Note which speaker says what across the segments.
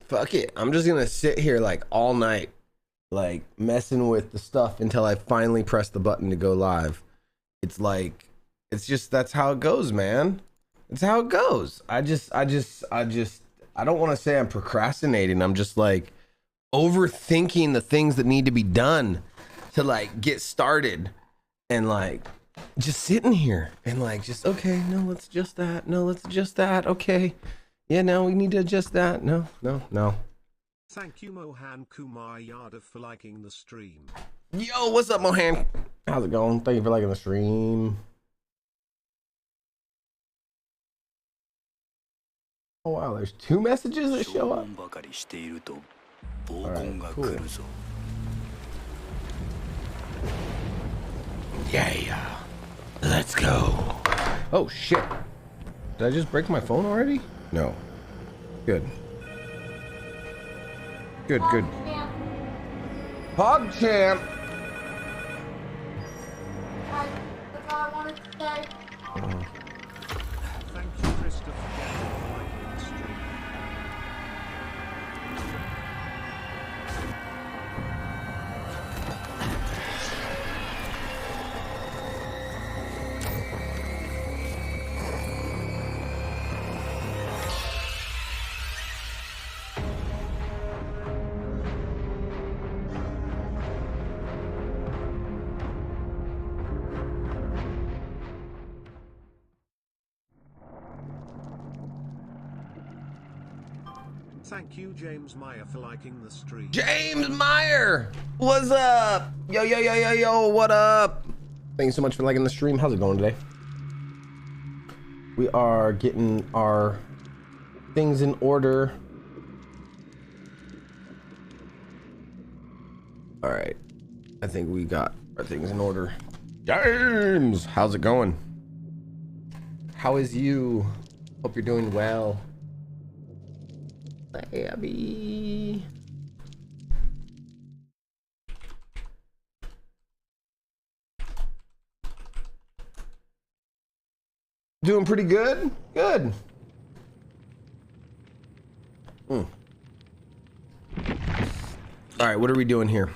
Speaker 1: fuck it. I'm just gonna sit here like all night, like messing with the stuff until I finally press the button to go live. It's like, it's just, that's how it goes, man. It's how it goes. I don't want to say I'm procrastinating. I'm just like overthinking the things that need to be done to like get started, and like just sitting here and like, just, okay, no, let's adjust that. No, let's adjust that. Okay. Yeah, no, we need to adjust that. No.
Speaker 2: Thank you, Mohan Kumar Yadav, for liking the stream.
Speaker 1: Yo, what's up, Mohan? How's it going? Thank you for liking the stream. Oh wow, there's 2 messages that show up. All right, cool. Yeah, let's go. Oh shit, did I just break my phone already? No. Good. PogChamp.
Speaker 2: Thank you, Christopher, for liking the stream. Thank you, James Meyer, for liking the stream.
Speaker 1: James Meyer, what's up? Yo, what up? Thank you so much for liking the stream. How's it going today? We are getting our things in order. All right, I think we got our things in order. James, how's it going? How is you? Hope you're doing well. Abby. Doing pretty good. Good. All right, what are we doing here?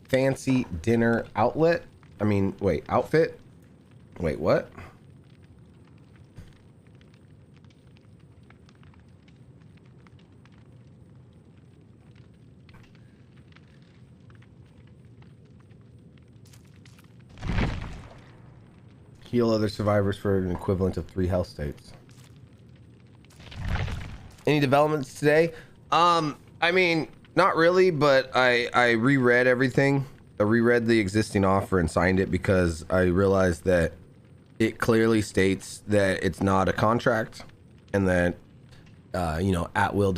Speaker 1: Fancy dinner outlet. I mean, wait, outfit. Wait, what? Heal other survivors for an equivalent of 3 health states. Any developments today? I mean, not really, but I reread everything. I reread the existing offer and signed it because I realized that it clearly states that it's not a contract, and that you know, at will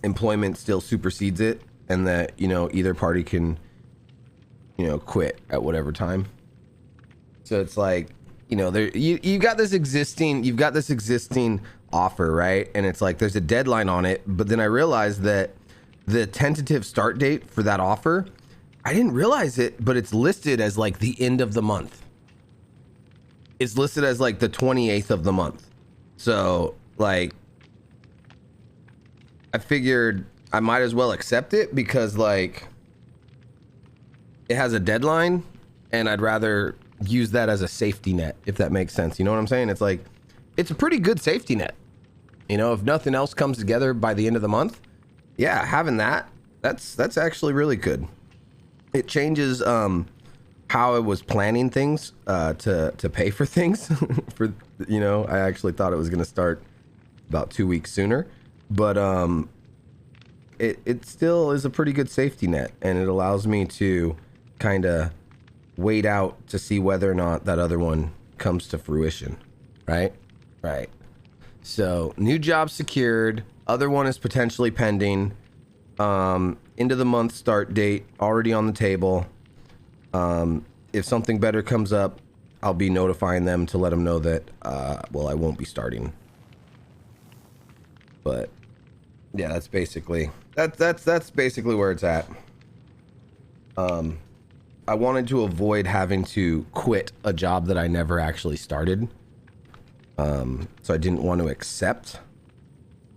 Speaker 1: employment still supersedes it, and that, you know, either party can, you know, quit at whatever time. So it's like, you know, there you've got this existing offer, right? And it's like there's a deadline on it, but then I realized that the tentative start date for that offer, I didn't realize it, but it's listed as like the end of the month. It's listed as like the 28th of the month. So like, I figured I might as well accept it because like it has a deadline, and I'd rather use that as a safety net, if that makes sense. You know what I'm saying? It's like, it's a pretty good safety net. You know, if nothing else comes together by the end of the month, yeah, having that's actually really good. It changes how I was planning things to pay for things. For, you know, I actually thought it was going to start about 2 weeks sooner, but it still is a pretty good safety net, and it allows me to kind of wait out to see whether or not that other one comes to fruition. Right. So new job secured, other one is potentially pending, end of the month start date already on the table. If something better comes up, I'll be notifying them to let them know that well, I won't be starting. But yeah, that's basically basically where it's at. I wanted to avoid having to quit a job that I never actually started. So I didn't want to accept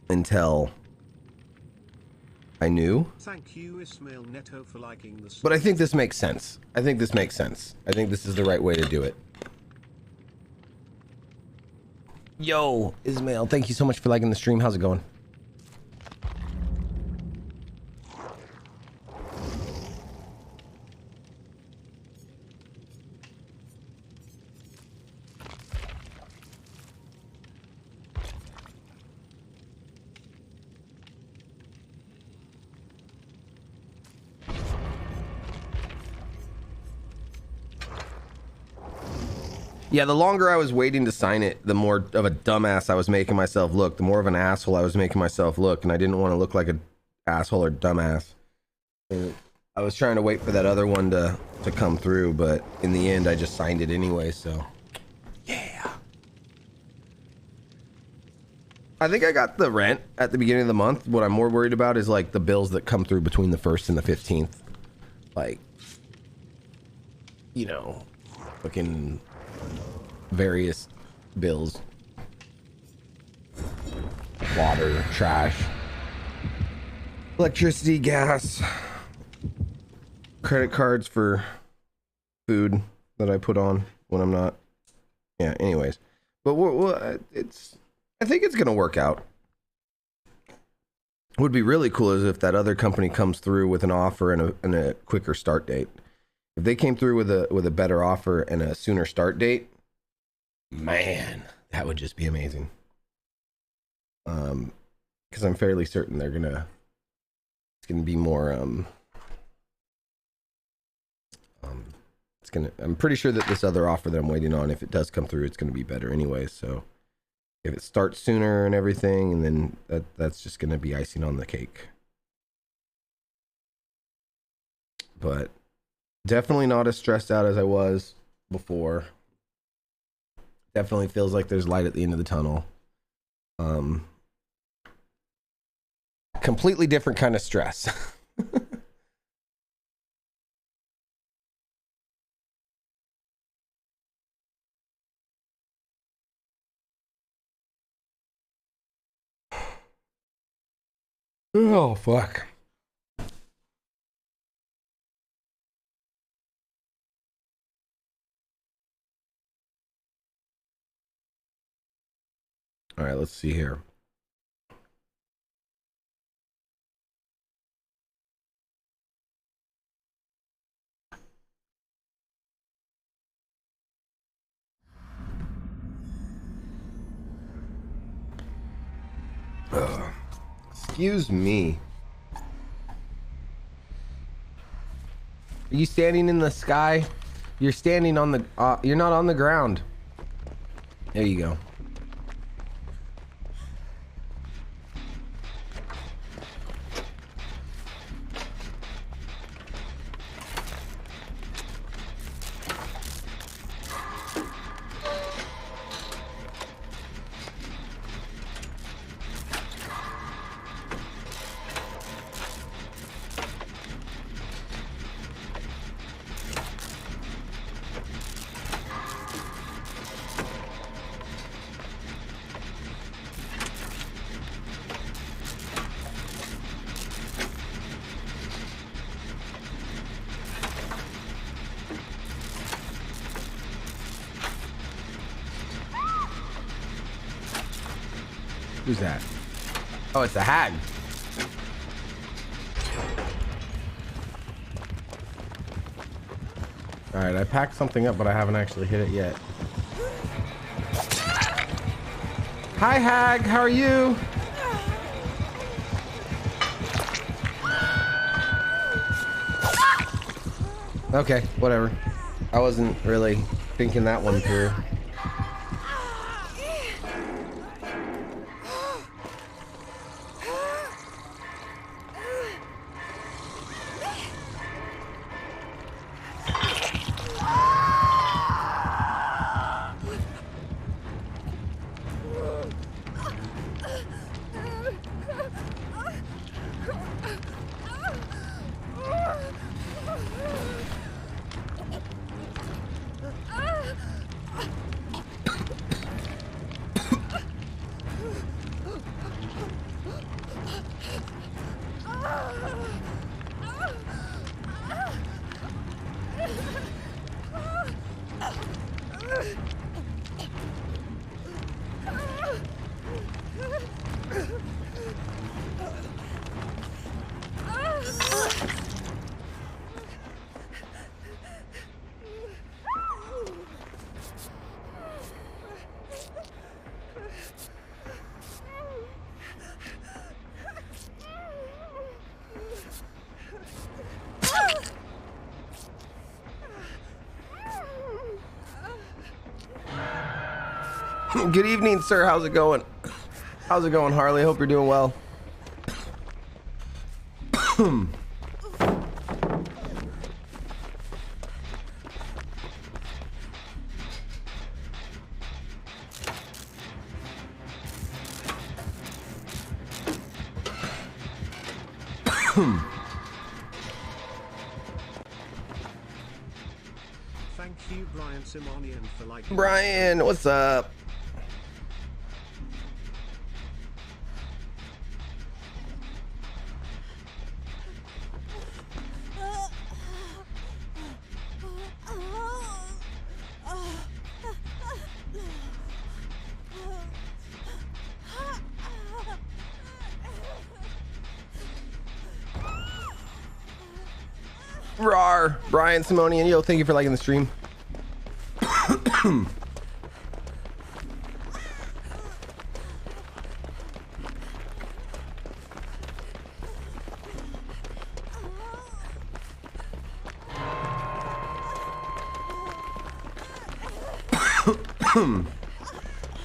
Speaker 1: until I knew.
Speaker 2: Thank you, Ismail Neto, for liking the.
Speaker 1: But I think this makes sense. I think this makes sense. I think this is the right way to do it. Yo, Ismail, thank you so much for liking the stream. How's it going? Yeah, the longer I was waiting to sign it, the more of a dumbass I was making myself look, the more of an asshole I was making myself look, and I didn't want to look like an asshole or dumbass. And I was trying to wait for that other one to come through, but in the end, I just signed it anyway, so. Yeah. I think I got the rent at the beginning of the month. What I'm more worried about is, like, the bills that come through between the 1st and the 15th. Like, you know, fucking various bills, water, trash, electricity, gas, credit cards for food that I put on when I'm not. Yeah, anyways, but I think it's gonna work out. What would be really cool is if that other company comes through with an offer and a quicker start date. If they came through with a better offer and a sooner start date, man, that would just be amazing. Because I'm fairly certain it's gonna be more I'm pretty sure that this other offer that I'm waiting on, if it does come through, it's gonna be better anyway. So if it starts sooner and everything, and then that's just gonna be icing on the cake. But definitely not as stressed out as I was before. Definitely feels like there's light at the end of the tunnel. Completely different kind of stress. Oh, fuck. All right, let's see here. Excuse me. Are you standing in the sky? You're standing on the, you're not on the ground. There you go. Who's that? Oh, it's a hag. All right, I packed something up, but I haven't actually hit it yet. Hi, hag. How are you? Okay, whatever. I wasn't really thinking that one through. Good evening, sir. How's it going? How's it going, Harley? Hope you're doing well.
Speaker 2: Thank you, Brian Simonian, for liking.
Speaker 1: Brian, what's up? Rar, Brian Simonian, yo, thank you for liking the stream.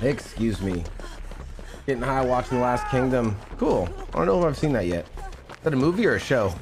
Speaker 1: Excuse me. Getting high watching The Last Kingdom. Cool. I don't know if I've seen that yet. Is that a movie or a show?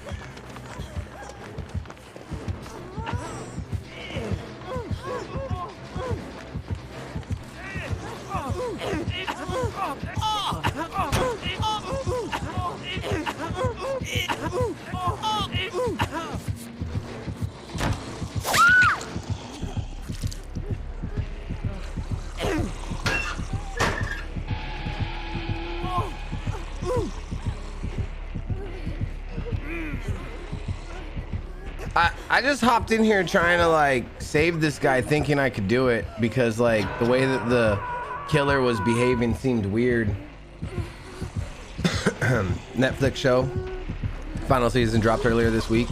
Speaker 1: I just hopped in here trying to like save this guy, thinking I could do it because like the way that the killer was behaving seemed weird. Netflix show, final season dropped earlier this week.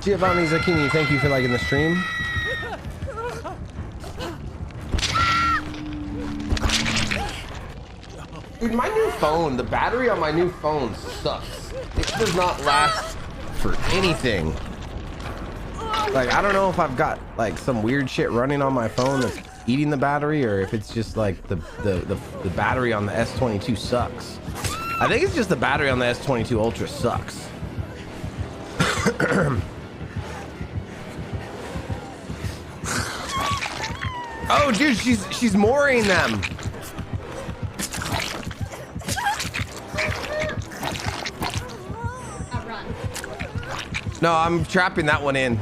Speaker 1: Giovanni Zacchini, thank you for liking the stream. Dude, my new phone, the battery on my new phone sucks. It does not last for anything. Like, I don't know if I've got like some weird shit running on my phone that's eating the battery, or if it's just like the battery on the S22 sucks. I think it's just the battery on the S22 Ultra sucks. Oh, dude, she's mooring them. No, I'm trapping that one in.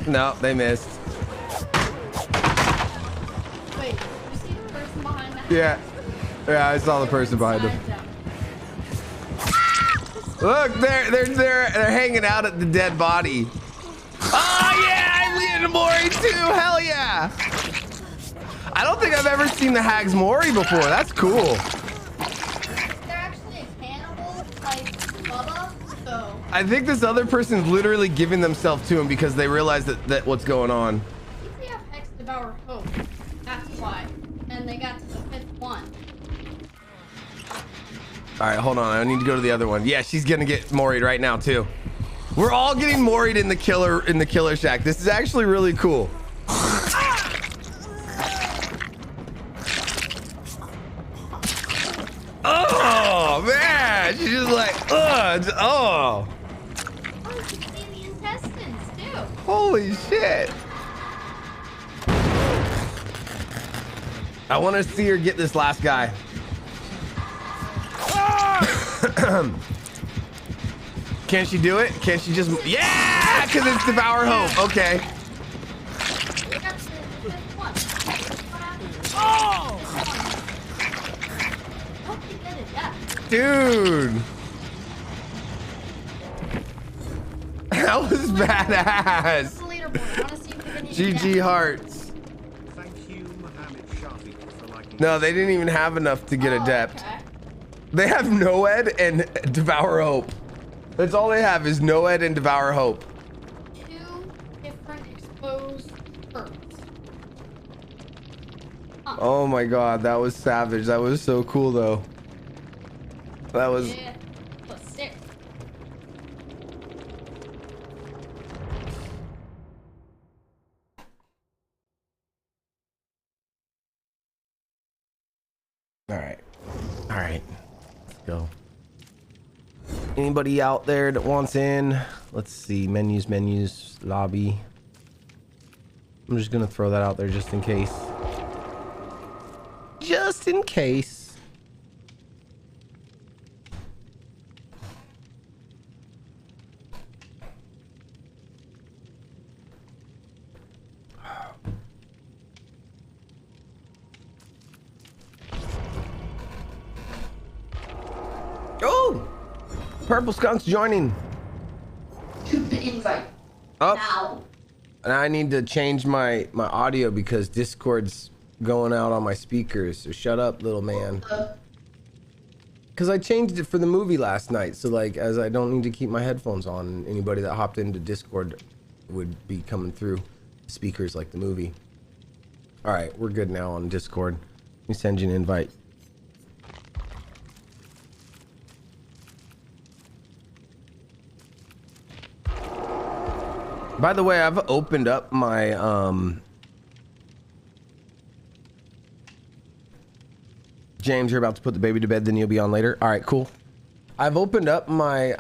Speaker 1: No, they missed.
Speaker 3: Wait, you see the person behind that?
Speaker 1: Yeah, I saw the person behind them. Look, they're hanging out at the dead body. Oh yeah, I'm getting Mori too. Hell yeah! I don't think I've ever seen the Hags Mori before. That's cool.
Speaker 3: They're actually a cannibal, like Bubba. So
Speaker 1: I think this other person's literally giving themselves to him because they realize that what's going on.
Speaker 3: we have Hex Devour Hope. That's why. And they got to the 5th one.
Speaker 1: All right, hold on. I need to go to the other one. Yeah, she's gonna get Mori'd right now too. We're all getting Mori'd in the killer shack. This is actually really cool. Oh man, she's just like, ugh, oh.
Speaker 3: Oh, you can see the intestines too.
Speaker 1: Holy shit. I want to see her get this last guy. Can she do it? Can she just... Yeah! Because it's Devour Hope. Okay.
Speaker 3: We got to the 5th one.
Speaker 1: Oh!
Speaker 3: Hope you get it, yeah.
Speaker 1: Dude. That was badass.
Speaker 3: What's the leaderboard? I want to see if we can even
Speaker 1: GG
Speaker 3: get
Speaker 1: hearts.
Speaker 2: Thank you, Mohammed Shafiq, for liking.
Speaker 1: No, they didn't even have enough to get
Speaker 3: Oh,
Speaker 1: adept.
Speaker 3: okay.
Speaker 1: They have Noed and Devour Hope. That's all they have is Noed and Devour Hope.
Speaker 3: 2 different exposed perks.
Speaker 1: Oh my god, that was savage. That was so cool though. That was...
Speaker 3: Yeah. But sick.
Speaker 1: Alright. Alright. Let's go. Anybody out there that wants in? Let's see. Menus, lobby. I'm just gonna throw that out there just in case. Just in case. Oh! Purple Skunk's joining.
Speaker 3: To the invite.
Speaker 1: Up.
Speaker 3: Now.
Speaker 1: And I need to change my audio because Discord's going out on my speakers. So shut up, little man. Because I changed it for the movie last night. So like, as I don't need to keep my headphones on, and anybody that hopped into Discord would be coming through speakers like the movie. All right, we're good now on Discord. Let me send you an invite. By the way, I've opened up my James, you're about to put the baby to bed, then you'll be on later. All right, cool. I've opened up my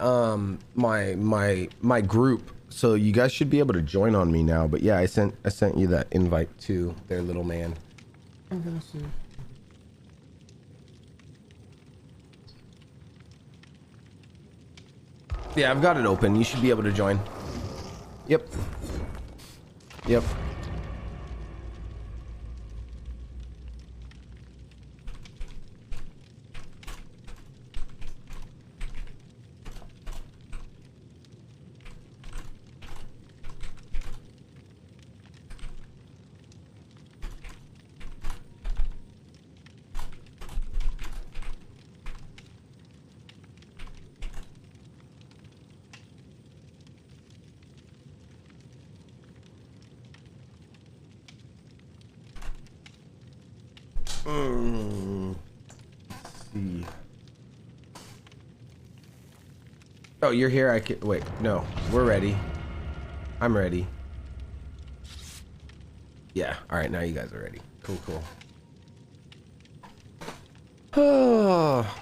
Speaker 1: my group, so you guys should be able to join on me now. But yeah, I sent you that invite to their little man. I'm gonna see. Yeah, I've got it open. You should be able to join. Yep. Yep. Let's see. Oh, you're here. I can wait. No, we're ready. I'm ready. Yeah. All right. Now you guys are ready. Cool. Cool. Oh.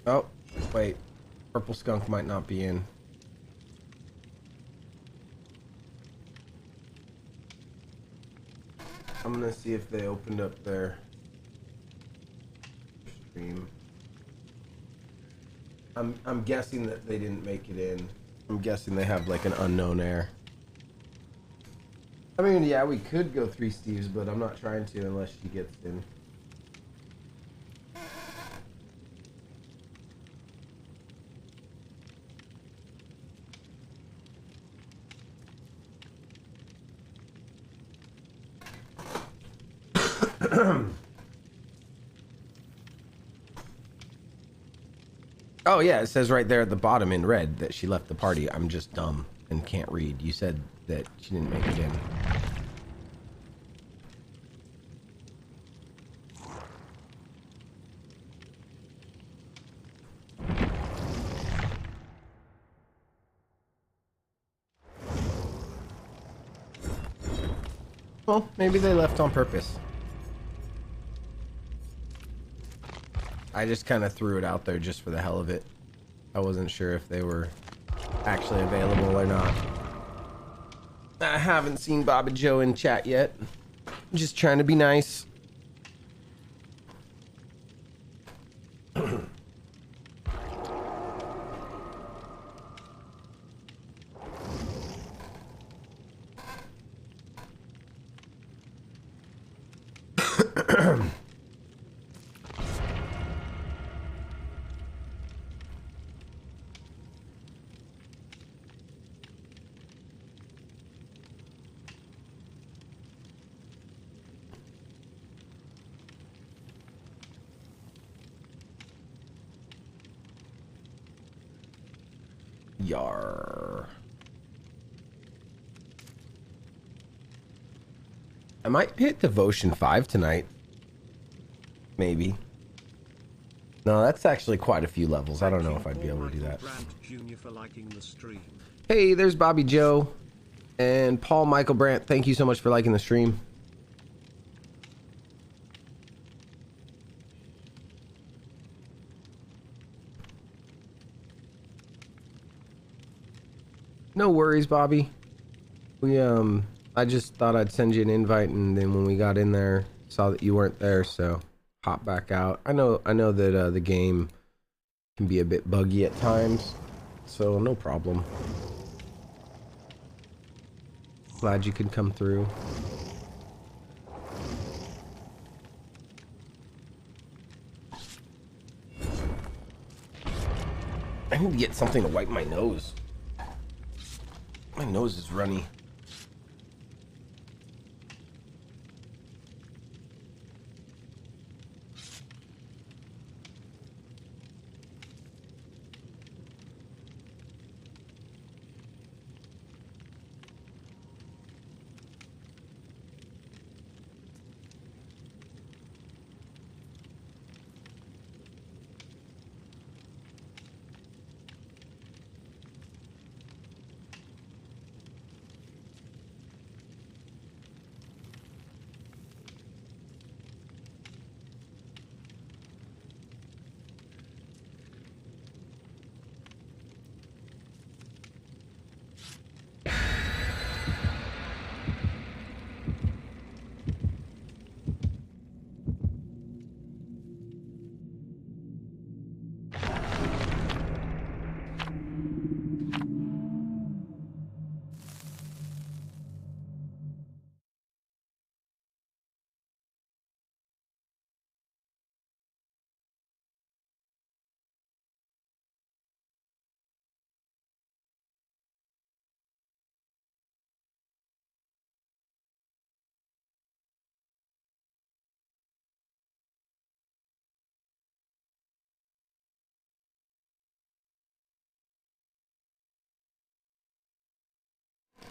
Speaker 1: Oh, wait. Purple Skunk might not be in. I'm gonna see if they opened up their stream. I'm guessing that they didn't make it in. I'm guessing they have like an unknown air. I mean, yeah, we could go 3 Steves, but I'm not trying to unless she gets in. Oh yeah, it says right there at the bottom in red that she left the party. I'm just dumb and can't read. You said that she didn't make it in. Well, maybe they left on purpose. I just kind of threw it out there just for the hell of it. I wasn't sure if they were actually available or not. I haven't seen Bob and Joe in chat yet. I'm just trying to be nice. Yar. I might hit Devotion 5 tonight. Maybe. No, that's actually quite a few levels. I don't know if I'd be able to do that. Hey, there's Bobby Joe. And Paul Michael Brandt, thank you so much for liking the stream. No worries, Bobby. I just thought I'd send you an invite, and then when we got in there, saw that you weren't there, so hop back out. I know that the game can be a bit buggy at times, so no problem. Glad you could come through. I need to get something to wipe my nose. My nose is runny.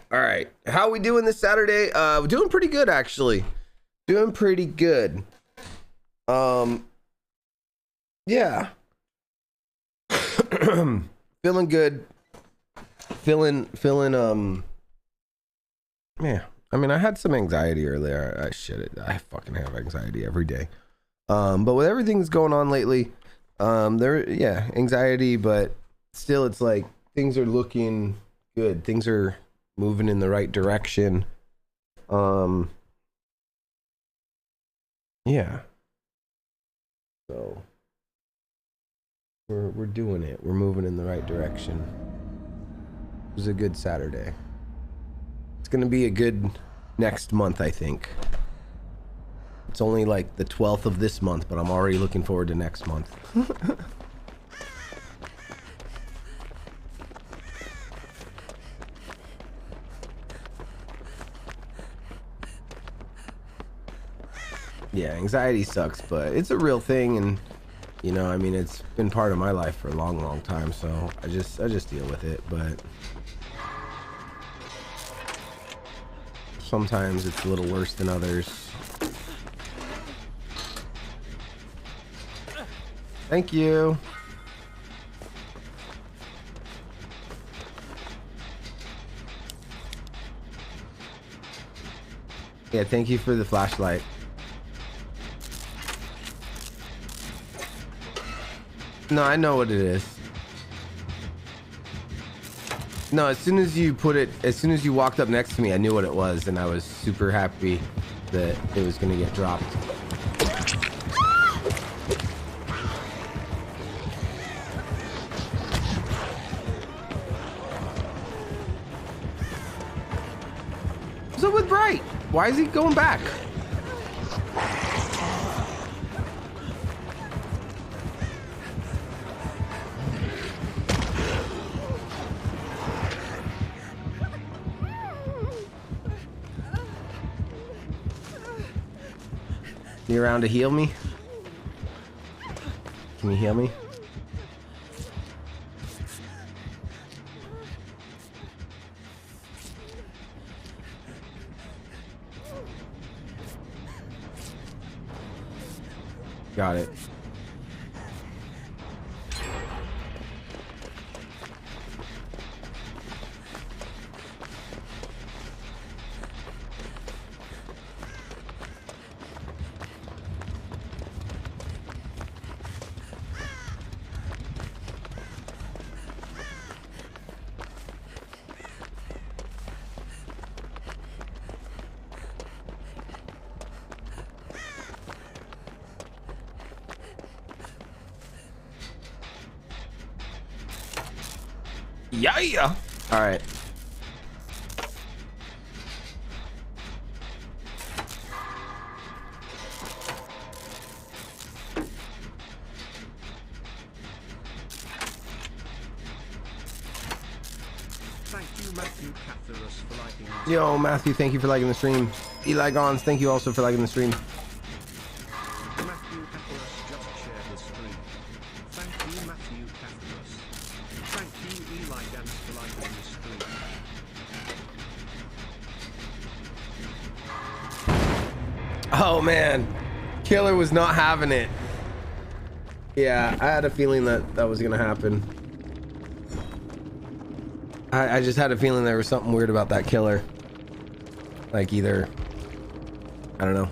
Speaker 1: All right, how we doing this Saturday? We're doing pretty good, actually. Doing pretty good. Yeah. Feeling good. Feeling yeah. I mean, I had some anxiety earlier. I fucking have anxiety every day. But with everything that's going on lately, anxiety, but still it's like things are looking good. Things are moving in the right direction. Yeah. So we're doing it. We're moving in the right direction. It was a good Saturday. It's gonna be a good next month, I think. It's only like the 12th of this month, but I'm already looking forward to next month. Yeah, anxiety sucks, but it's a real thing, and you know, I mean, it's been part of my life for a long, long time, so I just deal with it, but sometimes it's a little worse than others. Thank you. Yeah, thank you for the flashlight. No, I know what it is. No, as soon as you walked up next to me, I knew what it was, and I was super happy that it was gonna get dropped. What's up with Bright? Why is he going back? You around to heal me? Can you heal me? Got it. Yeah. All right.
Speaker 2: Thank you, Matthew Catharus, for liking this.
Speaker 1: Yo, Matthew, thank you for liking the stream. Eli Gons, thank you also for liking the stream.
Speaker 2: Matthew Catharus just shared the stream. Thank you, Matthew Catharus. Thank you, Eli Gans, for liking the stream.
Speaker 1: Oh man, Killer was not having it. Yeah, I had a feeling that that was gonna happen. I just had a feeling there was something weird about that Killer. Like either, I don't know.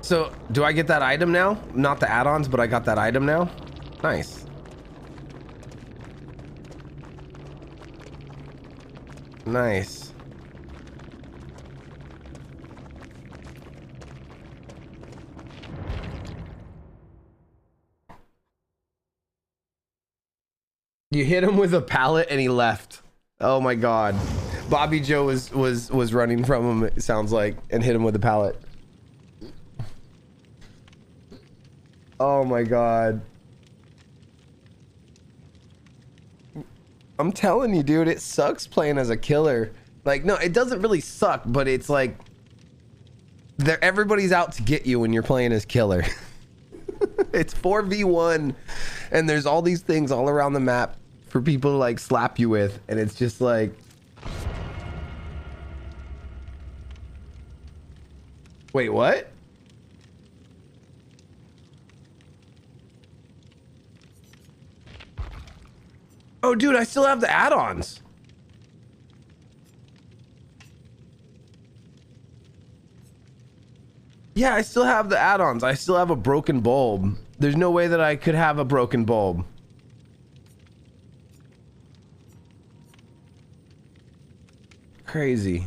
Speaker 1: So do I get that item now? Not the add-ons, but I got that item now. Nice. Nice. You hit him with a pallet and he left. Oh my god. Bobby Joe was running from him, it sounds like, and hit him with a pallet. Oh my god. I'm telling you, dude, it sucks playing as a killer. Like, no, it doesn't really suck, but it's like everybody's out to get you when you're playing as killer. It's 4v1 and there's all these things all around the map for people to like slap you with, and it's just like, wait, what? Oh dude, I still have the add-ons. Yeah, I still have the add-ons. I still have a broken bulb. There's no way that I could have a broken bulb. Crazy.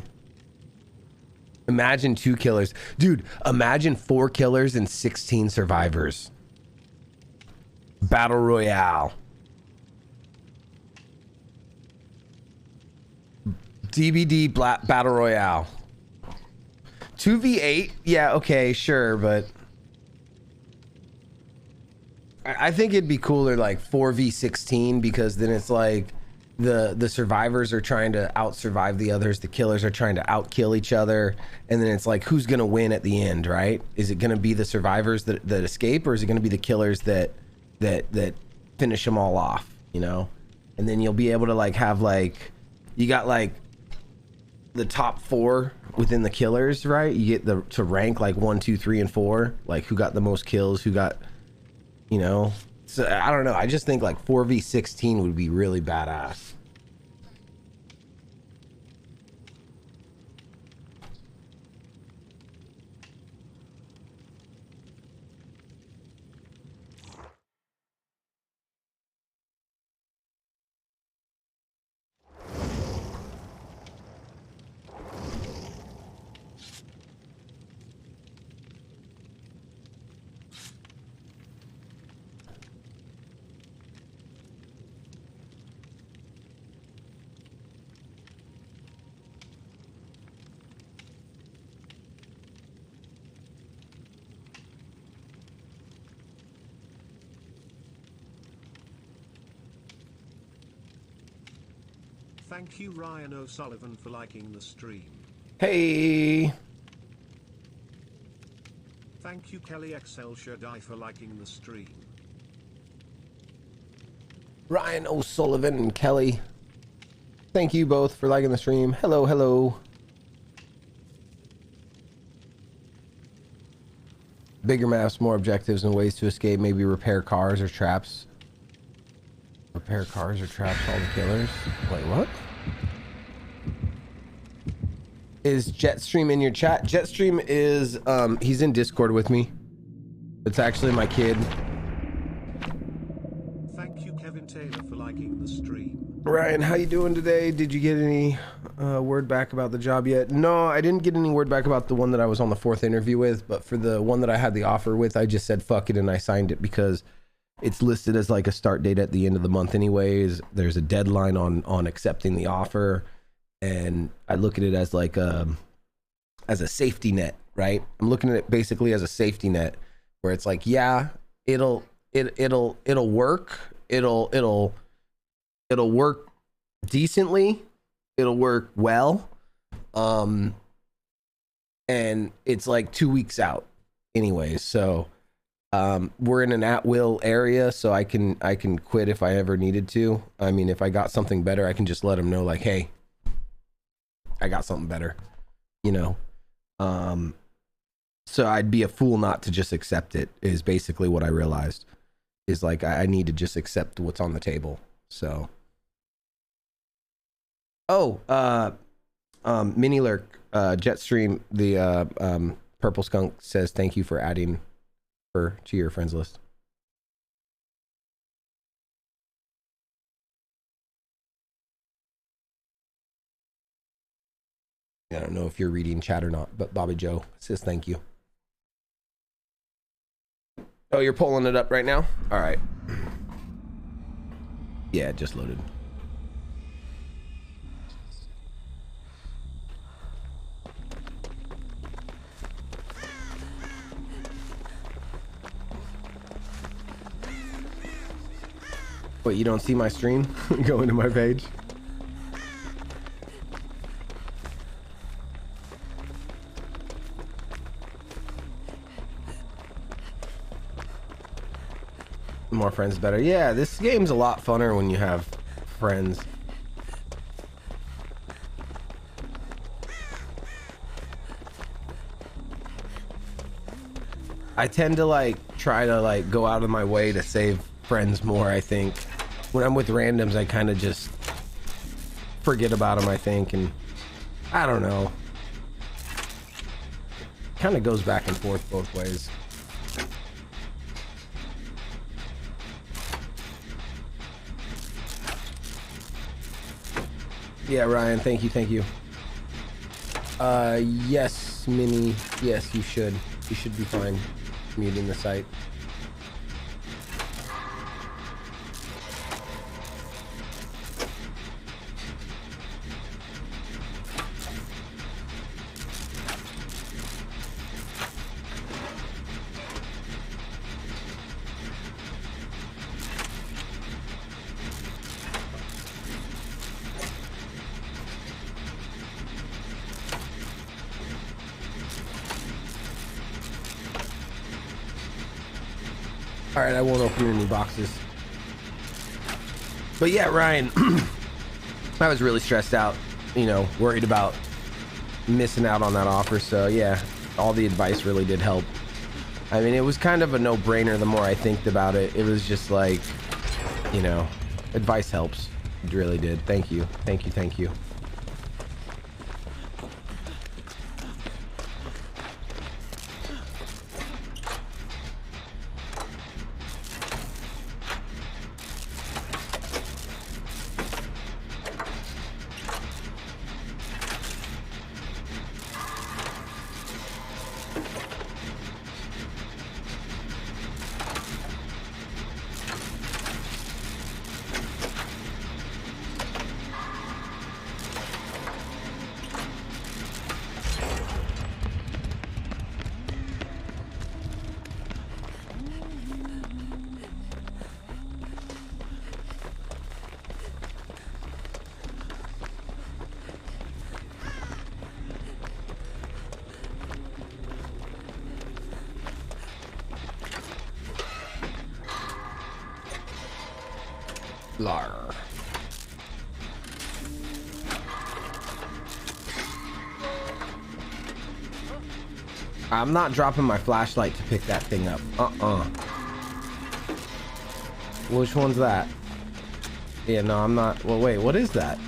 Speaker 1: Imagine 2 killers. Dude, imagine 4 killers and 16 survivors. Battle Royale. DBD Battle Royale. 2v8? Yeah, okay, sure, but I think it'd be cooler like 4v16, because then it's like the survivors are trying to out survive the others, the killers are trying to out kill each other, and then it's like, who's gonna win at the end, right? Is it gonna be the survivors that escape, or is it gonna be the killers that finish them all off, you know? And then you'll be able to like have like, you got like the top 4 within the killers, right? You get to rank like 1, 2, 3, and 4, like who got the most kills, who got, you know. So I don't know, I just think like 4v16 would be really badass.
Speaker 2: Thank you, Ryan O'Sullivan, for liking the stream.
Speaker 1: Hey.
Speaker 2: Thank you, Kelly XL Shaddai, for liking the stream.
Speaker 1: Ryan O'Sullivan and Kelly, thank you both for liking the stream. Hello, hello. Bigger maps, more objectives, and ways to escape. Maybe repair cars or traps. Repair cars or traps all the killers. Wait, what? Is Jetstream in your chat? Jetstream is, he's in Discord with me. It's actually my kid.
Speaker 2: Thank you, Kevin Taylor, for liking the stream.
Speaker 1: Ryan, how you doing today? Did you get any word back about the job yet? No, I didn't get any word back about the one that I was on the 4th interview with, but for the one that I had the offer with, I just said fuck it and I signed it because it's listed as like a start date at the end of the month anyways. There's a deadline on accepting the offer, and I look at it as like as a safety net, right? I'm looking at it basically as a safety net where it's like, yeah, it'll work. It'll work decently. It'll work well. And it's like 2 weeks out anyways. So we're in an at-will area, so I can quit if I ever needed to. I mean, if I got something better, I can just let them know like, hey, I got something better, you know? So I'd be a fool not to just accept it, is basically what I realized. Is like, I need to just accept what's on the table. So. Oh, Mini Lurk, Jetstream, the Purple Skunk says thank you for adding her to your friends list. I don't know if you're reading chat or not, but Bobby Joe says thank you. Oh, you're pulling it up right now? All right. Yeah, it just loaded. Wait, you don't see my stream? Go into my page. More friends better. Yeah, this game's a lot funner when you have friends. I tend to like try to like go out of my way to save friends more, I think. When I'm with randoms, I kind of just forget about them, I think, and I don't know. Kind of goes back and forth both ways. Yeah, Ryan, thank you, thank you. Yes, Mini, yes, you should. You should be fine muting the site. All right, I won't open any boxes. But yeah, Ryan, I was really stressed out, you know, worried about missing out on that offer. So yeah, all the advice really did help. I mean, it was kind of a no-brainer the more I think about it. It was just like, you know, advice helps. It really did. Thank you. Thank you. Thank you. Lar. I'm not dropping my flashlight to pick that thing up. Which one's that? Yeah, no, I'm not. Well, wait, what is that?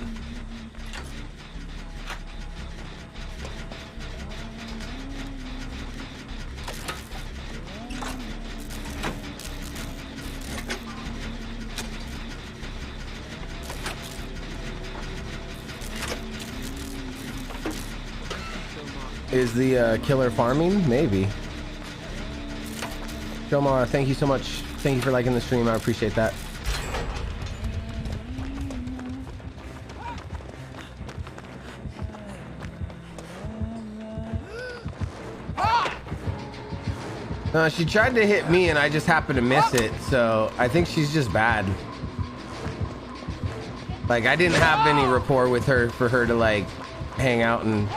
Speaker 1: Is the killer farming? Maybe. Joma, thank you so much. Thank you for liking the stream. I appreciate that. She tried to hit me and I just happened to miss it. So I think she's just bad. Like, I didn't have any rapport with her for her to like hang out and...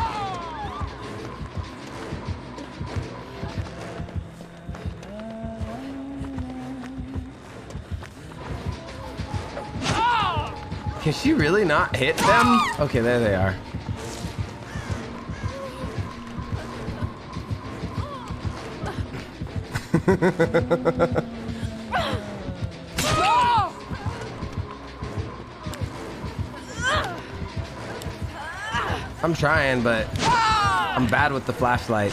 Speaker 1: Can she really not hit them? Okay, there they are. I'm trying, but I'm bad with the flashlight.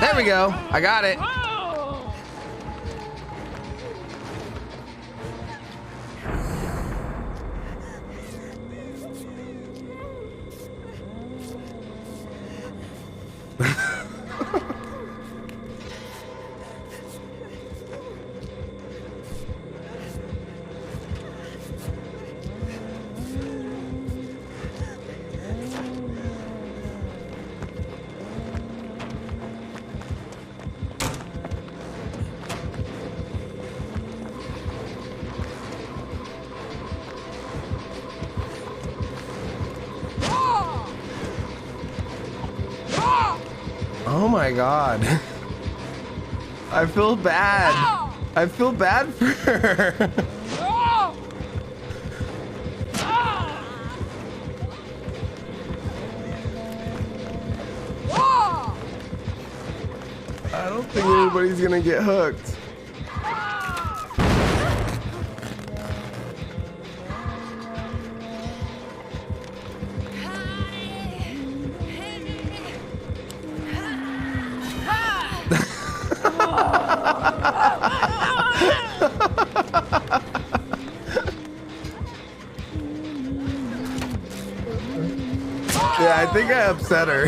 Speaker 1: There we go. I got it. Oh my god. I feel bad. I feel bad for her. I don't think anybody's gonna get hooked. Yeah, I think I upset her.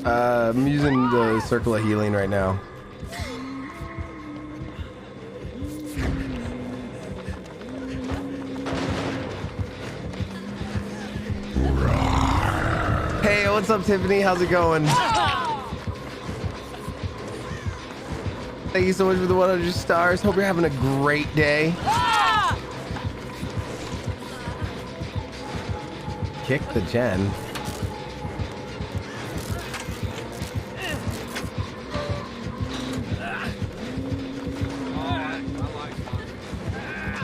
Speaker 1: I'm using the circle of healing right now. Hey, what's up, Tiffany? How's it going? Thank you so much for the 100 stars. Hope you're having a great day. Kick the gen.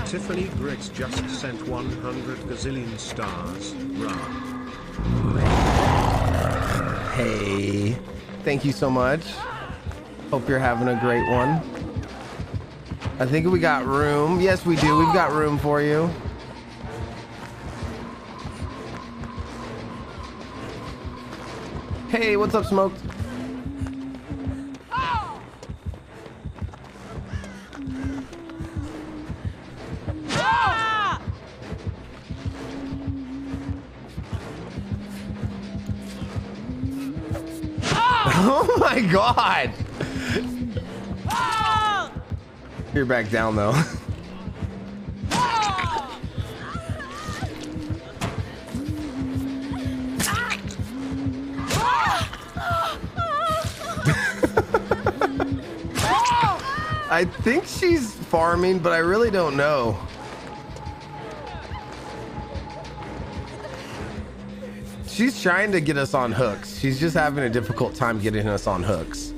Speaker 2: Tiffany Griggs just sent 100 gazillion stars. Rah.
Speaker 1: Hey, thank you so much. Hope you're having a great one. I think we got room. Yes, we do. We've got room for you. Hey, what's up, Smoked? Oh my god! You're back down though. I think she's farming, but I really don't know. She's trying to get us on hooks. She's just having a difficult time getting us on hooks.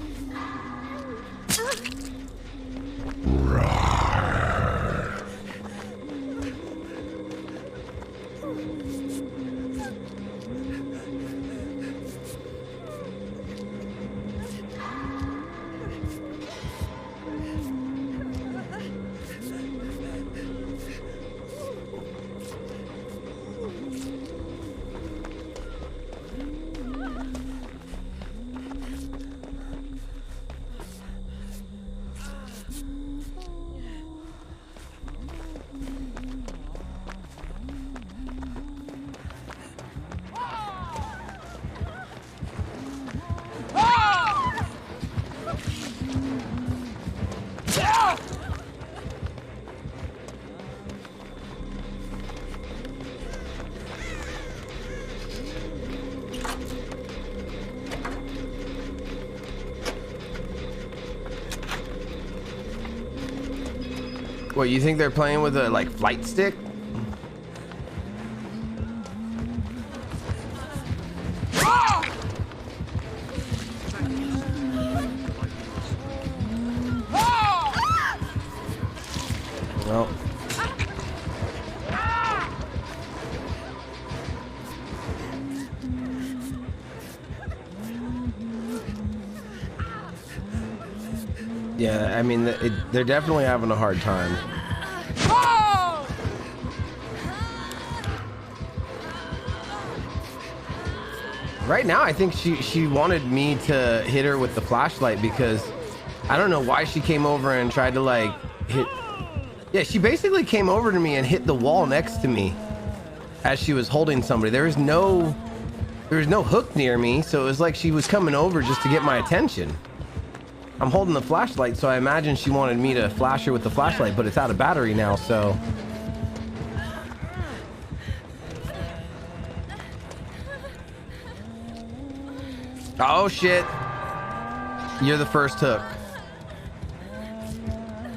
Speaker 1: What, you think they're playing with a like flight stick? Well. Yeah, I mean, they're definitely having a hard time. Right now, I think she wanted me to hit her with the flashlight because I don't know why she came over and tried to like hit. Yeah, she basically came over to me and hit the wall next to me as she was holding somebody. There was no hook near me, so it was like she was coming over just to get my attention. I'm holding the flashlight, so I imagine she wanted me to flash her with the flashlight, but it's out of battery now, so. Oh shit. You're the first hook.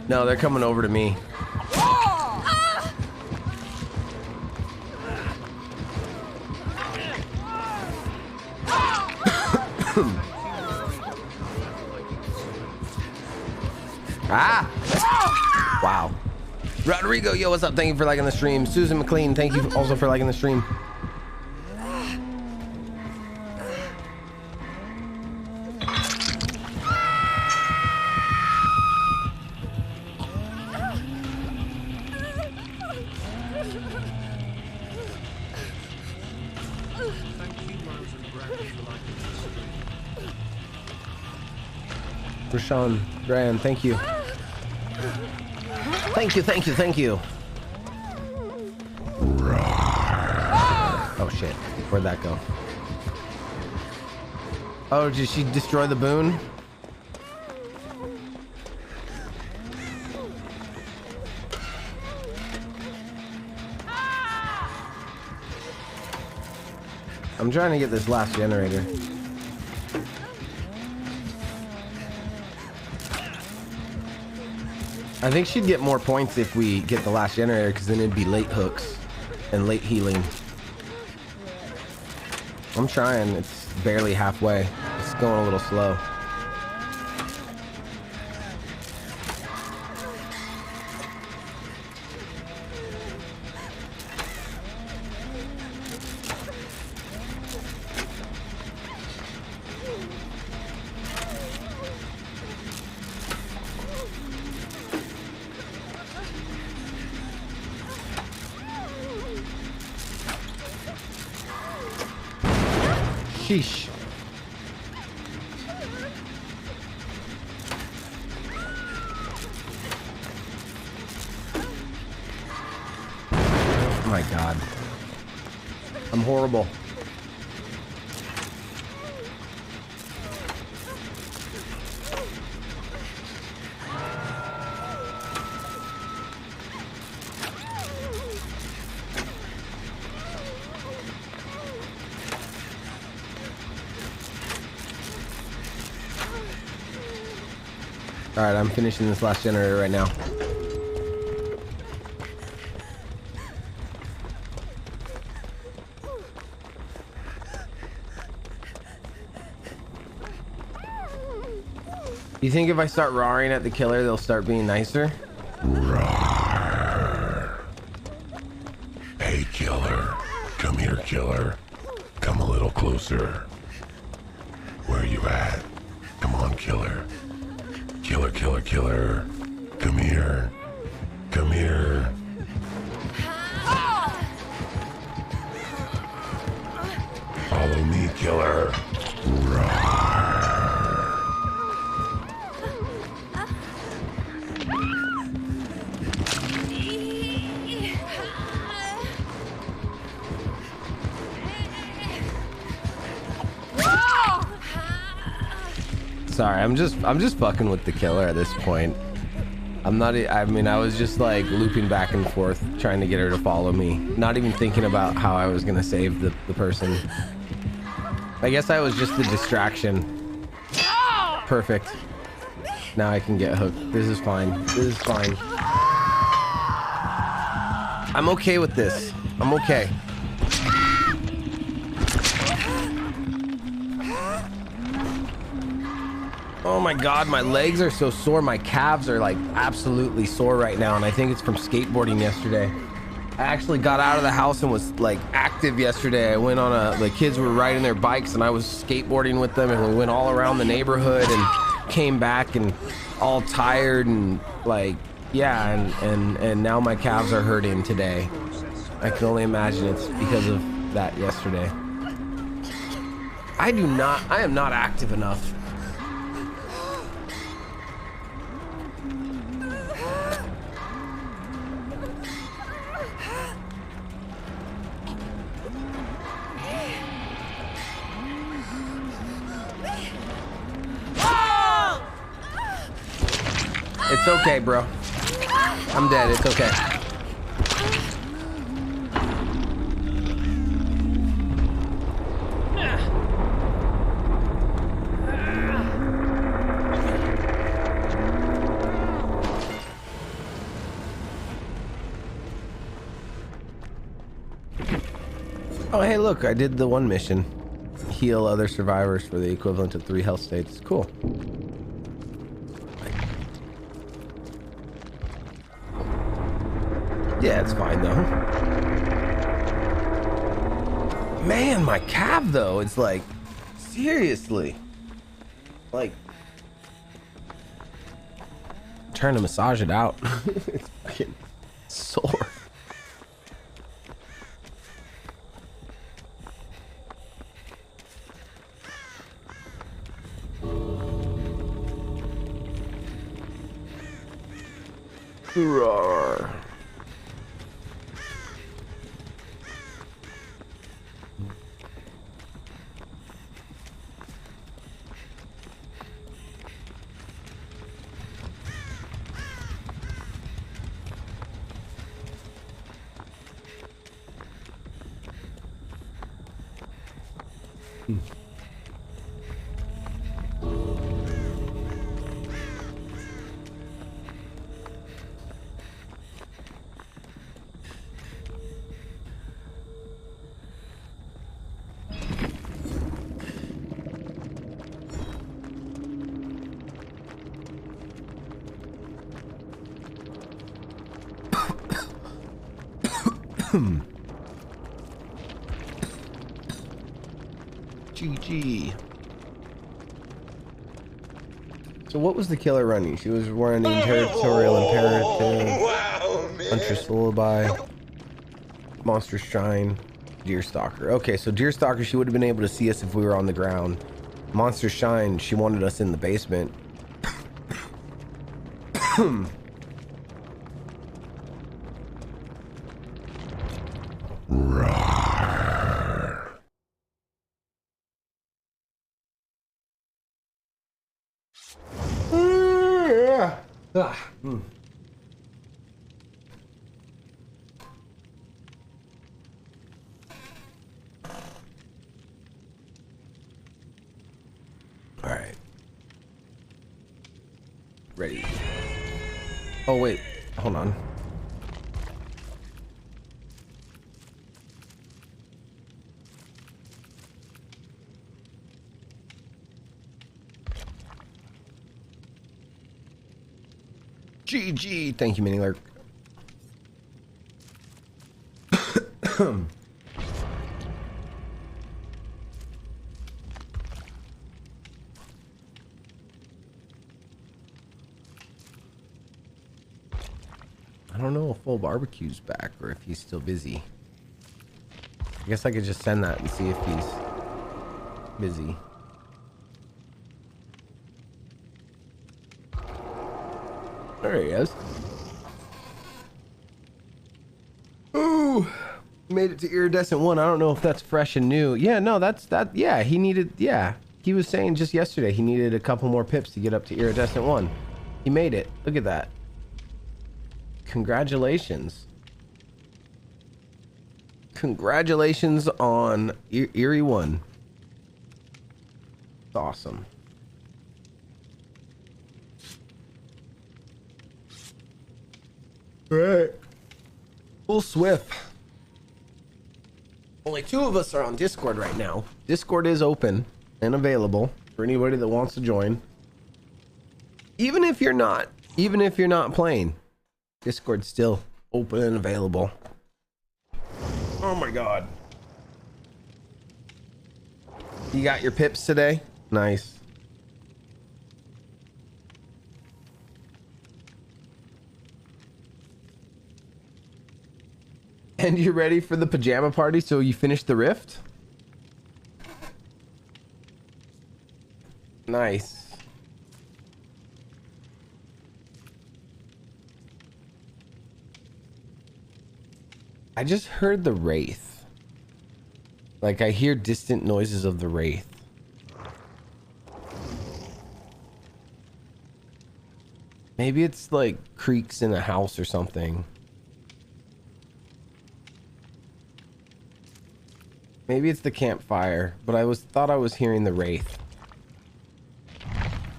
Speaker 1: No, they're coming over to me. Ah! Wow. Rodrigo, yo, what's up? Thank you for liking the stream. Susan McLean, thank you also for liking the stream. Rashawn Graham, thank you. Thank you, thank you, thank you. Oh shit, where'd that go? Oh, did she destroy the boon? I'm trying to get this last generator. I think she'd get more points if we get the last generator, because then it'd be late hooks and late healing. I'm trying. It's barely halfway. It's going a little slow. Sheesh. Oh my God. I'm horrible. All right, I'm finishing this last generator right now. You think if I start roaring at the killer, they'll start being nicer?
Speaker 4: Roar. Hey, killer. Come here, killer. Come a little closer. Where are you at? Come on, killer. Killer, killer, killer. Come here. Come here. Follow me, killer. Roar.
Speaker 1: Sorry, I'm just fucking with the killer at this point. I'm not, I mean, I was just like looping back and forth trying to get her to follow me, not even thinking about how I was gonna save the person. I guess I was just the distraction. Perfect. Now I can get hooked. This is fine. This is fine. I'm okay with this. I'm okay. Oh my god, my legs are so sore. My calves are like absolutely sore right now, and I think it's from skateboarding yesterday. I actually got out of the house and was like active yesterday. I went on the kids were riding their bikes and I was skateboarding with them, and we went all around the neighborhood and came back and all tired and like, yeah, and now my calves are hurting today. I can only imagine it's because of that yesterday. I am not active enough. It's okay, bro. I'm dead. It's okay. Oh, hey, look, I did the one mission. Heal other survivors for the equivalent of 3 health states. Cool. Yeah, it's fine though. Man, my calf though, it's like, seriously. Like, I'm trying to massage it out. It's fucking sore. Roar. GG. So what was the killer running? She was running territorial imperative, Huntress Lullaby, Monster Shrine, Deer Stalker. Okay, so Deer Stalker, she would have been able to see us if we were on the ground. Monster Shine, she wanted us in the basement. All right. Ready. Oh, wait. Hold on. GG. Thank you, Mini Lurk. I don't know if Full Barbecue's back or if he's still busy. I guess I could just send that and see if he's busy. There he is. Ooh, made it to Iridescent 1. I don't know if that's fresh and new. Yeah, no, that's that. Yeah, he needed. Yeah, he was saying just yesterday he needed a couple more pips to get up to Iridescent 1. He made it. Look at that. Congratulations. Congratulations on Erie 1. It's awesome. Right. Full Swift. Only 2 of us are on Discord right now. Discord is open and available for anybody that wants to join. Even if you're not playing, Discord's still open and available. Oh my god. You got your pips today? Nice. And you're ready for the pajama party, so you finished the rift? Nice. I just heard the Wraith. Like, I hear distant noises of the Wraith. Maybe it's like creaks in a house or something. Maybe it's the campfire, but I thought I was hearing the Wraith.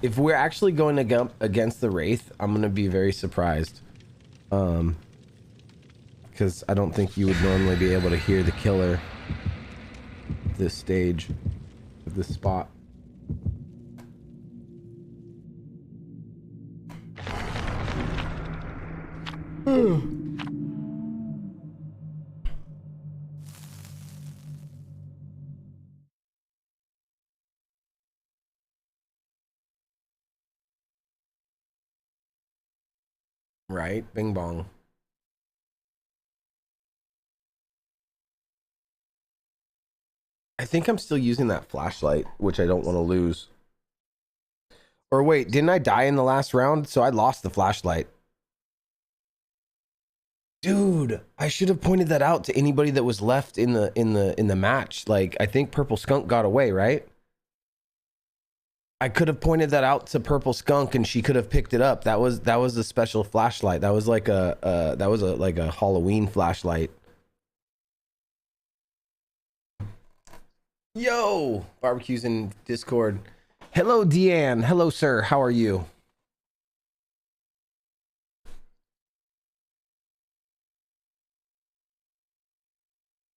Speaker 1: If we're actually going against the Wraith, I'm gonna be very surprised. Because I don't think you would normally be able to hear the killer at this stage of this spot. Right? Bing bong. I think I'm still using that flashlight, which I don't want to lose. Or wait, didn't I die in the last round? So I lost the flashlight. Dude, I should have pointed that out to anybody that was left in the match. Like, I think Purple Skunk got away, right? I could have pointed that out to Purple Skunk and she could have picked it up. That was a special flashlight. That was like a Halloween flashlight. Yo, barbecues in Discord. Hello, Deanne. Hello, sir. How are you?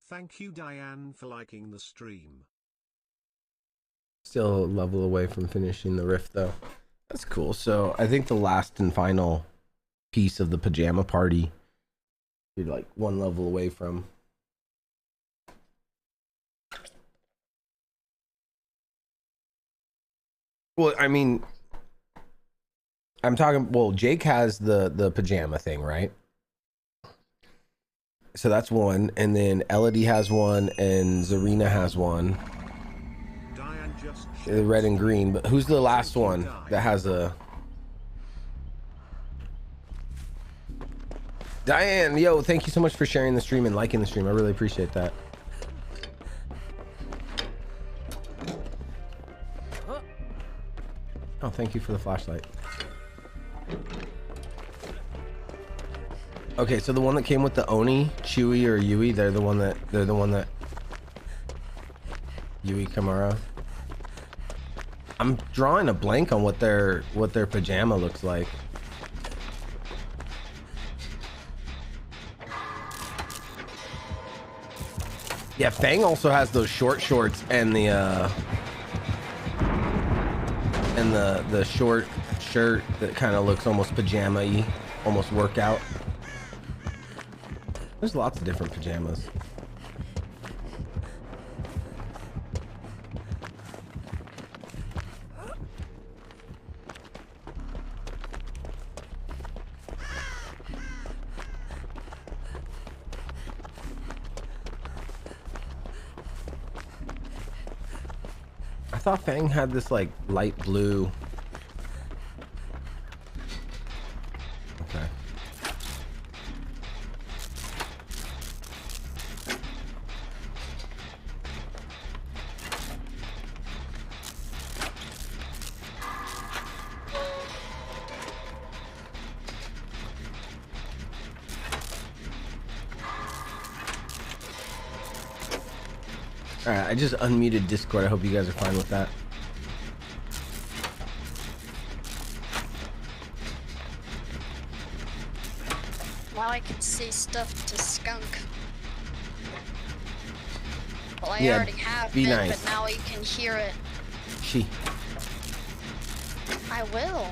Speaker 2: Thank you, Diane, for liking the stream.
Speaker 1: Still a level away from finishing the rift, though. That's cool. So I think the last and final piece of the pajama party, you're like 1 level away from. Well, I mean, I'm talking, well, Jake has the pajama thing, right? So that's 1, and then Elodie has 1, and Zarina has 1. The red and green, but who's the last one that has a... Diane, yo, thank you so much for sharing the stream and liking the stream. I really appreciate that. Oh, thank you for the flashlight. Okay, so the one that came with the Oni, Chewy or Yui, they're the one that Yui Kamara. I'm drawing a blank on what their pajama looks like. Yeah, Fang also has those short shorts and the short shirt that kind of looks almost pajama-y, almost workout. There's lots of different pajamas. I thought Fang had this like light blue. Okay. Alright, I just unmuted Discord. I hope you guys are fine with that.
Speaker 5: Now I can say stuff to Skunk. Well, I
Speaker 1: Yeah,
Speaker 5: already have
Speaker 1: be
Speaker 5: been,
Speaker 1: nice.
Speaker 5: but now you can hear it.
Speaker 1: She.
Speaker 5: I will.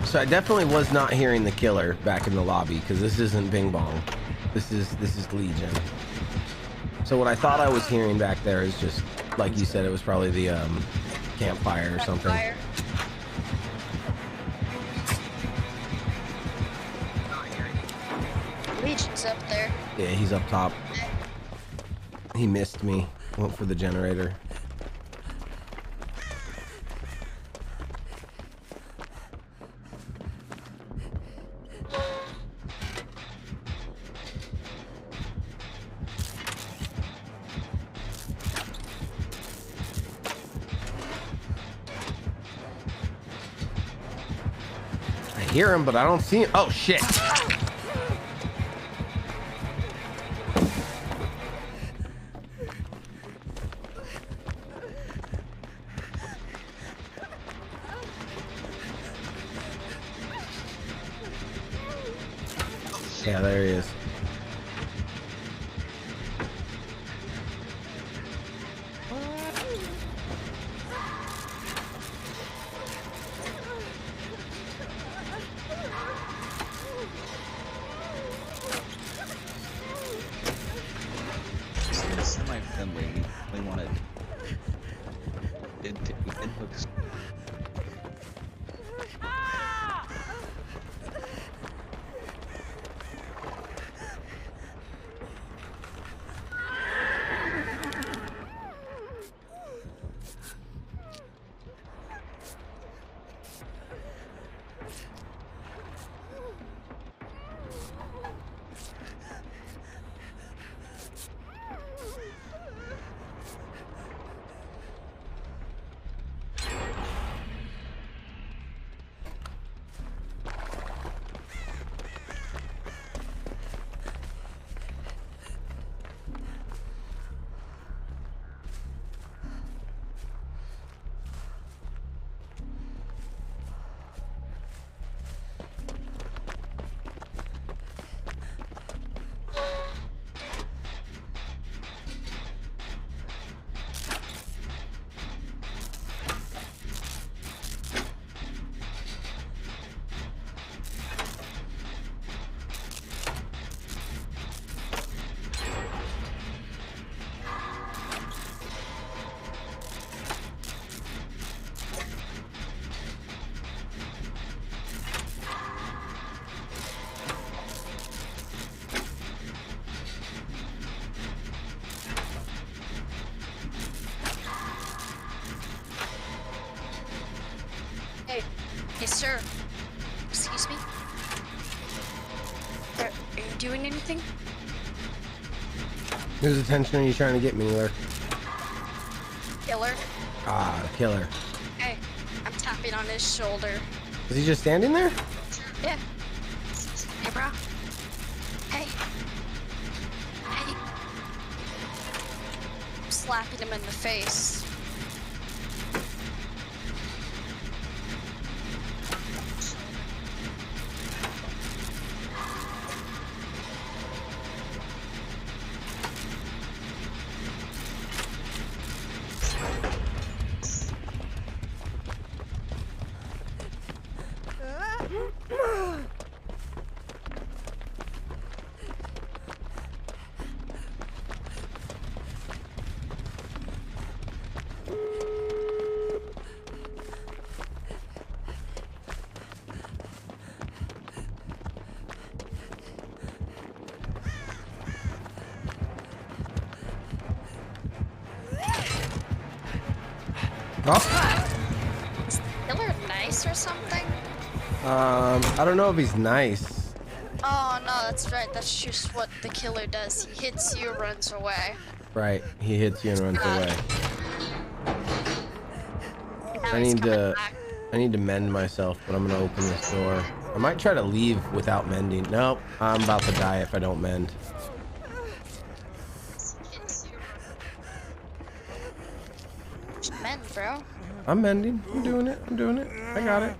Speaker 1: So I definitely was not hearing the killer back in the lobby because this isn't Bing Bong. This is Legion. So what I thought I was hearing back there is just like you said, it was probably the campfire or something.
Speaker 5: Fire. Legion's up there.
Speaker 1: Yeah, he's up top. He missed me. Went for the generator. I hear him, but I don't see him. Oh, shit. Yeah, there he is.
Speaker 6: Semi-friendly. We wanted it hooks.
Speaker 5: Hey, sir. Excuse me? Are you doing anything?
Speaker 1: Whose attention are you trying to get, Mealer?
Speaker 5: Killer?
Speaker 1: Ah, killer.
Speaker 5: Hey, I'm tapping on his shoulder.
Speaker 1: Is he just standing there?
Speaker 5: Yeah. Hey, bro. Hey. Hey. I'm slapping him in the face.
Speaker 1: Oh.
Speaker 5: Is the killer nice or something?
Speaker 1: I don't know if he's nice.
Speaker 5: Oh no, that's right. That's just what the killer does. He hits you, runs away.
Speaker 1: Right, he hits you and runs away.
Speaker 5: Now
Speaker 1: I
Speaker 5: he's
Speaker 1: need
Speaker 5: coming
Speaker 1: to
Speaker 5: back.
Speaker 1: mend myself, but I'm gonna open this door. I might try to leave without mending. Nope, I'm about to die if I don't mend.
Speaker 5: Just men, bro.
Speaker 1: I'm mending. I'm doing it. I'm doing it. I got it.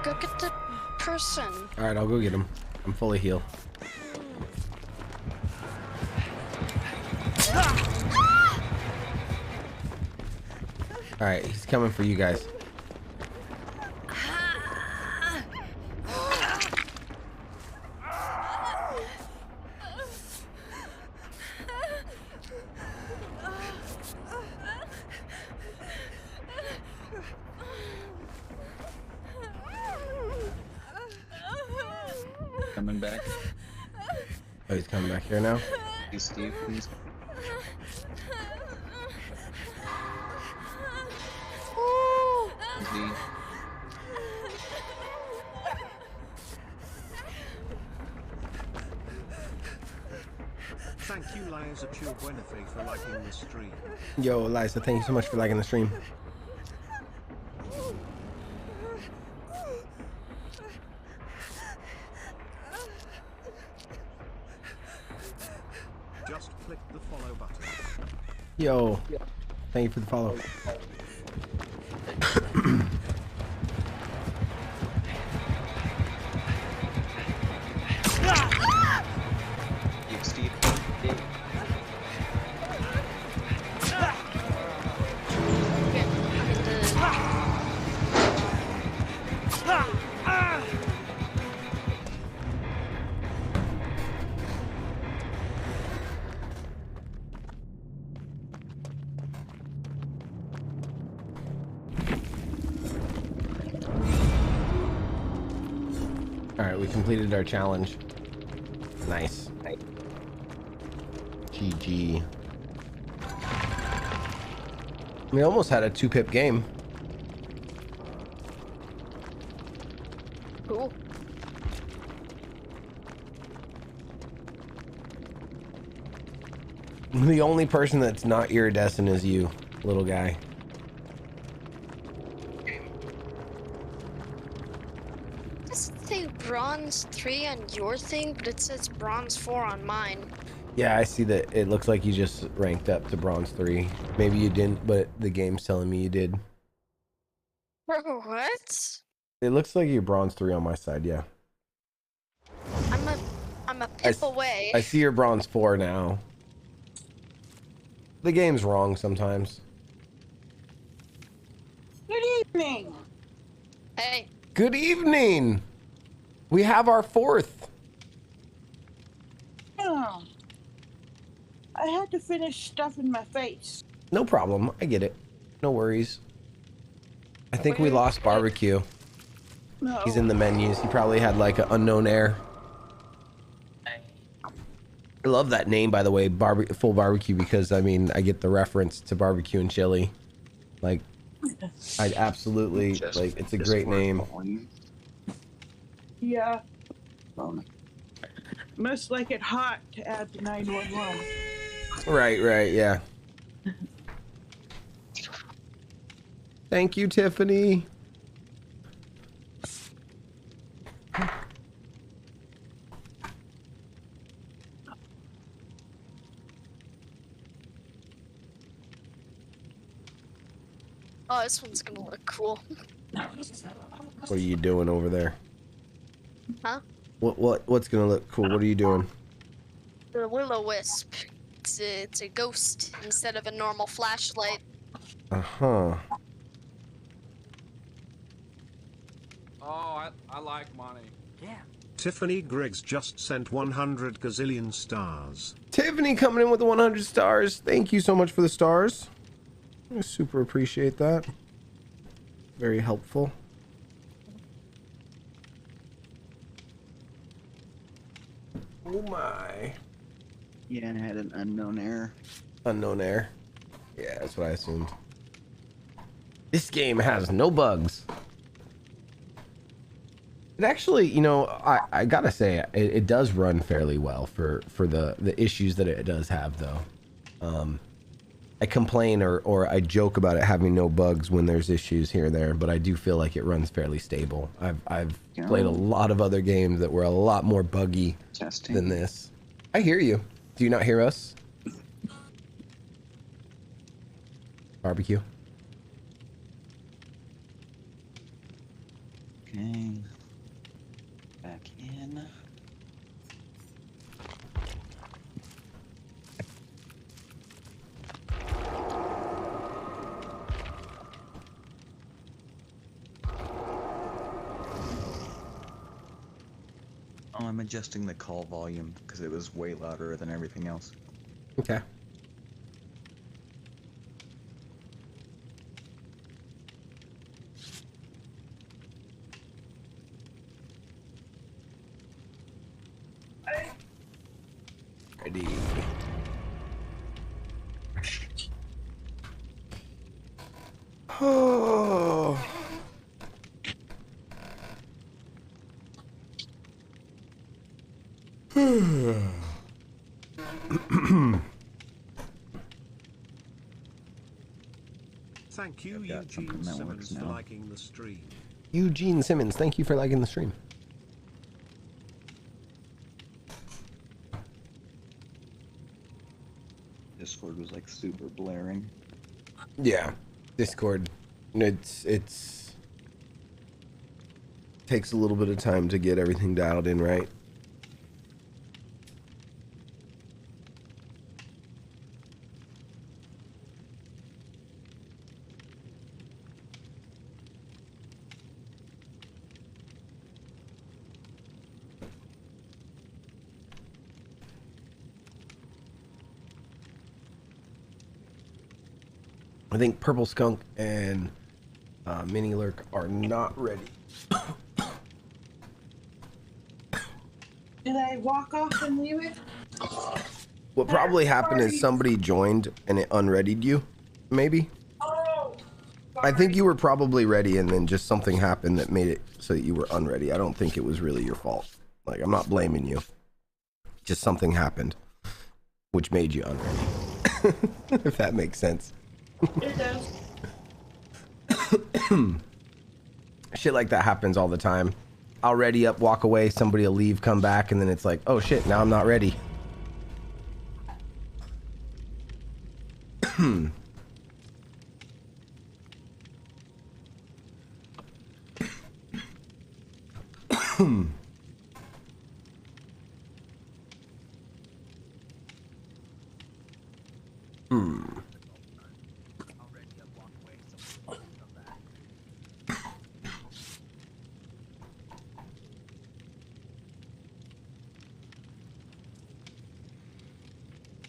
Speaker 5: Go get the person.
Speaker 1: All right, I'll go get him. I'm fully healed. All right, he's coming for you guys.
Speaker 6: Coming back.
Speaker 1: Oh, he's coming back here now.
Speaker 6: Hey, Steve, please. Easy.
Speaker 2: Thank you, Liza Chilbuenafe, for liking the stream.
Speaker 1: Yo, Liza, thank you so much for liking the stream.
Speaker 2: Just click the follow button.
Speaker 1: Yo, thank you for the follow.
Speaker 6: You, Steve. Dave.
Speaker 5: Okay,
Speaker 1: All right, we completed our challenge. Nice. GG. We almost had a 2-pip game.
Speaker 5: cool.
Speaker 1: The only person that's not iridescent is you, little guy.
Speaker 5: Does it say bronze 3 on your thing, but it says bronze 4 on mine?
Speaker 1: Yeah, I see that. It looks like you just ranked up to bronze 3. Maybe you didn't, but the game's telling me you did.
Speaker 5: Bro, what?
Speaker 1: It looks like you're bronze 3 on my side, yeah.
Speaker 5: I'm a pip away.
Speaker 1: I see you're bronze 4 now. The game's wrong sometimes.
Speaker 7: Good evening.
Speaker 5: Hey,
Speaker 1: Good evening! We have our 4th.
Speaker 7: Oh, I had to finish stuffing my face.
Speaker 1: No problem. I get it. No worries. I think we lost barbecue.
Speaker 7: No.
Speaker 1: He's in the menus. He probably had like an unknown air. I love that name, by the way, full barbecue, because I mean, I get the reference to barbecue and chili. Like, I absolutely like. It's a great name.
Speaker 7: Yeah. Must like it hot to add the 911.
Speaker 1: Right, yeah. Thank you, Tiffany.
Speaker 5: oh, this one's gonna look cool.
Speaker 1: What are you doing over there?
Speaker 5: Huh?
Speaker 1: What's gonna look cool? What are you doing?
Speaker 5: The will-o-wisp. It's a ghost instead of a normal flashlight.
Speaker 1: Uh-huh.
Speaker 8: Oh, I like money.
Speaker 2: Yeah. Tiffany Griggs just sent 100 gazillion stars.
Speaker 1: Tiffany coming in with the 100 stars. Thank you so much for the stars. I super appreciate that. Very helpful. Oh my.
Speaker 8: Yeah, and I had an unknown error.
Speaker 1: Unknown error. Yeah, that's what I assumed. This game has no bugs. It actually, you know, I gotta say, it does run fairly well for the issues that it does have, though. I complain or I joke about it having no bugs when there's issues here and there, but I do feel like it runs fairly stable. I've played a lot of other games that were a lot more buggy than this. I hear you. Do you not hear us? Barbecue.
Speaker 8: Okay. Back in.
Speaker 6: Oh, I'm adjusting the call volume because it was way louder than everything else.
Speaker 1: Okay. Ready. Oh.
Speaker 2: Thank you,
Speaker 8: I've got
Speaker 2: Eugene
Speaker 8: something that
Speaker 2: Simmons,
Speaker 8: works
Speaker 2: for
Speaker 8: now.
Speaker 2: liking the stream.
Speaker 1: Eugene Simmons, thank you for liking the stream.
Speaker 8: Discord was like super blaring.
Speaker 1: Yeah, Discord. It's takes a little bit of time to get everything dialed in right. I think Purple Skunk and Mini Lurk are not ready.
Speaker 7: Did I walk off and leave it?
Speaker 1: What probably happened is somebody joined and it unreadied you, maybe.
Speaker 7: Oh,
Speaker 1: I think you were probably ready and then just something happened that made it so that you were unready. I don't think it was really your fault. Like, I'm not blaming you. Just something happened which made you unready. If that makes sense.
Speaker 7: it does.
Speaker 1: Shit like that happens all the time. I'll ready up, walk away, somebody will leave, come back, and then it's like, oh shit, now I'm not ready.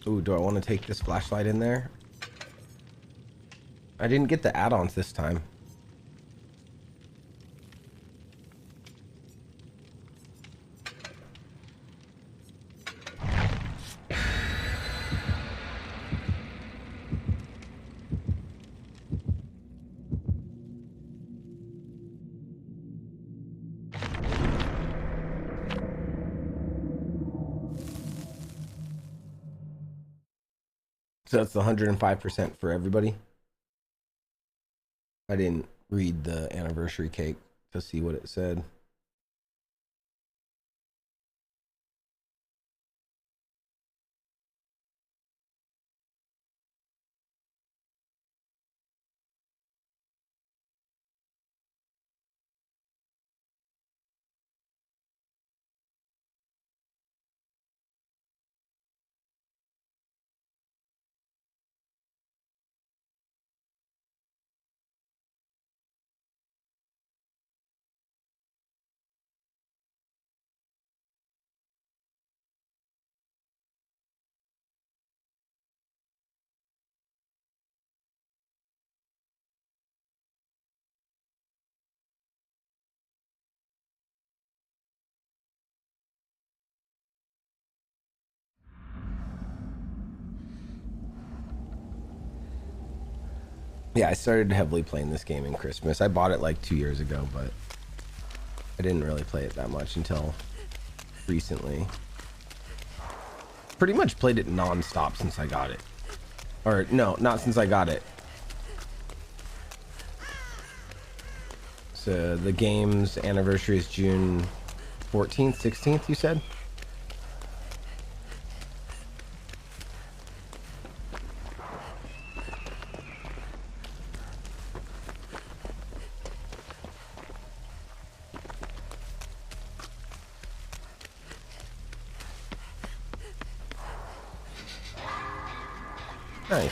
Speaker 1: Ooh, do I want to take this flashlight in there? I didn't get the add-ons this time. So that's the 105% for everybody. I didn't read the anniversary cake to see what it said. Yeah, I started heavily playing this game in Christmas. I bought it like 2 years ago, but I didn't really play it that much until recently. Pretty much played it non-stop since I got it. Or no, not since I got it. So the game's anniversary is June 14th, 16th, you said? Nice.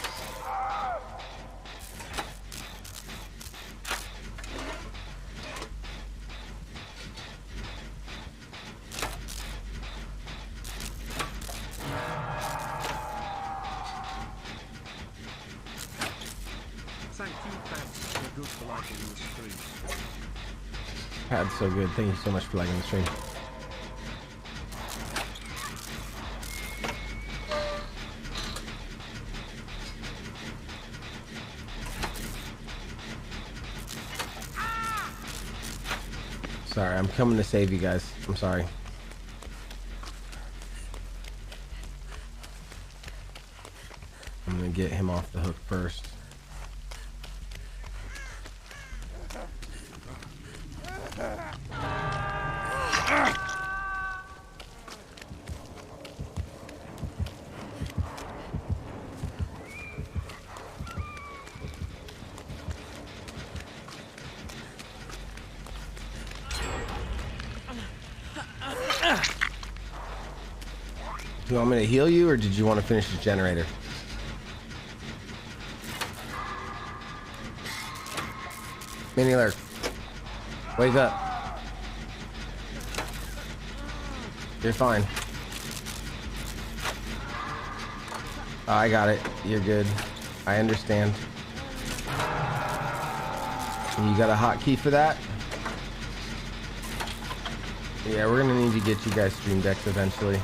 Speaker 2: Thank you, Pads. You're good for liking the stream.
Speaker 1: Pad's so good. Thank you so much for liking the stream. Sorry, I'm coming to save you guys. I'm sorry. I'm gonna get him off the hook first. Do you want me to heal you, or did you want to finish the generator? Mini alert. Wake up. You're fine. Oh, I got it. You're good. I understand. You got a hotkey for that? Yeah, we're gonna need to get you guys stream decks eventually.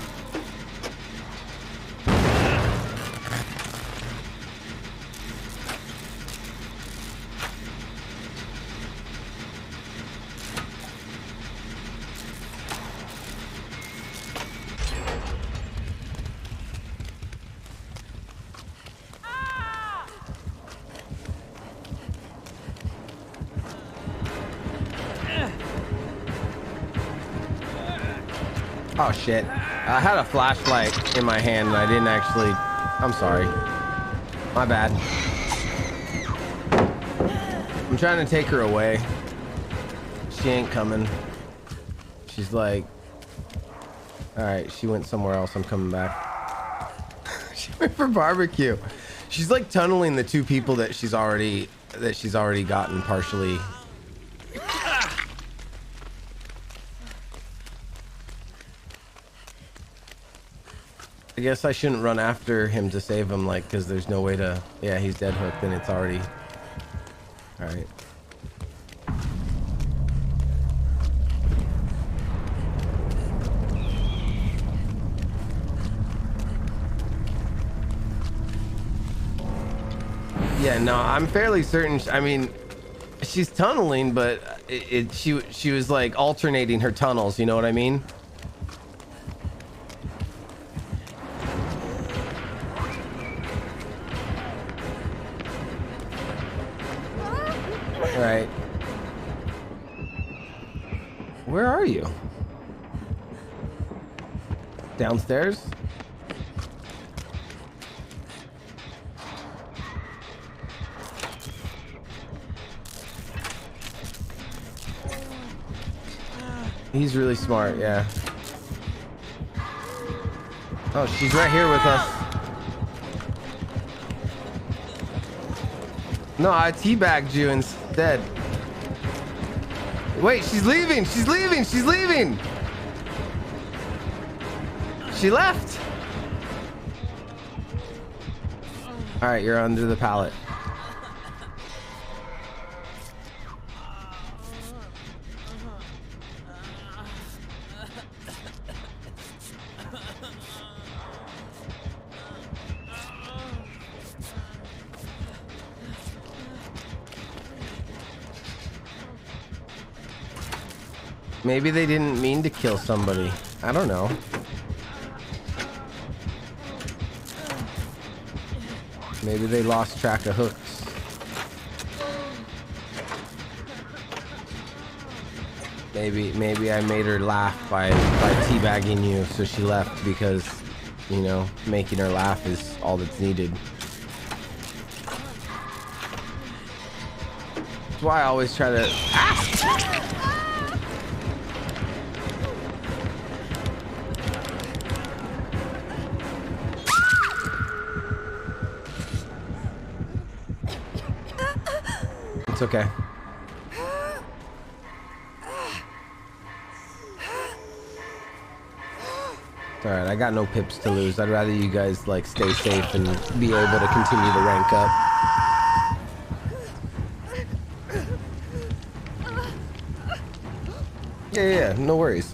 Speaker 1: Oh shit. I had a flashlight in my hand and I didn't actually... I'm sorry. My bad. I'm trying to take her away. She ain't coming. She's like... Alright, she went somewhere else. I'm coming back. She went for barbecue. She's like tunneling the two people that she's already gotten partially. I guess I shouldn't run after him to save him, like, because there's no way to... Yeah, he's dead hooked and it's already... Alright. Yeah, no, I'm fairly certain... I mean, she's tunneling, but she was, like, alternating her tunnels, you know what I mean? Right. Where are you? Downstairs? He's really smart, yeah. Oh, she's right here with us. No, I teabagged you instead. Wait, she's leaving! She's leaving! She's leaving! She left! Alright, you're under the pallet. Maybe they didn't mean to kill somebody. I don't know. Maybe they lost track of hooks. Maybe I made her laugh by teabagging you, so she left because, you know, making her laugh is all that's needed. That's why I always try to... It's okay. It's alright, I got no pips to lose. I'd rather you guys like stay safe and be able to continue to rank up. Yeah, no worries.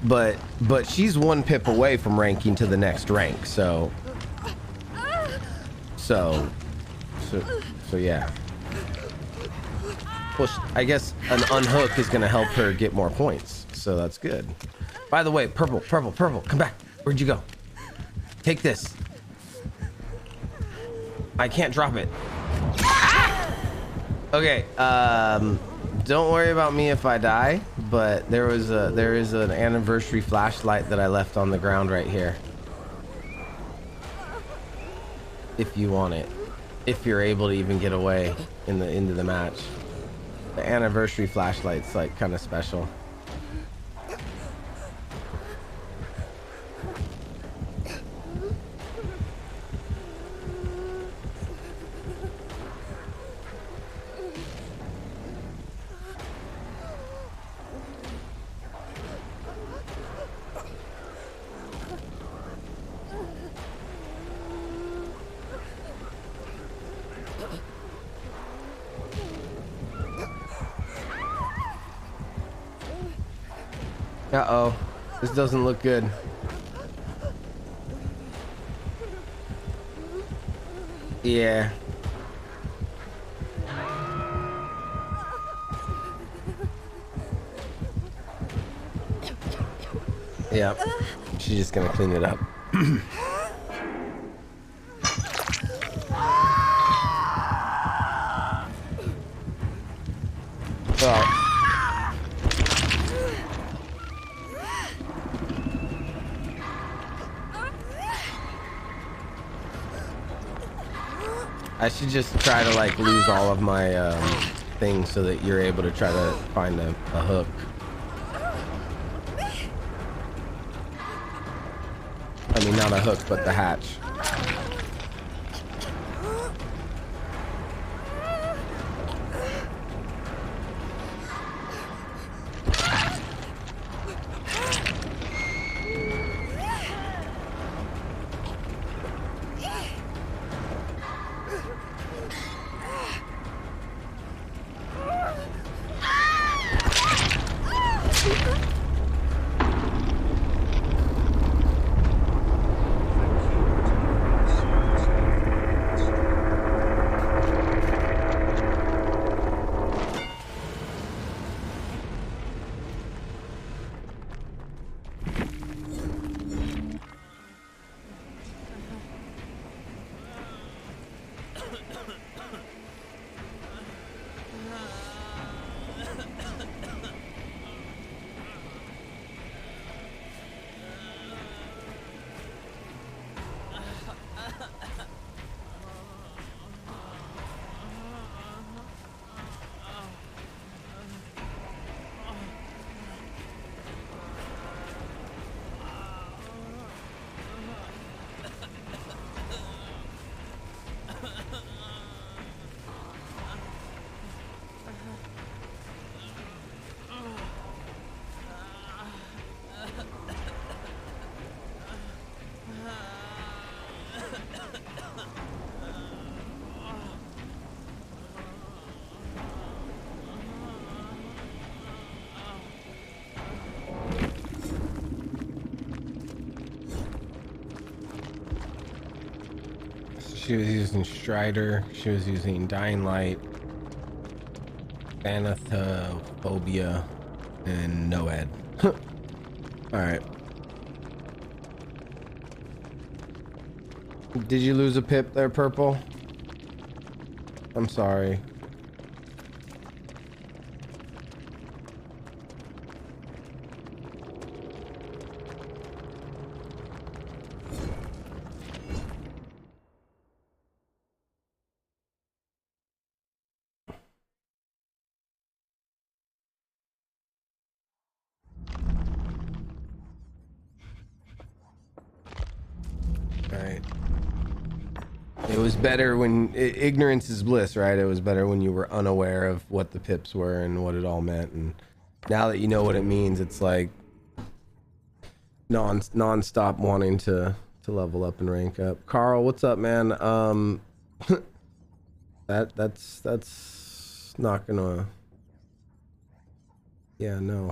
Speaker 1: But she's 1 pip away from ranking to the next rank, so yeah. Well, I guess an unhook is gonna help her get more points, so that's good. By the way, purple, come back. Where'd you go? Take this. I can't drop it. Okay, don't worry about me if I die, but there is an anniversary flashlight that I left on the ground right here. If you want it, if you're able to even get away into the match. The anniversary flashlight's like kind of special. Uh-oh. This doesn't look good. Yeah. Yep. She's just gonna clean it up. Well, I should just try to like lose all of my things so that you're able to try to find a hook. I mean, not a hook, but the hatch. She was using Strider. She was using Dying Light, Thanatophobia, And no ed. All right. Did you lose a pip there, Purple? I'm sorry. Right. It was better when ignorance is bliss, right? It was better when you were unaware of what the pips were and what it all meant, and now that you know what it means, it's like non-stop wanting to level up and rank up. Carl, what's up, man? That's not gonna. Yeah, no.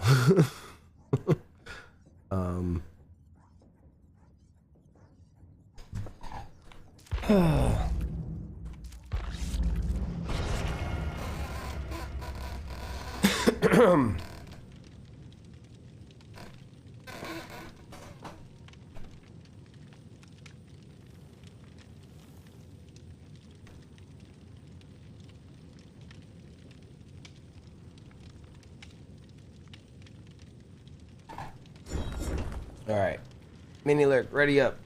Speaker 1: All right, mini lurk, ready up.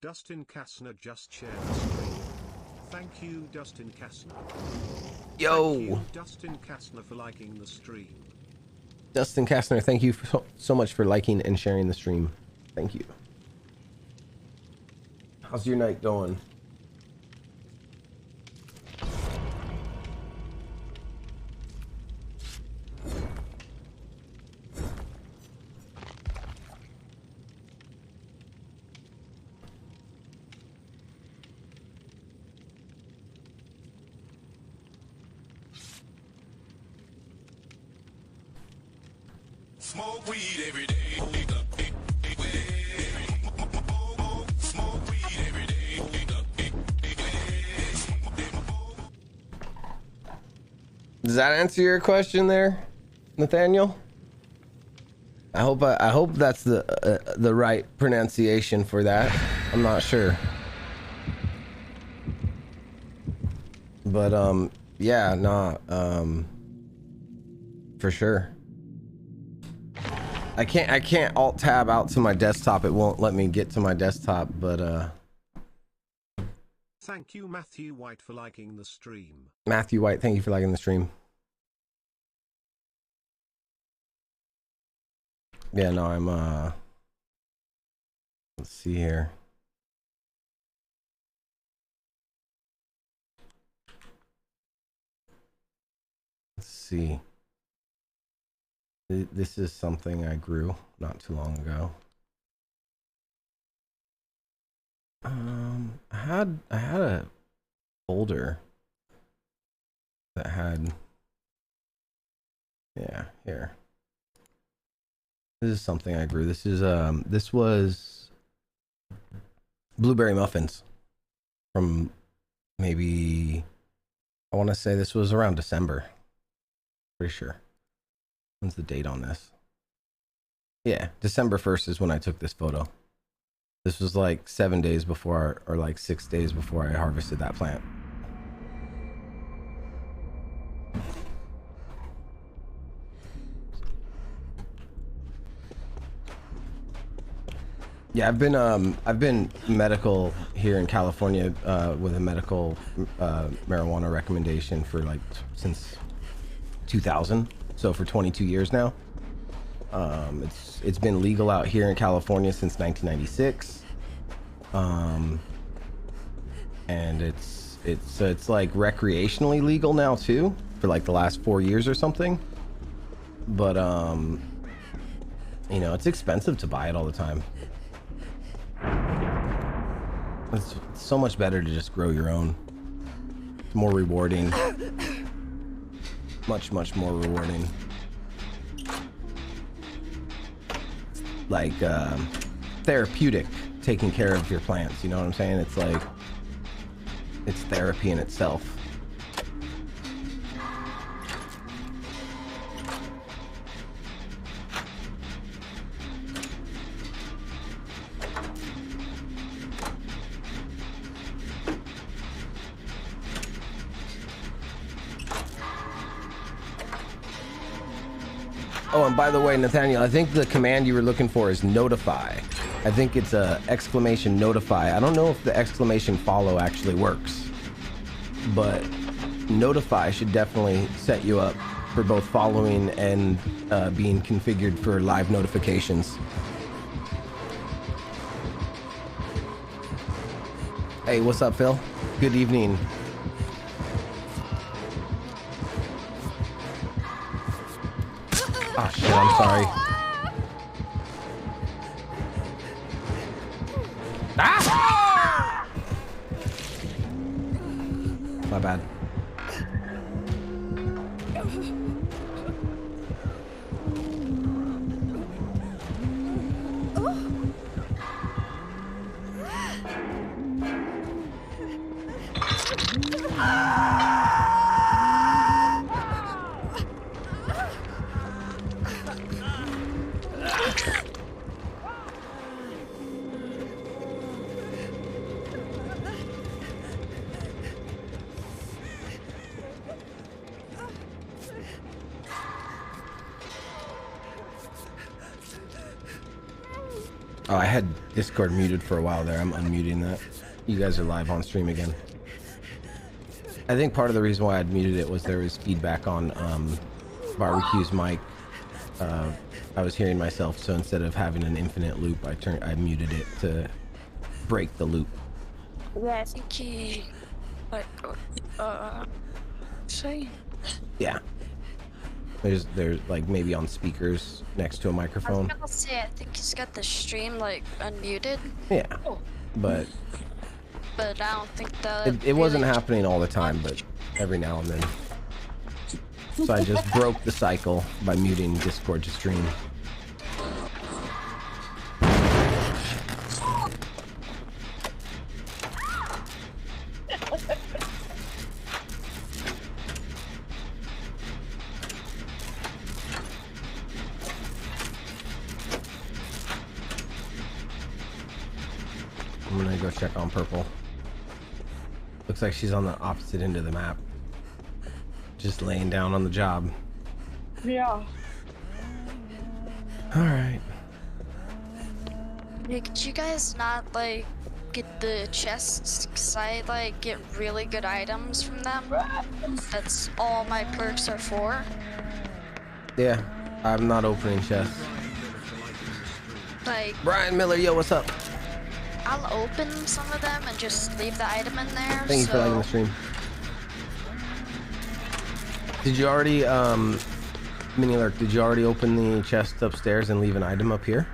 Speaker 2: Dustin Kastner just shared the stream. Thank you, Dustin Kastner.
Speaker 1: Yo.
Speaker 2: Thank you, Dustin Kastner, for liking the stream.
Speaker 1: Dustin Kastner, thank you so much for liking and sharing the stream. Thank you. How's your night going?
Speaker 4: Smoke weed every day.
Speaker 1: Does that answer your question there, Nathaniel? I hope that's the right pronunciation for that. I'm not sure. But yeah, nah, for sure. I can't alt tab out to my desktop. It won't let me get to my desktop, but
Speaker 2: Thank you, Matthew White, for liking the stream.
Speaker 1: Matthew White, thank you for liking the stream. Yeah, no, I'm let's see here. Let's see. This is something I grew not too long ago. I had a folder that had, yeah, here. This is something I grew. This is this was blueberry muffins from maybe, I want to say this was around December. Pretty sure. When's the date on this? Yeah, December 1st is when I took this photo. This was like 7 days before, or like 6 days before I harvested that plant. Yeah, I've been medical here in California with a medical marijuana recommendation for like since 2000. So for 22 years now. It's been legal out here in California since 1996. And it's like recreationally legal now too for like the last 4 years or something. But you know, it's expensive to buy it all the time. It's so much better to just grow your own. It's more rewarding. Much more rewarding. like therapeutic taking care of your plants. You know what I'm saying? It's like it's therapy in itself. Oh, and by the way, Nathaniel, I think the command you were looking for is notify. I think it's a exclamation notify. I don't know if the exclamation follow actually works, but notify should definitely set you up for both following and being configured for live notifications. Hey, what's up, Phil? Good evening. Oh shit, I'm sorry. Ah! My bad. Oh, I had Discord muted for a while there. I'm unmuting that. You guys are live on stream again. I think part of the reason why I'd muted it was there was feedback on Barbecue's mic. I was hearing myself, so instead of having an infinite loop, I muted it to break the loop.
Speaker 5: Yeah, I think he, like, say.
Speaker 1: Yeah. There's like maybe on speakers next to a
Speaker 5: I was
Speaker 1: microphone.
Speaker 5: gonna say, I think he's got the stream like unmuted,
Speaker 1: Yeah, but
Speaker 5: but I don't think that.
Speaker 1: it wasn't happening all the time, but every now and then. So I just broke the cycle by muting Discord to stream. I'm gonna go check on purple. Looks like she's on the opposite end of the map. Just laying down on the job.
Speaker 7: Yeah.
Speaker 1: Alright.
Speaker 5: Yeah, could you guys not like get the chests? Cause I like get really good items from them. That's all my perks are for.
Speaker 1: Yeah, I'm not opening chests.
Speaker 5: Like,
Speaker 1: Brian Miller, yo, what's up?
Speaker 5: I'll open some of them and just leave the item in there.
Speaker 1: Thank you for liking the stream. Did you already, Mini Lurk, did you already open the chest upstairs and leave an item up here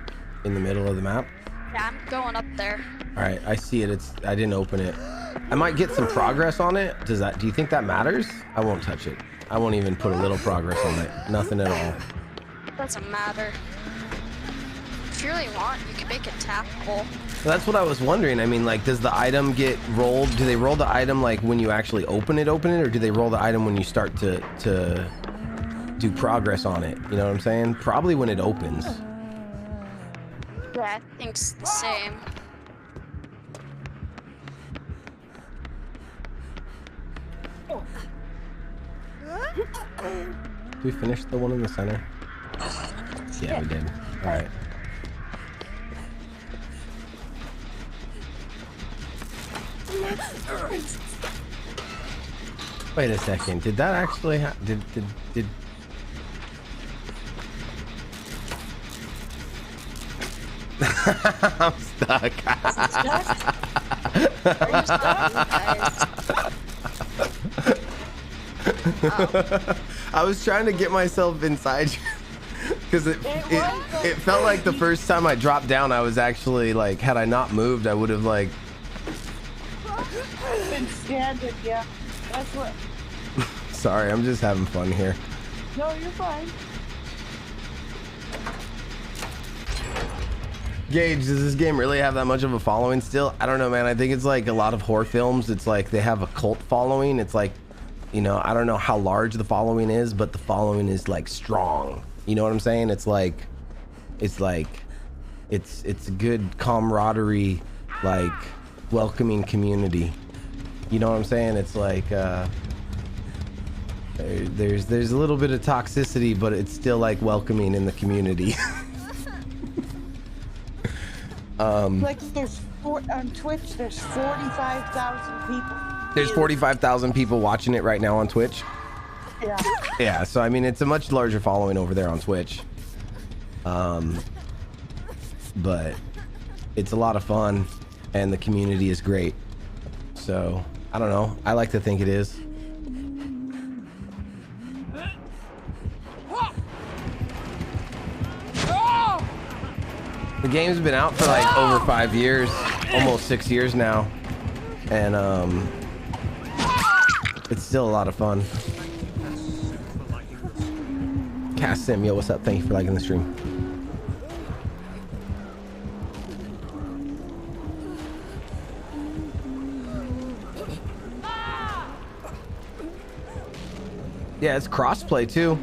Speaker 1: in the middle of the map?
Speaker 5: Yeah, I'm going up there.
Speaker 1: All right, I see it. I didn't open it. I might get some progress on it. Do you think that matters? I won't touch it. I won't even put a little progress on it. Nothing at all.
Speaker 5: Doesn't matter. If you really want, you can make it tappable.
Speaker 1: So that's what I was wondering. I mean, like, does the item get rolled? Do they roll the item like when you actually open it, or do they roll the item when you start to do progress on it? You know what I'm saying? Probably when it opens.
Speaker 5: Yeah, I think it's the same.
Speaker 1: Did we finish the one in the center? Yeah, we did. All right. Wait a second. Did that actually did I'm stuck.
Speaker 5: Are you stuck, guys?
Speaker 1: I was trying to get myself inside you because it felt like the first time I dropped down I was actually like, had I not moved I would have like
Speaker 7: Been standing, yeah. That's what.
Speaker 1: sorry, I'm just having fun here.
Speaker 7: No, you're fine.
Speaker 1: Gage, does this game really have that much of a following still? I don't know, man. I think it's like a lot of horror films. It's like they have a cult following. It's like, you know, I don't know how large the following is, but the following is like strong. You know what I'm saying? It's a good camaraderie, like welcoming community. You know what I'm saying? It's like there's a little bit of toxicity, but it's still like welcoming in the community.
Speaker 7: Like on Twitch, there's 45,000 people.
Speaker 1: There's 45,000 people watching it right now on Twitch.
Speaker 7: Yeah.
Speaker 1: Yeah, so I mean, it's a much larger following over there on Twitch. But it's a lot of fun, and the community is great. So I don't know. I like to think it is. The game's been out for like over 5 years, almost 6 years now, and it's still a lot of fun. Cast Sim, yo, what's up? Thank you for liking the stream. Yeah, it's crossplay too.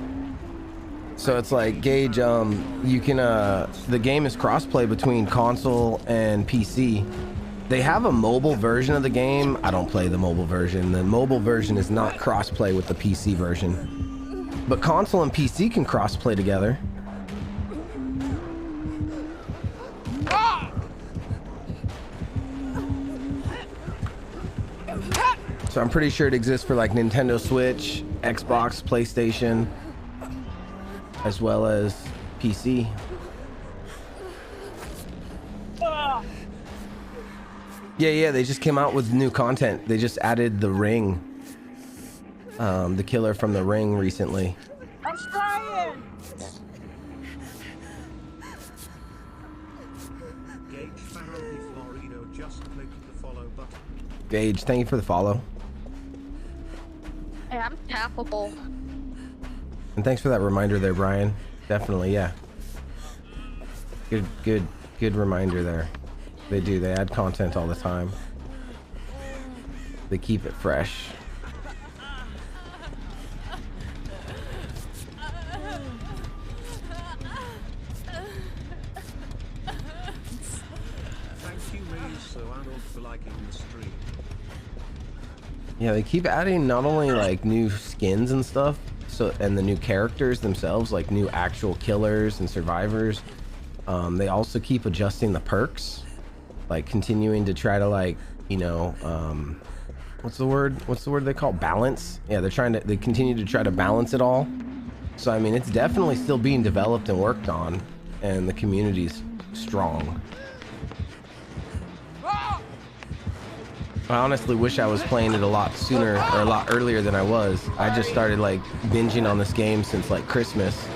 Speaker 1: So it's like, Gage, you can the game is crossplay between console and PC. They have a mobile version of the game. I don't play the mobile version. The mobile version is not crossplay with the PC version. But console and PC can crossplay together. So I'm pretty sure it exists for like Nintendo Switch, Xbox, PlayStation, as well as PC. Yeah, they just came out with new content. They just added the Ring, the killer from the Ring recently.
Speaker 7: I'm trying.
Speaker 2: Gage Farrell Di Florido just clicked the follow button.
Speaker 1: Gage, thank you for the follow.
Speaker 5: Hey, I'm tappable.
Speaker 1: And thanks for that reminder there, Brian. Definitely, yeah. Good reminder there. They do. They add content all the time. They keep it fresh.
Speaker 2: Thank you, Ray So Arnold, for liking the stream.
Speaker 1: Yeah, they keep adding not only like new skins and stuff, so and the new characters themselves, like new actual killers and survivors. They also keep adjusting the perks, like continuing to try to, like, you know, what's the word they call it? Balance. Yeah, they continue to try to balance it all. So I mean, it's definitely still being developed and worked on, and the community's strong. I honestly wish I was playing it a lot sooner or a lot earlier than I was. I just started like binging on this game since like Christmas.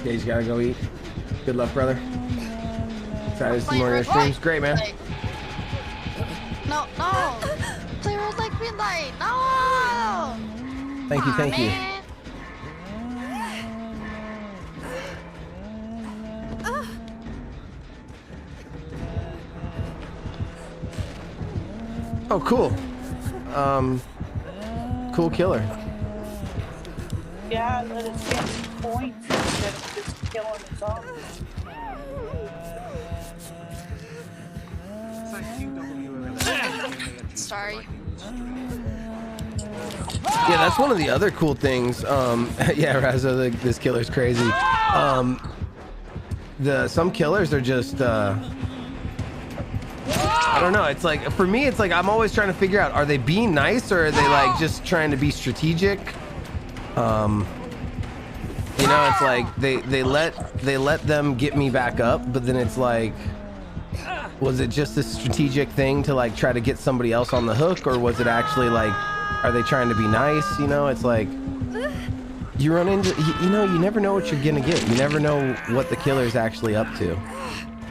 Speaker 1: Okay, you gotta go eat. Good luck, brother. Excited to see more of your streams. Great, man.
Speaker 5: No. Play red light, green light. No.
Speaker 1: Thank you. Oh, cool. Cool killer.
Speaker 7: Yeah, let it get points instead of just killing its own.
Speaker 2: Thank you, WLS.
Speaker 5: Sorry.
Speaker 1: Yeah, that's one of the other cool things. Yeah, Razzo, this killer's crazy. Some killers are just I don't know. It's like, for me, it's like I'm always trying to figure out, are they being nice or are they like just trying to be strategic? You know, it's like they let them get me back up, but then it's like Was it just a strategic thing to like try to get somebody else on the hook, or was it actually like, are they trying to be nice? You know, it's like you run into, you know, you never know what you're gonna get. You never know what the killer's actually up to.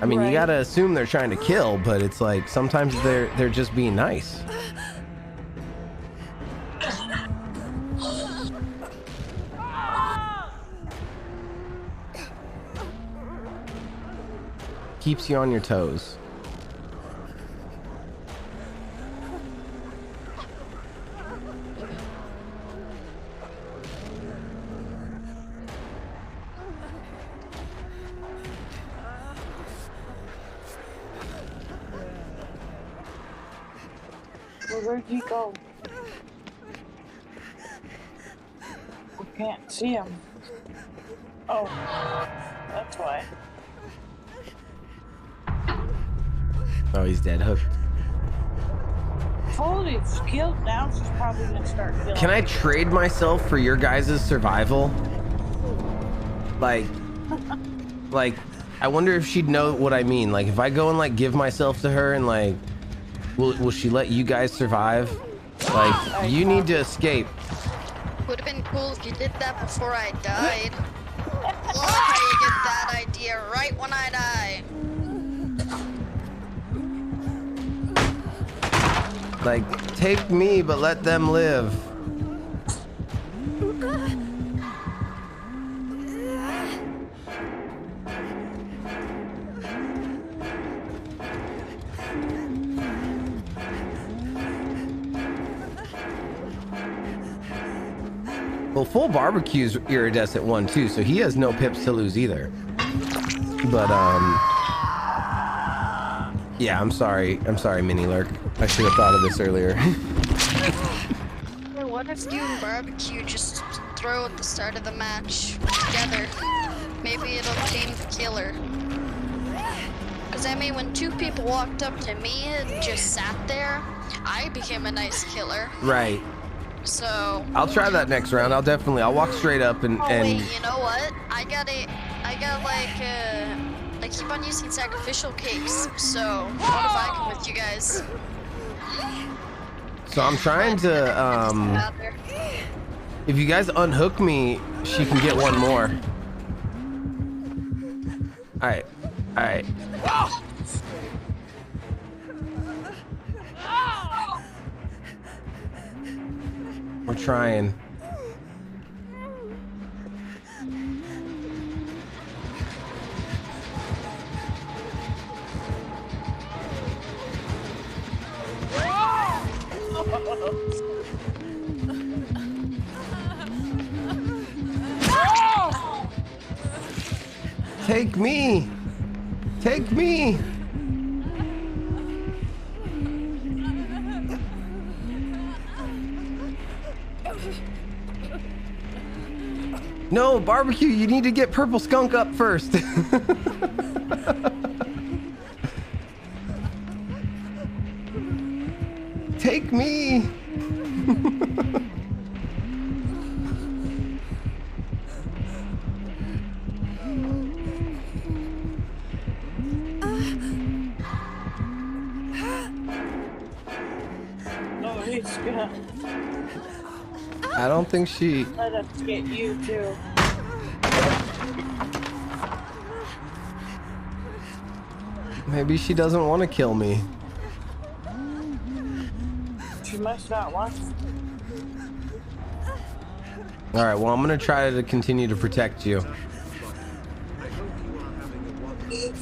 Speaker 1: I mean, you gotta assume they're trying to kill, but it's like sometimes they're just being nice. Keeps you on your toes.
Speaker 7: Well, where'd he go? We can't see him. Oh, that's why.
Speaker 1: Oh, he's dead. Hooked.
Speaker 7: Foley's killed now. She's probably gonna start killing.
Speaker 1: Can I trade myself for your guys' survival? Like, I wonder if she'd know what I mean. Like, if I go and like give myself to her and like, will she let you guys survive? Like, you need to escape.
Speaker 5: Would have been cool if you did that before I died. Love how you get that idea right when I die.
Speaker 1: Like, take me, but let them live. Well, full barbecue's iridescent one too, so he has no pips to lose either. But yeah, I'm sorry, Mini Lurk. I should have thought of this earlier.
Speaker 5: What if you and barbecue just throw at the start of the match together? Maybe it'll tame the killer. Because I mean, when two people walked up to me and just sat there, I became a nice killer.
Speaker 1: Right.
Speaker 5: So
Speaker 1: I'll try that next round. I'll walk straight up and.
Speaker 5: Wait, you know what? I got I keep on using sacrificial cakes. So what if I come with you guys?
Speaker 1: So I'm trying to if you guys unhook me, she can get one more. All right. We're trying. Take me! Take me! No, barbecue, you need to get purple skunk up first. Take me.
Speaker 7: No, he's gonna
Speaker 1: I don't think she.
Speaker 7: let us get you too.
Speaker 1: Maybe she doesn't want to kill me.
Speaker 7: She must not want.
Speaker 1: All right, well, I'm gonna try to continue to protect you.
Speaker 2: I hope you are having a wonderful day.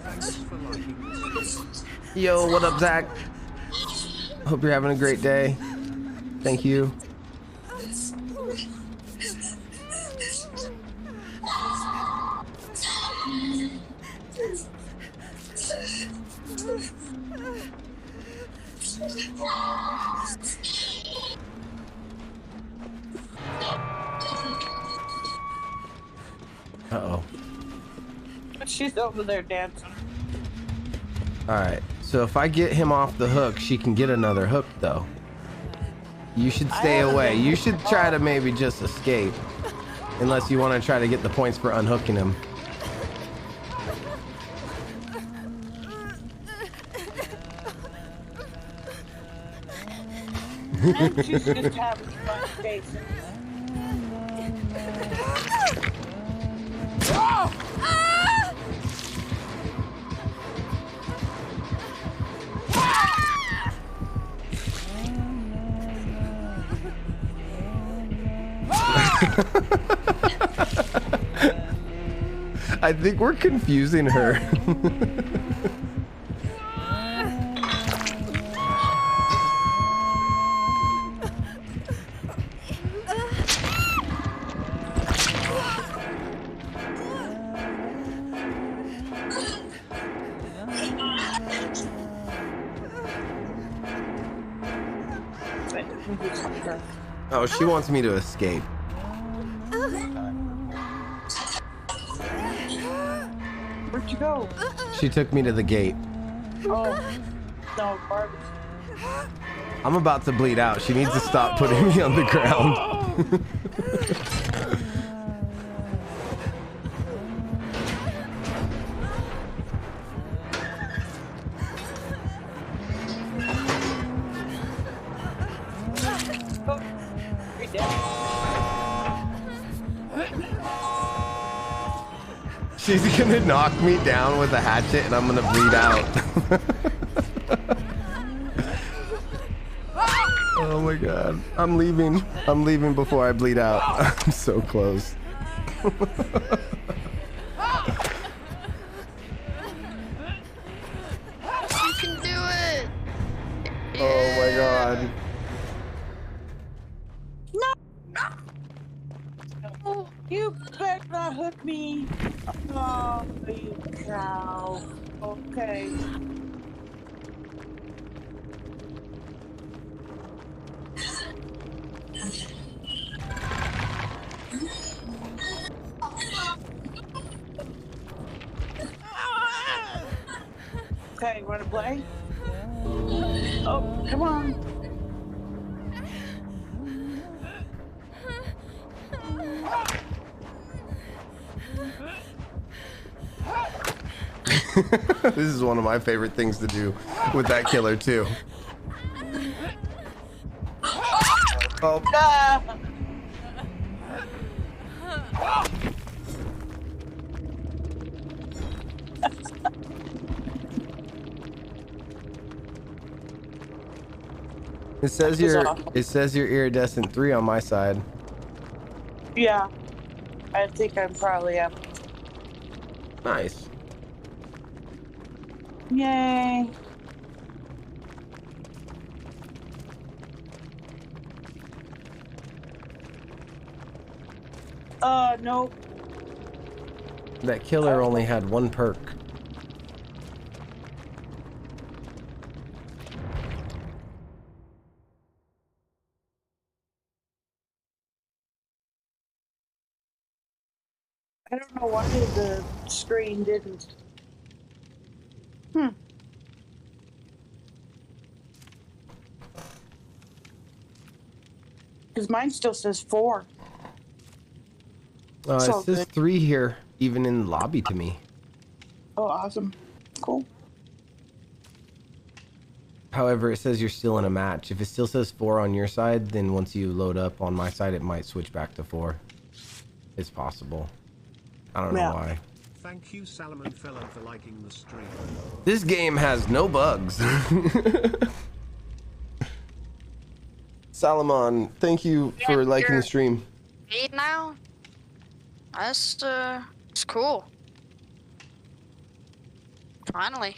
Speaker 2: Thanks for liking this.
Speaker 1: Yo, what up, Zach? Hope you're having a great day. Thank you. Uh-oh.
Speaker 7: She's over there dancing.
Speaker 1: All right, so if I get him off the hook, she can get another hook, though. You should stay away. You should try to maybe just escape. Unless you want to try to get the points for unhooking him.
Speaker 7: And she's just having fun chasing.
Speaker 1: I think we're confusing her. Oh, she wants me to escape.
Speaker 7: Where'd you go?
Speaker 1: She took me to the gate.
Speaker 7: Oh, no, Barbie.
Speaker 1: I'm about to bleed out. She needs to stop putting me on the ground. She's gonna knock me down with a hatchet and I'm gonna bleed out. Oh my god. I'm leaving. I'm leaving before I bleed out. I'm so close.
Speaker 5: You can do it.
Speaker 1: Oh my god.
Speaker 7: No! You better not hook me! Oh, you cow. Okay. Okay, wanna play? Oh, come on.
Speaker 1: This is one of my favorite things to do with that killer too. Oh.
Speaker 7: Ah.
Speaker 1: It says you're iridescent 3 on my side.
Speaker 7: Yeah. I think I'm probably up.
Speaker 1: Nice.
Speaker 7: Yay. Nope.
Speaker 1: That killer only had 1 perk.
Speaker 7: I don't know why the screen didn't. Because mine still says 4.
Speaker 1: It
Speaker 7: So
Speaker 1: says
Speaker 7: good.
Speaker 1: 3 here, even in the lobby to me.
Speaker 7: Oh, awesome. Cool.
Speaker 1: However, it says you're still in a match. If it still says 4 on your side, then once you load up on my side, it might switch back to 4. It's possible. I don't know why.
Speaker 2: Thank you, Salomon Fellow, for liking the stream.
Speaker 1: This game has no bugs. Salomon, thank you for liking the stream.
Speaker 5: 8 now? That's it's cool. Finally.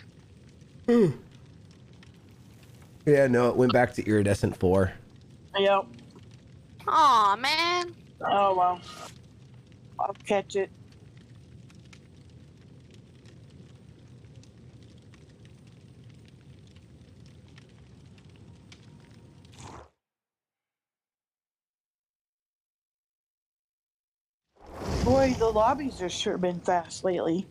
Speaker 1: Yeah, no, it went back to iridescent 4.
Speaker 7: Yep.
Speaker 5: Aw, man.
Speaker 7: Oh, well. I'll catch it. Boy, the lobbies have sure been fast lately.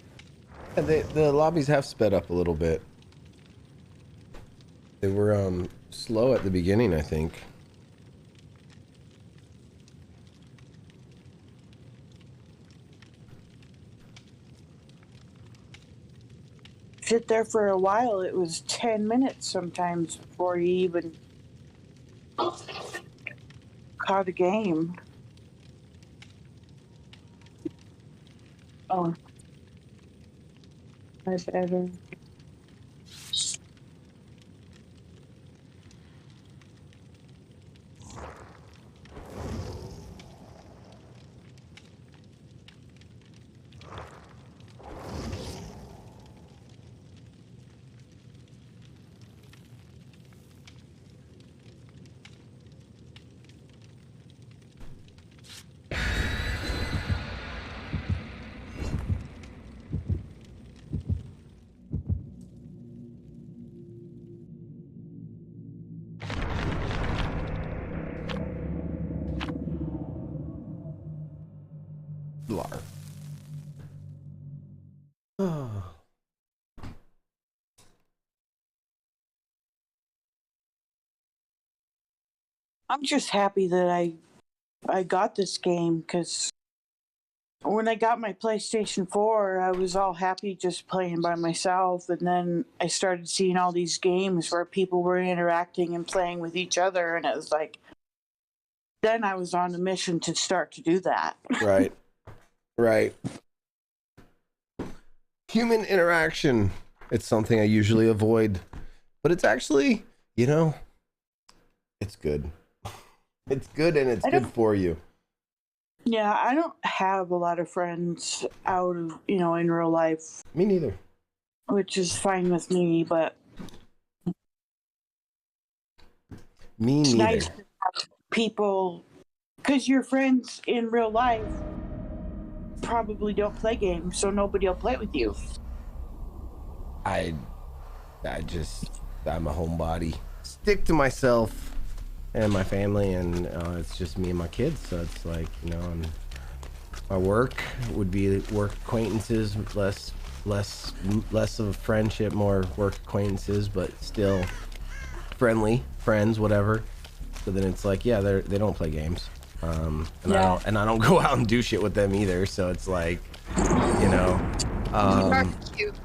Speaker 1: Yeah, the lobbies have sped up a little bit. They were slow at the beginning, I think.
Speaker 7: Sit there for a while. It was 10 minutes sometimes before you even caught a game. Oh. I better.
Speaker 1: Blar.
Speaker 7: I'm just happy that I got this game because when I got my PlayStation 4, I was all happy just playing by myself, and then I started seeing all these games where people were interacting and playing with each other, and it was like, then I was on a mission to start to do that.
Speaker 1: Right. Right. Human interaction. It's something I usually avoid, but it's actually, you know, it's good. It's good and it's good for you.
Speaker 7: Yeah, I don't have a lot of friends out of, in real life.
Speaker 1: Me neither.
Speaker 7: Which is fine with me, but
Speaker 1: me
Speaker 7: it's
Speaker 1: neither.
Speaker 7: Nice to have people, because your friends in real life probably don't play games, so nobody will play with you.
Speaker 1: I'm a homebody. Stick to myself and my family, and it's just me and my kids. So it's like, my work would be work acquaintances, less of friendship, more work acquaintances, but still friendly friends, whatever. So then it's like, yeah, they don't play games, and I don't go out and do shit with them either. So it's like,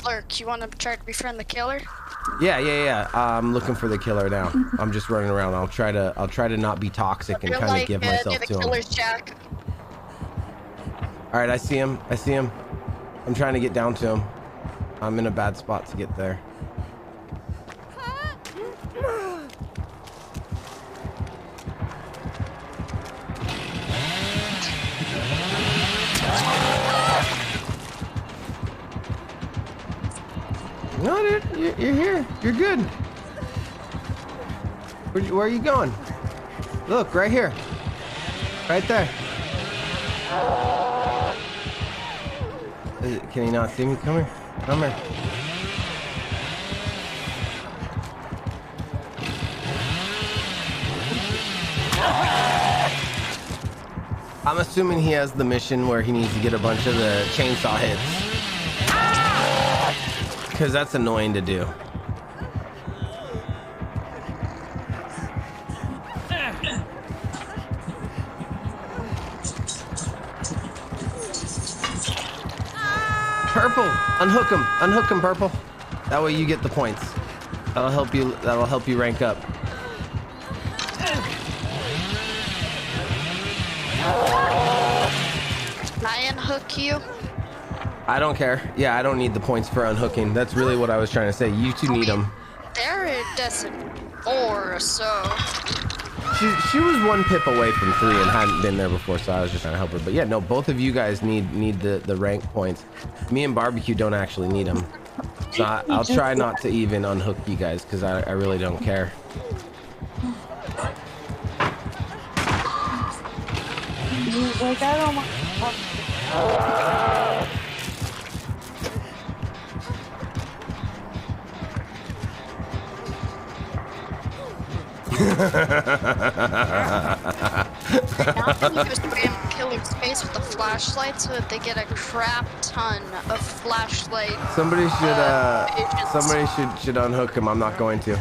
Speaker 5: Lurk, you want to try to befriend the killer?
Speaker 1: Yeah. I'm looking for the killer now. I'm just running around. I'll try to not be toxic and kind of give myself to him.
Speaker 5: Killer's Jack.
Speaker 1: All right, I see him. I'm trying to get down to him. I'm in a bad spot to get there. No, dude, you're here. You're good. Where are you going? Look, right here. Right there. Can he not see me? Come here. Come here. I'm assuming he has the mission where he needs to get a bunch of the chainsaw hits. Because that's annoying to do. Purple, unhook him, Purple. That way you get the points. That'll help you rank up.
Speaker 5: Can I unhook you?
Speaker 1: I don't care. Yeah, I don't need the points for unhooking. That's really what I was trying to say. You two need them.
Speaker 5: They're a decent 4, so.
Speaker 1: She was 1 pip away from 3 and hadn't been there before, so I was just trying to help her. But yeah, no, both of you guys need the rank points. Me and Barbecue don't actually need them. So I'll try not to even unhook you guys because I really don't care.
Speaker 7: He's like, I don't want
Speaker 5: Now you just spam killer's face with a flashlight so that they get a crap ton of flashlight.
Speaker 1: Somebody should unhook him. I'm not going to.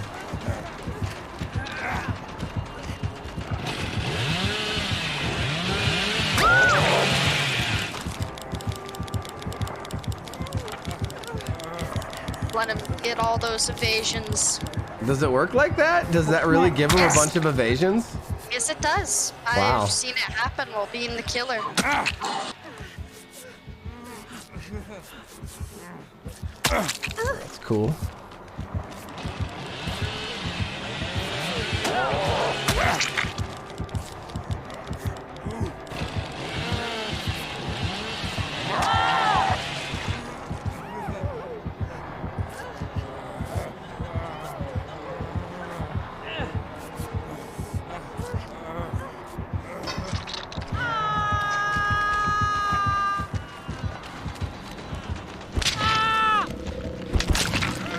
Speaker 5: Let him get all those evasions.
Speaker 1: Does it work like that? Does that really give him a bunch of evasions?
Speaker 5: Yes, it does.
Speaker 1: Wow.
Speaker 5: I've seen it happen while being the killer.
Speaker 1: That's cool.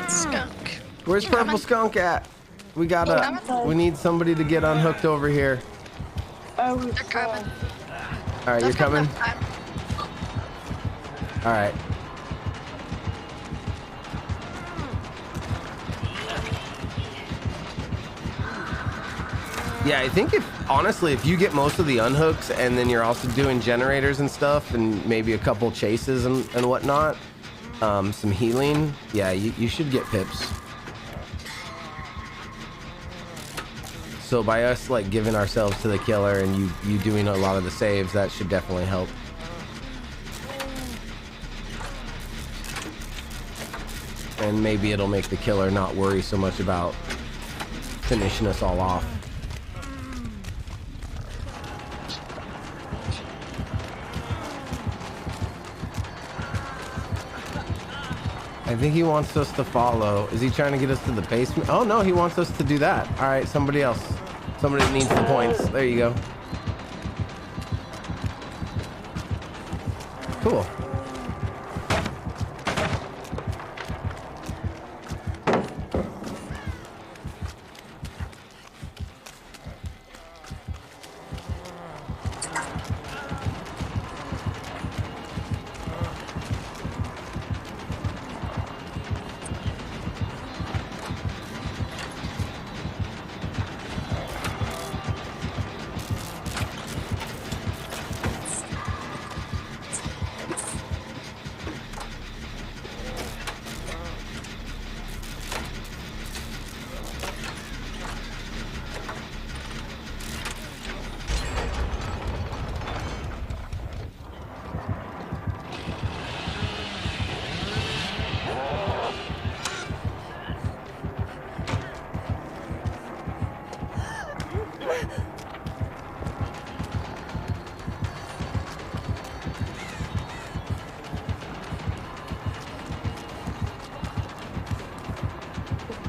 Speaker 5: Skunk.
Speaker 1: Where's
Speaker 5: You
Speaker 1: Purple
Speaker 5: coming?
Speaker 1: Skunk at? We gotta.
Speaker 5: coming?
Speaker 1: We need somebody to get unhooked over here.
Speaker 7: I was,
Speaker 5: They're coming.
Speaker 1: All right, you're
Speaker 5: They'll come
Speaker 1: coming.
Speaker 5: up time.
Speaker 1: All right. Yeah, I think honestly, if you get most of the unhooks and then you're also doing generators and stuff and maybe a couple chases and whatnot, some healing, yeah, you should get pips. So by us like giving ourselves to the killer and you doing a lot of the saves, that should definitely help. And maybe it'll make the killer not worry so much about finishing us all off. I think he wants us to follow. Is he trying to get us to the basement? Oh no, he wants us to do that. All right, somebody else. Somebody that needs the points. There you go. Cool.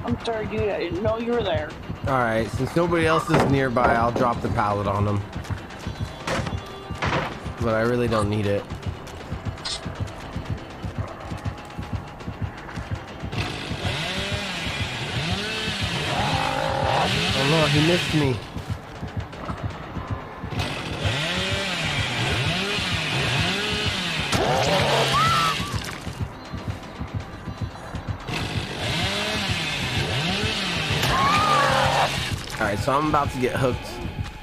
Speaker 7: I'm sorry, dude. I didn't know you were there.
Speaker 1: All right, since nobody else is nearby, I'll drop the pallet on them. But I really don't need it. Oh no, he missed me. All right, so I'm about to get hooked.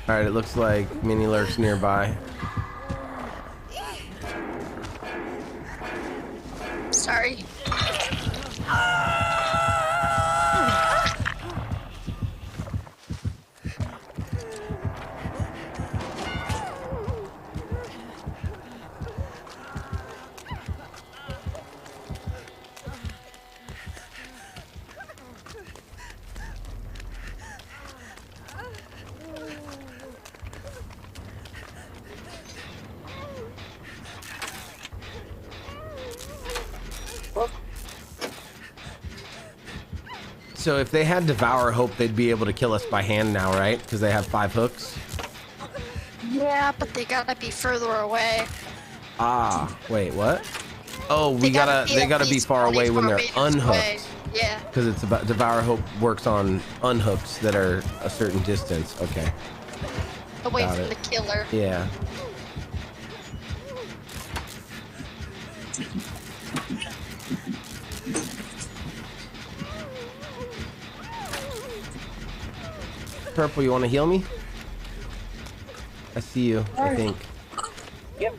Speaker 1: All right, it looks like Mini Lurk's nearby.
Speaker 5: Sorry.
Speaker 1: So if they had Devour Hope, they'd be able to kill us by hand now, right? Because they have 5 hooks.
Speaker 5: Yeah, but they gotta be further away.
Speaker 1: Ah, wait, what? Oh,
Speaker 5: They
Speaker 1: they gotta
Speaker 5: at
Speaker 1: be
Speaker 5: least
Speaker 1: far away
Speaker 5: 24
Speaker 1: when they're
Speaker 5: meters away.
Speaker 1: unhooked.
Speaker 5: Yeah.
Speaker 1: Because it's about Devour Hope works on unhooks that are a certain distance. Okay.
Speaker 5: Away
Speaker 1: Got
Speaker 5: from
Speaker 1: it.
Speaker 5: the killer.
Speaker 1: Yeah. Purple, you want to heal me? I see you, I think.
Speaker 7: Yep.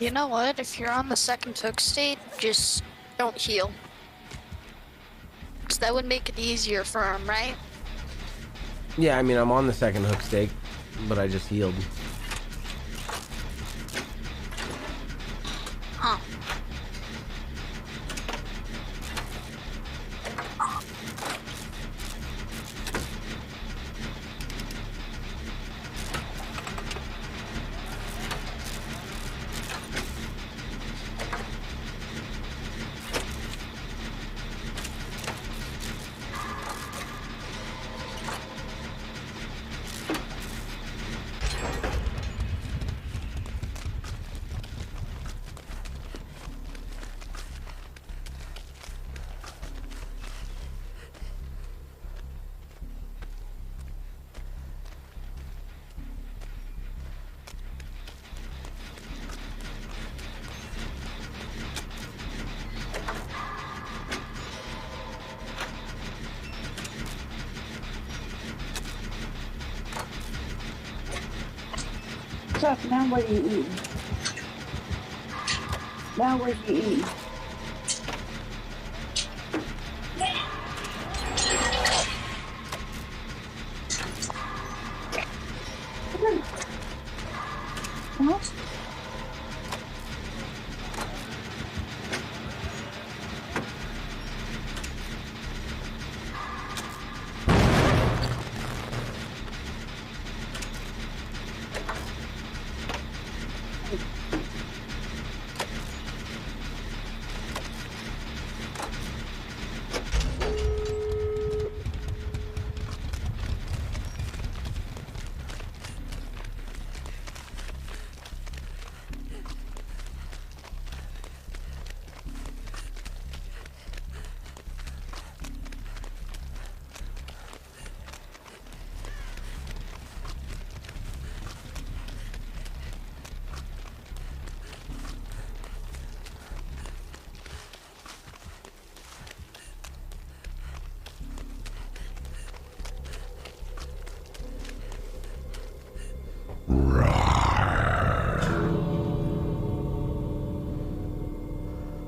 Speaker 5: You know what? If you're on the second hook state, just don't heal. Because that would make it easier for him, right?
Speaker 1: Yeah, I mean, I'm on the second hook stake, but I just healed.
Speaker 5: Huh.
Speaker 7: What's up? Now what are you eating? Now what are you eating? Huh?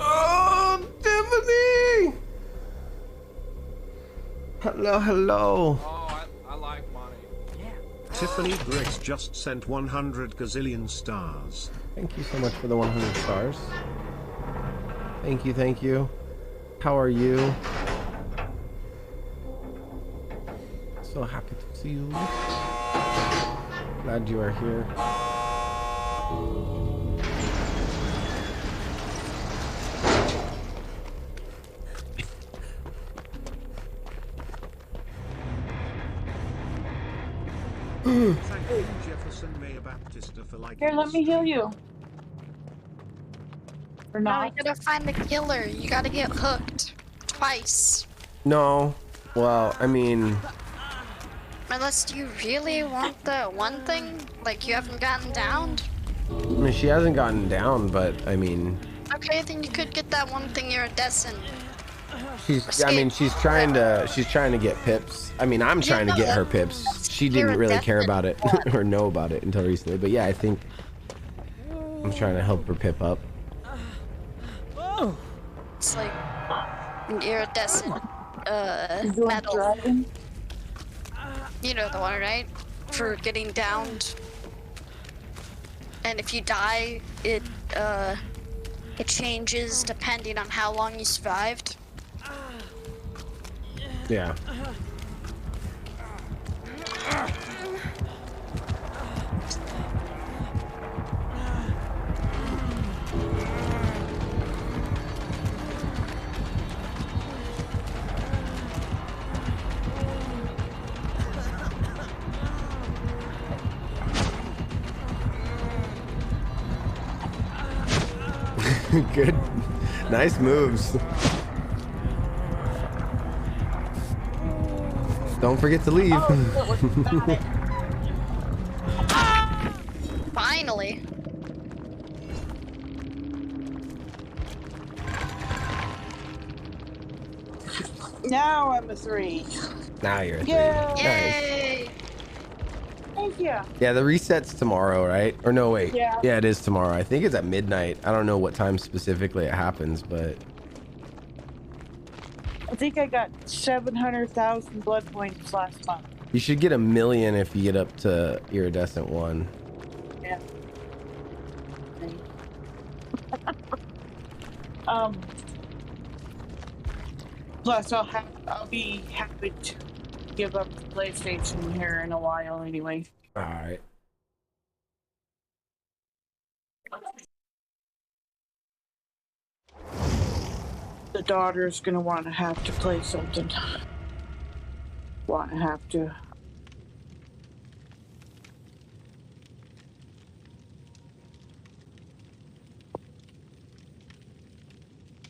Speaker 1: Oh, Tiffany! Hello, hello.
Speaker 9: Oh, I like money.
Speaker 2: Tiffany Briggs just sent 100 gazillion stars.
Speaker 1: Thank you so much for the 100 stars. Thank you, thank you. How are you? So happy to see you. Glad you are here.
Speaker 2: Thank you, Jefferson Mayor Baptista, for liking
Speaker 7: Here, let
Speaker 2: the
Speaker 7: me heal
Speaker 2: stream.
Speaker 7: you. Or
Speaker 5: No,
Speaker 7: not?
Speaker 5: you gotta find the killer. You gotta get hooked. Twice.
Speaker 1: No. Well, I mean,
Speaker 5: Unless you really want the one thing? Like you haven't gotten downed?
Speaker 1: she hasn't gotten down, but I mean,
Speaker 5: Okay, then you could get that one thing iridescent.
Speaker 1: she's trying to get pips. I mean, I'm trying to get her pips. She didn't really care about it or know about it until recently, but yeah, I think I'm trying to help her pip up.
Speaker 5: It's like an iridescent
Speaker 7: You doing
Speaker 5: metal.
Speaker 7: driving?
Speaker 5: You know the one, right? For getting downed. And if you die, it changes depending on how long you survived.
Speaker 1: Yeah. Good. Nice moves. Don't forget to leave.
Speaker 5: Finally.
Speaker 7: Now I'm a 3.
Speaker 1: Now you're a 3.
Speaker 7: Yeah.
Speaker 1: Nice.
Speaker 5: Yay!
Speaker 7: Thank you.
Speaker 1: Yeah, the reset's tomorrow, right? Or no, wait.
Speaker 7: Yeah.
Speaker 1: Yeah, it is tomorrow. I think it's at midnight. I don't know what time specifically it happens, but
Speaker 7: I think I got 700,000 blood points last month.
Speaker 1: you should get 1,000,000 if you get up to Iridescent 1.
Speaker 7: Yeah. Plus, I'll be happy to give up the PlayStation here in a while anyway.
Speaker 1: All right.
Speaker 7: The daughter's gonna want to have to play something. Want to have to.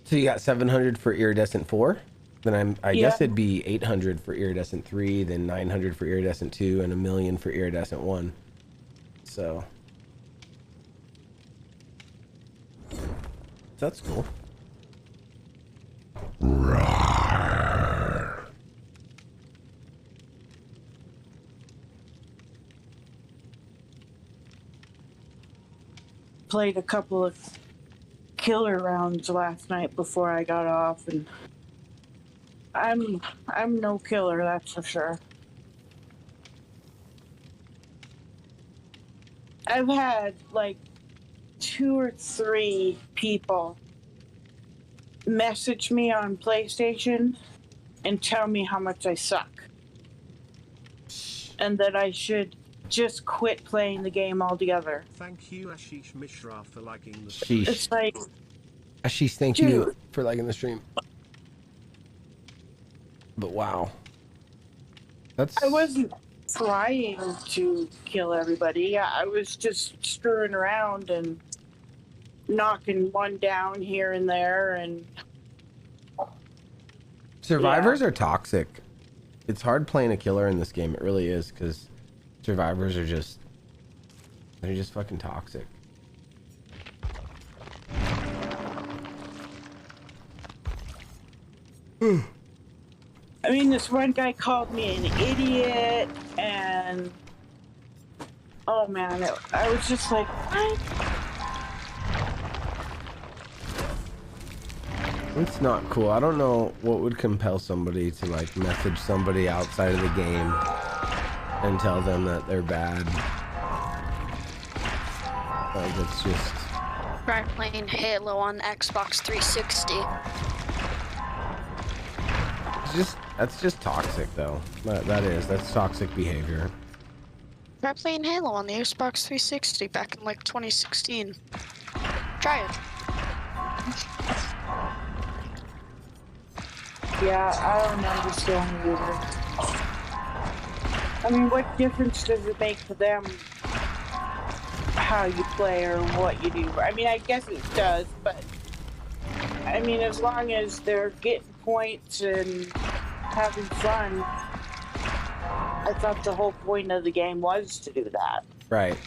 Speaker 1: So you got 700 for Iridescent 4? Then I guess it'd be 800 for Iridescent 3, then 900 for Iridescent 2, and 1,000,000 for Iridescent 1. So that's cool.
Speaker 7: Played a couple of killer rounds last night before I got off, and I'm no killer, that's for sure. I've had like 2 or 3 people message me on PlayStation and tell me how much I suck. And that I should just quit playing the game altogether.
Speaker 2: Thank you, Ashish Mishra, for liking the
Speaker 1: Sheesh.
Speaker 7: It's like,
Speaker 1: Ashish, thank you for liking the stream. But wow.
Speaker 7: I wasn't trying to kill everybody. I was just screwing around and knocking one down here and there, and
Speaker 1: survivors are toxic. It's hard playing a killer in this game. It really is, because survivors are just, they're just fucking toxic.
Speaker 7: I mean, this one guy called me an idiot, and oh man, I was just like, what?
Speaker 1: It's not cool. I don't know what would compel somebody to like message somebody outside of the game and tell them that they're bad. Like, it's just...
Speaker 5: Try playing Halo on Xbox 360.
Speaker 1: That's just toxic, though. That's toxic behavior.
Speaker 5: Try playing Halo on the Xbox 360 back in like 2016. Try it.
Speaker 7: Yeah, I don't understand either. I mean, what difference does it make to them how you play or what you do? I mean, I guess it does, but I mean, as long as they're getting points and having fun, I thought the whole point of the game was to do that.
Speaker 1: Right.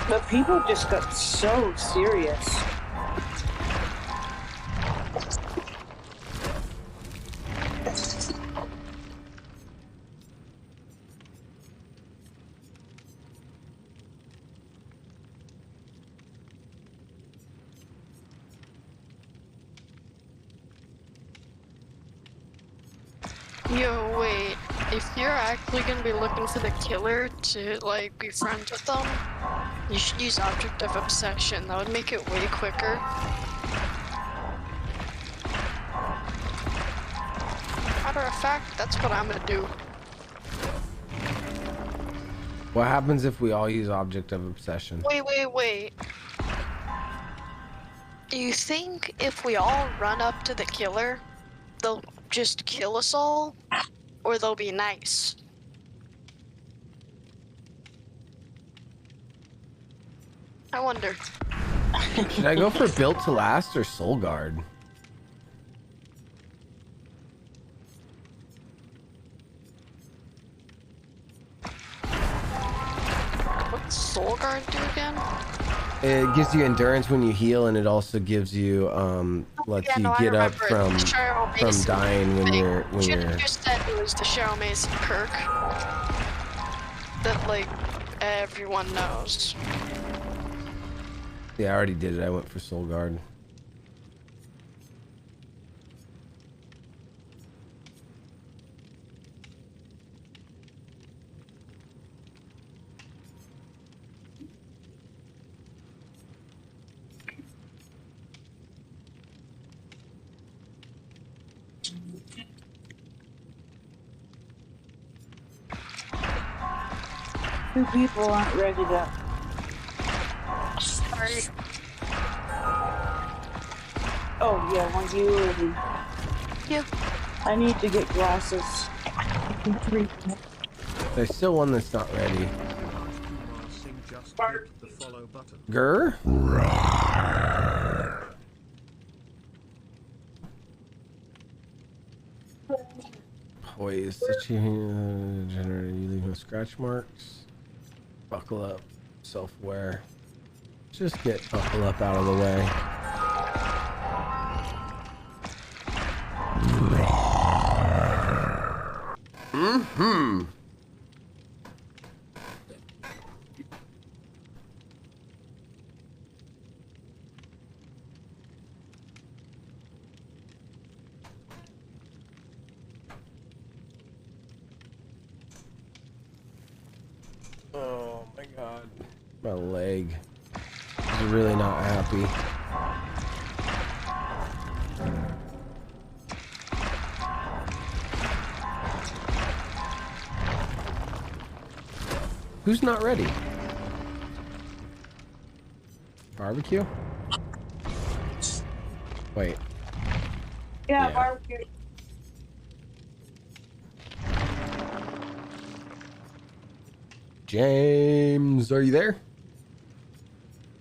Speaker 7: But people just got so serious.
Speaker 5: Yo, wait. If you're actually gonna be looking for the killer to, like, be friends with them, you should use Object of Obsession. That would make it way quicker. Matter of fact, that's what I'm gonna do.
Speaker 1: What happens if we all use Object of Obsession?
Speaker 5: Wait. Do you think if we all run up to the killer, they'll just kill us all? Or they'll be nice? I wonder.
Speaker 1: Should I go for Built to Last or Soul Guard?
Speaker 5: What's Soul Guard do again?
Speaker 1: It gives you endurance when you heal, and it also gives you lets
Speaker 5: Yeah,
Speaker 1: you
Speaker 5: no, I
Speaker 1: get up
Speaker 5: remember it. The Cheryl
Speaker 1: from
Speaker 5: Mason
Speaker 1: dying when
Speaker 5: thing.
Speaker 1: you're
Speaker 5: Should have just said it was the Cheryl Mason perk that like everyone knows.
Speaker 1: Yeah, I already did it. I went for Soul Guard.
Speaker 7: Two people aren't ready to.
Speaker 5: Sorry.
Speaker 7: Oh yeah, one you and
Speaker 5: Yeah.
Speaker 7: I need to get glasses.
Speaker 1: There's still one that's not ready.
Speaker 2: Kumar Singh just clicked the follow button.
Speaker 1: Grr? Poise. Such a generator. You leave no scratch marks. Buckle up. Self-aware. Just get buckle up out of the way. Mm-hmm. Oh my god. My leg is really not happy. Who's not ready? Barbecue? Wait.
Speaker 7: Yeah,
Speaker 1: Yeah.
Speaker 7: barbecue.
Speaker 1: James, are you there?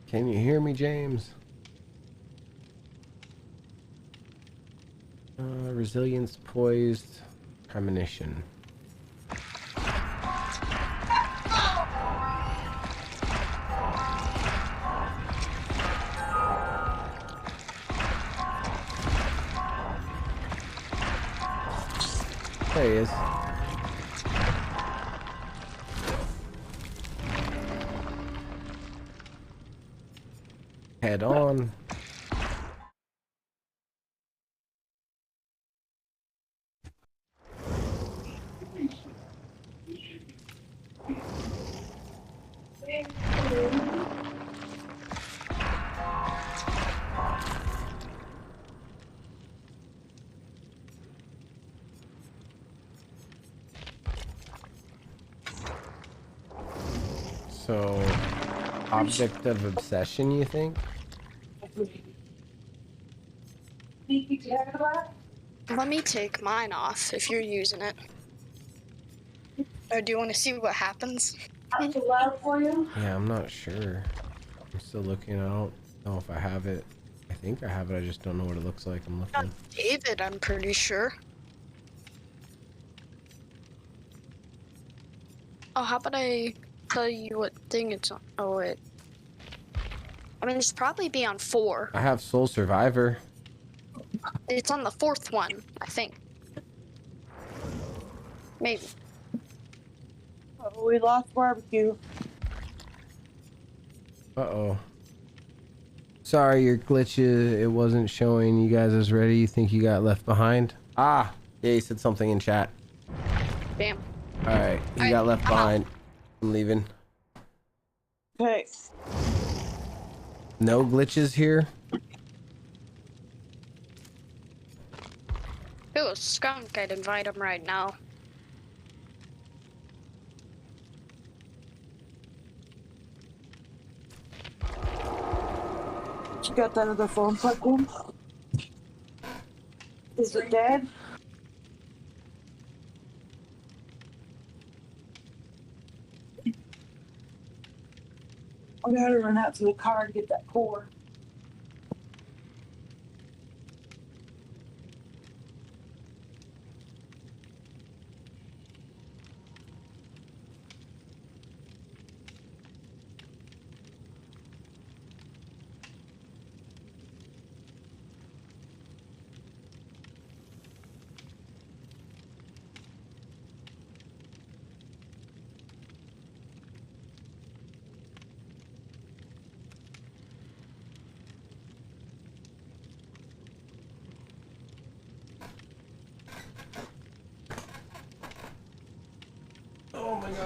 Speaker 1: Can you hear me, James? Resilience, poised, premonition. There he is. Head on. So, object of obsession, you think?
Speaker 5: Let me take mine off if you're using it. Or do you want to see what happens?
Speaker 1: Yeah, I'm not sure. I'm still looking. I don't know if I have it. I think I have it. I just don't know what it looks like. I'm looking.
Speaker 5: David, I'm pretty sure. Oh, how about I tell you what thing it's on? Oh, wait. I mean, it's probably be on 4.
Speaker 1: I have Soul Survivor.
Speaker 5: It's on the 4th one, I think. Maybe.
Speaker 7: Oh, we lost barbecue.
Speaker 1: Uh-oh. Sorry, your glitch it wasn't showing you guys as ready. You think you got left behind? Ah, yeah, he said something in chat.
Speaker 5: Damn.
Speaker 1: All right, you
Speaker 5: All
Speaker 1: got
Speaker 5: right,
Speaker 1: left
Speaker 5: I'm out.
Speaker 1: behind. I'm leaving.
Speaker 7: Okay.
Speaker 1: No glitches here.
Speaker 5: If it was Skunk, I'd invite him right now.
Speaker 7: You got that other phone plugged in? Is it dead? I gotta run out to the car to get that cord.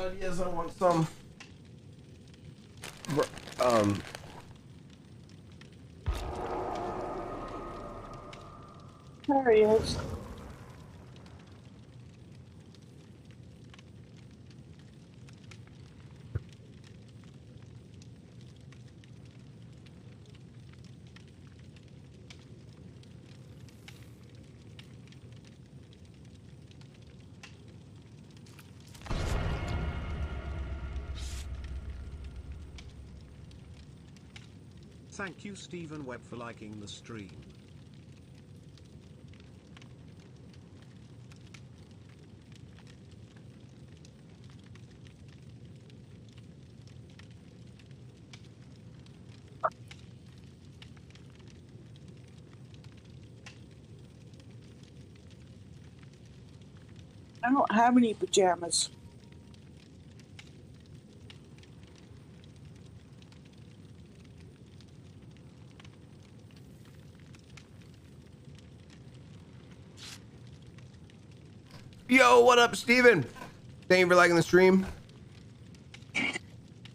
Speaker 1: ideas. I want some.
Speaker 7: There he is.
Speaker 2: Thank you Stephen Webb for liking the stream.
Speaker 7: I don't have any pajamas.
Speaker 1: Yo, what up, Steven? Thank you for liking the stream.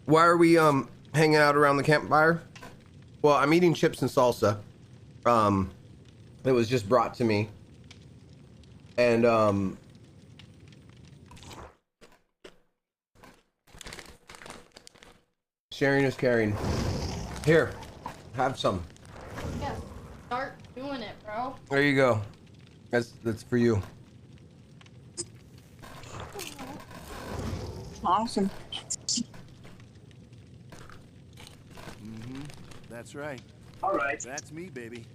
Speaker 1: Why are we hanging out around the campfire? Well, I'm eating chips and salsa. It was just brought to me. And sharing is caring. Here, have some.
Speaker 3: Yeah, start doing it, bro.
Speaker 1: There you go. That's for you.
Speaker 7: Awesome.
Speaker 9: That's right.
Speaker 7: All right.
Speaker 9: That's me, baby.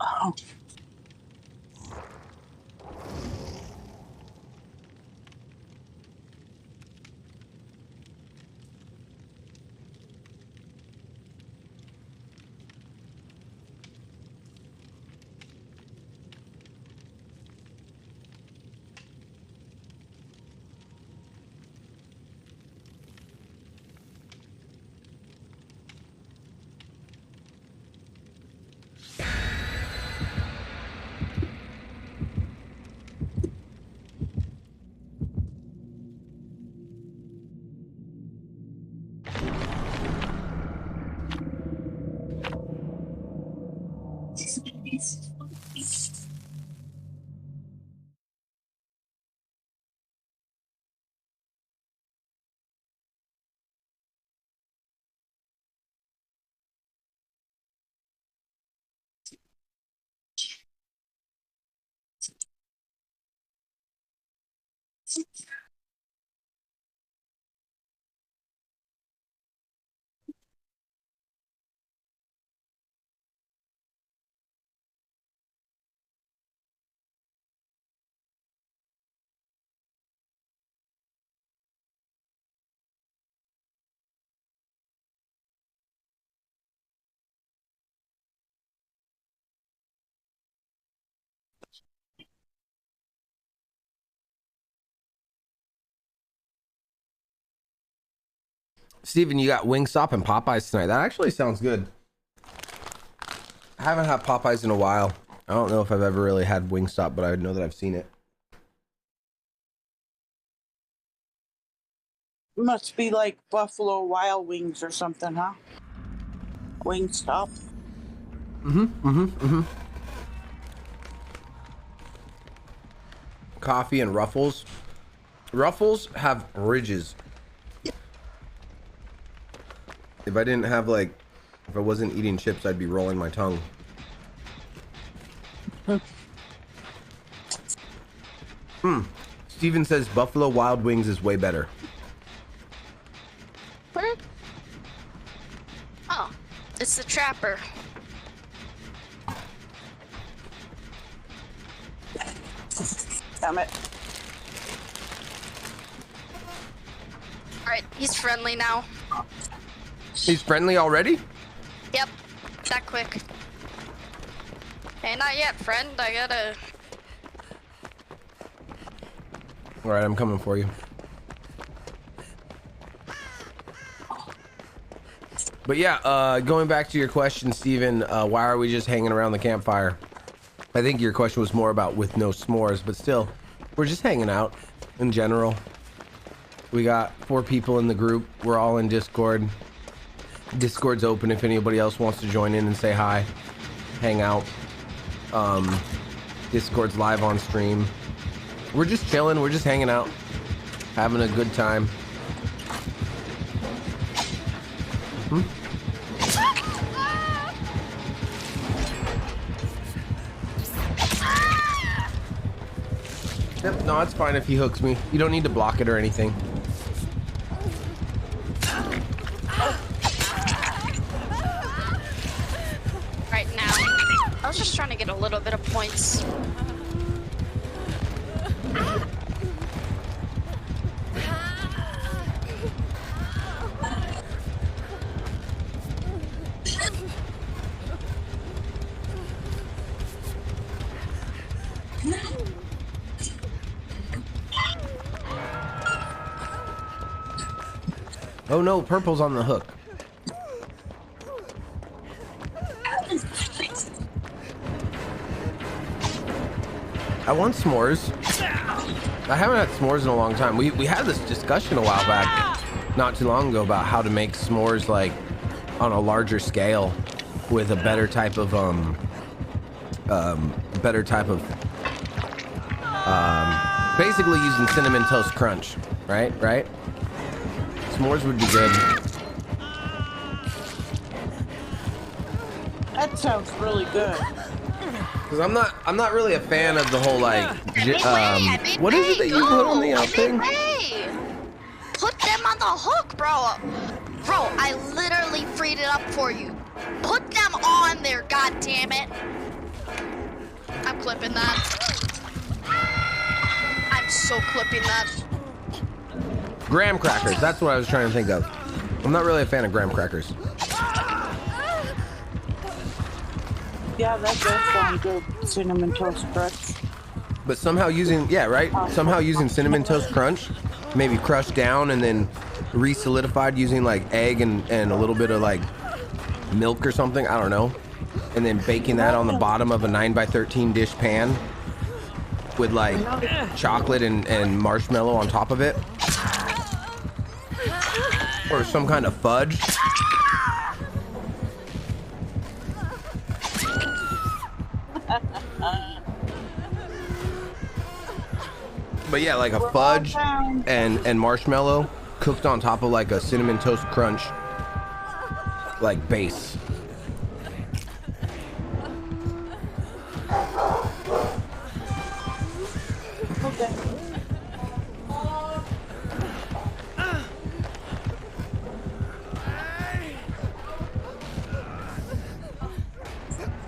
Speaker 7: Oh.
Speaker 1: Steven, you got Wingstop and Popeyes tonight. That actually sounds good. I haven't had Popeyes in a while. I don't know if I've ever really had Wingstop, but I know that I've seen it.
Speaker 7: Must be like Buffalo Wild Wings or something, huh? Wingstop.
Speaker 1: Coffee and Ruffles. Ruffles have ridges. If I didn't have if I wasn't eating chips, I'd be rolling my tongue. Steven says Buffalo Wild Wings is way better.
Speaker 5: What? Oh, it's the Trapper.
Speaker 7: Damn it.
Speaker 5: Alright, he's friendly now.
Speaker 1: He's friendly already?
Speaker 5: Yep, that quick. Hey, not yet, friend. I gotta...
Speaker 1: Alright, I'm coming for you. But yeah, going back to your question, Steven, why are we just hanging around the campfire? I think your question was more about with no s'mores, but still, we're just hanging out in general. We got 4 people in the group. We're all in Discord. Discord's open if anybody else wants to join in and say hi, hang out. Discord's live on stream. We're just chilling. We're just hanging out, having a good time. Yep, no, it's fine if he hooks me. You don't need to block it or anything.
Speaker 5: Right now, I was just trying to get a little bit of points.
Speaker 1: Oh no, purple's on the hook. I want s'mores. I haven't had s'mores in a long time. We had this discussion a while back, not too long ago, about how to make s'mores like on a larger scale with a better type of basically using cinnamon toast crunch, right? S'mores would be good.
Speaker 7: That sounds really good.
Speaker 1: Cause I'm not really a fan of the whole like what is it that you put on the thing?
Speaker 5: Put them on the hook, bro. Bro, I literally freed it up for you. Put them on there, god damn it. I'm clipping that. I'm so clipping that.
Speaker 1: Graham crackers, that's what I was trying to think of. I'm not really a fan of graham crackers.
Speaker 7: Yeah, that does sound good. Cinnamon toast crunch.
Speaker 1: But somehow using, yeah, right? Somehow using cinnamon toast crunch, maybe crushed down and then re-solidified using like egg and a little bit of like milk or something, I don't know. And then baking that on the bottom of a 9x13 dish pan with like chocolate and marshmallow on top of it. Or some kind of fudge. But yeah, like a fudge and marshmallow cooked on top of like a cinnamon toast crunch like base.
Speaker 7: Okay.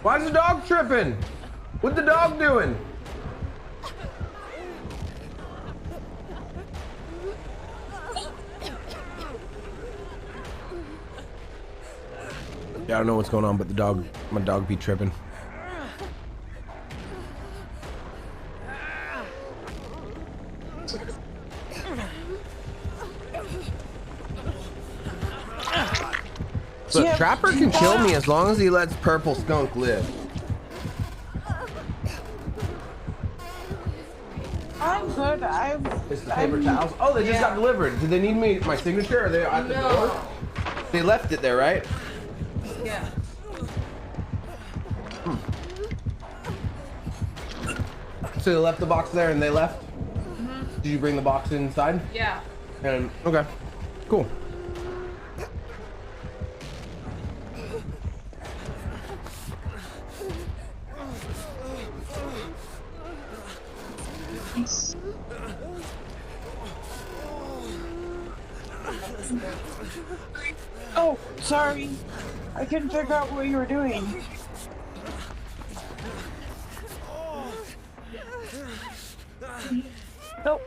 Speaker 1: Why's the dog tripping? What's the dog doing? Yeah, I don't know what's going on, but my dog be tripping. Look,
Speaker 7: Yeah,
Speaker 1: Trapper can kill me as long as he lets Purple Skunk live.
Speaker 7: I'm good.
Speaker 1: It's the paper towels. Oh, they just got delivered. Did they need my signature? Or are they at the door? They left it there, right?
Speaker 3: Yeah.
Speaker 1: So they left the box there and they left? Did you bring the box inside?
Speaker 3: Yeah.
Speaker 1: And okay, cool.
Speaker 7: Oh, sorry. I couldn't figure out what you were doing. Nope.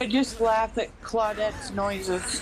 Speaker 7: I just laugh at Claudette's noises.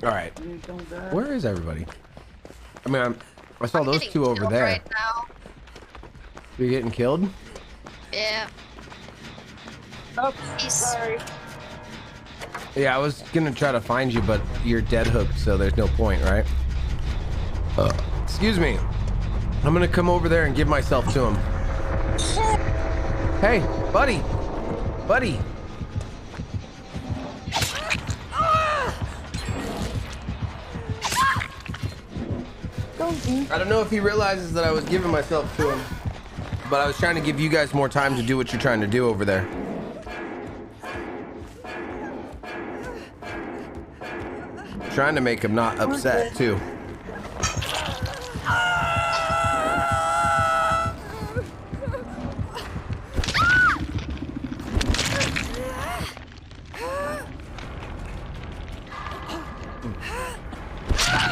Speaker 1: All right.
Speaker 7: Don't die.
Speaker 1: Where is everybody? I mean, I saw
Speaker 5: I'm
Speaker 1: those
Speaker 5: getting
Speaker 1: two over
Speaker 5: killed
Speaker 1: there.
Speaker 5: right now.
Speaker 1: You're getting killed?
Speaker 5: Yeah.
Speaker 7: Oh,
Speaker 5: He's-
Speaker 7: sorry.
Speaker 1: Yeah, I was gonna try to find you, but you're dead hooked, so there's no point, right? Excuse me. I'm gonna come over there and give myself to him. Hey, buddy. Buddy. I don't know if he realizes that I was giving myself to him, but I was trying to give you guys more time to do what you're trying to do over there. Trying to make him not upset too.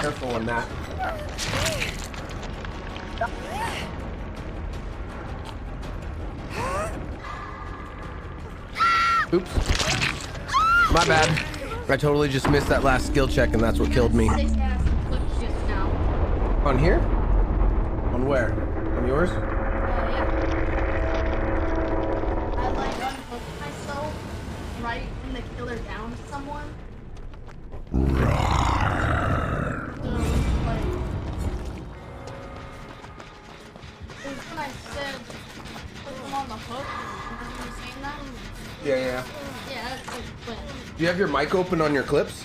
Speaker 1: Careful on that. Oops. My bad. I totally just missed that last skill check and that's what killed me.
Speaker 3: Sick ass clips just now.
Speaker 1: On here? On where? On yours?
Speaker 3: Yeah. I like unhooked myself right when the killer downed someone. So like, it was when I said put them on the hook. Remember you saying that?
Speaker 1: Yeah.
Speaker 3: Yeah, that's like when.
Speaker 1: Do you have your mic open on your clips?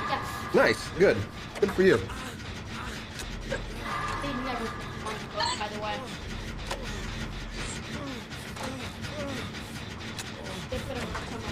Speaker 3: Yeah,
Speaker 1: Nice. Good. Good for you.
Speaker 3: they never put them on the hook, by the way. They put them on the hook.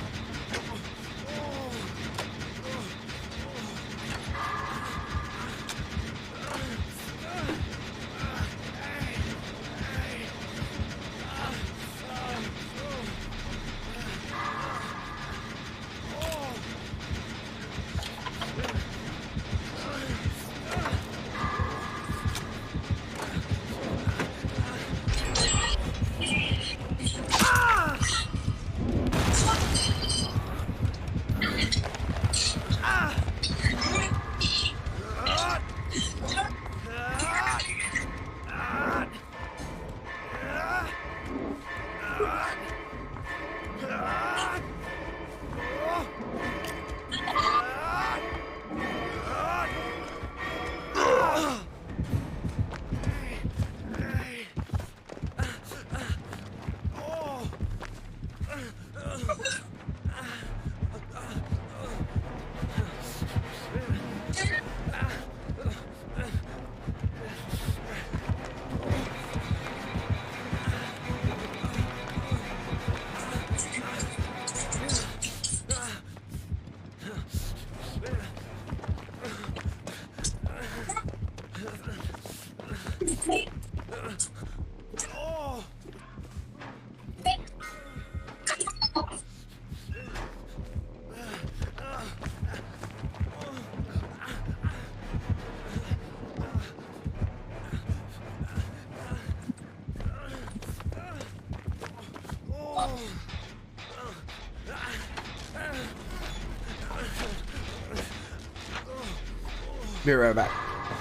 Speaker 1: Be right back.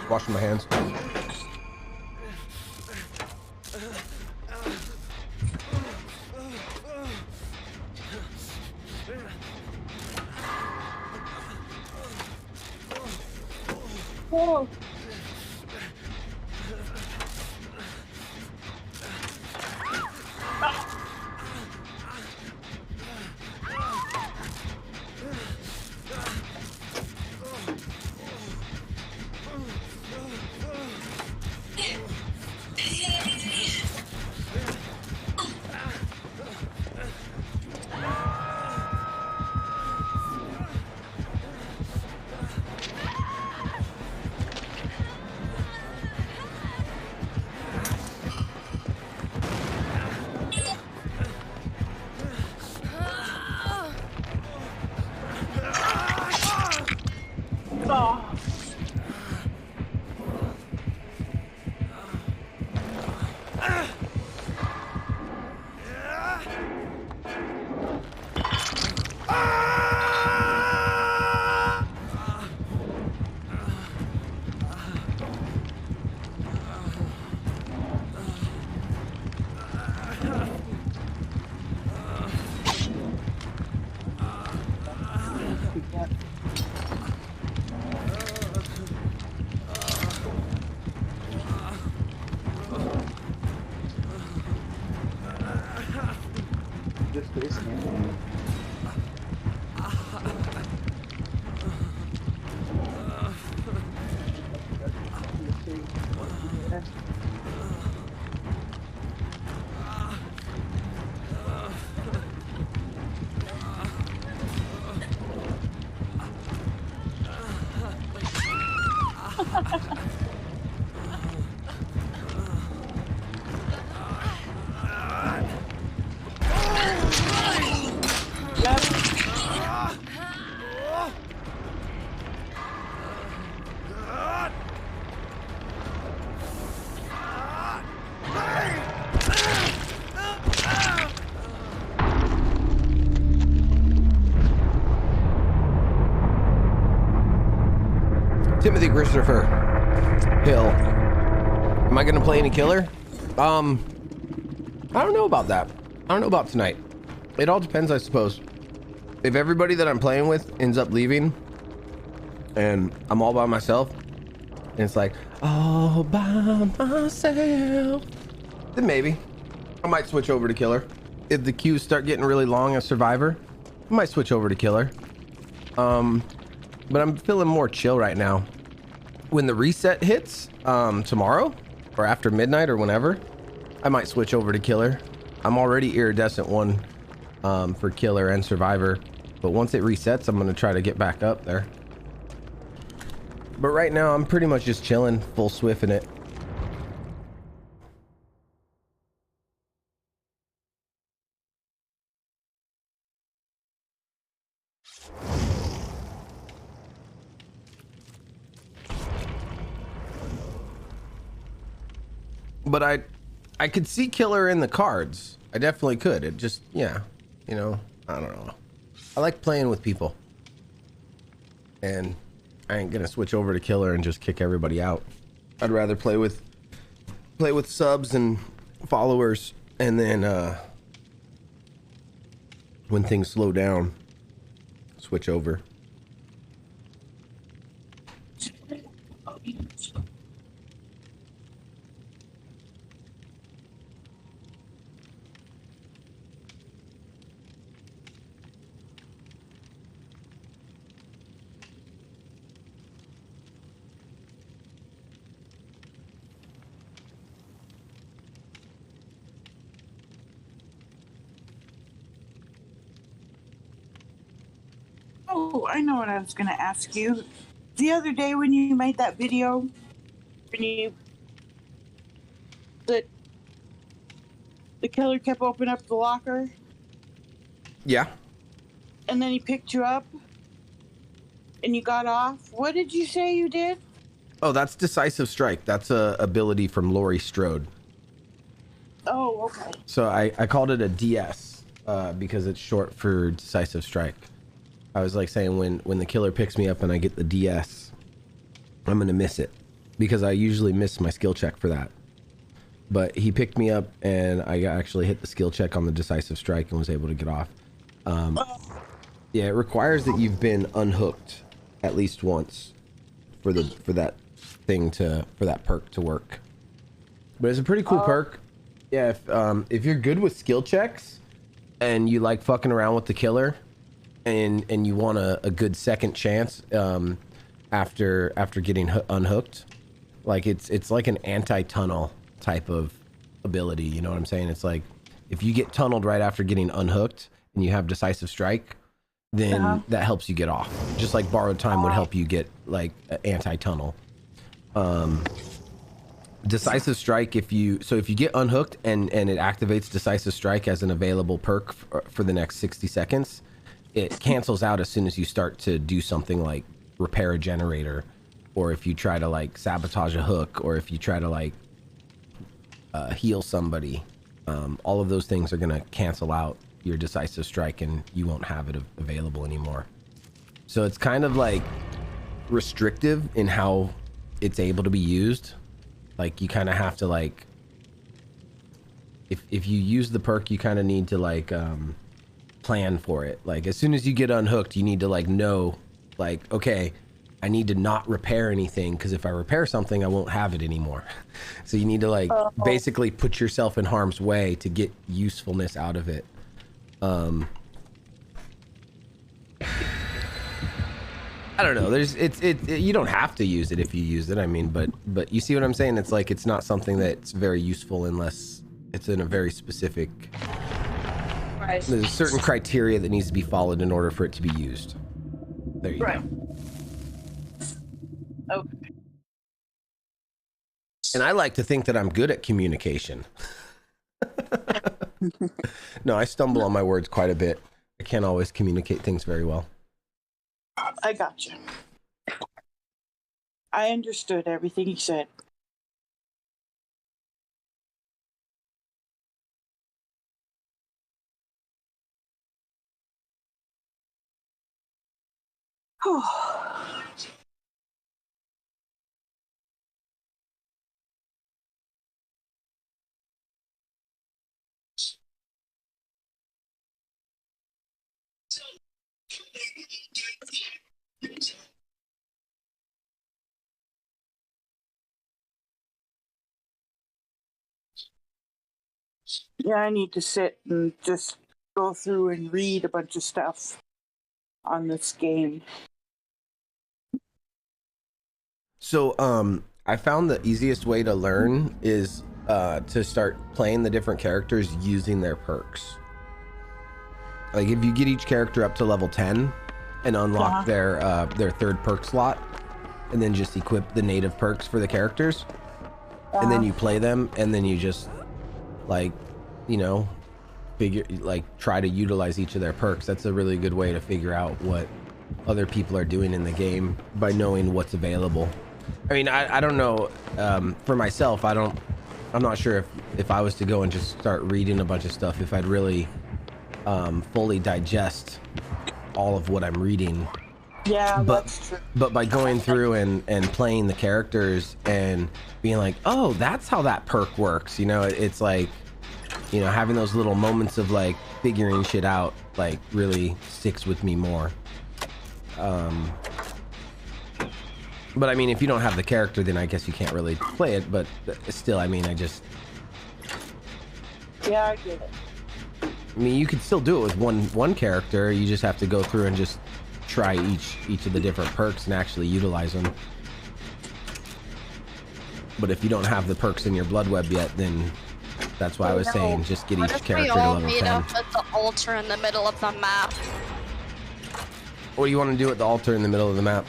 Speaker 1: Washing my hands.
Speaker 7: Oh.
Speaker 8: Just face camping.
Speaker 1: Timothy Christopher Hill. Am I gonna play any killer? I don't know about that. I don't know about tonight. It all depends, I suppose. If everybody that I'm playing with ends up leaving and I'm all by myself and it's like all by myself, then maybe I might switch over to killer. If the queues start getting really long as survivor, I might switch over to killer. But I'm feeling more chill right now. When the reset hits tomorrow or after midnight or whenever, I might switch over to killer. I'm already iridescent 1 for killer and survivor, but once it resets, I'm going to try to get back up there. But right now, I'm pretty much just chilling, full swift in it. But I could see killer in the cards. I definitely could. It just, yeah, you know, I don't know. I like playing with people. And I ain't gonna switch over to killer and just kick everybody out. I'd rather play with subs and followers, and then when things slow down, switch over.
Speaker 7: Oh, I know what I was going to ask you. The other day when you made that video, when the killer kept opening up the locker.
Speaker 1: Yeah.
Speaker 7: And then he picked you up and you got off. What did you say you did?
Speaker 1: Oh, that's decisive strike. That's a ability from Laurie Strode.
Speaker 7: Oh, okay.
Speaker 1: So I called it a DS because it's short for decisive strike. I was like saying when the killer picks me up and I get the DS, I'm gonna miss it because I usually miss my skill check for that. But he picked me up and I actually hit the skill check on the decisive strike and was able to get off. Yeah, it requires that you've been unhooked at least once for that perk to work. But it's a pretty cool perk. Yeah, if you're good with skill checks and you like fucking around with the killer, and you want a good second chance after getting unhooked, like it's like an anti-tunnel type of ability, you know what I'm saying? It's like if you get tunneled right after getting unhooked and you have decisive strike, then that helps you get off, just like borrowed time would help you get like anti-tunnel. Decisive strike, if you get unhooked and it activates decisive strike as an available perk for the next 60 seconds, it cancels out as soon as you start to do something like repair a generator, or if you try to like sabotage a hook, or if you try to like heal somebody. All of those things are gonna cancel out your decisive strike and you won't have it available anymore. So it's kind of like restrictive in how it's able to be used. Like you kind of have to like, if you use the perk, you kind of need to like plan for it. Like as soon as you get unhooked, you need to like know, like, okay, I need to not repair anything, because if I repair something, I won't have it anymore. So you need to like basically put yourself in harm's way to get usefulness out of it. I don't know. There's you don't have to use it if you use it. I mean, but you see what I'm saying? It's like it's not something that's very useful unless it's in a very specific.
Speaker 7: Right.
Speaker 1: There's a certain criteria that needs to be followed in order for it to be used. There you
Speaker 7: Right.
Speaker 1: go.
Speaker 7: Okay.
Speaker 1: And I like to think that I'm good at communication. No, I stumble on my words quite a bit. I can't always communicate things very well.
Speaker 7: I got you. I understood everything he said. Yeah, I need to sit and just go through and read a bunch of stuff on this game.
Speaker 1: So, I found the easiest way to learn is to start playing the different characters using their perks. Like if you get each character up to level 10 and unlock their third perk slot, and then just equip the native perks for the characters, and then you play them, and then you just like, you know, try to utilize each of their perks. That's a really good way to figure out what other people are doing in the game by knowing what's available. I mean, I don't know, for myself, I'm not sure if I was to go and just start reading a bunch of stuff, if I'd really fully digest all of what I'm reading.
Speaker 7: Yeah, that's true.
Speaker 1: But by going through and playing the characters and being like, oh, that's how that perk works, you know, it's like, you know, having those little moments of like figuring shit out like really sticks with me more. But I mean, if you don't have the character, then I guess you can't really play it, but still, I mean,
Speaker 7: Yeah, I get it.
Speaker 1: I mean, you could still do it with one character. You just have to go through and just try each of the different perks and actually utilize them. But if you don't have the perks in your blood web yet, then that's why I was saying just get each character
Speaker 5: We
Speaker 1: to
Speaker 5: all
Speaker 1: level
Speaker 5: meet
Speaker 1: 10.
Speaker 5: up at the altar in the middle of the map.
Speaker 1: What do you want to do at the altar in the middle of the map?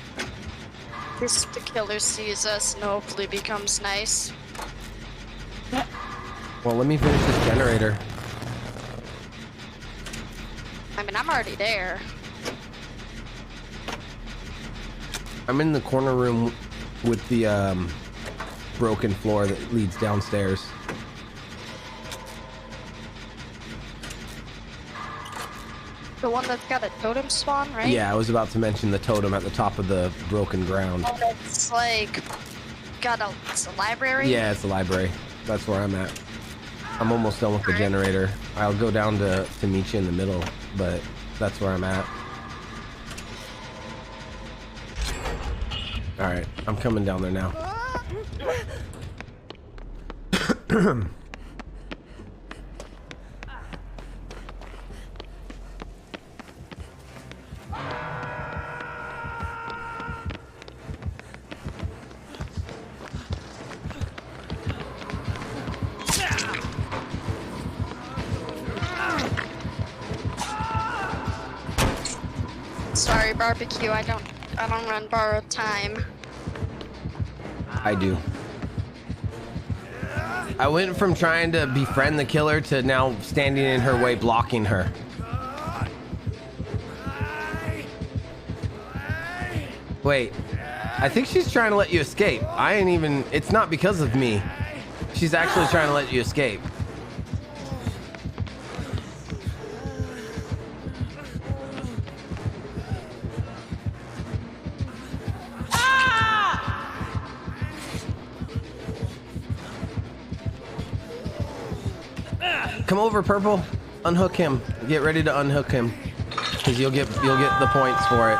Speaker 5: Just the killer sees us and hopefully becomes nice.
Speaker 1: Well, let me finish this generator.
Speaker 5: I mean, I'm already there.
Speaker 1: I'm in the corner room with the broken floor that leads downstairs.
Speaker 5: The one that's got a totem spawn, right?
Speaker 1: Yeah, I was about to mention the totem at the top of the broken ground.
Speaker 5: Oh, it's like it's a library.
Speaker 1: Yeah, it's a library. That's where I'm at. I'm almost done with the generator. I'll go down to meet you in the middle, but that's where I'm at. All right, I'm coming down there now.
Speaker 5: Sorry, barbecue. I don't run borrowed time.
Speaker 1: I do. I went from trying to befriend the killer to now standing in her way, blocking her. Wait, I think she's trying to let you escape. It's not because of me. She's actually trying to let you escape. Come over, Purple. Unhook him. Get ready to unhook him, because you'll get the points for it.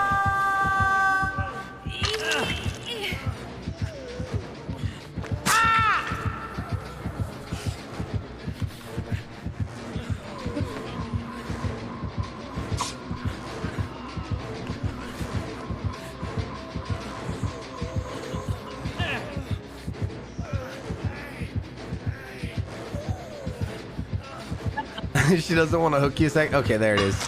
Speaker 1: She doesn't want to hook you a sec. Okay, there it is.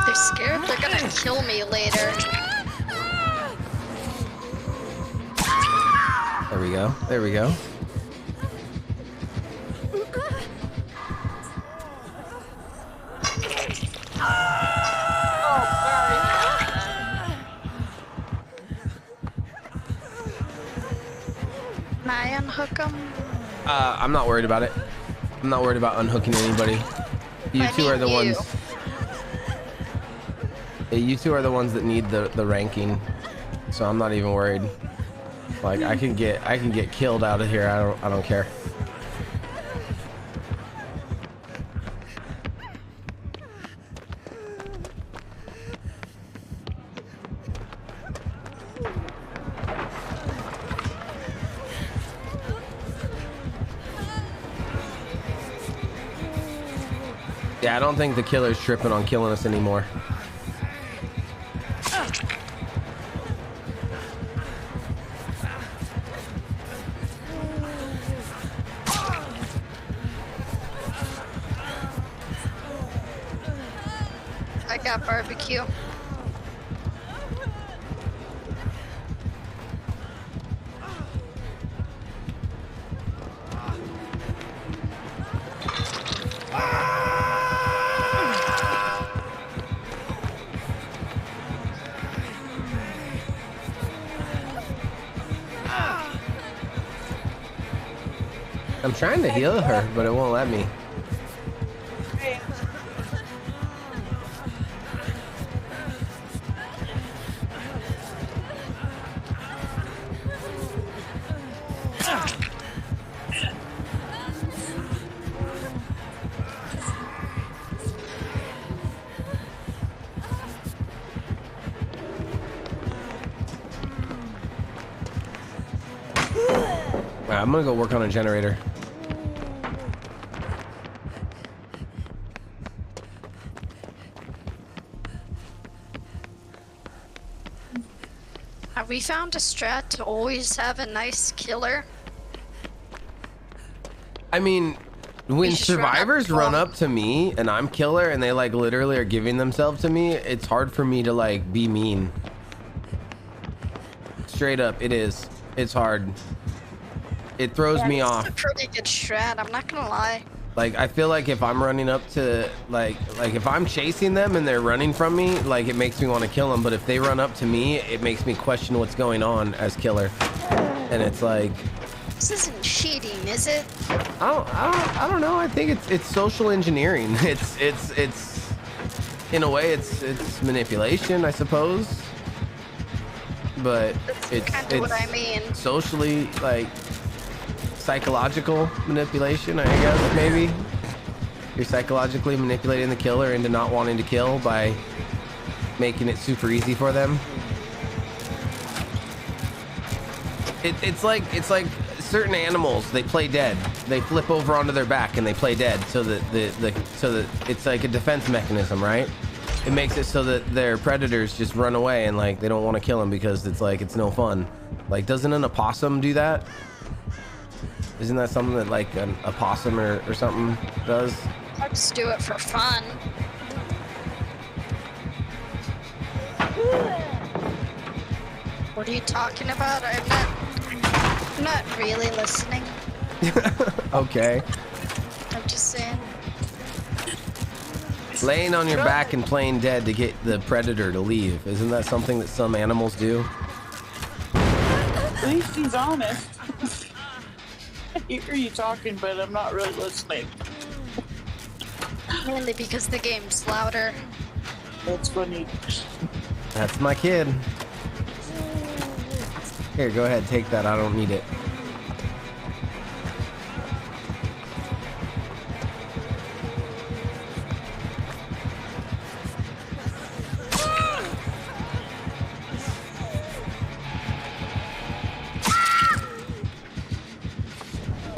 Speaker 5: They're scared they're gonna kill me later.
Speaker 1: There we go. There we go.
Speaker 5: Can I unhook them?
Speaker 1: I'm not worried about it. I'm not worried about unhooking anybody. You two are the ones. Yeah, you two are the ones that need the ranking, so I'm not even worried. Like I can get killed out of here. I don't care. Yeah, I don't think the killer's tripping on killing us anymore.
Speaker 5: I got barbecue.
Speaker 1: I'm trying to heal her, but it won't let me. Alright, I'm gonna go work on a generator.
Speaker 5: Have we found a strat to always have a nice killer?
Speaker 1: I mean, when
Speaker 5: just run up
Speaker 1: survivors
Speaker 5: to
Speaker 1: run
Speaker 5: them.
Speaker 1: up to me and I'm killer and they like literally are giving themselves to me, it's hard for me to like be mean. Straight up, it is. It's hard. It throws me off.
Speaker 5: It's a pretty good strat, I'm not gonna lie.
Speaker 1: Like I feel like if I'm running up to like if I'm chasing them and they're running from me, like it makes me want to kill them. But if they run up to me, it makes me question what's going on as killer. And it's like,
Speaker 5: This isn't cheating, is it?
Speaker 1: I don't know. I think it's social engineering. It's in a way it's manipulation, I suppose. But
Speaker 5: That's kind of what I mean.
Speaker 1: socially like psychological manipulation, I guess. Maybe you're psychologically manipulating the killer into not wanting to kill by making it super easy for them. It's like certain animals, they play dead. They flip over onto their back and they play dead so that it's like a defense mechanism, right? It makes it so that their predators just run away and like they don't want to kill them because it's like it's no fun. Like, doesn't an opossum do that? Isn't that something that like an opossum or something does?
Speaker 5: I just do it for fun. What are you talking about? I'm not really listening.
Speaker 1: Okay.
Speaker 5: I'm just saying.
Speaker 1: Laying on your back and playing dead to get the predator to leave. Isn't that something that some animals do?
Speaker 7: At least he's honest. I hear you talking, but I'm not really listening.
Speaker 5: Mainly because the game's louder.
Speaker 7: That's funny.
Speaker 1: That's my kid. Here, go ahead, take that. I don't need it.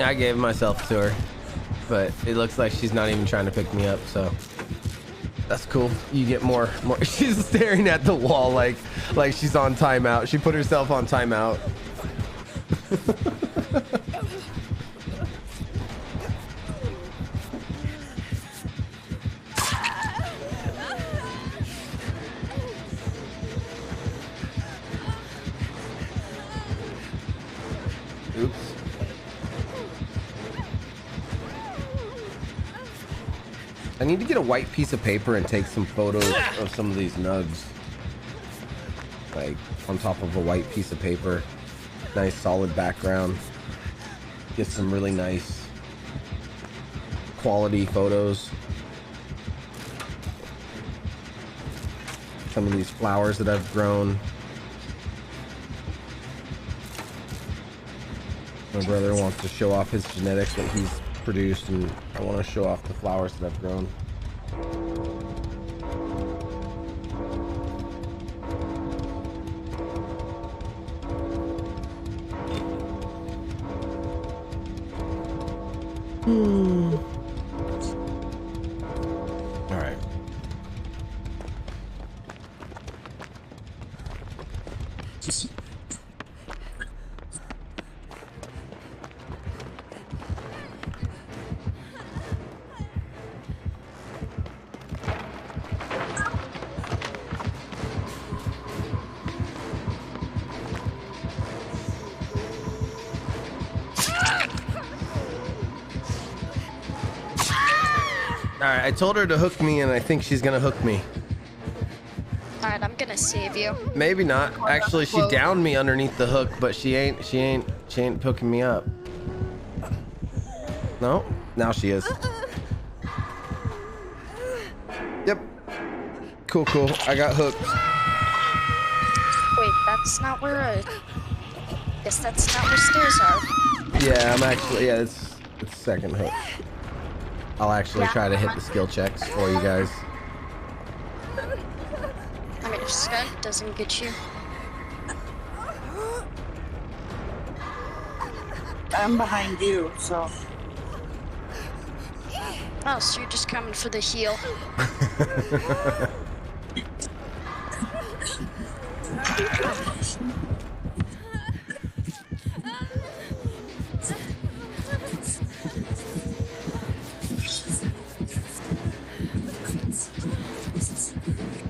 Speaker 1: I gave myself to her, but it looks like she's not even trying to pick me up, so that's cool. You get more. She's staring at the wall like she's on timeout. She put herself on timeout. I need to get a white piece of paper and take some photos of some of these nugs. Like on top of a white piece of paper. Nice solid background. Get some really nice quality photos. Some of these flowers that I've grown. My brother wants to show off his genetics, what he's produced, and I want to show off the flowers that I've grown. All right. Alright, I told her to hook me and I think she's gonna hook me.
Speaker 5: Alright, I'm gonna save you.
Speaker 1: Maybe not. Actually, she downed me underneath the hook, but she ain't hooking me up. No? Now she is. Yep. Cool, cool. I got hooked.
Speaker 5: Wait, that's not where guess that's not where stairs are.
Speaker 1: Yeah, I'm actually, yeah, it's second hook. I'll actually try to hit the skill checks for you guys.
Speaker 5: I mean, if Skunk doesn't get you.
Speaker 7: I'm behind you, so.
Speaker 5: Oh, so you're just coming for the heal.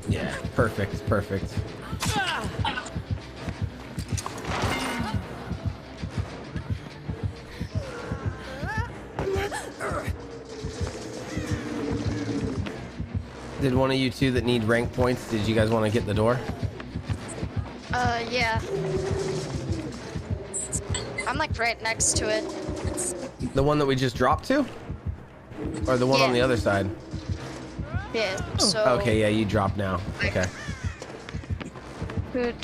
Speaker 1: Yeah, perfect, perfect. Did one of you two that need rank points, did you guys want to get the door?
Speaker 5: Yeah. I'm like right next to it.
Speaker 1: The one that we just dropped to? Or the one on the other side?
Speaker 5: Yeah, so...
Speaker 1: Okay, yeah, you drop now. Okay.
Speaker 5: Good,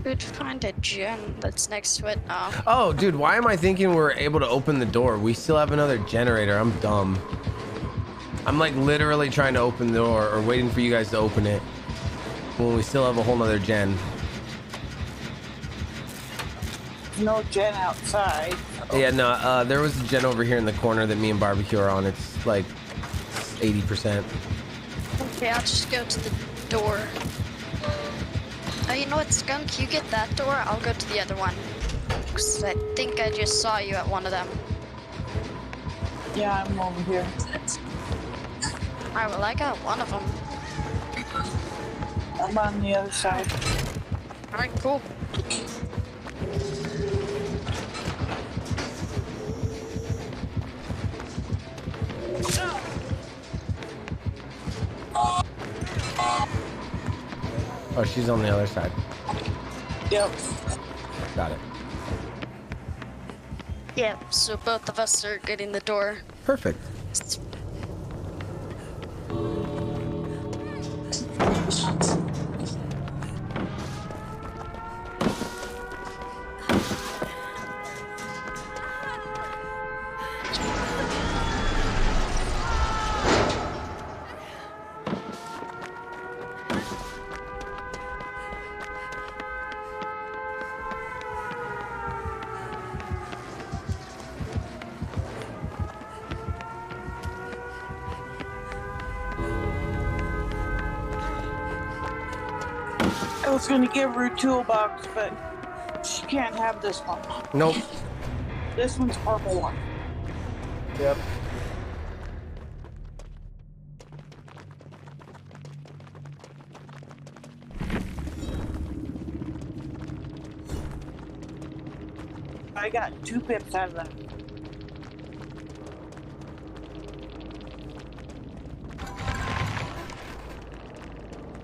Speaker 5: Could find a gen that's next to it.
Speaker 1: Oh, dude, why am I thinking we're able to open the door? We still have another generator. I'm dumb. I'm like literally trying to open the door or waiting for you guys to open it when we still have a whole nother gen.
Speaker 7: No gen outside.
Speaker 1: Yeah, no, there was a gen over here in the corner that me and Barbecue are on. It's like 80%.
Speaker 5: Okay, I'll just go to the door. Oh, you know what, Skunk? You get that door, I'll go to the other one. Because I think I just saw you at one of them.
Speaker 7: Yeah, I'm over here.
Speaker 5: Alright, well, I got one of them.
Speaker 7: I'm on the other side.
Speaker 5: Alright, cool.
Speaker 1: Oh, she's on the other side.
Speaker 7: Yep.
Speaker 1: Got it.
Speaker 5: Yeah, so both of us are getting the door.
Speaker 1: Perfect.
Speaker 7: I was gonna give her a toolbox, but she can't have this one.
Speaker 1: Nope.
Speaker 7: This one's purple one.
Speaker 1: Yep.
Speaker 7: I got 2 pips out of that.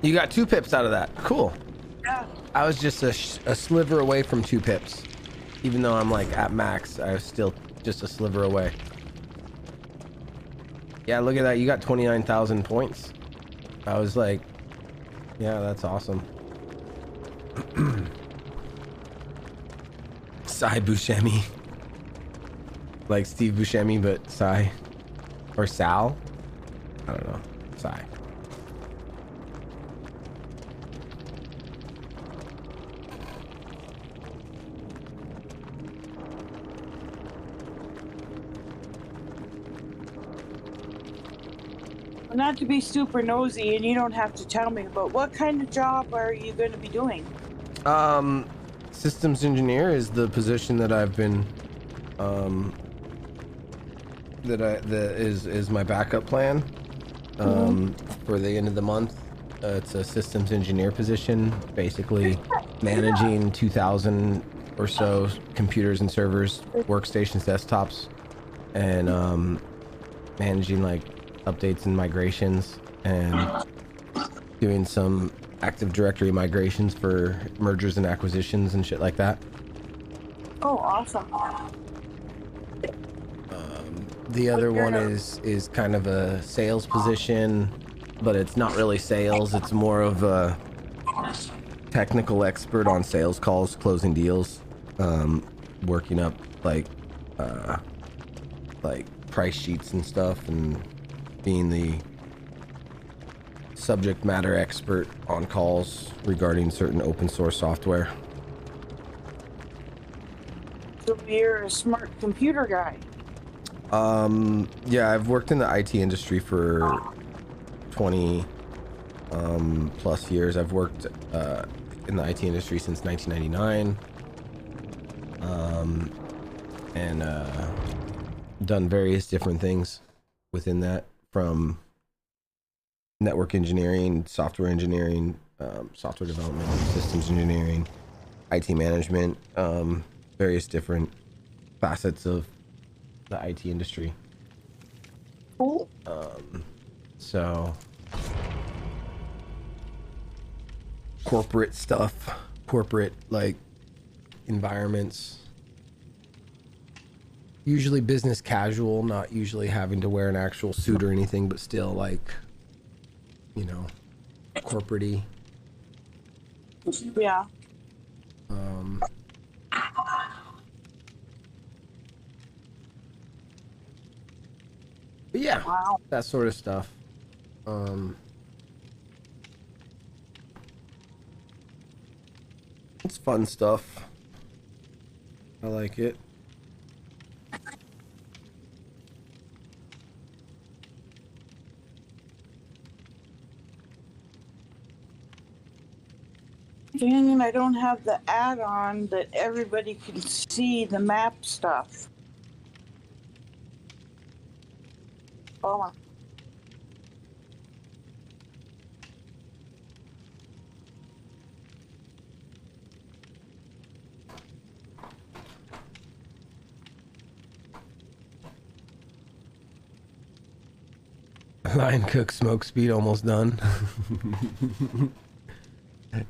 Speaker 1: You got 2 pips out of that. Cool.
Speaker 7: Yeah.
Speaker 1: I was just a sliver away from 2 pips. Even though I'm like at max, I was still just a sliver away. Yeah, look at that. You got 29,000 points. I was like, yeah, that's awesome. Cy Buscemi. Like Steve Buscemi, but Cy. Or Sal. I don't know. Cy.
Speaker 7: Not to be super nosy, and you don't have to tell me, but what kind of job are you going to be doing?
Speaker 1: Systems engineer is the position that I've been, that is my backup plan, for the end of the month. It's a systems engineer position, basically managing 2,000 or so computers and servers, workstations, desktops, and managing like updates and migrations, and doing some Active Directory migrations for mergers and acquisitions and shit like that.
Speaker 7: Oh, awesome.
Speaker 1: The other one is kind of a sales position, but it's not really sales. It's more of a technical expert on sales calls, closing deals, working up like price sheets and stuff, and being the subject matter expert on calls regarding certain open source software.
Speaker 7: So you're a smart computer guy.
Speaker 1: Yeah, I've worked in the IT industry for 20 plus years. I've worked in the IT industry since 1999, and done various different things within that, from network engineering, software engineering, software development, systems engineering, IT management, various different facets of the IT industry.
Speaker 7: Cool.
Speaker 1: So corporate stuff, corporate like environments, usually business casual, not usually having to wear an actual suit or anything, but still like, you know, corporate-y.
Speaker 7: Yeah.
Speaker 1: But yeah,
Speaker 7: Wow.
Speaker 1: that sort of stuff. It's fun stuff. I like it.
Speaker 7: Dang, I don't have the add-on that everybody can see the map stuff. Oh.
Speaker 1: Line cook smoke speed almost done.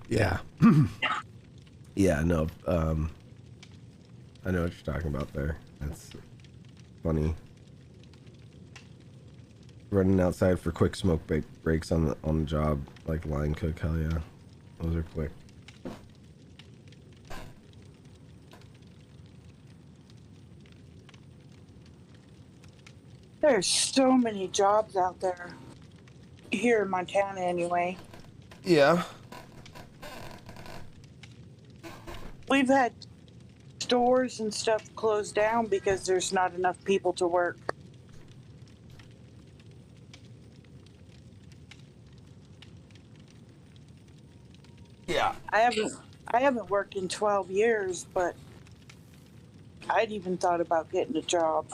Speaker 1: Yeah. Yeah, no, I know what you're talking about there. That's funny. Running outside for quick smoke breaks on the job, like line cook, hell yeah. Those are quick.
Speaker 7: There's so many jobs out there. Here in Montana, anyway.
Speaker 1: Yeah.
Speaker 7: We've had stores and stuff closed down because there's not enough people to work.
Speaker 1: Yeah.
Speaker 7: I haven't worked in 12 years, but I'd even thought about getting a job.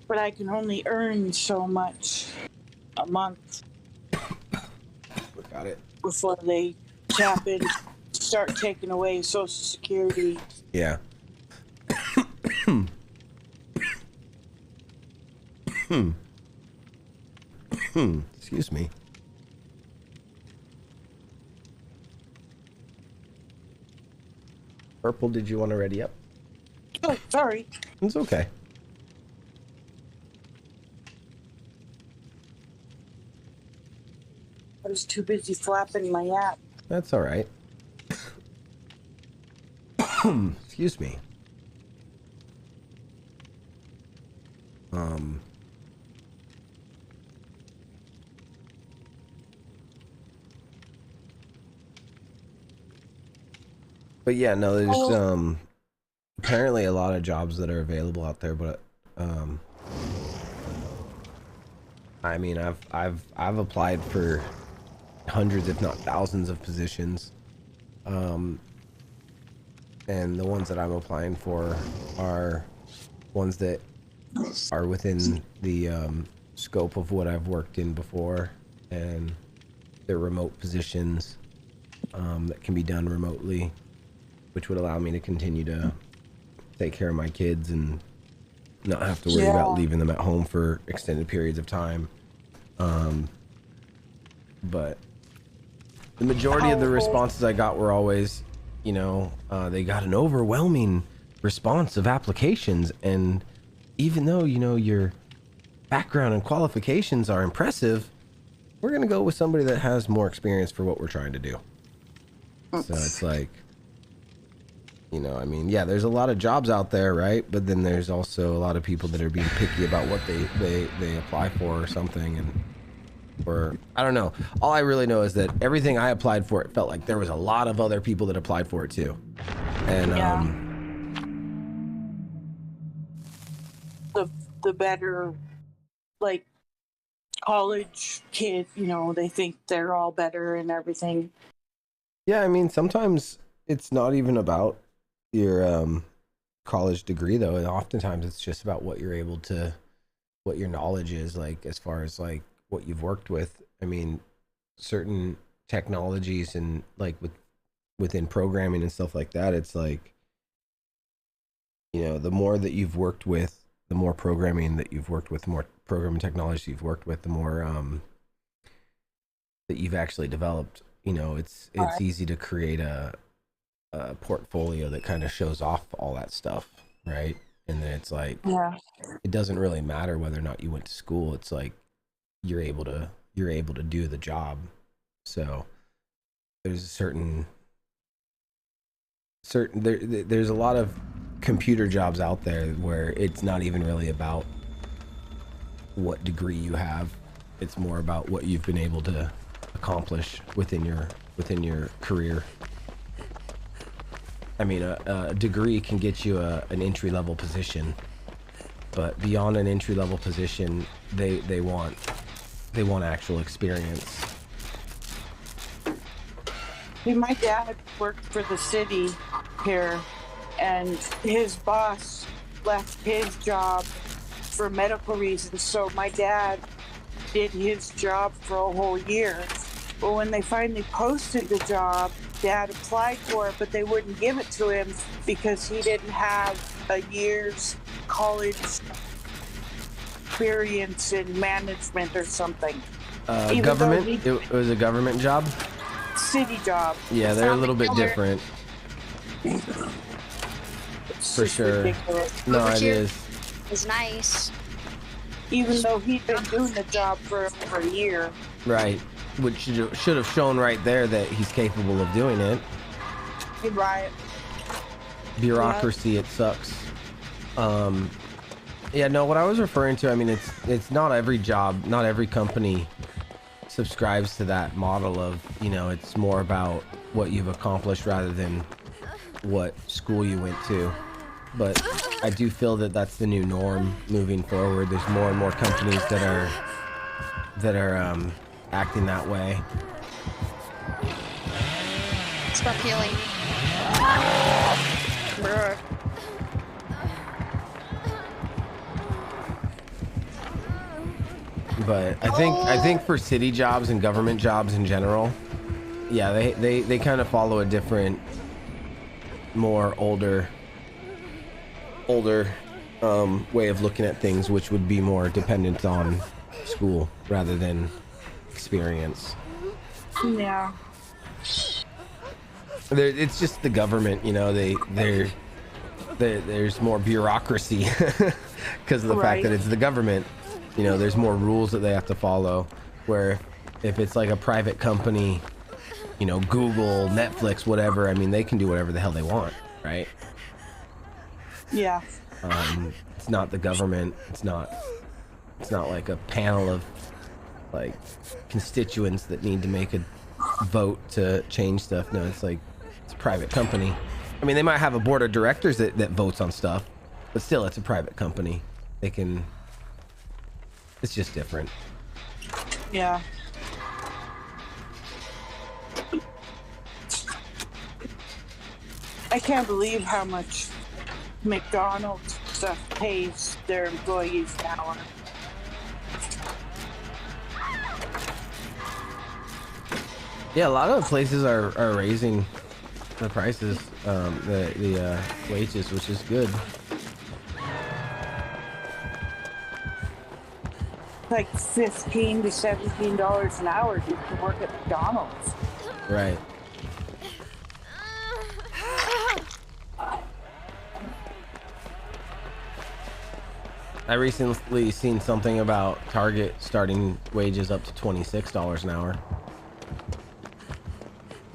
Speaker 7: But I can only earn so much a month
Speaker 1: Got it.
Speaker 7: before they tap into start taking away Social Security.
Speaker 1: Yeah. Excuse me. Purple, did you want to ready up?
Speaker 7: Oh, sorry.
Speaker 1: It's okay.
Speaker 7: I was too busy flapping my app.
Speaker 1: That's all right. Excuse me. But yeah, no, there's apparently a lot of jobs that are available out there, but I mean, I've applied for hundreds, if not thousands, of positions, and the ones that I'm applying for are ones that are within the scope of what I've worked in before, and they're remote positions that can be done remotely, which would allow me to continue to take care of my kids and not have to worry about leaving them at home for extended periods of time. But the majority of the responses I got were always, you know, they got an overwhelming response of applications, and even though, you know, your background and qualifications are impressive, we're gonna go with somebody that has more experience for what we're trying to do. So it's like, you know, I mean, yeah, there's a lot of jobs out there, right? But then there's also a lot of people that are being picky about what they apply for or something, and or I don't know. All I really know is that everything I applied for, it felt like there was a lot of other people that applied for it too. And
Speaker 7: the better, like, college kid, you know, they think they're all better and everything.
Speaker 1: yeah, I mean, sometimes it's not even about your college degree though, and oftentimes it's just about what you're able to, what your knowledge is, like as far as like what you've worked with. I mean, certain technologies and like within programming and stuff like that, it's like, you know, the more that you've worked with, the more programming that you've worked with, the more programming technology you've worked with, the more that you've actually developed. You know, it's easy to create a portfolio that kind of shows off all that stuff, right? And then it's like, it doesn't really matter whether or not you went to school. It's like you're able to do the job. So there's a there's a lot of computer jobs out there where it's not even really about what degree you have. It's more about what you've been able to accomplish within your career. I mean, a degree can get you an entry-level position, but beyond an entry-level position, they want actual experience.
Speaker 7: See, my dad worked for the city here, and his boss left his job for medical reasons, so my dad did his job for a whole year. But when they finally posted the job, Dad applied for it, but they wouldn't give it to him because he didn't have a year's college experience in management or something.
Speaker 1: Government? It was a government job?
Speaker 7: City job.
Speaker 1: Yeah, they're a little bit different. For sure.
Speaker 7: Ridiculous.
Speaker 1: No, it is.
Speaker 5: It's nice.
Speaker 7: Even though he'd been doing the job for over a year.
Speaker 1: Right. Which should have shown right there that he's capable of doing it.
Speaker 7: Right.
Speaker 1: Bureaucracy, it sucks. Yeah, no, what I was referring to, I mean, it's not every job, not every company subscribes to that model of, you know, it's more about what you've accomplished rather than what school you went to. But I do feel that that's the new norm moving forward. There's more and more companies that are acting that way.
Speaker 5: Stop healing. Bruh.
Speaker 1: But I think for city jobs and government jobs in general, yeah, they kind of follow a different, more older way of looking at things, which would be more dependent on school rather than experience.
Speaker 7: Yeah.
Speaker 1: It's just the government, you know. There's more bureaucracy because of the fact that it's the government. You know, there's more rules that they have to follow. Where if it's like a private company, you know, Google, Netflix, whatever, I mean, they can do whatever the hell they want, right?
Speaker 7: Yeah.
Speaker 1: It's not the government. It's not like a panel of like constituents that need to make a vote to change stuff. No, it's like it's a private company. I mean, they might have a board of directors that votes on stuff, but still, it's a private company. They can. It's just different.
Speaker 7: Yeah. I can't believe how much McDonald's stuff pays their employees an hour.
Speaker 1: Yeah, a lot of places are raising the prices, the wages, which is good.
Speaker 7: Like $15 to $17 an hour just to work at McDonald's.
Speaker 1: Right. I recently seen something about Target starting wages up to $26 an hour.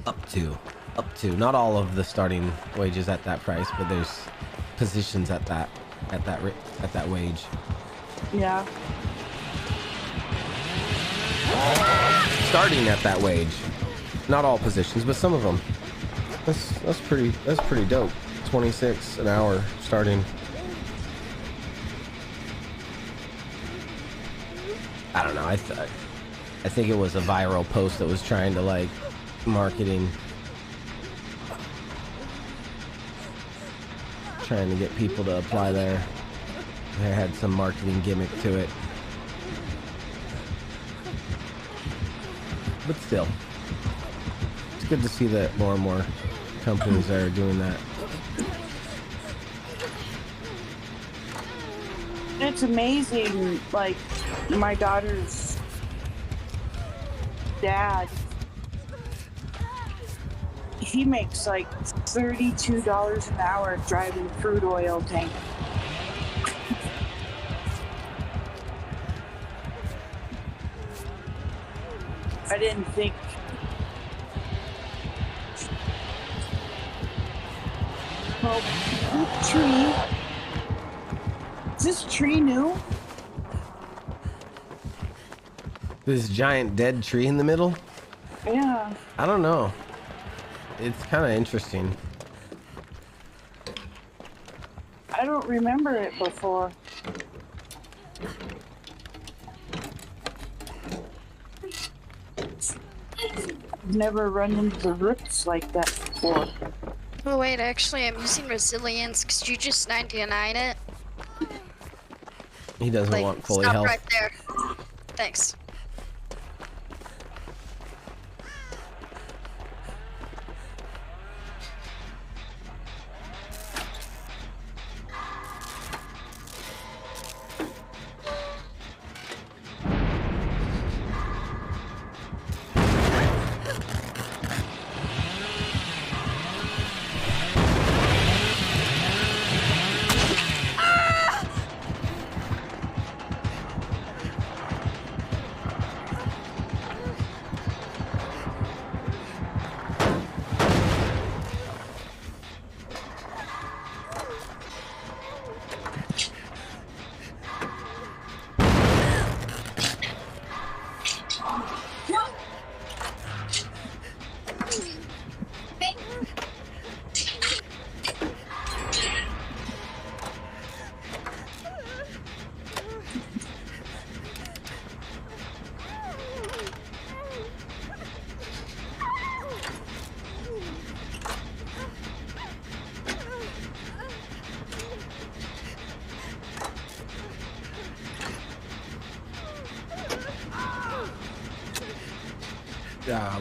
Speaker 1: Up to. Not all of the starting wages at that price, but there's positions at that wage.
Speaker 7: Yeah.
Speaker 1: Starting at that wage. Not all positions, but some of them. That's pretty dope. 26 an hour starting. I don't know. I think it was a viral post that was trying to like marketing, trying to get people to apply there. They had some marketing gimmick to it. But still, it's good to see that more and more companies are doing that.
Speaker 7: It's amazing, like, my daughter's dad, he makes like $32 an hour driving a crude oil tank. I didn't think. Well, tree. Is this tree new?
Speaker 1: This giant dead tree in the middle?
Speaker 7: Yeah.
Speaker 1: I don't know. It's kind of interesting.
Speaker 7: I don't remember it before. Never run into the roots like that before.
Speaker 5: Oh wait, actually I'm using resilience. Could you just 99 it?
Speaker 1: He doesn't
Speaker 5: Like,
Speaker 1: want fully
Speaker 5: stop
Speaker 1: health.
Speaker 5: right there. Thanks.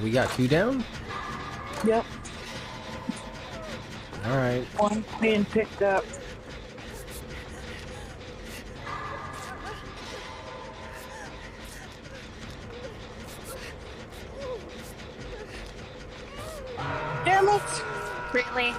Speaker 1: We got 2 down?
Speaker 7: Yep.
Speaker 1: All right.
Speaker 7: One being picked up. Damn it!
Speaker 5: Really?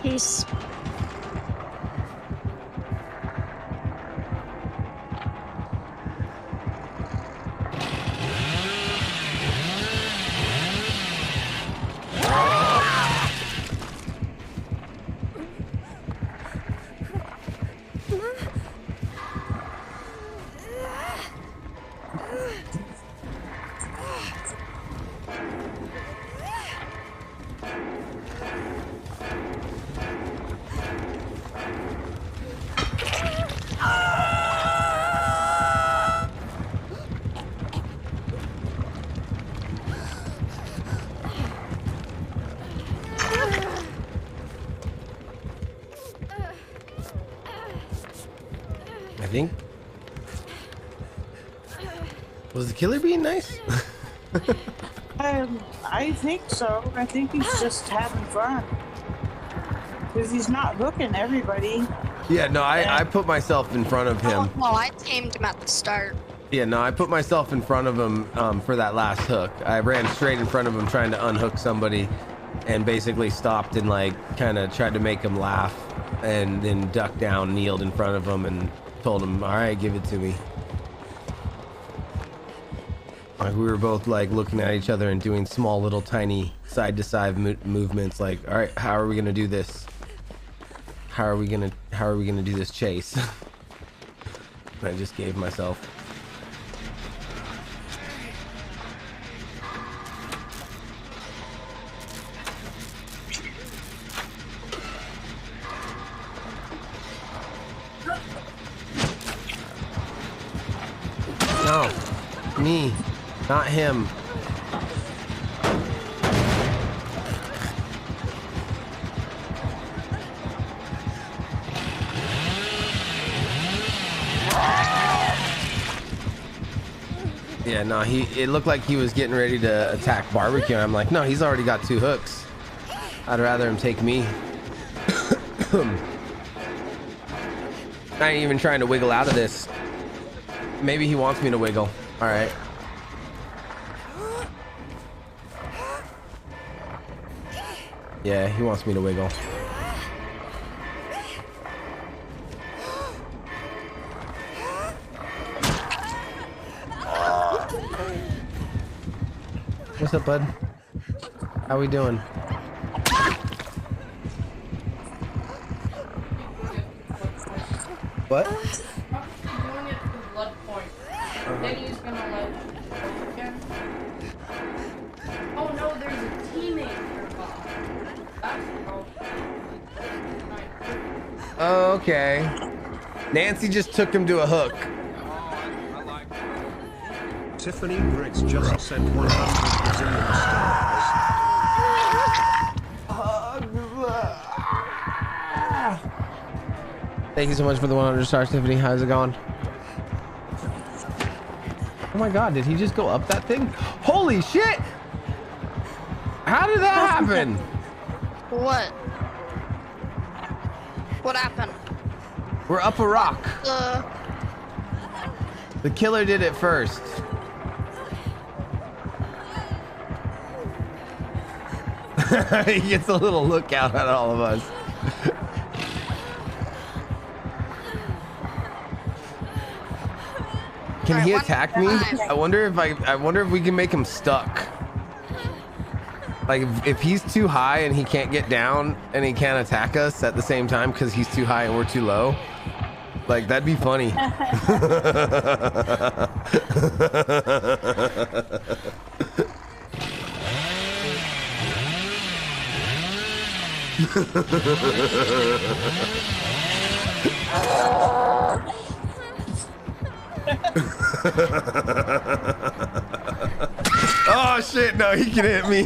Speaker 5: Peace.
Speaker 1: I think. Was the killer being nice?
Speaker 7: I think so. I think he's just having fun. Because he's not hooking everybody.
Speaker 1: Yeah, no, I put myself in front of him.
Speaker 5: Oh, well, I tamed him at the start.
Speaker 1: Yeah, no, I put myself in front of him for that last hook. I ran straight in front of him trying to unhook somebody and basically stopped and like kind of tried to make him laugh and then ducked down, kneeled in front of him and told him, all right, give it to me. Like we were both like looking at each other and doing small little tiny side to side movements like, all right, how are we going to do this? How are we going to do this chase? And I just gave myself. No, me, not him. Yeah, no, it looked like he was getting ready to attack barbecue. I'm like, no, he's already got 2 hooks. I'd rather him take me. I ain't even trying to wiggle out of this. Maybe he wants me to wiggle. All right. Yeah, he wants me to wiggle. What's up, bud? How we doing? What?
Speaker 3: Doing it for blood point. Then he's gonna like go again. Oh no, there's a teammate nearby. That's
Speaker 1: Oh, okay. Nancy just took him to a hook.
Speaker 2: Tiffany Briggs just sent 100 gazillion stars.
Speaker 1: Thank you so much for the 100 stars, Tiffany. How's it going? Oh my god, did he just go up that thing? Holy shit! How did that happen?
Speaker 5: What? What happened?
Speaker 1: We're up a rock. The killer did it first. He gets a little lookout at all of us. Can he attack me? I wonder if we can make him stuck. Like if he's too high and he can't get down and he can't attack us at the same time because he's too high and we're too low. Like that'd be funny. Oh shit, no, he can hit me.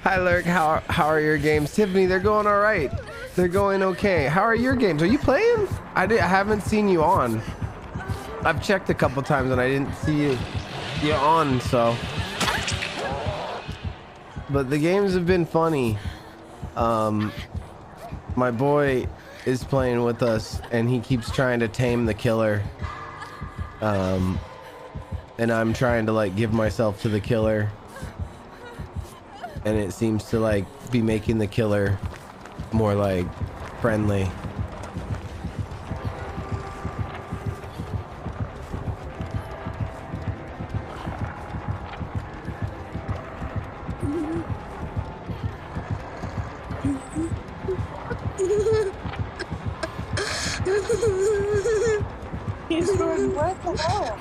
Speaker 1: Hi Lurk, how are your games? Tiffany, they're going all right. They're going okay. How are your games? Are you playing? I haven't seen you on. I've checked a couple times and I didn't see you on, so. But the games have been funny. My boy is playing with us and he keeps trying to tame the killer. And I'm trying to like give myself to the killer. And it seems to like be making the killer more like friendly.
Speaker 7: He's going, what the hell?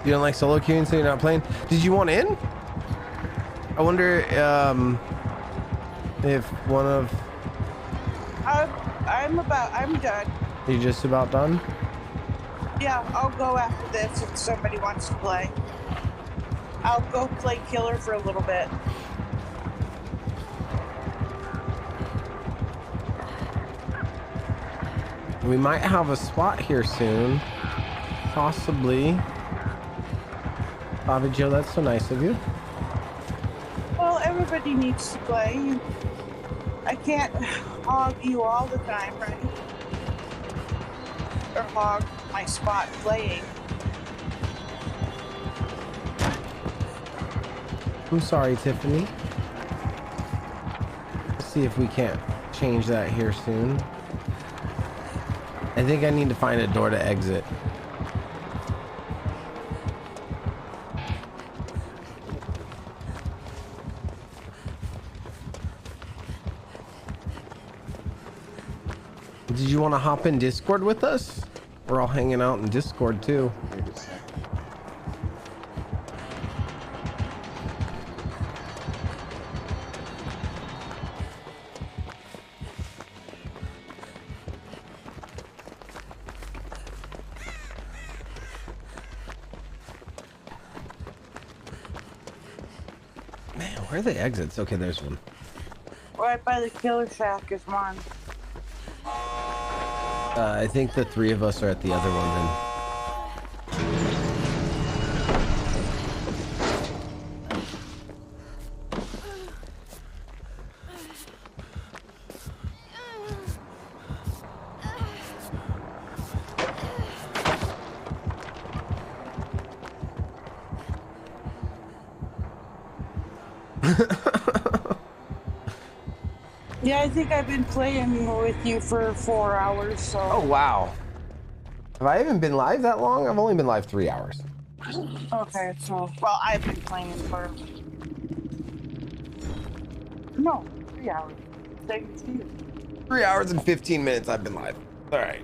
Speaker 1: You don't like solo queuing, so you're not playing? Did you want in? I wonder if one of...
Speaker 7: I'm done.
Speaker 1: You're just about done?
Speaker 7: Yeah, I'll go after this if somebody wants to play. I'll go play killer for a little bit.
Speaker 1: We might have a spot here soon. Possibly. Bobby Joe, that's so nice of you.
Speaker 7: Well, everybody needs to play. I can't hog you all the time, right? Or hog my spot playing.
Speaker 1: I'm sorry, Tiffany. Let's see if we can't change that here soon. I think I need to find a door to exit. Did you want to hop in Discord with us? We're all hanging out in Discord too. Man, where are the exits? Okay, there's one.
Speaker 7: Right by the killer shack is mine.
Speaker 1: I think the three of us are at the other one then.
Speaker 7: Yeah, I think I've been playing with you for 4 hours, so...
Speaker 1: Oh, wow. Have I even been live that long? I've only been live 3 hours.
Speaker 7: Okay, so... Well, I've been playing for... No, 3 hours. Thanks to you.
Speaker 1: 3 hours and 15 minutes I've been live. All right.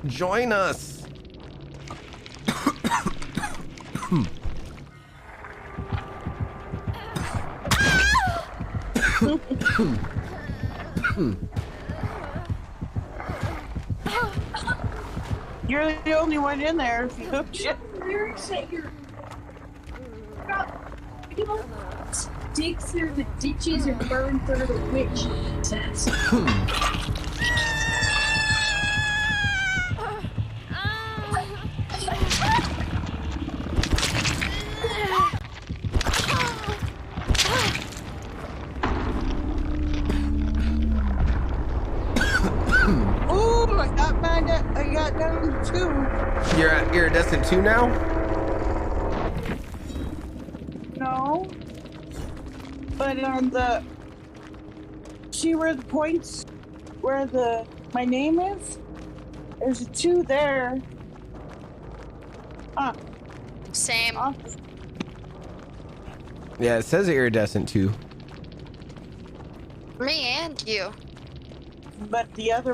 Speaker 1: Join us.
Speaker 7: You're the only one in there if you shit.
Speaker 3: You're you know, dig through the ditches and burn through the witch says.
Speaker 7: Ooh, I got down to 2.
Speaker 1: You're at iridescent 2 now?
Speaker 7: No. But on the... See where the points... Where my name is? There's a 2 there.
Speaker 5: Same.
Speaker 1: Yeah, it says iridescent too.
Speaker 5: Me and you.
Speaker 7: But the other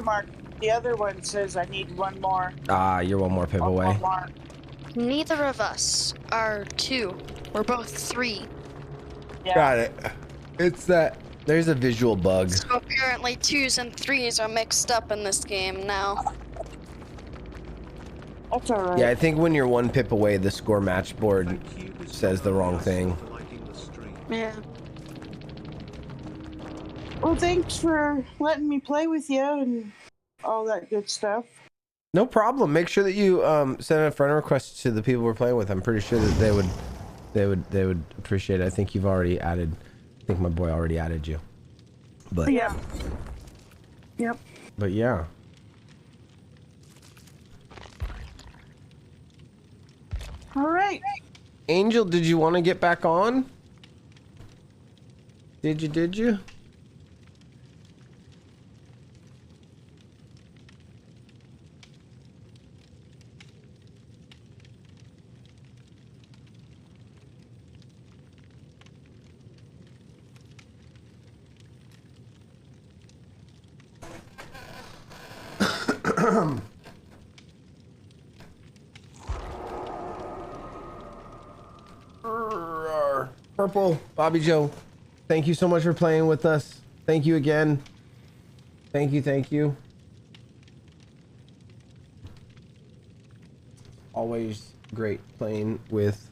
Speaker 7: one says I need one more.
Speaker 1: Ah, you're one more pip
Speaker 7: One
Speaker 1: away.
Speaker 7: more mark.
Speaker 5: Neither of us are 2. We're both 3.
Speaker 7: Yeah.
Speaker 1: Got it. It's that there's a visual bug.
Speaker 5: So apparently 2s and 3s are mixed up in this game now.
Speaker 7: That's alright.
Speaker 1: Yeah, I think when you're one pip away, the score match board
Speaker 2: Thank you, Mr.
Speaker 1: says the wrong thing.
Speaker 2: for liking the stream.
Speaker 5: Yeah.
Speaker 7: Well, thanks for letting me play with you and all that good stuff.
Speaker 1: No problem. Make sure that you send a friend request to the people we're playing with. I'm pretty sure that they would appreciate it. I think you've already added. I think my boy already added you. But
Speaker 7: Yeah. Yep.
Speaker 1: But yeah.
Speaker 7: All right.
Speaker 1: Angel, did you want to get back on? Did you? Purple, Bobby Joe, thank you so much for playing with us. Thank you again. Thank you. Always great playing with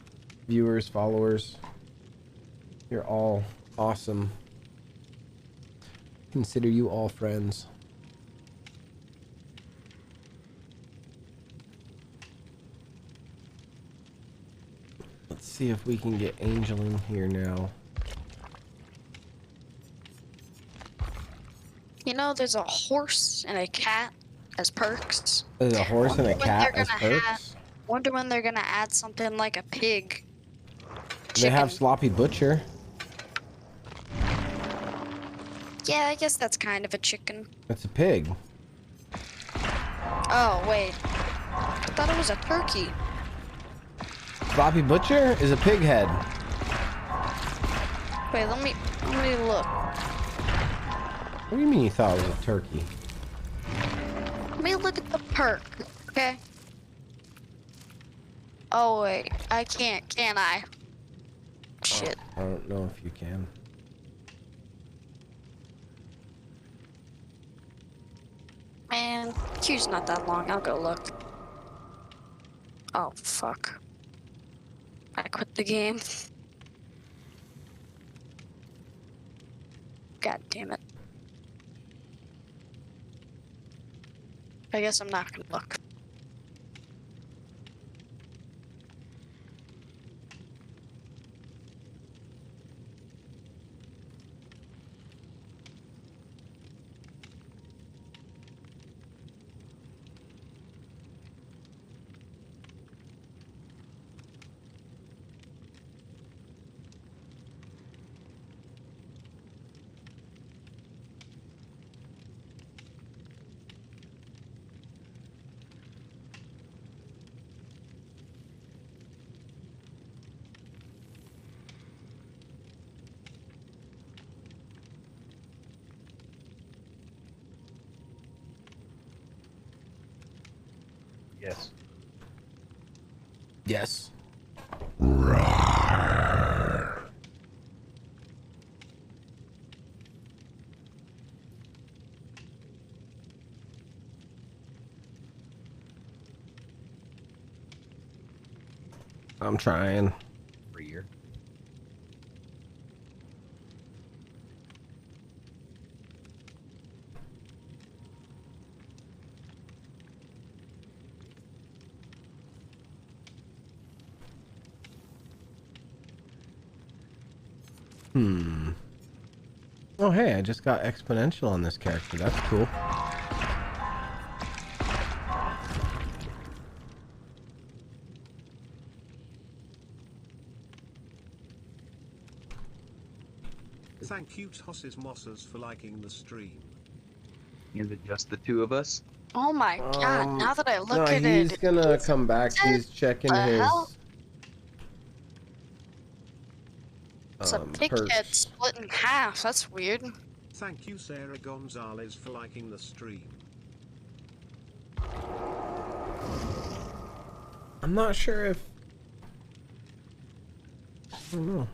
Speaker 1: viewers, followers. You're all awesome. Consider you all friends. Let's see if we can get Angel in here now.
Speaker 5: You know, there's a horse and a cat as perks.
Speaker 1: There's a horse and a
Speaker 5: When
Speaker 1: cat
Speaker 5: they're
Speaker 1: as
Speaker 5: gonna
Speaker 1: perks.
Speaker 5: Wonder when they're gonna add something like a pig.
Speaker 1: They have
Speaker 5: Chicken.
Speaker 1: Sloppy Butcher.
Speaker 5: Yeah, I guess that's kind of a chicken.
Speaker 1: That's a pig.
Speaker 5: Oh, wait. I thought it was a turkey.
Speaker 1: Sloppy Butcher is a pig head.
Speaker 5: Wait, let me look.
Speaker 1: What do you mean you thought it was a turkey?
Speaker 5: Let me look at the perk, okay? Oh, wait. I can't, can I? Shit.
Speaker 1: I don't know if you can.
Speaker 5: Man, queue's not that long. I'll go look. Oh, fuck. I quit the game. God damn it. I guess I'm not gonna look.
Speaker 8: Yes.
Speaker 1: Yes.
Speaker 4: Roar.
Speaker 1: I'm trying.
Speaker 8: Rear.
Speaker 1: Oh, hey, I just got exponential on this character. That's cool.
Speaker 2: Thank you Tosses Mosses for liking the stream.
Speaker 8: Is it just the two of us?
Speaker 5: Oh my god, now that I look
Speaker 1: No,
Speaker 5: at
Speaker 1: he's
Speaker 5: it.
Speaker 1: gonna come back. He's checking
Speaker 5: the
Speaker 1: his.
Speaker 5: hell? It's a pig head
Speaker 1: perks.
Speaker 5: split in half. That's weird.
Speaker 2: Thank you, Sarah Gonzalez, for liking the stream.
Speaker 1: I'm not sure if... I don't know.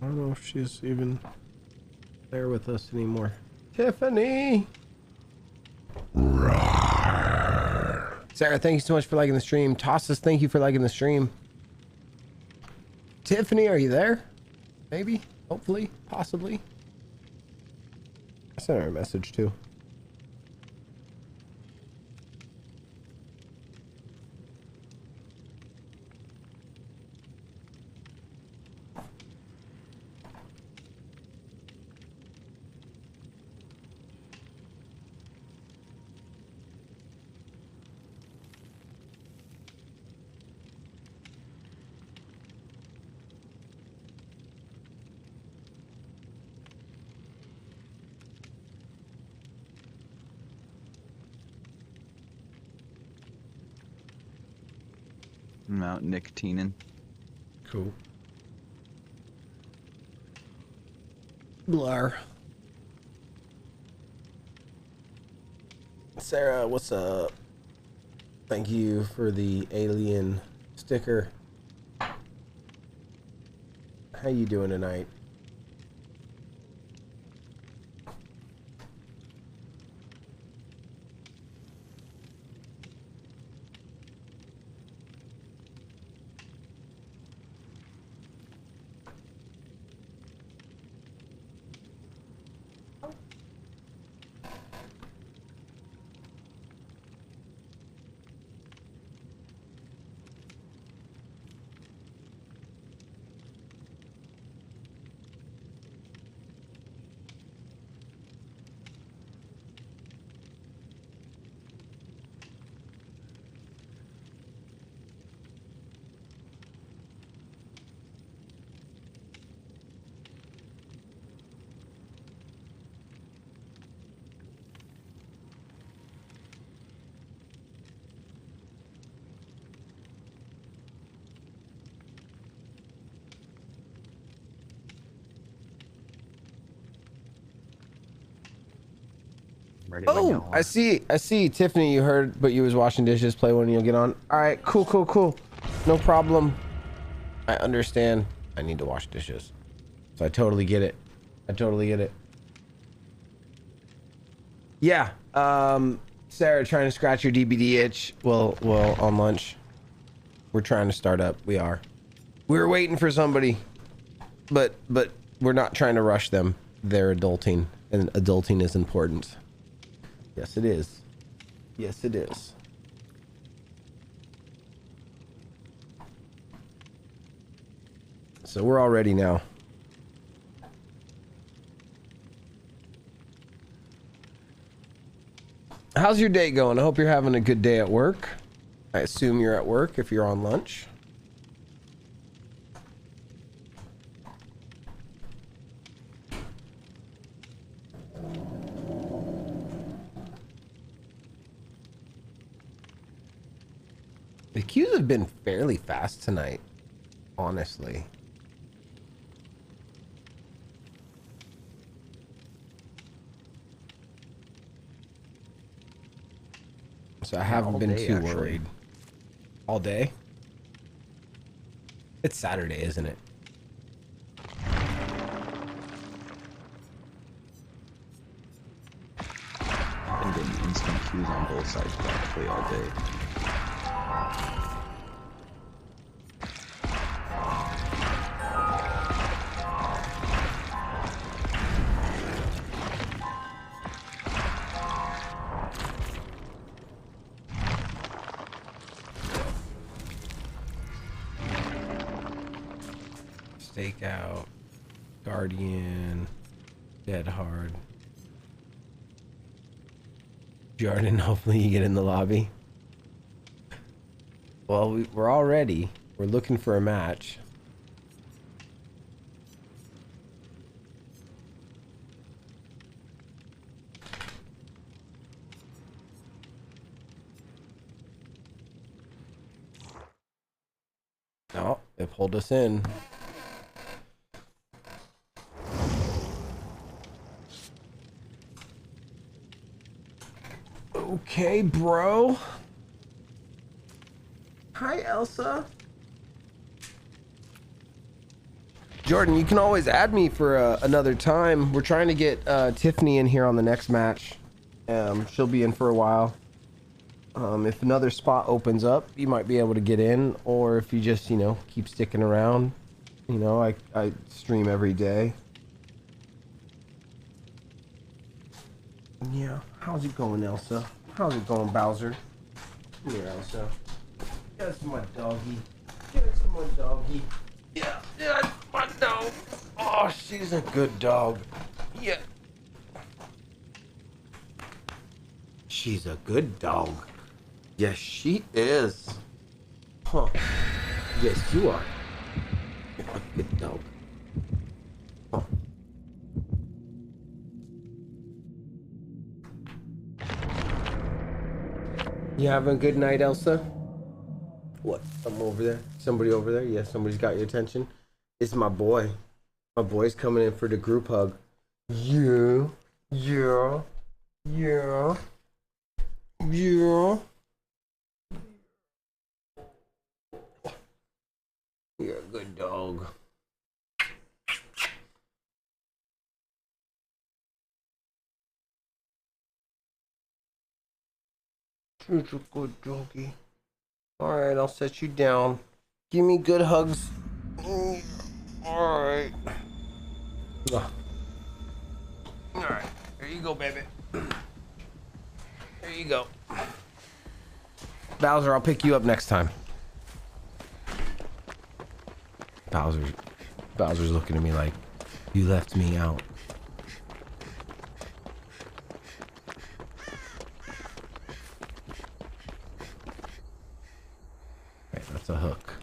Speaker 1: I don't know if she's even there with us anymore. Tiffany! Sarah, thank you so much for liking the stream. Tosses, thank you for liking the stream. Tiffany, are you there? Maybe? Hopefully? Possibly? I sent her a message too.
Speaker 6: I'm out nicotining.
Speaker 1: Cool. Blur. Sarah, what's up? Thank you for the alien sticker. How you doing tonight?
Speaker 8: Ready when y'all
Speaker 1: Oh,
Speaker 8: are.
Speaker 1: I see, Tiffany, you heard, but you was washing dishes. Play when you'll get on. All right, cool. No problem. I understand. I need to wash dishes. So I totally get it. Yeah. Sarah, trying to scratch your DBD itch. Well, on lunch. We're trying to start up. We are. We're waiting for somebody. But we're not trying to rush them. They're adulting, and adulting is important. Yes, it is. Yes, it is. So we're all ready now. How's your day going? I hope you're having a good day at work. I assume you're at work if you're on lunch. The queues have been fairly fast tonight, honestly. So I haven't
Speaker 6: all
Speaker 1: been
Speaker 6: day,
Speaker 1: too
Speaker 6: actually.
Speaker 1: worried. All day? It's Saturday, isn't it?
Speaker 6: Been getting instant queues on both sides practically all day.
Speaker 1: Stakeout, Guardian, Dead Hard. Jordan, hopefully you get in the lobby. Well, we're all ready. We're looking for a match. No, they pulled us in. Okay, bro. Hi, Elsa. Jordan, you can always add me for another time. We're trying to get Tiffany in here on the next match. She'll be in for a while. If another spot opens up, you might be able to get in, or if you just, you know, keep sticking around. You know, I stream every day. Yeah, how's it going, Elsa? How's it going, Bowser? Come here, Elsa. That's my doggy. That's my doggy. Yeah, that's my dog. Oh, she's a good dog. Yeah. She's a good dog. Yes, she is. Huh. Yes, you are. You're a good dog. Huh. You having a good night, Elsa? What? I'm over there? Somebody over there? Yeah, somebody's got your attention. It's my boy. My boy's coming in for the group hug. Yeah. Yeah. Yeah. Yeah. You're a good dog. You're a good doggy. Alright, I'll set you down. Give me good hugs. Alright. Alright, there you go, baby. There you go. Bowser, I'll pick you up next time. Bowser's looking at me like, you left me out. That's a hook.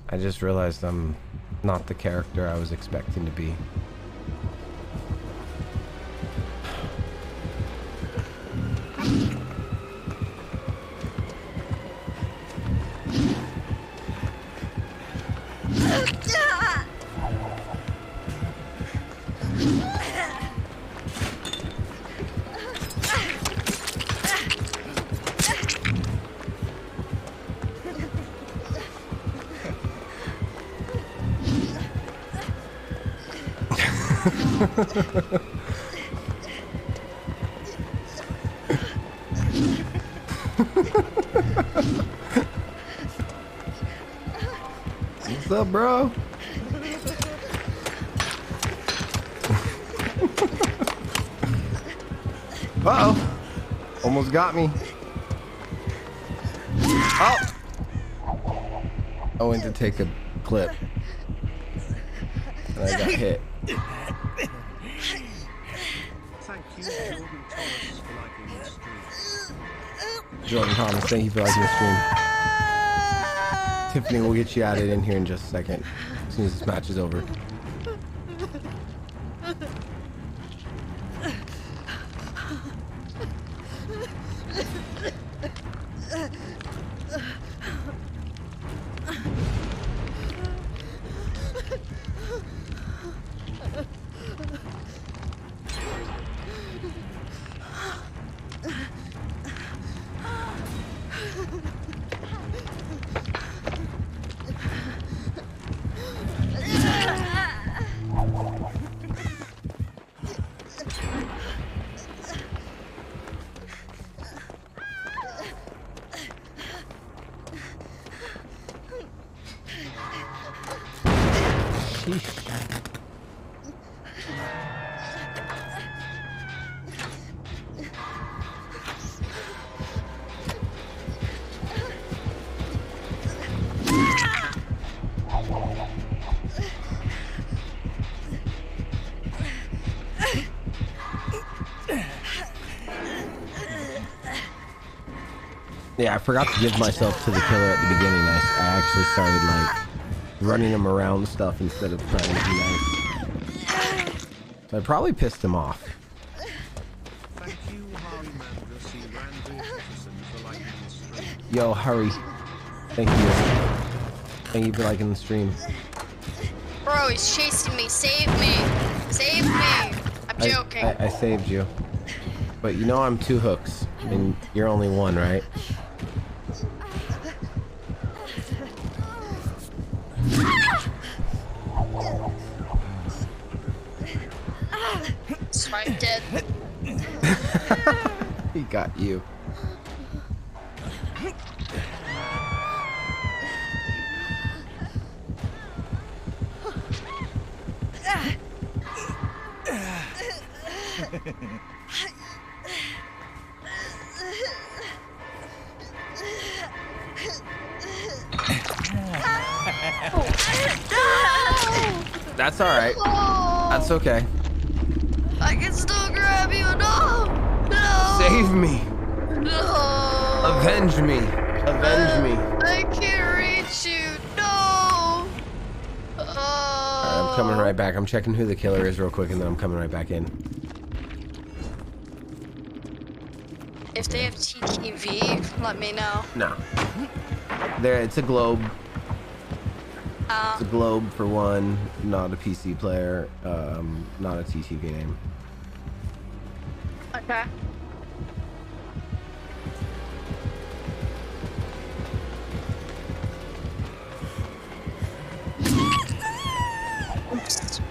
Speaker 1: I just realized I'm not the character I was expecting to be. What's up, bro? Uh-oh. Almost got me. Oh! I went to take a clip. And I got hit.
Speaker 2: Thank you, Jordan Thomas, for liking the stream.
Speaker 1: Jordan Thomas, thank you for liking the stream. Tiffany, we'll get you added in here in just a second. As soon as this match is over. Yeah, I forgot to give myself to the killer at the beginning. I actually started like running him around and stuff instead of trying to do that. So I probably pissed him off.
Speaker 2: Thank you, Harry Mandracy Randall Jefferson, for liking the stream.
Speaker 1: Yo, Harry. Thank you. Thank you for liking the stream.
Speaker 5: Bro, he's chasing me. Save me. Save me. I'm joking.
Speaker 1: I saved you. But you know I'm 2 hooks, and you're only 1, right?
Speaker 5: Smart dead.
Speaker 1: He got you. That's all right.
Speaker 5: Oh,
Speaker 1: That's okay.
Speaker 5: I can still grab you. No! No!
Speaker 1: Save me.
Speaker 5: No!
Speaker 1: Avenge me. Avenge me.
Speaker 5: I can't reach you. No!
Speaker 1: All right, I'm coming right back. I'm checking who the killer is real quick, and then I'm coming right back in.
Speaker 5: If they have TTV, let me know.
Speaker 1: No. There, it's a globe. It's a globe for one, not a PC player, not a TTV name.
Speaker 5: Okay. Oops.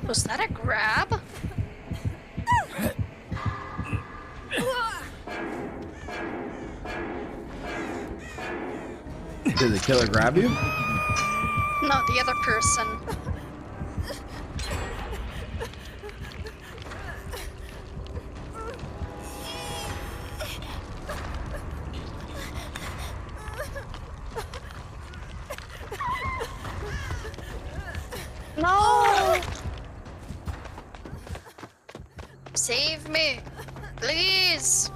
Speaker 5: Was that a grab?
Speaker 1: Did the killer grab you?
Speaker 5: No, the other person. No! Save me, please.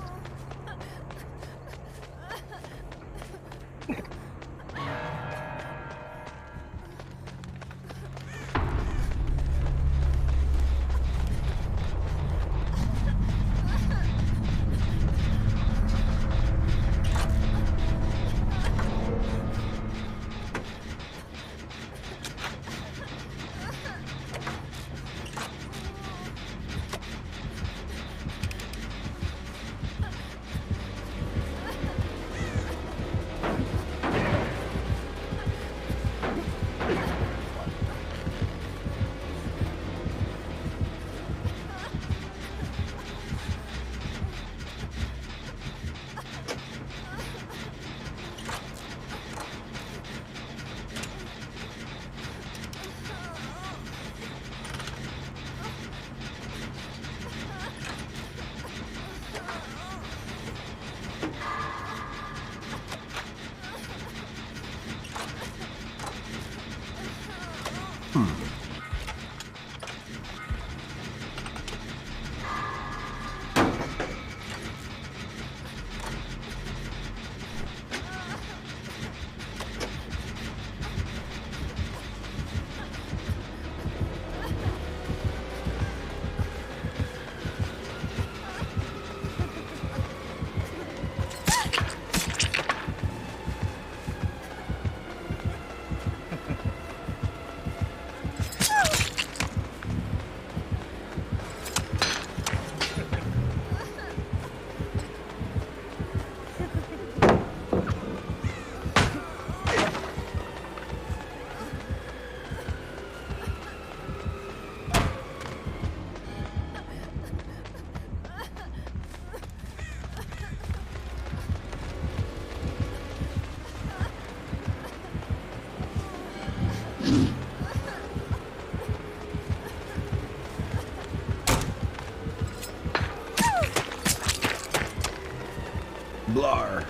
Speaker 1: Blar.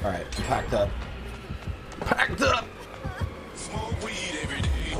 Speaker 1: All right, I'm packed up. Packed up.
Speaker 4: Smoke weed every day.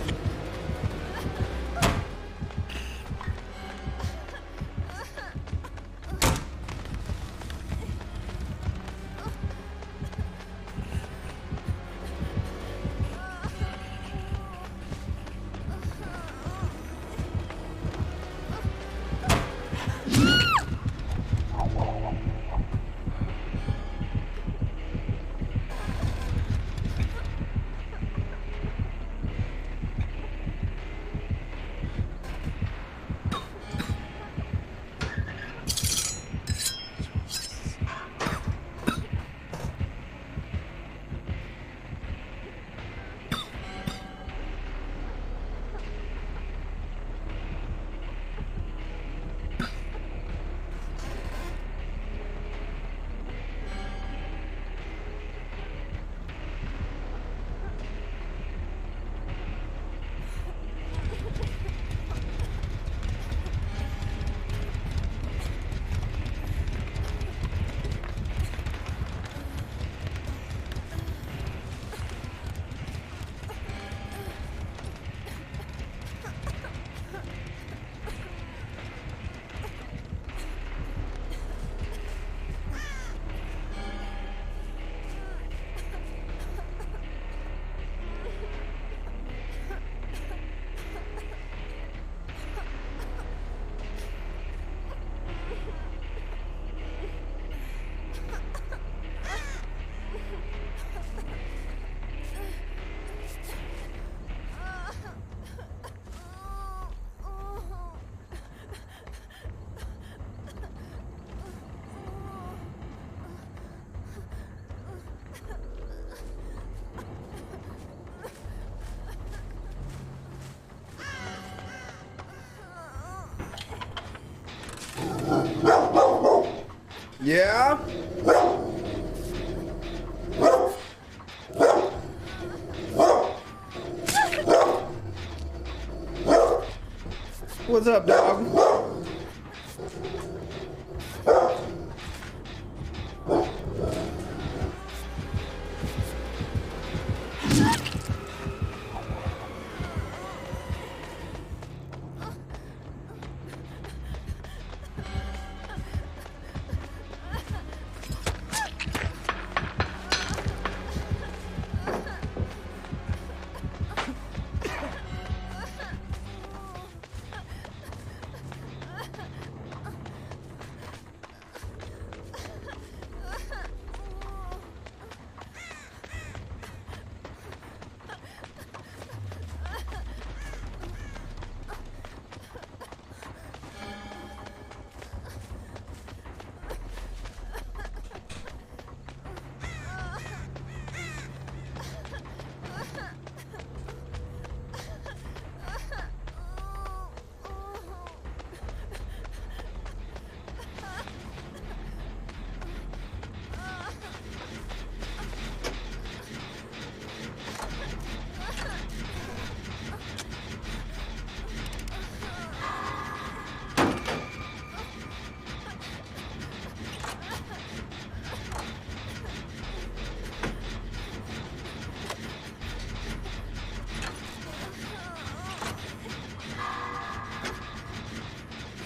Speaker 1: Yeah? What's up, dog?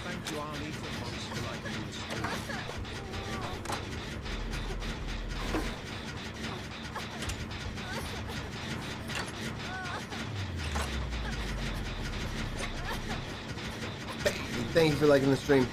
Speaker 2: Thank you, Ali, for monster liking the stream.
Speaker 1: Thank you for liking the stream.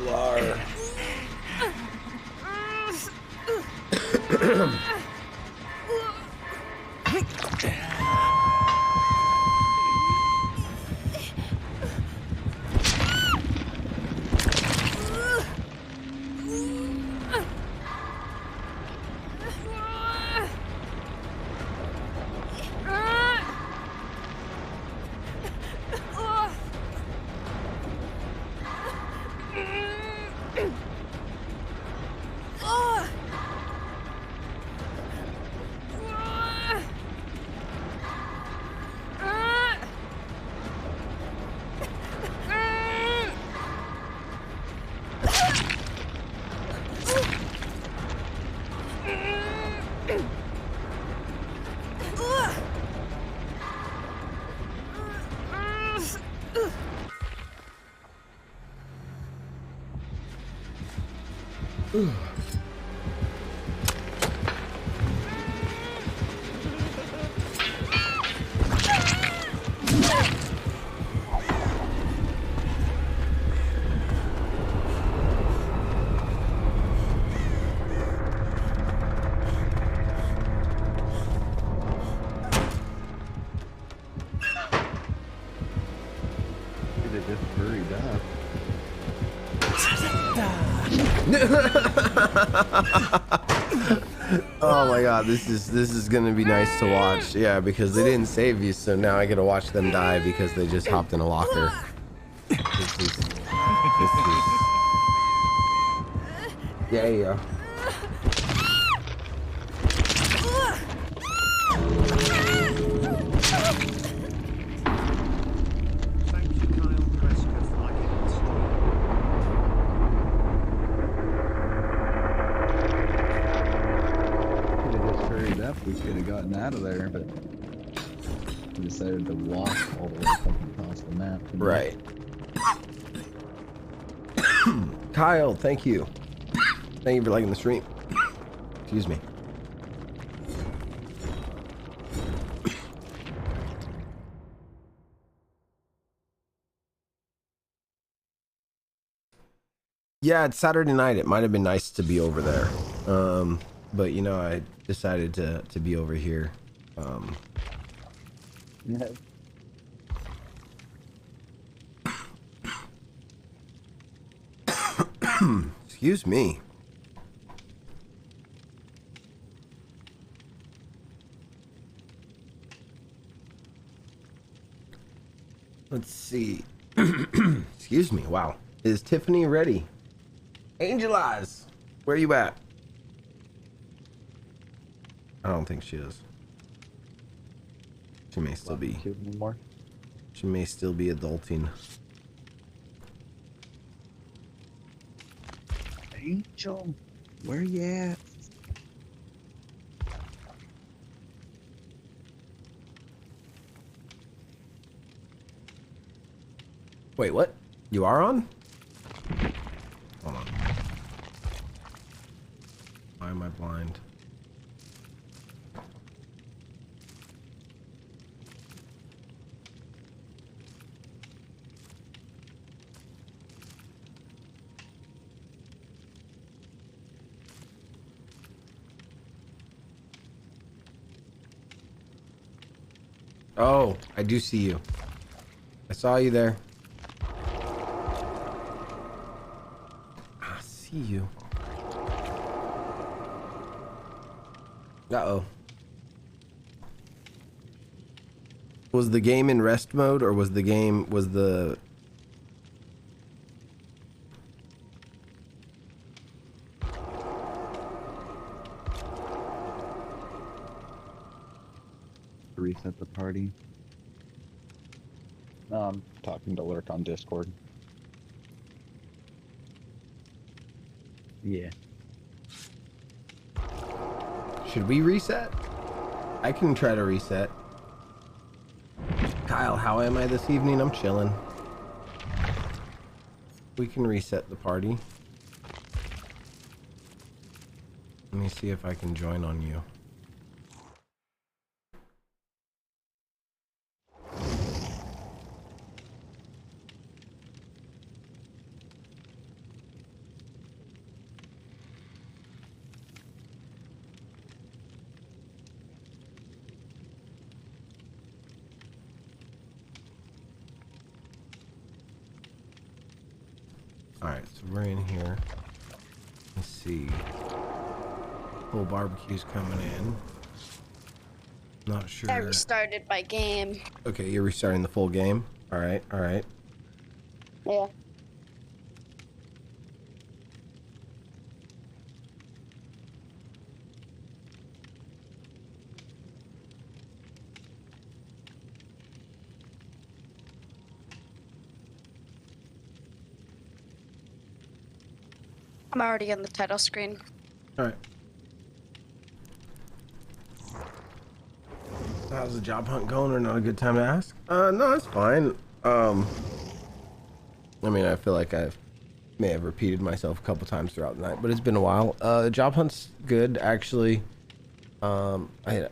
Speaker 1: Blar. Oh my god, this is gonna be nice to watch. Yeah, because they didn't save you, so now I get to watch them die because they just hopped in a locker. This is yeah.
Speaker 2: Thank you, Kyle Kreska, for liking the stream.
Speaker 6: Could have just hurried up. We could have gotten out of there, but we decided to walk all the way fucking across the map.
Speaker 1: Right. Kyle, thank you. Thank you for liking the stream. Excuse me. Yeah, it's Saturday night. It might have been nice to be over there. But you know, I decided to be over here.
Speaker 6: Yeah.
Speaker 1: Excuse me. Let's see. Excuse me. Wow. Is Tiffany ready? Angel Eyes, where you at? I don't think she is. She may still be.
Speaker 6: Anymore.
Speaker 1: She may still be adulting.
Speaker 6: Angel, where you at?
Speaker 1: Wait, what? You are on? Hold on. Why am I blind? Oh, I do see you. I saw you there. I see you. Uh-oh. Was the game in rest mode, or was the
Speaker 6: Reset the party. Talking to Lurk on Discord. Yeah.
Speaker 1: Should we reset? I can try to reset. Kyle, how am I this evening? I'm chilling. We can reset the party. Let me see if I can join on you. Alright, so we're in here. Let's see. Whole barbecue's coming in. Not sure.
Speaker 5: I restarted my game.
Speaker 1: Okay, you're restarting the full game. Alright, alright.
Speaker 5: Yeah. I'm already on the title screen.
Speaker 1: Alright. How's the job hunt going, or not a good time to ask? No, it's fine. I mean, I feel like I may have repeated myself a couple times throughout the night, but it's been a while. The job hunt's good, actually. I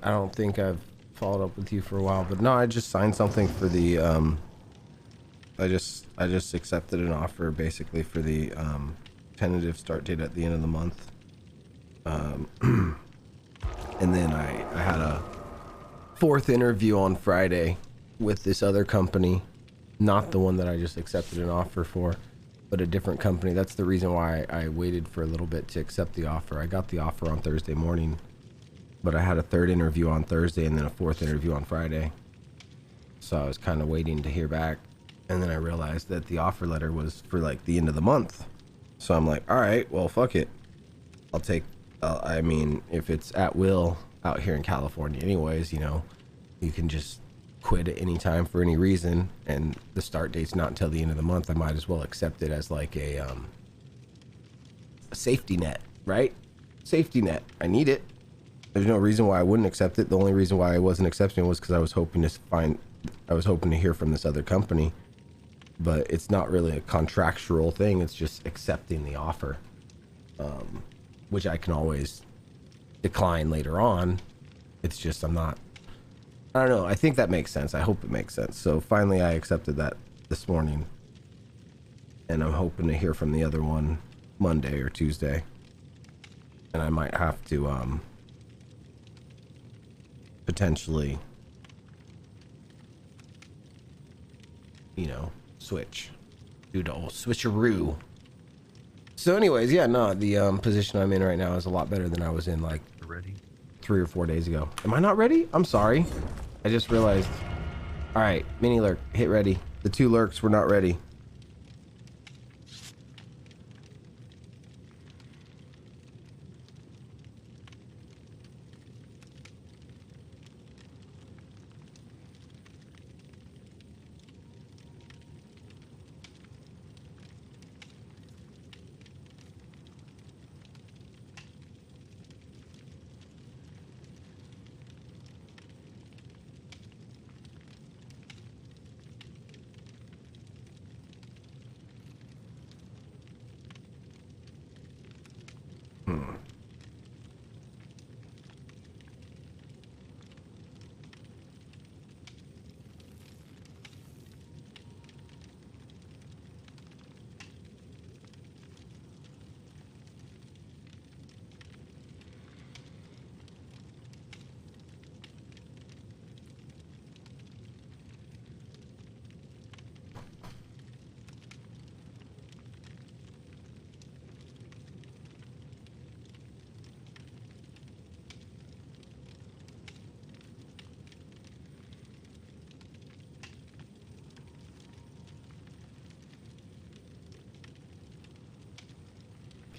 Speaker 1: don't think I've followed up with you for a while, but no, I just signed something for the, I just accepted an offer basically for the, tentative start date at the end of the month. And then I had a fourth interview on Friday with this other company, not the one that I just accepted an offer for. but a different company. That's the reason why I waited for a little bit to accept the offer. I got the offer on Thursday morning, but I had a third interview on Thursday and then a fourth interview on Friday. So I was kind of waiting to hear back. And then I realized that the offer letter was for like the end of the month. So I'm like, all right, well, fuck it. I'll take, I mean, if it's at will out here in California anyways, you know, you can just quit at any time for any reason. And the start date's not until the end of the month. I might as well accept it as like a safety net, right? Safety net. I need it. There's no reason why I wouldn't accept it. The only reason why I wasn't accepting it was because I was hoping to hear from this other company. But it's not really a contractual thing. It's just accepting the offer, which I can always decline later on. It's just I don't know. I think that makes sense. I hope it makes sense. So finally I accepted that this morning. And I'm hoping to hear from the other one Monday or Tuesday. And I might have to potentially, you know, do the old switcheroo. So anyways, yeah, no, the position I'm in right now is a lot better than I was in like
Speaker 8: Ready?
Speaker 1: 3 or 4 days ago. Am I not ready? I'm sorry. I just realized. All right, mini lurk, hit ready. The 2 lurks were not ready.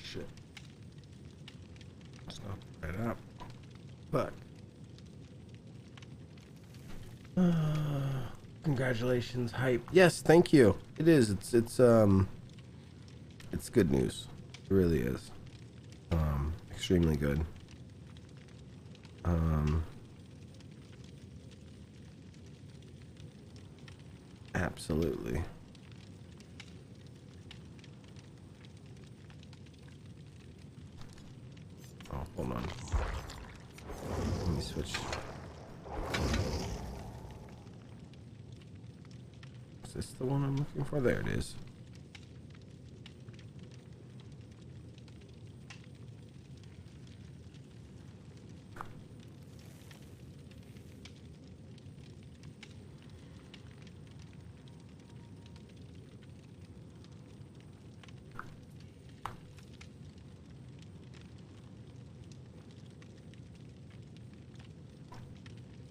Speaker 1: Shit. It's not right up. But congratulations, hype. Yes, thank you. It is. It's good news. It really is. Extremely good. Absolutely. Oh, hold on. Let me switch. Is this the one I'm looking for? There it is.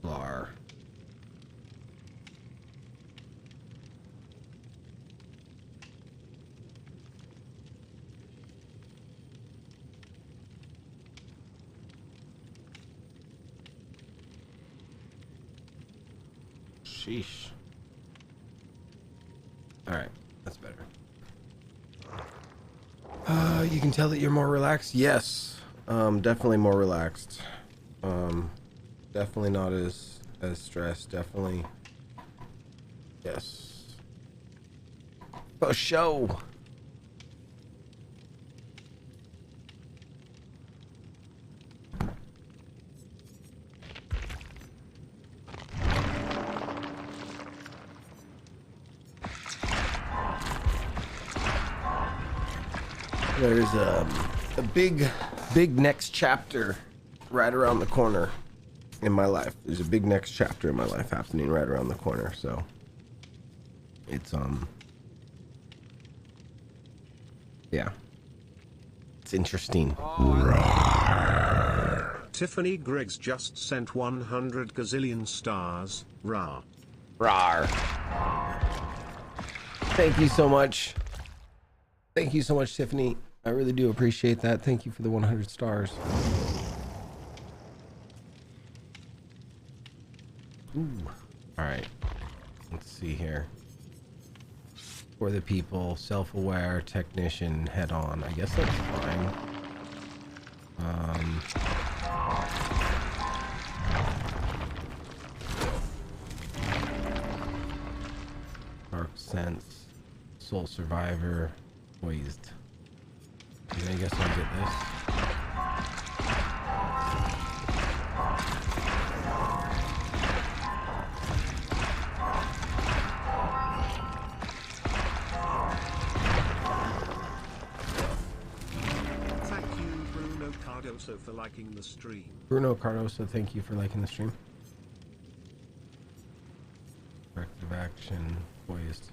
Speaker 1: Lar. Sheesh. All right, that's better. You can tell that you're more relaxed. Yes, definitely more relaxed. Definitely not as stressed. Definitely. Yes. For show. There's a big next chapter right around the corner in my life. There's a big next chapter in my life happening right around the corner. So it's Yeah. It's interesting.
Speaker 2: Tiffany Griggs just sent 100 gazillion stars. Rah.
Speaker 1: Rawr. Thank you so much. Thank you so much, Tiffany. I really do appreciate that. Thank you for the 100 stars. Ooh. All right. Let's see here. For the people, self-aware, technician, head on. I guess that's fine. Dark sense, soul survivor, poised. And I guess I'll get this.
Speaker 2: Thank you, Bruno Cardoso, for liking the stream.
Speaker 1: Bruno Cardoso, thank you for liking the stream. Corrective action, poised.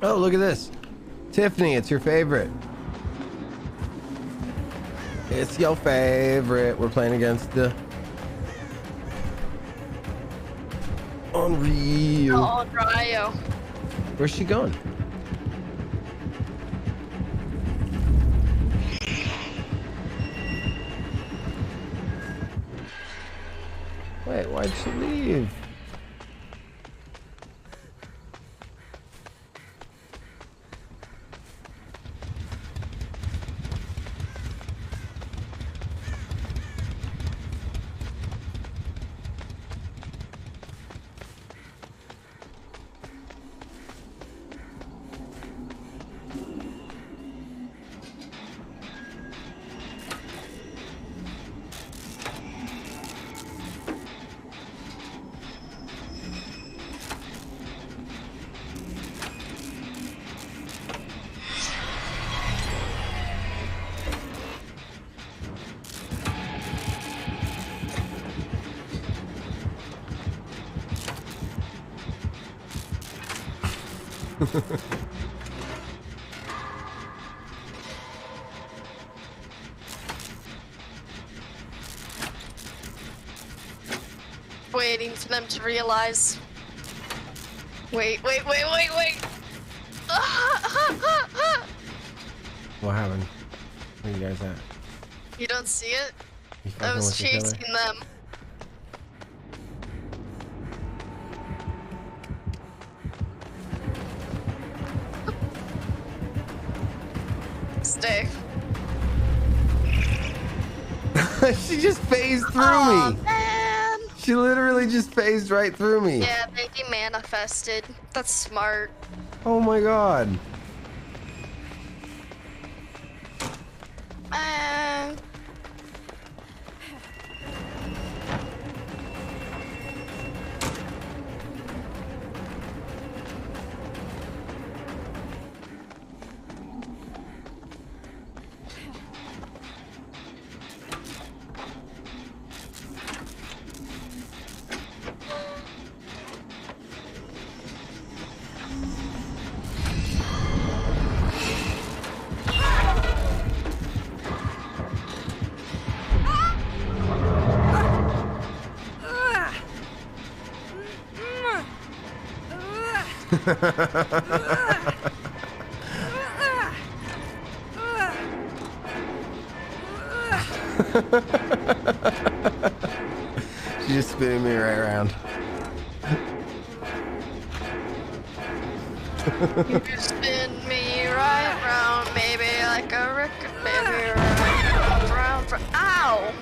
Speaker 1: Oh, look at this. Tiffany, it's your favorite. It's your favorite. We're playing against the Unreal.
Speaker 5: Oh, Ryo.
Speaker 1: Where's she going? Wait, why'd she leave?
Speaker 5: Waiting for them to realize. Wait.
Speaker 1: What happened? Where you guys at?
Speaker 5: You don't see it?
Speaker 1: You
Speaker 5: I
Speaker 1: fucking
Speaker 5: was
Speaker 1: with each other?
Speaker 5: chasing them. Stay.
Speaker 1: She just phased through
Speaker 5: Aw,
Speaker 1: me.
Speaker 5: man.
Speaker 1: She literally just phased right through me.
Speaker 5: Yeah, they demanifested. That's smart.
Speaker 1: Oh my god.
Speaker 5: Uh,
Speaker 1: She just spinning me right around.
Speaker 5: you spin me right round, baby, like a record, baby, round, round, round. Ow!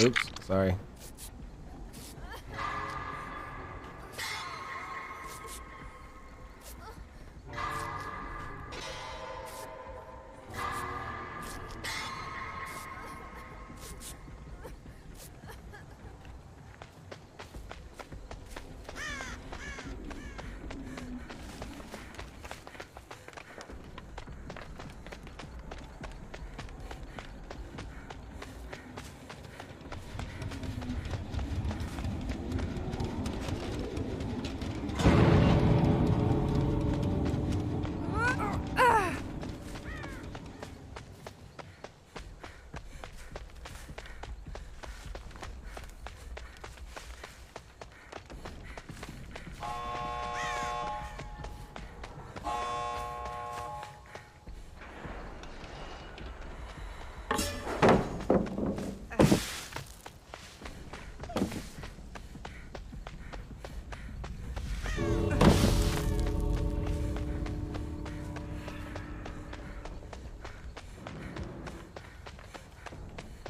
Speaker 1: Oops, sorry.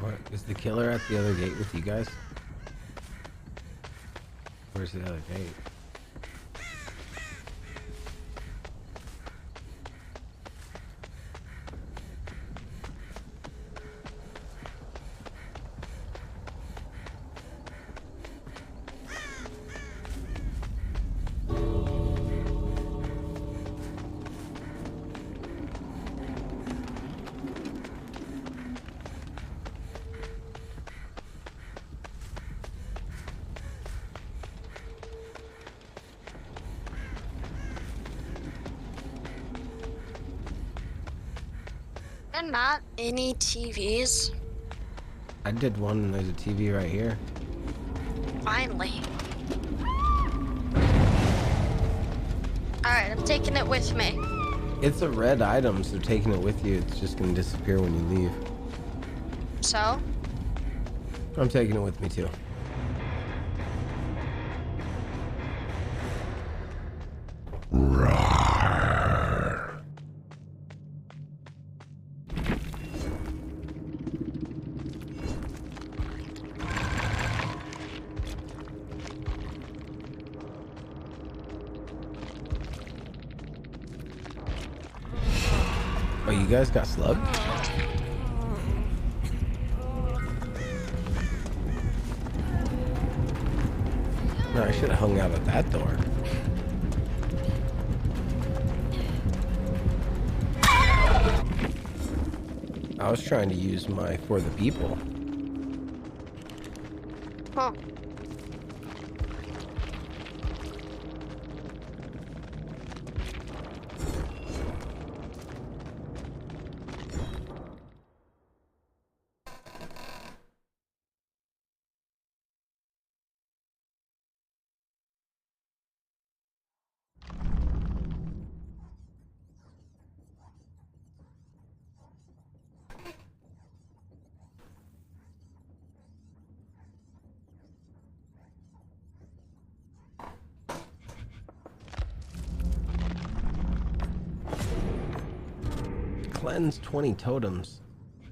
Speaker 1: What is the killer at the other gate with you guys? Where's the other gate?
Speaker 5: there not any TVs?
Speaker 1: I did one and there's a TV right here.
Speaker 5: Finally. Alright, I'm taking it with me.
Speaker 1: It's a red item, so taking it with you, it's just gonna disappear when you leave.
Speaker 5: So?
Speaker 1: I'm taking it with me too.
Speaker 4: Roar.
Speaker 1: Oh, you guys got slugged? No, I should have hung out at that door. I was trying to use my for the people.
Speaker 5: Huh.
Speaker 1: Cleanse 20 totems.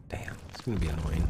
Speaker 1: Damn, it's gonna be annoying.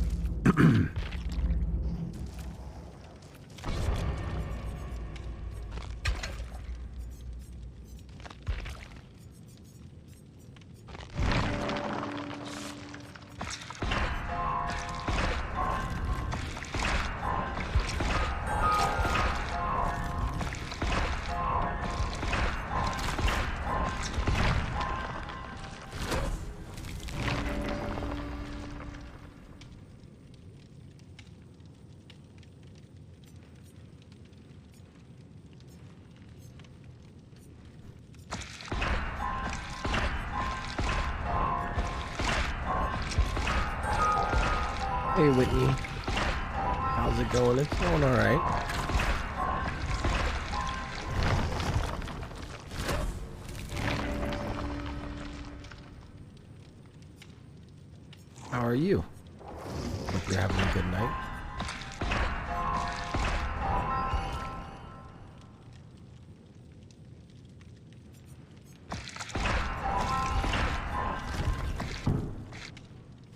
Speaker 1: Hey Whitney, how's it going? It's going all right. How are you? Hope you're having a good night.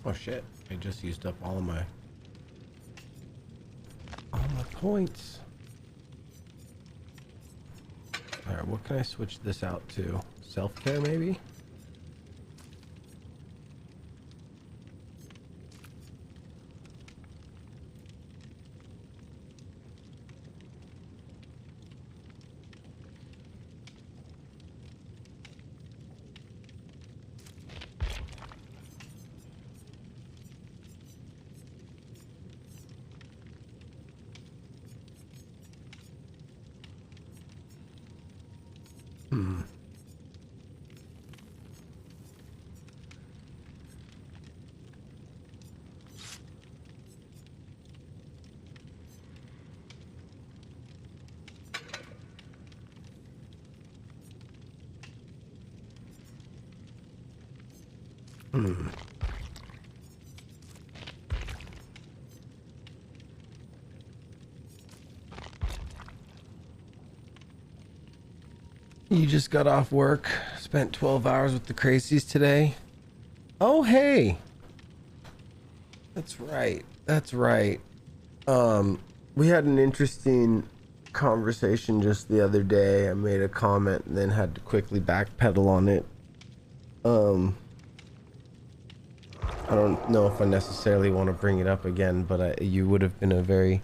Speaker 1: Oh shit, I just used up all my points. Alright, what can I switch this out to? Self-care maybe? You just got off work, spent 12 hours with the crazies today. Oh, hey. That's right. That's right. We had an interesting conversation just the other day. I made a comment and then had to quickly backpedal on it. I don't know if I necessarily want to bring it up again, but you would have been a very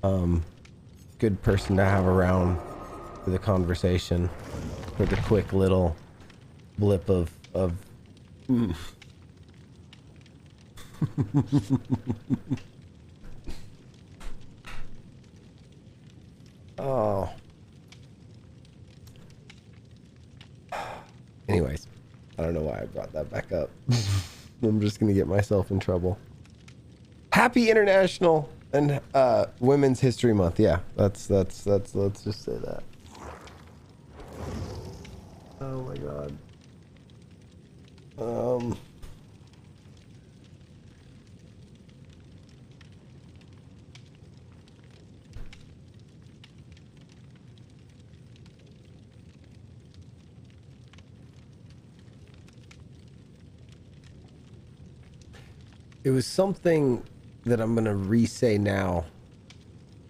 Speaker 1: good person to have around for the conversation, for the quick little blip of oh. Anyways, I don't know why I brought that back up. I'm just gonna get myself in trouble. Happy International and Women's History Month. Yeah, that's let's just say that. Oh my god. It was something that I'm gonna re-say now,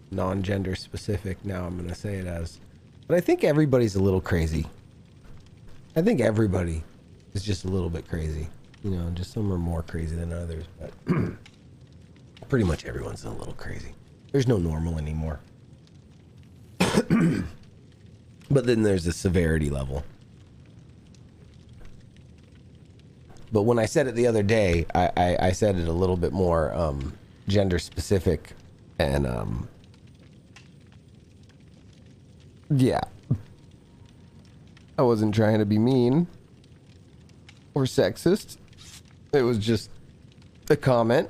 Speaker 1: non-gender specific. Now I'm gonna say it as, but I think everybody's a little crazy. I think everybody is just a little bit crazy. You know, just some are more crazy than others, but pretty much everyone's a little crazy. There's no normal anymore. But then there's the severity level. But when I said it the other day, I said it a little bit more gender specific, and yeah, I wasn't trying to be mean or sexist. It was just a comment.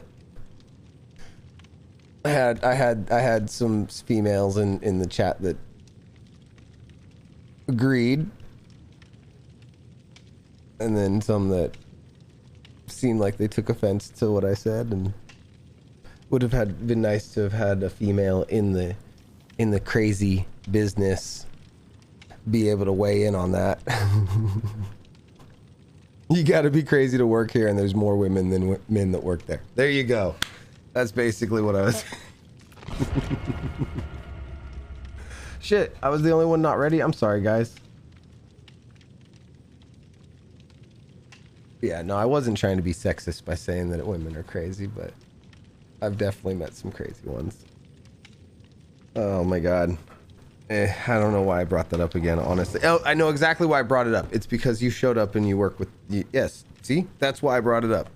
Speaker 1: I had some females in the chat that agreed, and then some that seemed like they took offense to what I said, and would have been nice to have had a female in the crazy business be able to weigh in on that. You got to be crazy to work here, and there's more women than men that work there. There you go. That's basically what I was. Shit, I was the only one not ready. I'm sorry, guys. Yeah, no, I wasn't trying to be sexist by saying that women are crazy, but I've definitely met some crazy ones. Oh my god. I don't know why I brought that up again, honestly. Oh, I know exactly why I brought it up. It's because you showed up and you work with... Yes, see? That's why I brought it up.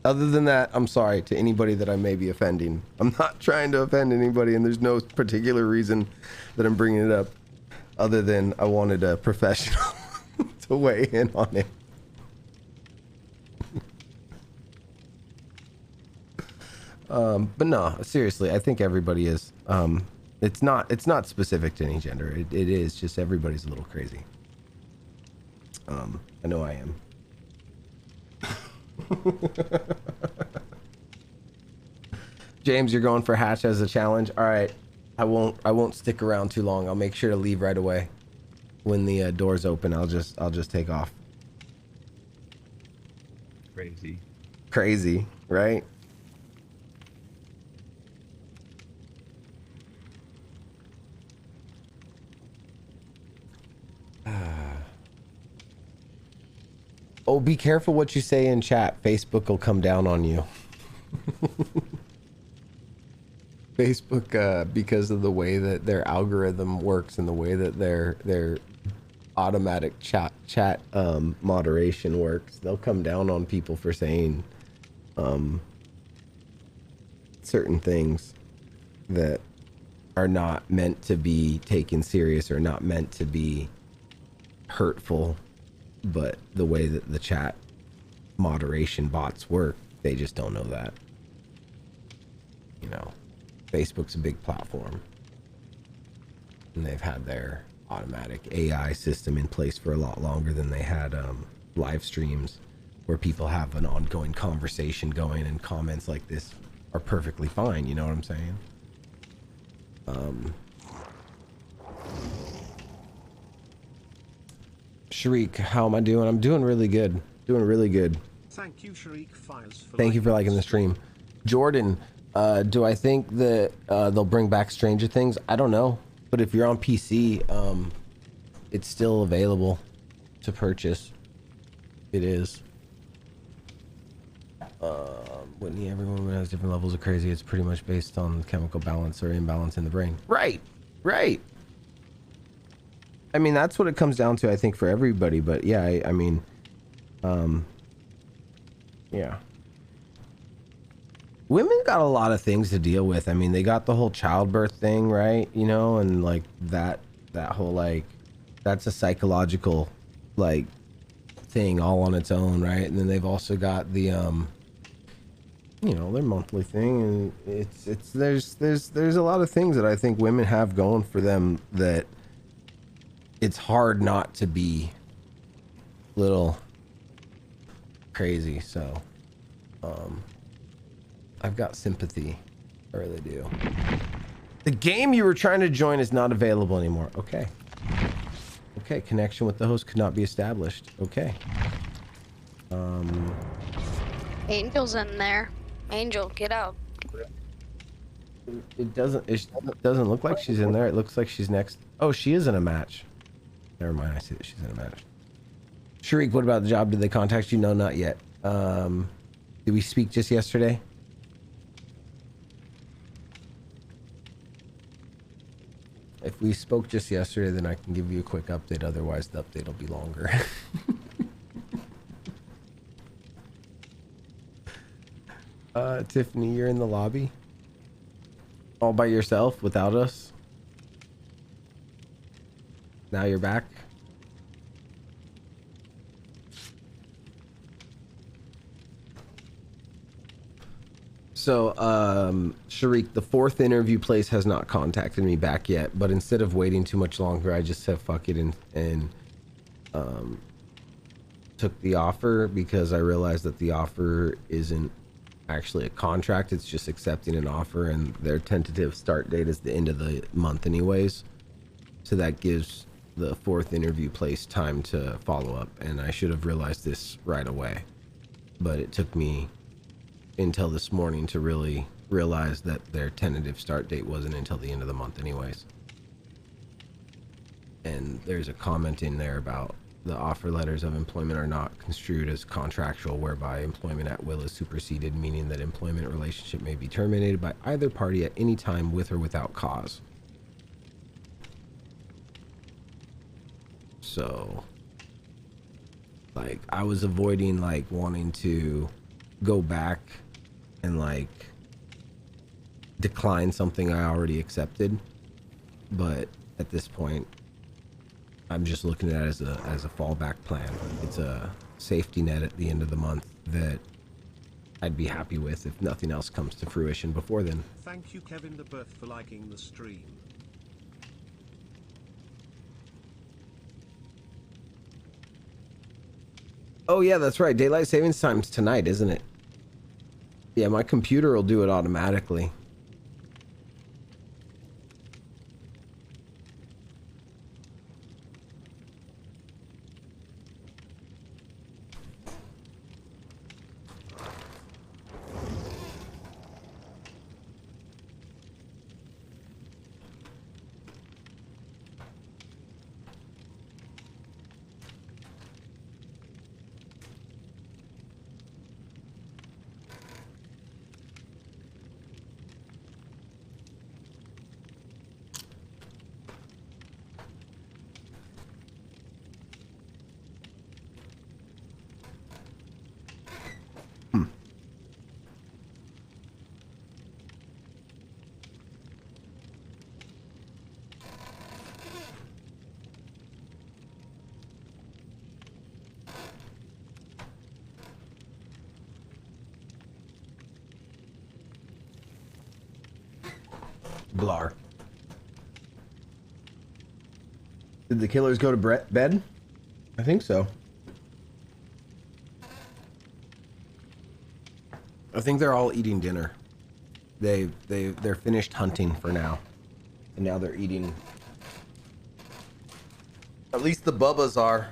Speaker 1: Other than that, I'm sorry to anybody that I may be offending. I'm not trying to offend anybody, and there's no particular reason that I'm bringing it up other than I wanted a professional to weigh in on it. But no, seriously, I think everybody is. It's not specific to any gender. It is just everybody's a little crazy. I know I am. James, you're going for hatch as a challenge. All right, I won't stick around too long. I'll make sure to leave right away when the doors open. I'll just take off. Crazy, right? Oh, be careful what you say in chat. Facebook will come down on you. Facebook, because of the way that their algorithm works and the way that their automatic chat moderation works, they'll come down on people for saying certain things that are not meant to be taken serious or not meant to be hurtful. But the way that the chat moderation bots work, they just don't know that. You know, Facebook's a big platform, and they've had their automatic AI system in place for a lot longer than they had live streams where people have an ongoing conversation going, and comments like this are perfectly fine. You know what I'm saying? Sharik, how am I doing? I'm doing really good. Doing really good.
Speaker 2: Thank you, Sharik Files, for
Speaker 1: Thank you for liking the stream. Jordan, do I think that they'll bring back Stranger Things? I don't know. But if you're on PC, it's still available to purchase. It is. Whitney, everyone has different levels of crazy. It's pretty much based on chemical balance or imbalance in the brain. Right. Right. I mean, that's what it comes down to, I think, for everybody. But yeah, I mean, yeah. Women got a lot of things to deal with. I mean, they got the whole childbirth thing, right? You know, and like that whole, like, that's a psychological, like, thing all on its own, right? And then they've also got the you know, their monthly thing, and there's a lot of things that I think women have going for them that it's hard not to be a little crazy. So I've got sympathy. I really do. The game you were trying to join is not available anymore. Okay. Okay, connection with the host could not be established. Okay.
Speaker 5: Angel's in there. Angel, get out.
Speaker 1: It doesn't look like she's in there. It looks like she's next. Oh, she is in a match. Never mind, I see that she's in a match. Sharik, what about the job? Did they contact you? No, not yet. Did we speak just yesterday? If we spoke just yesterday, then I can give you a quick update. Otherwise, the update will be longer. Tiffany, you're in the lobby? All by yourself, without us? Now you're back? So, Sharik, the fourth interview place has not contacted me back yet, but instead of waiting too much longer, I just said fuck it and took the offer because I realized that the offer isn't actually a contract, it's just accepting an offer, and their tentative start date is the end of the month anyways. So that gives the fourth interview place time to follow up, and I should have realized this right away. But it took me until this morning to really realize that their tentative start date wasn't until the end of the month anyways. And there's a comment in there about the offer letters of employment are not construed as contractual, whereby employment at will is superseded, meaning that employment relationship may be terminated by either party at any time with or without cause. So, like, I was avoiding, like, wanting to go back and, like, decline something I already accepted. But at this point, I'm just looking at it as a fallback plan. It's a safety net at the end of the month that I'd be happy with if nothing else comes to fruition before then.
Speaker 2: Thank you, Kevin the Birth, for liking the stream.
Speaker 1: Oh yeah, that's right. Daylight savings time's tonight, isn't it? Yeah, my computer will do it automatically. Blar. Did the killers go to bed? I think so. I think they're all eating dinner. They're finished hunting for now, and now they're eating. At least the Bubbas are.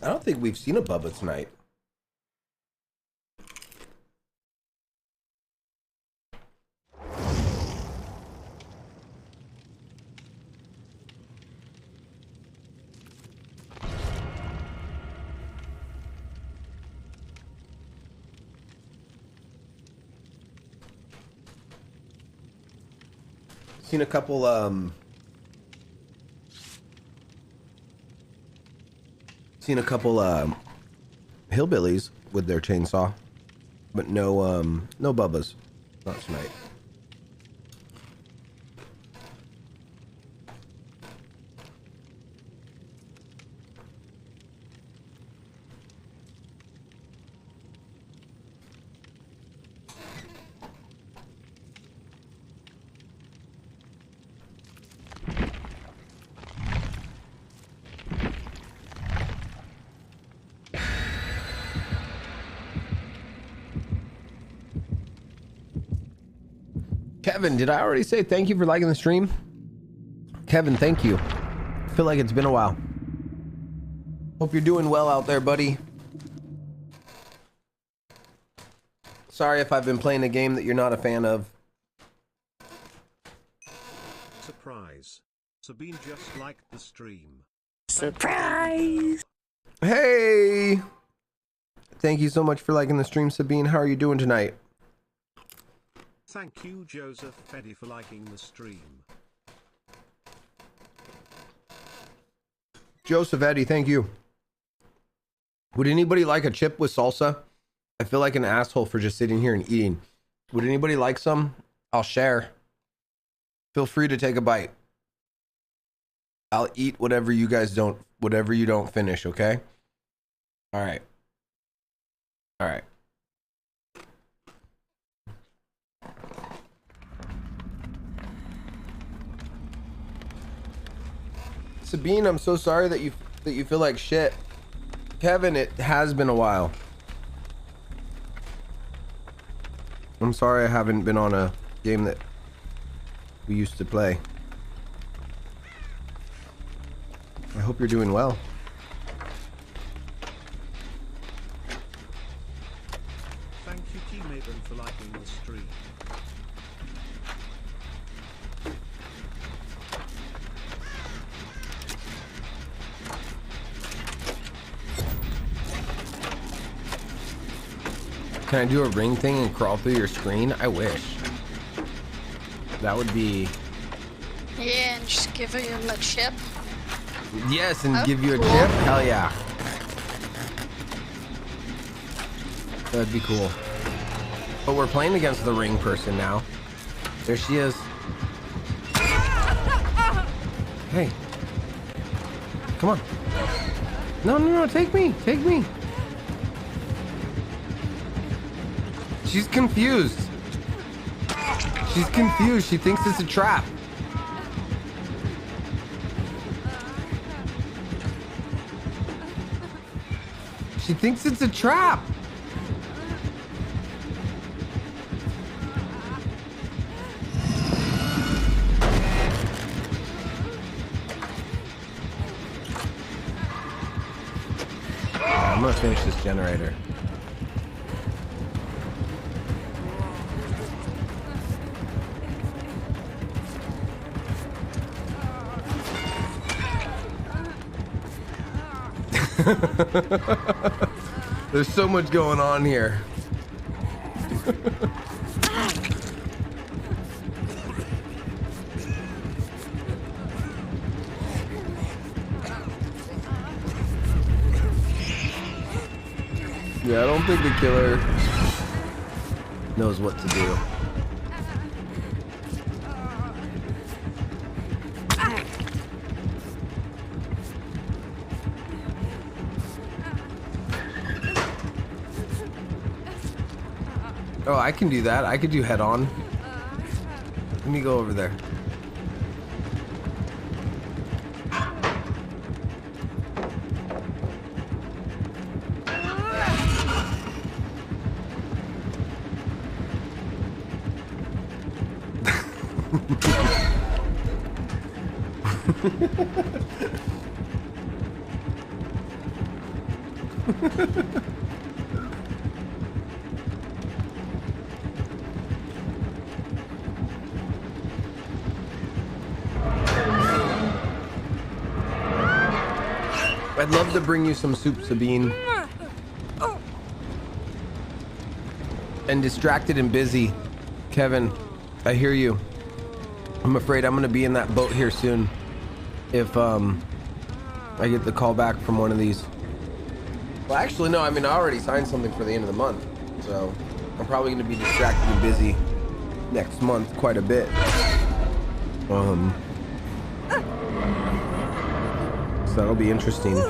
Speaker 1: I don't think we've seen a Bubba tonight. Seen a couple hillbillies with their chainsaw, but no bubbas. Not tonight. Kevin, did I already say thank you for liking the stream? Kevin, thank you. I feel like it's been a while. Hope you're doing well out there, buddy. Sorry if I've been playing a game that you're not a fan of.
Speaker 2: Surprise. Sabine just liked the stream.
Speaker 7: Surprise!
Speaker 1: Hey! Thank you so much for liking the stream, Sabine. How are you doing tonight?
Speaker 2: Thank you, Joseph Feddy, for liking the stream.
Speaker 1: Joseph Eddie, thank you. Would anybody like a chip with salsa? I feel like an asshole for just sitting here and eating. Would anybody like some? I'll share. Feel free to take a bite. I'll eat whatever you don't finish, okay? All right. All right. Sabine, I'm so sorry that you feel like shit. Kevin, it has been a while. I'm sorry I haven't been on a game that we used to play. I hope you're doing well.
Speaker 2: Thank you, Teamaven, for liking the stream.
Speaker 1: Can I do a ring thing and crawl through your screen? I wish. That would be...
Speaker 5: Yeah, and just give him a chip.
Speaker 1: Yes, and
Speaker 5: Oh,
Speaker 1: give you a
Speaker 5: cool.
Speaker 1: chip? Hell yeah. That'd be cool. But we're playing against the ring person now. There she is. Hey. Come on. No, take me. Take me. She's confused. She's confused. She thinks it's a trap. She thinks it's a trap. I'm gonna finish this generator. There's so much going on here. Yeah, I don't think the killer knows what to do. Oh, I can do that. I could do head on. Let me go over there. I'd love to bring you some soup, Sabine. And distracted and busy. Kevin, I hear you. I'm afraid I'm gonna be in that boat here soon. If I get the call back from one of these. Well, actually, no. I mean, I already signed something for the end of the month, so I'm probably gonna be distracted and busy next month quite a bit. So that'll be interesting.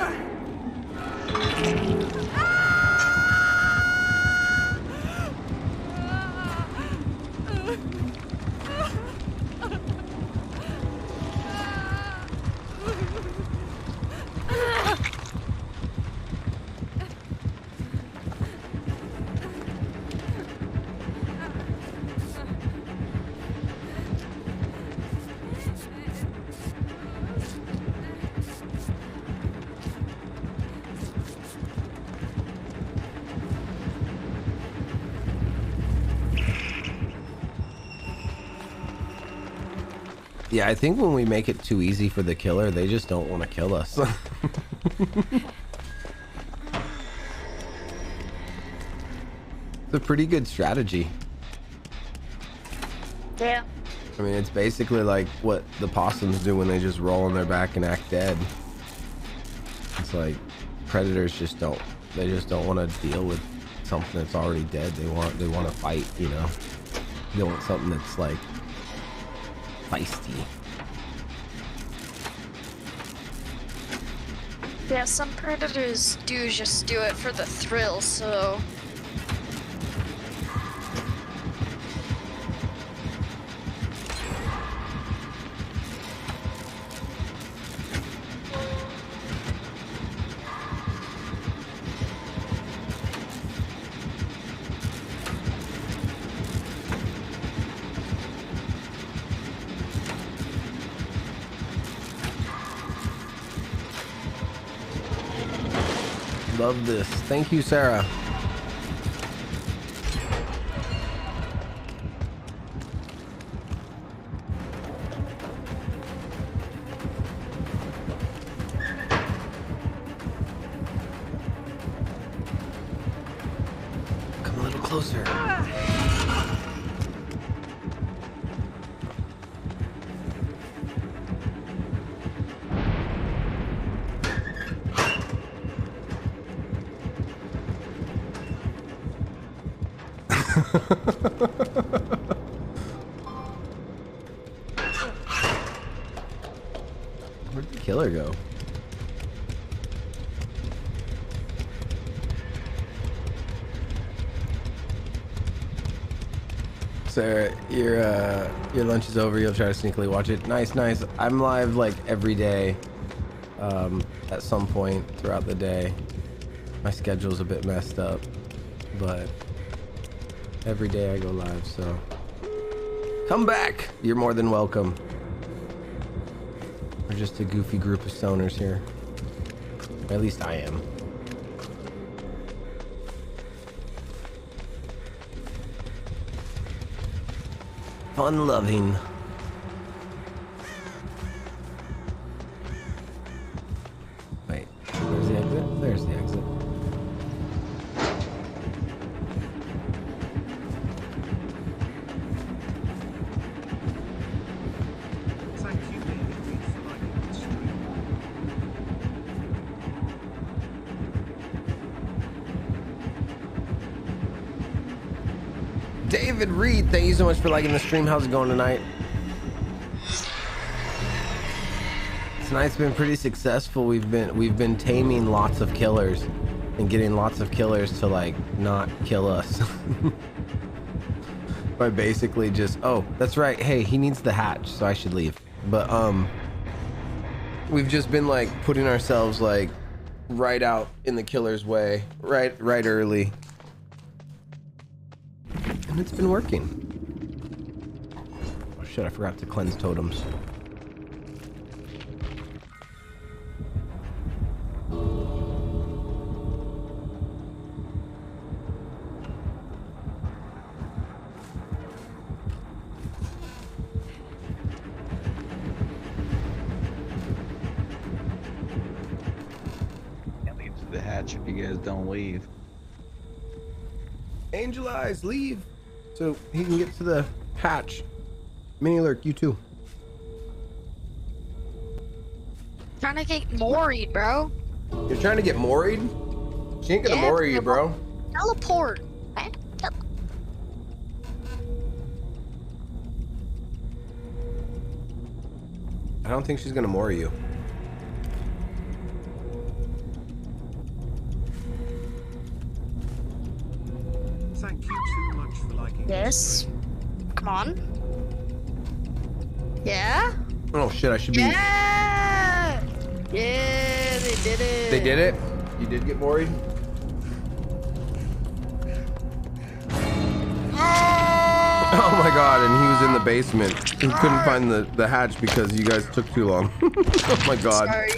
Speaker 1: Yeah, I think when we make it too easy for the killer, they just don't want to kill us. It's a pretty good strategy.
Speaker 5: Yeah.
Speaker 1: I mean, it's basically like what the possums do when they just roll on their back and act dead. It's like predators just don't want to deal with something that's already dead. They want to fight, you know. They want something that's like feisty.
Speaker 5: Yeah, some predators do just do it for the thrill, so...
Speaker 1: Love this. Thank you, Sarah. Come a little closer. Where'd the killer go? Sarah, your lunch is over. You'll try to sneakily watch it. Nice, nice. I'm live like every day, at some point throughout the day. My schedule's a bit messed up, but every day I go live, so come back. You're more than welcome. We're just a goofy group of stoners here. At least I am. Fun loving. Wait, where's the exit? There's the exit.
Speaker 2: Thank you, David Reed, for liking the stream.
Speaker 1: David Reed, thank you so much for liking the stream. How's it going tonight? Tonight's been pretty successful. We've been taming lots of killers and getting lots of killers to like not kill us. By basically just, oh, that's right. Hey, he needs the hatch, so I should leave. But we've just been like putting ourselves like right out in the killer's way, right early. And it's been working. Oh shit, I forgot to cleanse totems.
Speaker 6: Can't leave the hatch if you guys don't leave.
Speaker 1: Angel Eyes, leave! So he can get to the hatch. Mini Lurk, you too.
Speaker 5: Trying to get Mori'd, bro.
Speaker 1: You're trying to get Mori'd? She ain't gonna Mori you, bro.
Speaker 5: Teleport. Man.
Speaker 1: I don't think she's gonna Mori you.
Speaker 2: Thank you too much for liking
Speaker 5: Yes. Come on. Yeah?
Speaker 1: Oh shit, I should be.
Speaker 5: Yeah! Yeah, they did it.
Speaker 1: They did it? You did get Mori'd? Oh my god, and he was in the basement. He couldn't find the hatch because you guys took too long. Oh my god.
Speaker 5: Sorry.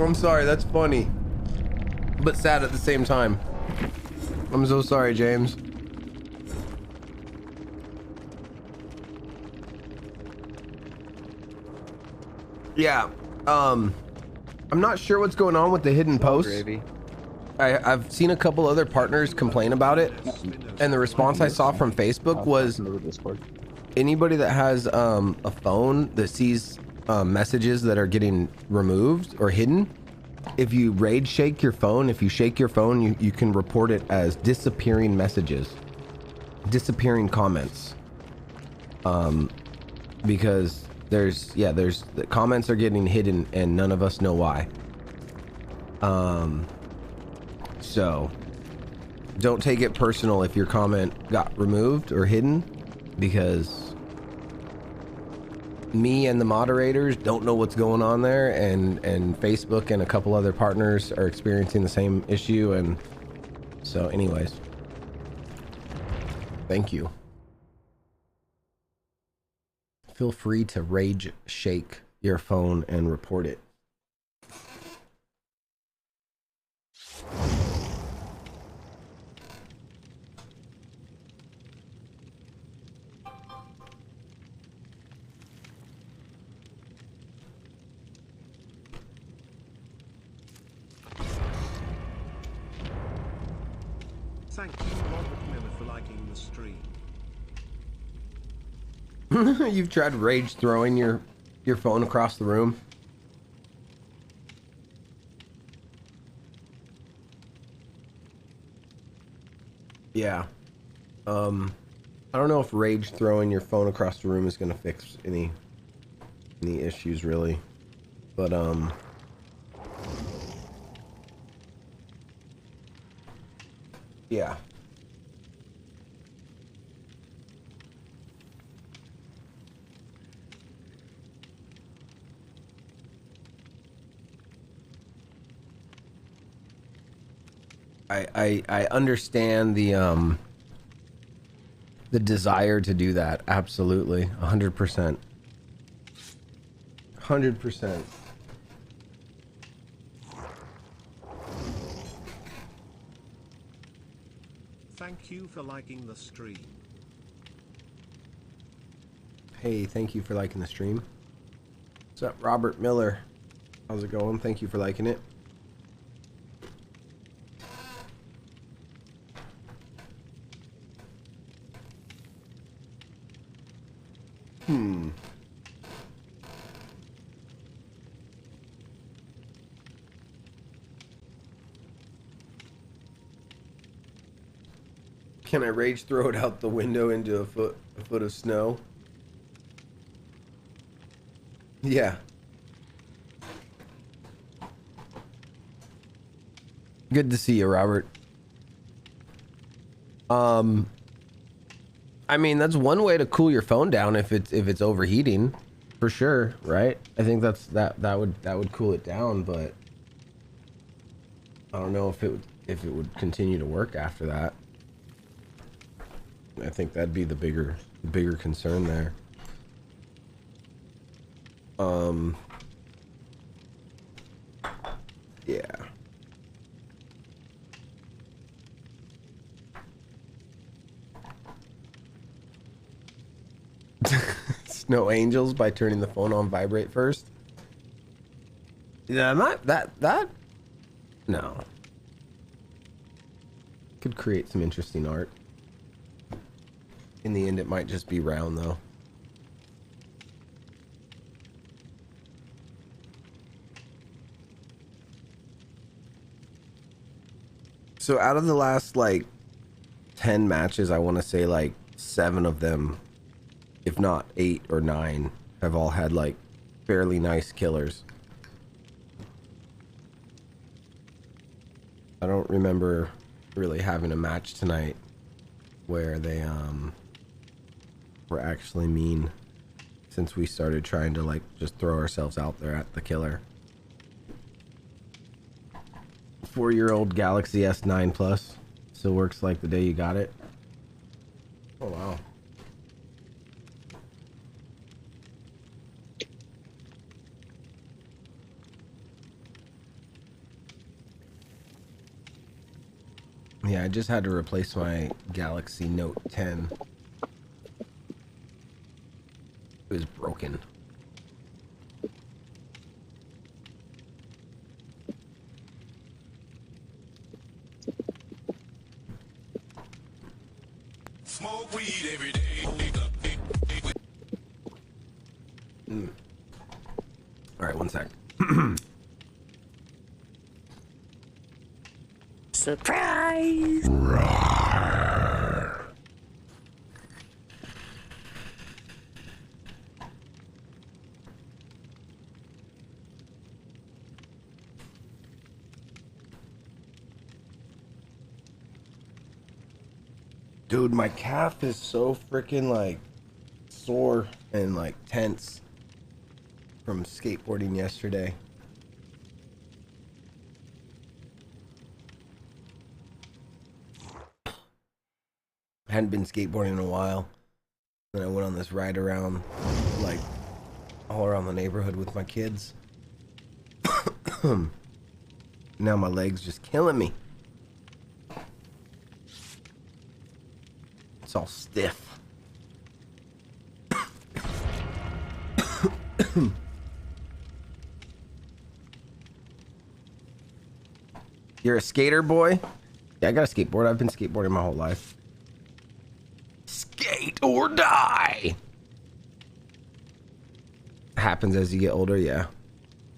Speaker 1: I'm sorry, that's funny. But sad at the same time. I'm so sorry, James. Yeah, I'm not sure what's going on with the hidden posts.
Speaker 8: Gravy.
Speaker 1: I've seen a couple other partners complain about it, and the response I saw from Facebook was anybody that has a phone that sees messages that are getting removed or hidden, if you rage shake your phone, if you shake your phone, you can report it as disappearing messages, disappearing comments, because there's the comments are getting hidden and none of us know why. So don't take it personal if your comment got removed or hidden, because me and the moderators don't know what's going on there, and Facebook and a couple other partners are experiencing the same issue. And so anyways, thank you. Feel free to rage shake your phone and report it.
Speaker 2: Thank you, Robert Miller, for liking the stream.
Speaker 1: You've tried rage throwing your phone across the room? Yeah. I don't know if rage throwing your phone across the room is gonna fix any issues really, but yeah. I understand the desire to do that. Absolutely. 100%. 100%.
Speaker 2: Thank you for liking the stream.
Speaker 1: Hey, thank you for liking the stream. What's up, Robert Miller? How's it going? Thank you for liking it. Can I rage throw it out the window into a foot of snow? Yeah. Good to see you, Robert. I mean, that's one way to cool your phone down if it's overheating, for sure, right? I think that would cool it down, but I don't know if it would continue to work after that. I think that'd be the bigger concern there. Yeah. Snow Angels by turning the phone on vibrate first. Yeah, not that. No. Could create some interesting art. In the end, it might just be round though. So out of the last like 10 matches, I want to say like 7 of them, if not 8 or 9, have all had like fairly nice killers. I don't remember really having a match tonight where they were actually mean, since we started trying to like just throw ourselves out there at the killer. 4-year-old Galaxy S9 Plus still works like the day you got it. Oh wow. Yeah, I just had to replace my Galaxy Note 10. It was broken.
Speaker 4: Smoke weed every day.
Speaker 1: All right, one sec.
Speaker 7: Surprise!
Speaker 4: Roar.
Speaker 1: Dude, my calf is so freaking like sore and like tense from skateboarding yesterday. I hadn't been skateboarding in a while. Then I went on this ride around, like all around the neighborhood with my kids. Now my leg's just killing me. It's all stiff. You're a skater, boy? Yeah, I got a skateboard. I've been skateboarding my whole life. Skate or die. Happens as you get older, yeah.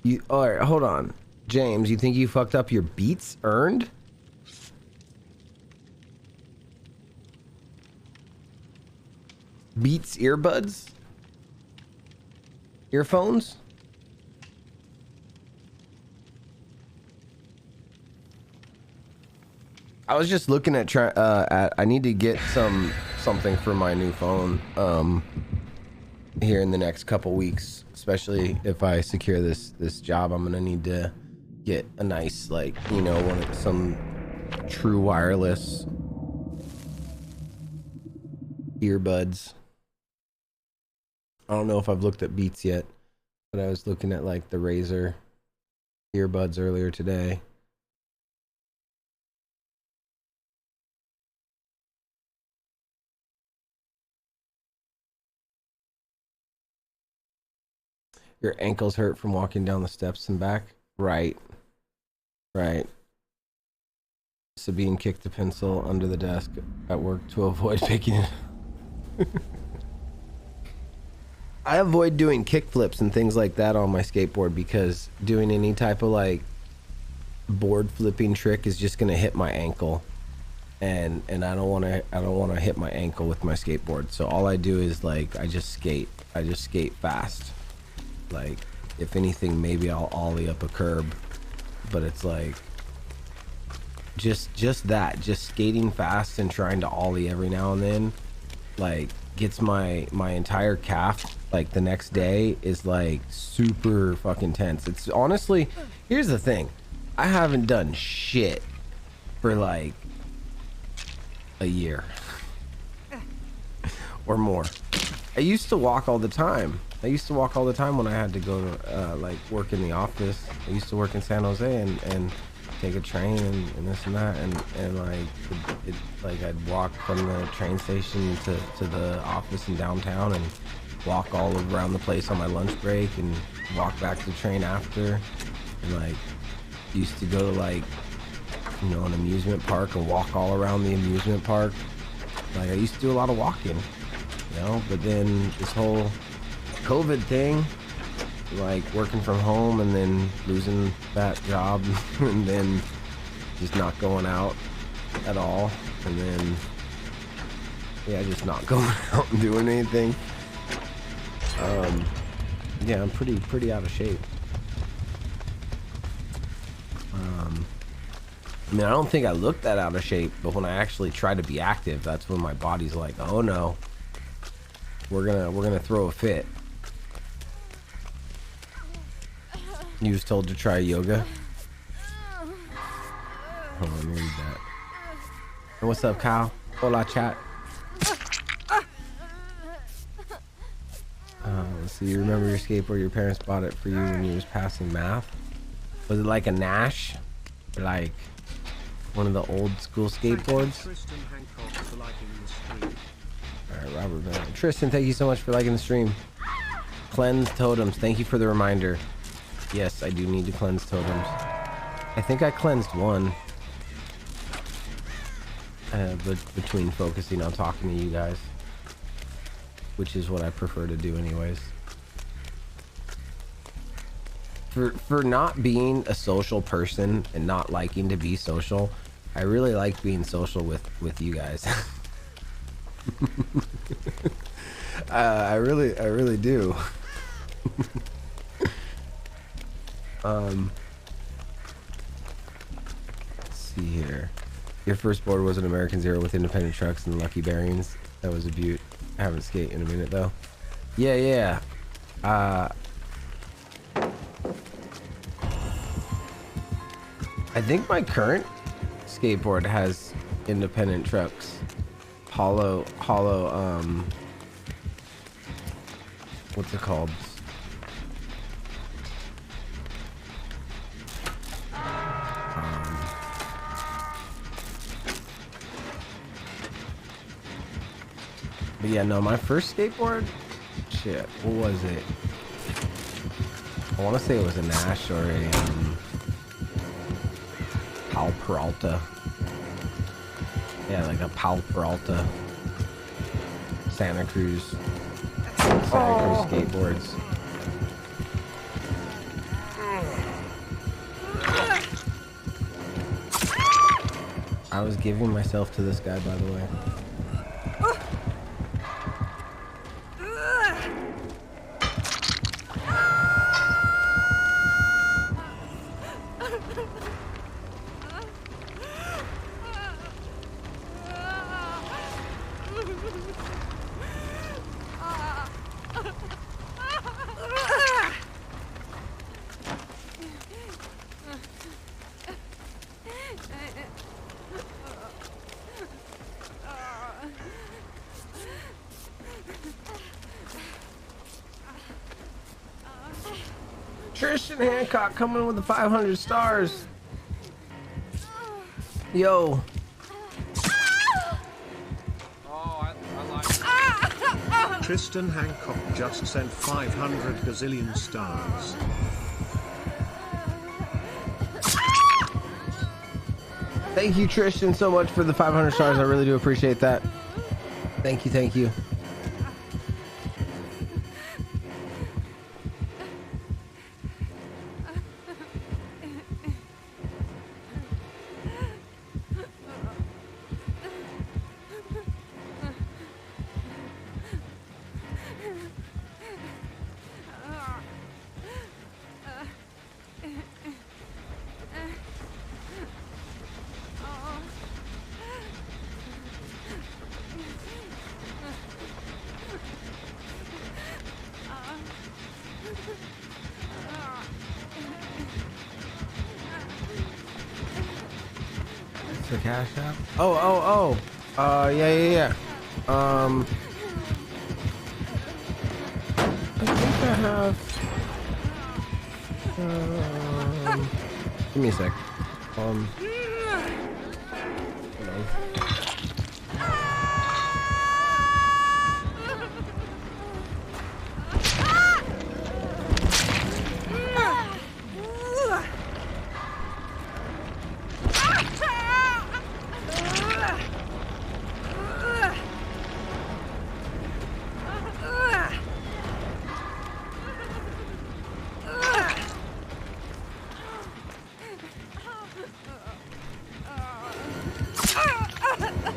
Speaker 1: You all right, hold on. James, you think you fucked up your beats earned? Beats earbuds? Earphones? I was just looking at I need to get something for my new phone here in the next couple weeks, especially if I secure this job. I'm gonna need to get a nice, like, you know, some true wireless earbuds. I don't know if I've looked at Beats yet, but I was looking at like the Razer earbuds earlier today. Your ankles hurt from walking down the steps and back? Right. Right. Sabine kicked a pencil under the desk at work to avoid picking it. I avoid doing kick flips and things like that on my skateboard because doing any type of like board flipping trick is just gonna hit my ankle, and I don't want to hit my ankle with my skateboard. So all I do is like I just skate fast. Like if anything, maybe I'll ollie up a curb, but it's like just skating fast and trying to ollie every now and then, like gets my entire calf, like the next day is like super fucking tense. It's honestly, here's the thing, I haven't done shit for like a year or more. I used to walk all the time. When I had to go to like work in the office. I used to work in San Jose and take a train and this and that, and like like I'd walk from the train station to the office in downtown and walk all around the place on my lunch break and walk back to the train after, and like used to go to like, you know, an amusement park and walk all around the amusement park. Like I used to do a lot of walking, you know, but then this whole COVID thing, like working from home and then losing that job and then just not going out at all, and then yeah, just not going out and doing anything. Yeah, I'm pretty out of shape. I mean, I don't think I look that out of shape, but when I actually try to be active, that's when my body's like, oh no, we're gonna throw a fit. You was told to try yoga. Hold on, let me read that. And what's up, Kyle? Hola, chat. Let's see. You remember your skateboard? Your parents bought it for you when you was passing math. Was it like a Nash, like one of the old school skateboards?
Speaker 2: Tristan Hancock for liking the stream.
Speaker 1: All right, Robert Van. Tristan, thank you so much for liking the stream. Cleanse totems. Thank you for the reminder. Yes, I do need to cleanse totems. I think I cleansed one. But between focusing on talking to you guys, which is what I prefer to do anyways. For not being a social person and not liking to be social, I really like being social with you guys. I really do. Let's see here. Your first board was an American Zero with independent trucks and lucky bearings. That was a beaut. I haven't skated in a minute though. Yeah. I think my current skateboard has independent trucks. Hollow, what's it called? But yeah, no, my first skateboard, shit, what was it? I want to say it was a Nash or a Pal Peralta. Yeah, like a Pal Peralta Santa Cruz skateboards. I was giving myself to this guy, by the way. Tristan Hancock coming with the 500 stars. Yo.
Speaker 2: Tristan Hancock just sent 500 gazillion stars.
Speaker 1: Thank you, Tristan, so much for the 500 stars. I really do appreciate that. Thank you. The cash app? Oh. Yeah. I think I have. Give me a sec. Hold on.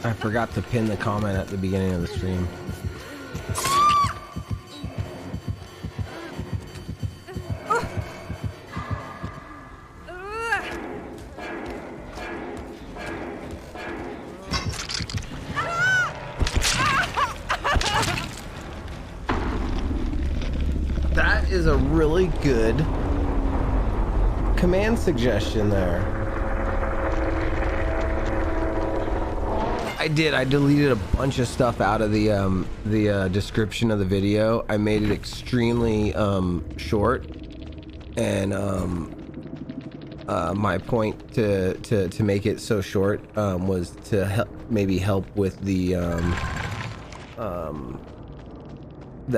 Speaker 1: I forgot to pin the comment at the beginning of the stream. That is a really good command suggestion there. I did. I deleted a bunch of stuff out of the description of the video. I made it extremely short, and my point to make it so short was to maybe help with the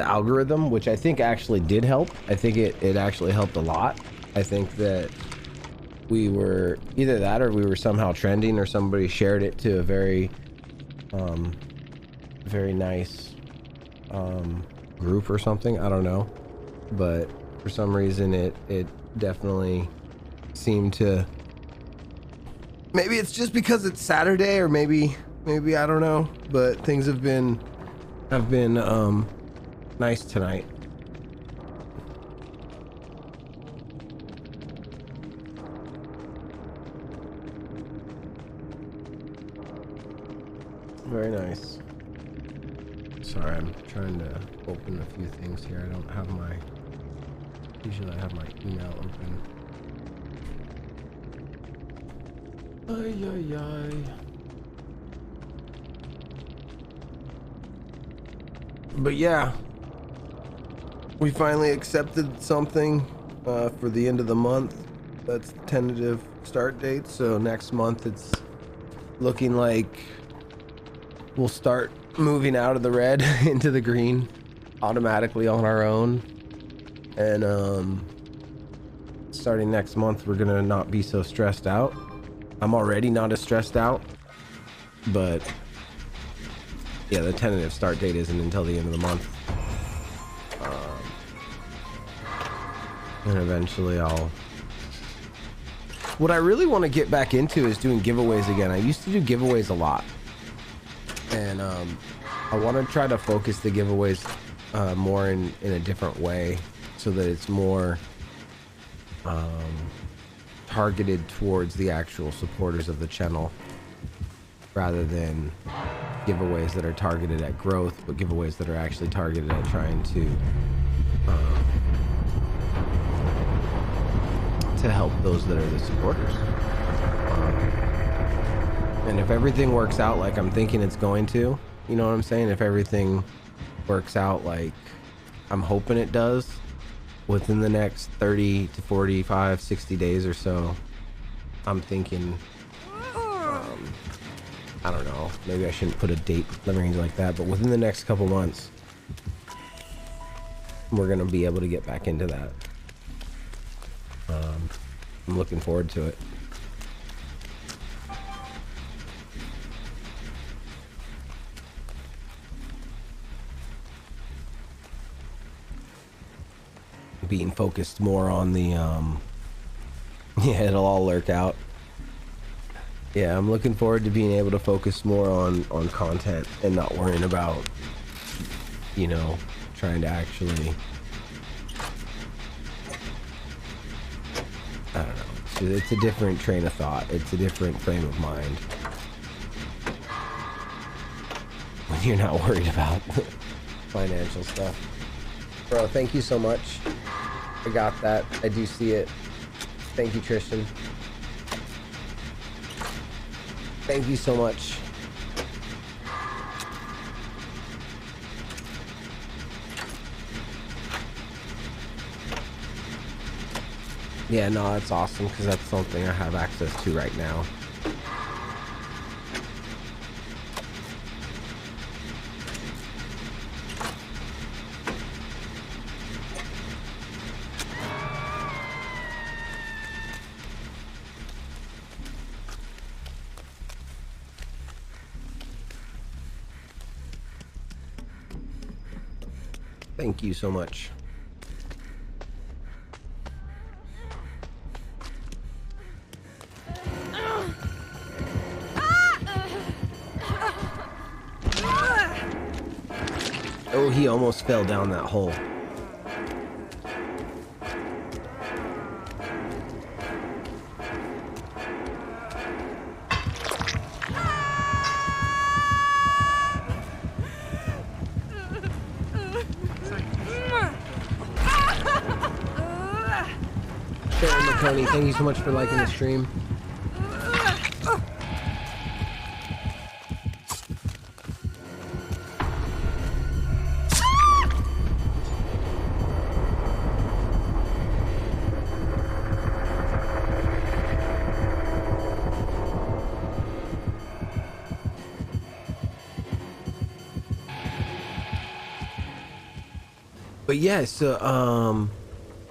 Speaker 1: algorithm, which I think actually did help. I think it actually helped a lot. I think that we were either that or we were somehow trending, or somebody shared it to a very nice group or something. I don't know, but for some reason it definitely seemed to, maybe it's just because it's Saturday, or maybe I don't know, but things have been nice tonight. Very nice. Sorry, I'm trying to open a few things here. I don't have my, usually I have my email open. Ay, ay, ay. But yeah, we finally accepted something for the end of the month. That's the tentative start date. So next month it's looking like we'll start moving out of the red into the green automatically on our own. And starting next month, we're gonna not be so stressed out. I'm already not as stressed out, but yeah, the tentative start date isn't until the end of the month. And eventually what I really want to get back into is doing giveaways again. I used to do giveaways a lot, and I want to try to focus the giveaways more in a different way, so that it's more targeted towards the actual supporters of the channel, rather than giveaways that are targeted at growth, but giveaways that are actually targeted at trying to help those that are the supporters. And if everything works out like I'm thinking it's going to, you know what I'm saying? If everything works out like I'm hoping it does within the next 30 to 45, 60 days or so, I'm thinking, I don't know, maybe I shouldn't put a date range like that, but within the next couple months, we're going to be able to get back into that. I'm looking forward to it. Being focused more on the, yeah, it'll all lurk out. Yeah, I'm looking forward to being able to focus more on content and not worrying about, you know, trying to actually, I don't know. It's a different train of thought. It's a different frame of mind when you're not worried about financial stuff. Bro, thank you so much. I got that. I do see it. Thank you, Tristan. Thank you so much. Yeah, no, that's awesome, because that's something I have access to right now. Thank you so much. Oh, he almost fell down that hole. Sharon McConey, thank you so much for liking the stream. But yeah, so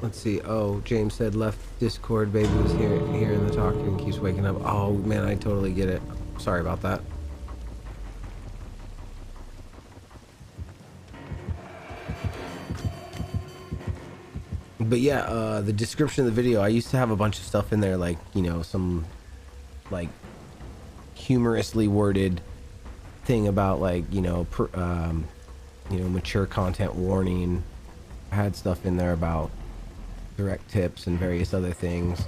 Speaker 1: let's see. Oh, James said left Discord. Baby was hearing the talking and keeps waking up. Oh man, I totally get it. Sorry about that. But yeah, the description of the video, I used to have a bunch of stuff in there, like, you know, some like humorously worded thing about, like, you know, mature content warning. I had stuff in there about direct tips and various other things.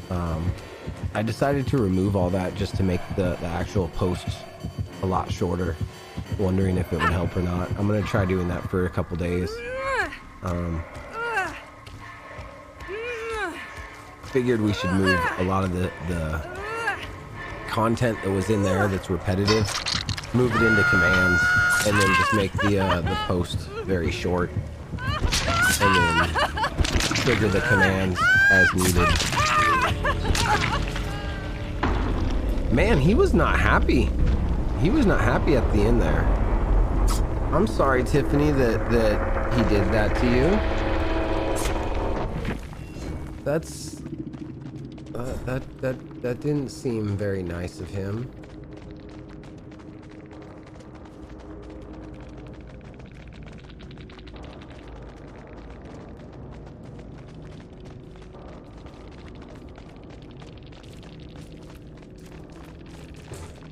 Speaker 1: I decided to remove all that just to make the actual posts a lot shorter, wondering if it would help or not. I'm gonna try doing that for a couple days. Figured we should move a lot of the content that was in there that's repetitive, move it into commands, and then just make the post very short, and then trigger the commands as needed. Man, he was not happy. He was not happy at the end there. I'm sorry, Tiffany, that he did that to you. That's that didn't seem very nice of him.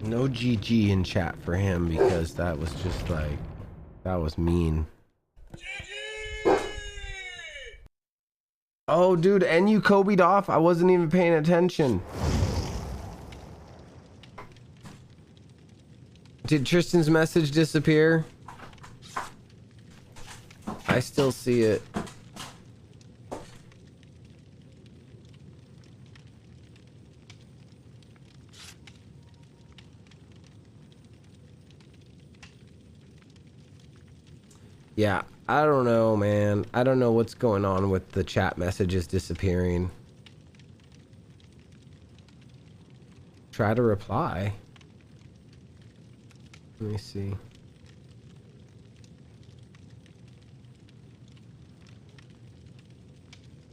Speaker 1: No GG in chat for him, because that was just like, that was mean. Oh, dude, and you Kobe'd off? I wasn't even paying attention. Did Tristan's message disappear? I still see it. Yeah, I don't know, man. I don't know what's going on with the chat messages disappearing. Try to reply. Let me see.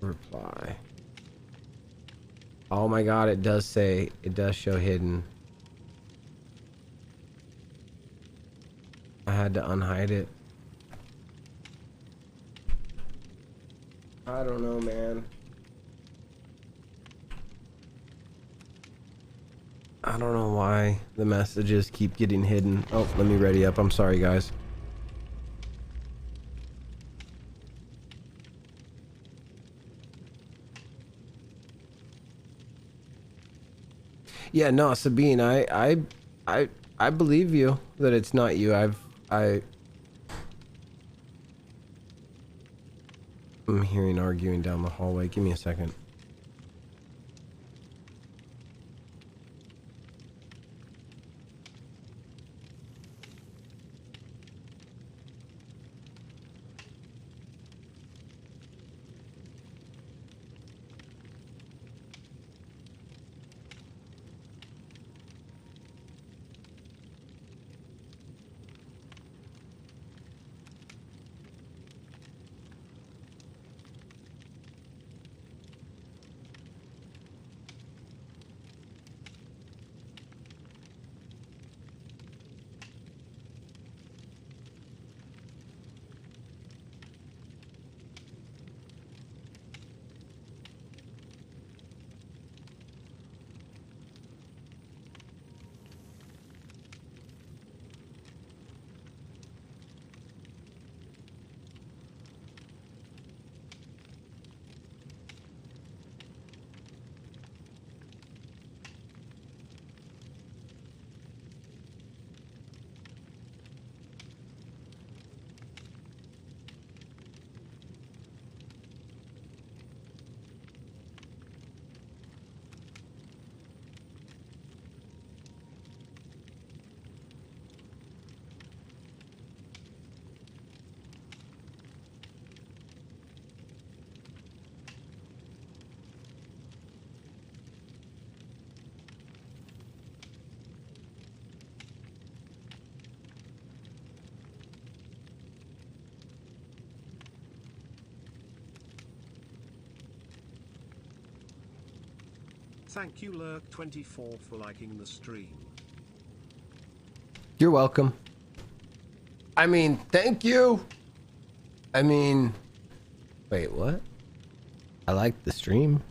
Speaker 1: Reply. Oh my god, it does say, it does show hidden. I had to unhide it. I don't know, man. I don't know why the messages keep getting hidden. Oh, let me ready up. I'm sorry, guys. Yeah, no, Sabine, I believe you that it's not you. I'm hearing arguing down the hallway. Give me a second.
Speaker 2: Thank you Lurk24 for liking the stream.
Speaker 1: You're welcome. I mean, thank you. I mean, wait, what? I like the stream.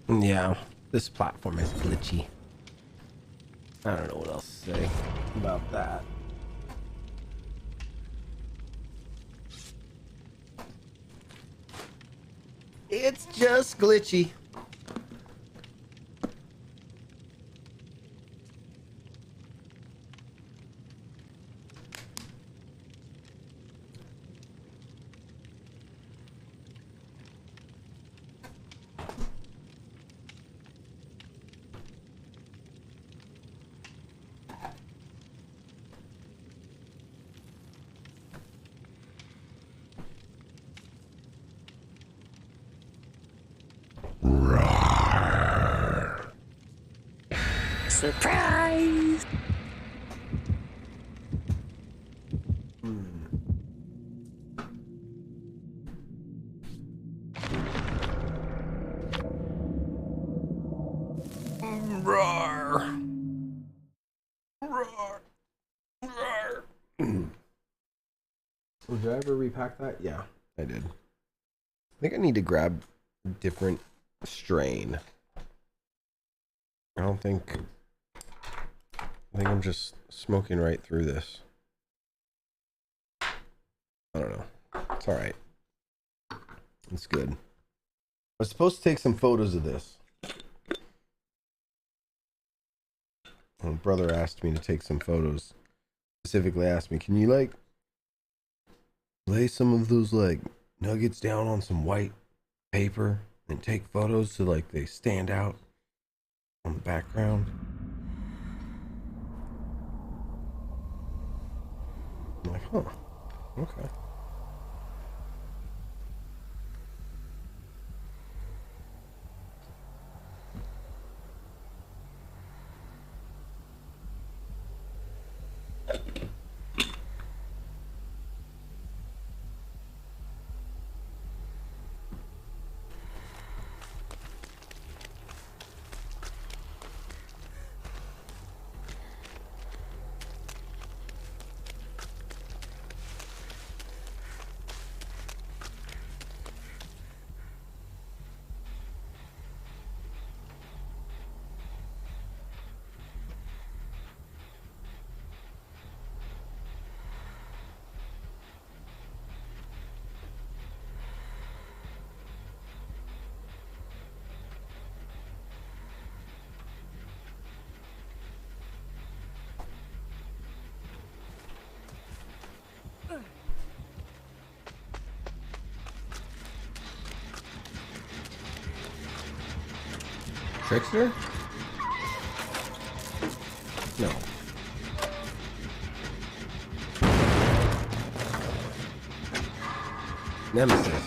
Speaker 1: Yeah, this platform is glitchy. I don't know what else to say about that. It's just glitchy.
Speaker 7: Surprise!
Speaker 1: Roar. Roar. Roar. Did I ever repack that? Yeah, I did. I think I need to grab a different strain. I think I'm just smoking right through this. I don't know. It's all right. It's good. I was supposed to take some photos of this. My brother asked me to take some photos. Specifically asked me, can you like lay some of those like nuggets down on some white paper and take photos so like they stand out on the background? I'm like, huh, okay. Trickster? No. Nemesis.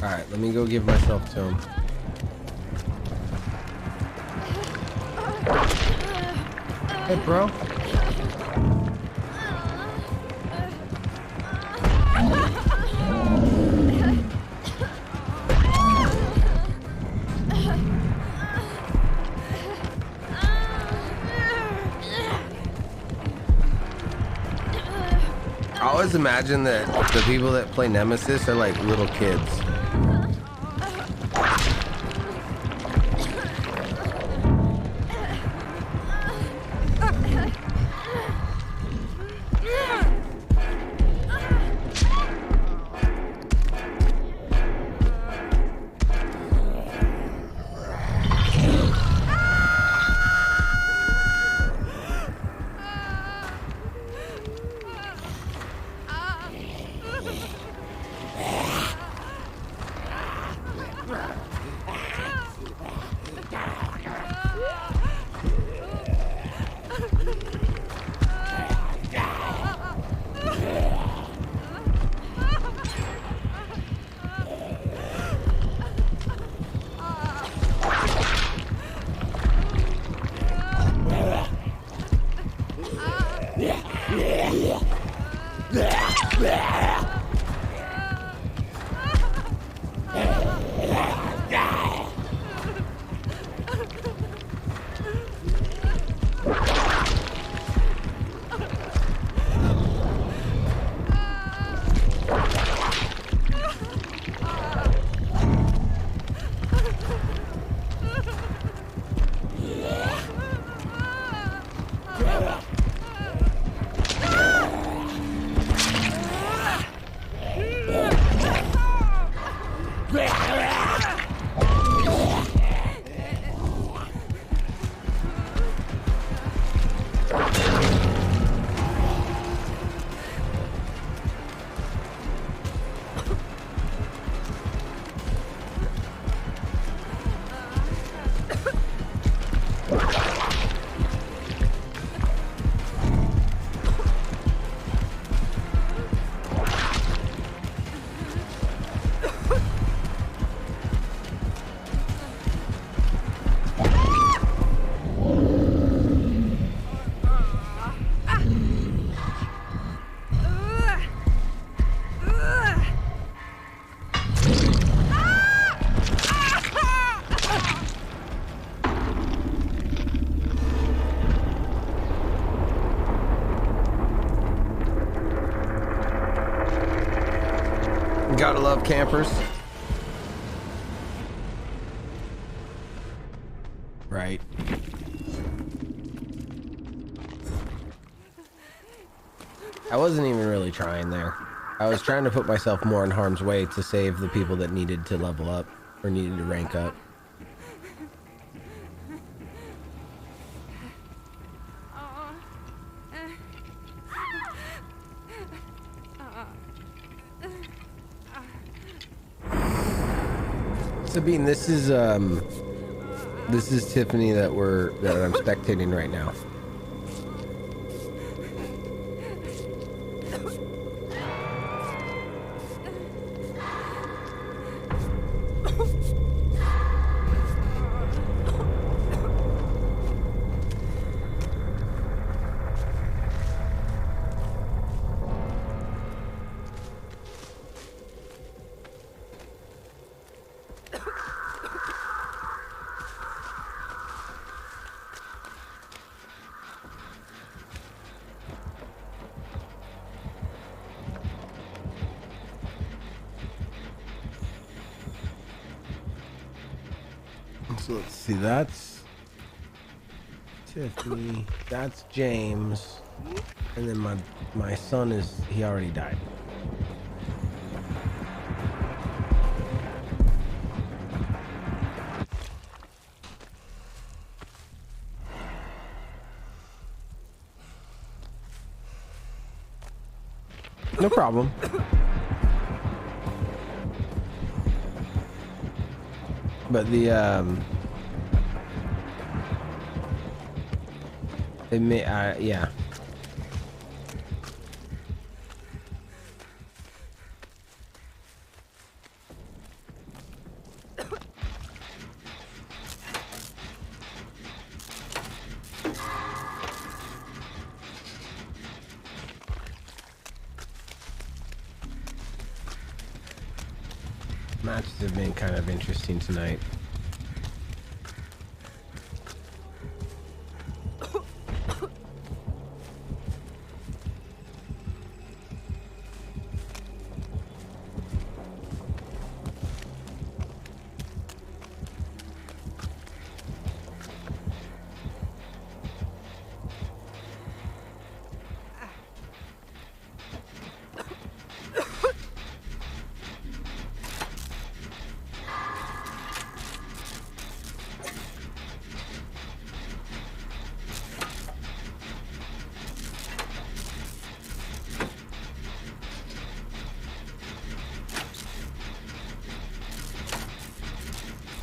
Speaker 1: Alright, let me go give myself to him. Hey, bro. I always imagine that the people that play Nemesis are like little kids. Gotta love campers. Right. I wasn't even really trying there. I was trying to put myself more in harm's way to save the people that needed to level up or needed to rank up. Sabine, this is Tiffany that I'm spectating right now. So let's see, that's Tiffany, that's James, and then my son he already died. No problem. But the it may yeah. Matches have been kind of interesting tonight.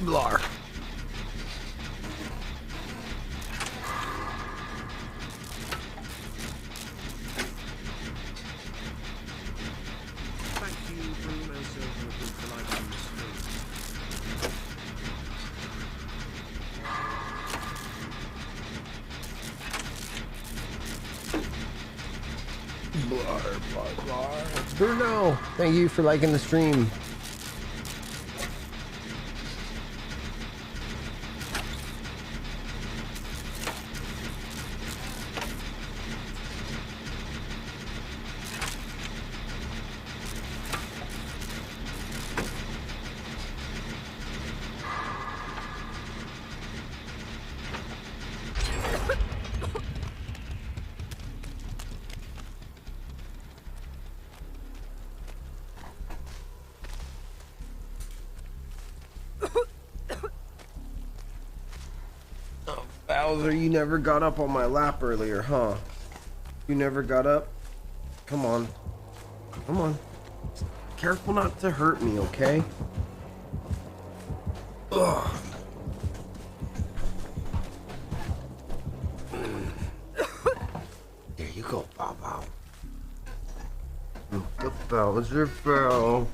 Speaker 1: Blar.
Speaker 2: Thank you, Bruno Silverwood, for liking the stream.
Speaker 1: Blar, blar, blar. Bruno, thank you for liking the stream. Bowser, you never got up on my lap earlier, huh? You never got up? Come on. Come on. Careful not to hurt me, okay? Ugh. There you go, Bow Bow. The Bowser Bow.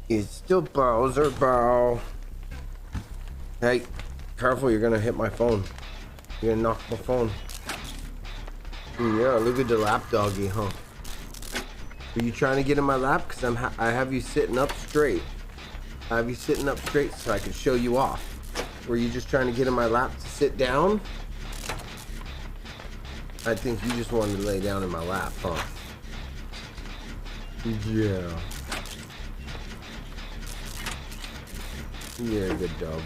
Speaker 1: It's still Bowser Bow. Hey. Careful, you're gonna hit my phone. You're gonna knock my phone. Yeah, look at the lap doggy, huh? Are you trying to get in my lap? Cause I have you sitting up straight. I have you sitting up straight so I can show you off. Were you just trying to get in my lap to sit down? I think you just wanted to lay down in my lap, huh? Yeah. You're a good dog.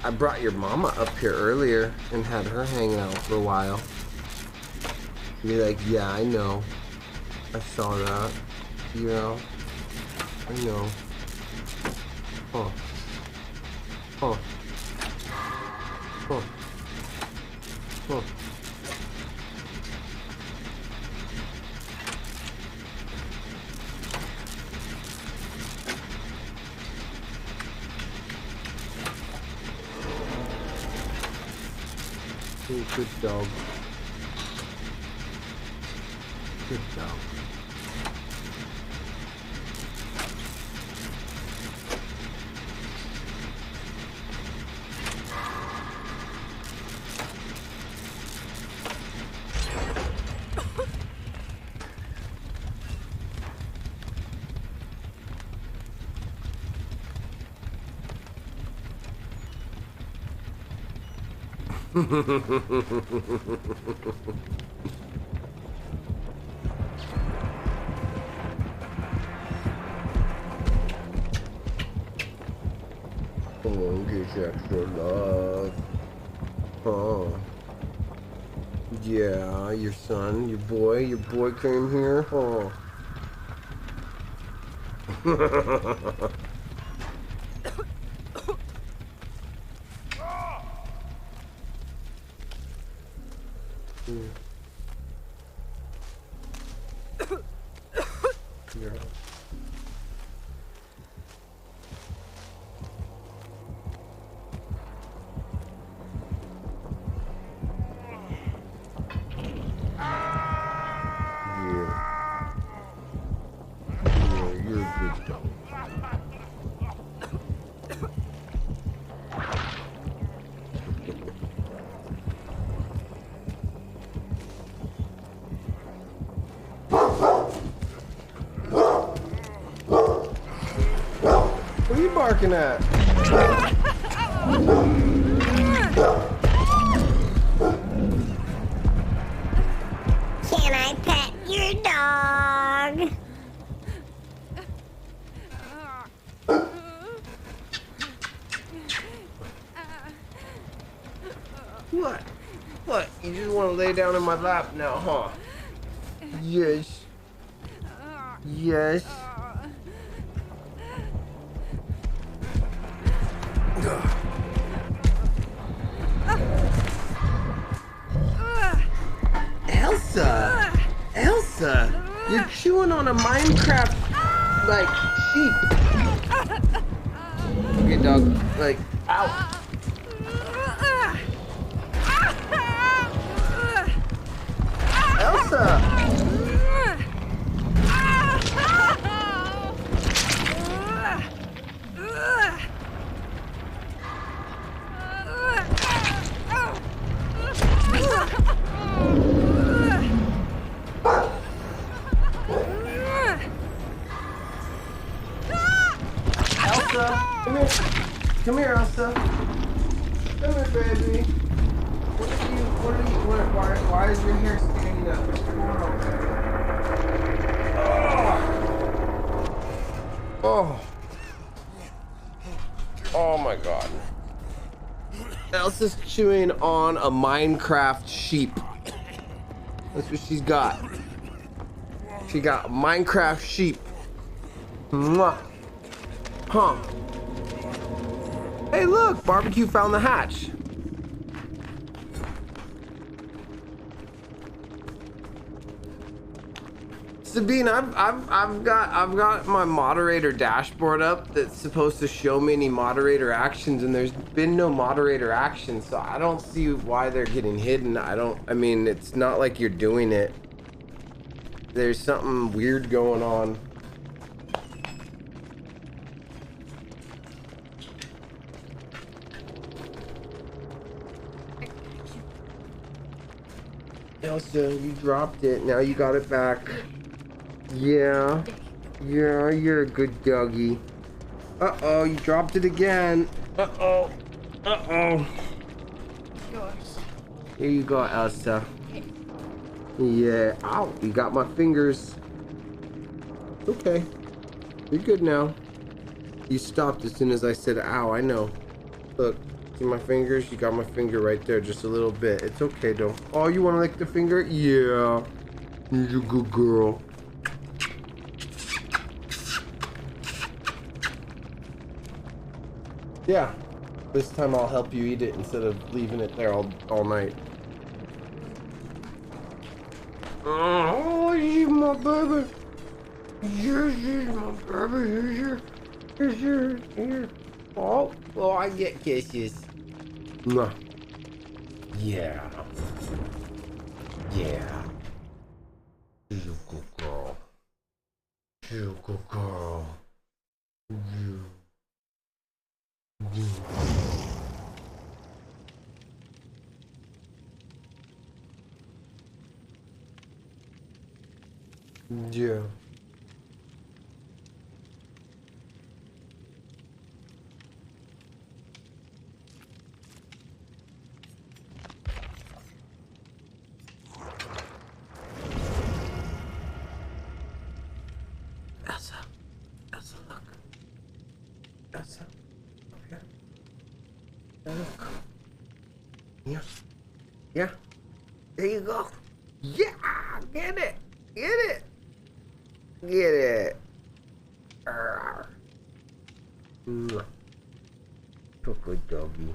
Speaker 1: I brought your mama up here earlier and had her hanging out for a while. You're like, yeah, I know. I saw that. You know? I know. Huh. Huh. Huh. Huh. Good dog. Good dog. Oh, get extra love. Oh. Yeah, your son, your boy came here. Oh. Yeah. You're a good dog. What are you barking at?
Speaker 9: Can I pet your dog?
Speaker 1: What? What? You just want to lay down in my lap now, huh? Yes. Yes. Elsa! Elsa! You're chewing on a Minecraft, like, sheep. Okay, dog. Like, ow. Elsa. Elsa, come here. Come here, Elsa. Come here, baby. Why is your hair standing up? What's going on? Oh. Oh my God. Elsa's chewing on a Minecraft sheep. That's what she's got. She got a Minecraft sheep. Mwah. Huh. Hey, look, barbecue found the hatch. Sabine, I've got my moderator dashboard up that's supposed to show me any moderator actions, and there's been no moderator actions, so I don't see why they're getting hidden. I mean, it's not like you're doing it. There's something weird going on. Elsa, you dropped it. Now you got it back. Yeah. Yeah, you're a good doggy. Uh-oh, you dropped it again. Uh-oh. Uh-oh.
Speaker 3: Yours.
Speaker 1: Here you go, Elsa. Yeah. Ow, you got my fingers. Okay. You're good now. You stopped as soon as I said ow, I know. Look. See my fingers? You got my finger right there, just a little bit. It's okay, though. Oh, you want to lick the finger? Yeah. You're a good girl. Yeah. This time I'll help you eat it instead of leaving it there all night. Oh, you my baby. Yes, my baby. Here. Oh, I get kisses. Mwah. Yeah. Yeah. She's a good girl. She's a good girl. Yeah. Elsa, look. Elsa, up here. Look. Yeah. Yeah. There you go. Yeah, get it. Get it. Get it. So good doggy.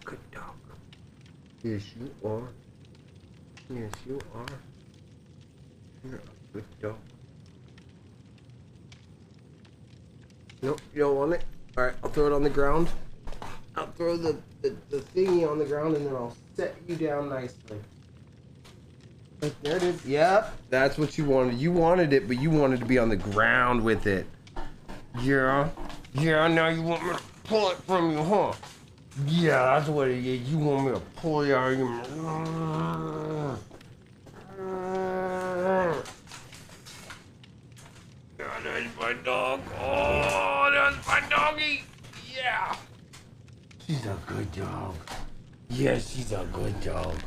Speaker 1: Good dog. Yes, you are. Yes, you are. You're a good dog. Nope, you don't want it? Alright, I'll throw it on the ground. I'll throw the thingy on the ground and then I'll set you down nicely. Like, there it is. Yep, that's what you wanted. You wanted it, but you wanted to be on the ground with it. Yeah. Yeah, now you want me to pull it from you, huh? Yeah, that's what it is. You want me to pull you out of your... Yeah, that's my dog. Oh, that's my doggy. Yeah. She's a good dog. Yes, she's a good dog.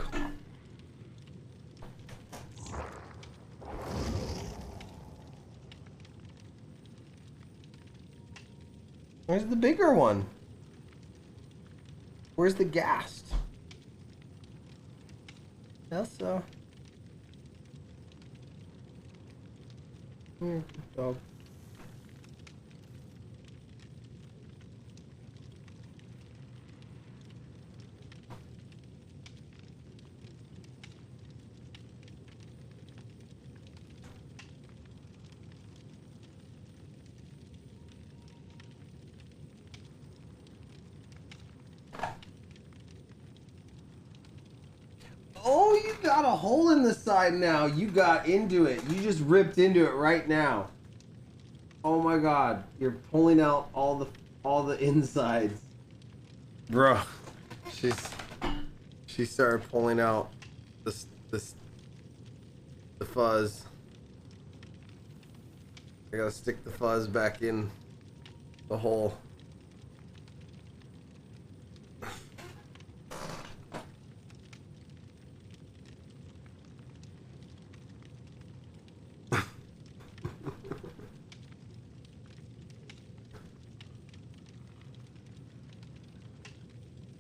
Speaker 1: Where's the bigger one? Where's the ghast? Elsa. Good dog. Oh, you got a hole in the side now. You got into it. You just ripped into it right now. Oh my god. You're pulling out all the insides. Bruh. She started pulling out the fuzz. I gotta stick the fuzz back in the hole.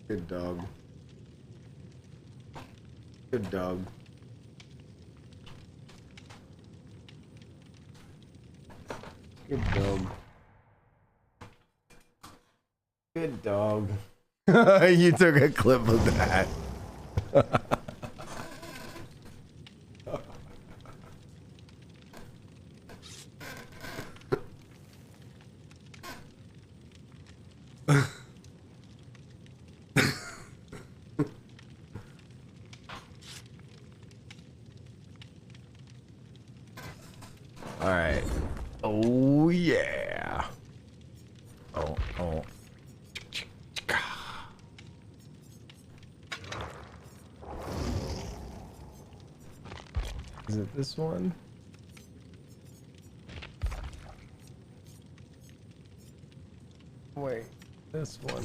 Speaker 1: Good dog. Good dog. Good dog. Good dog. You took a clip of that. All right. Oh yeah. Oh. Is it this one? Wait, this one.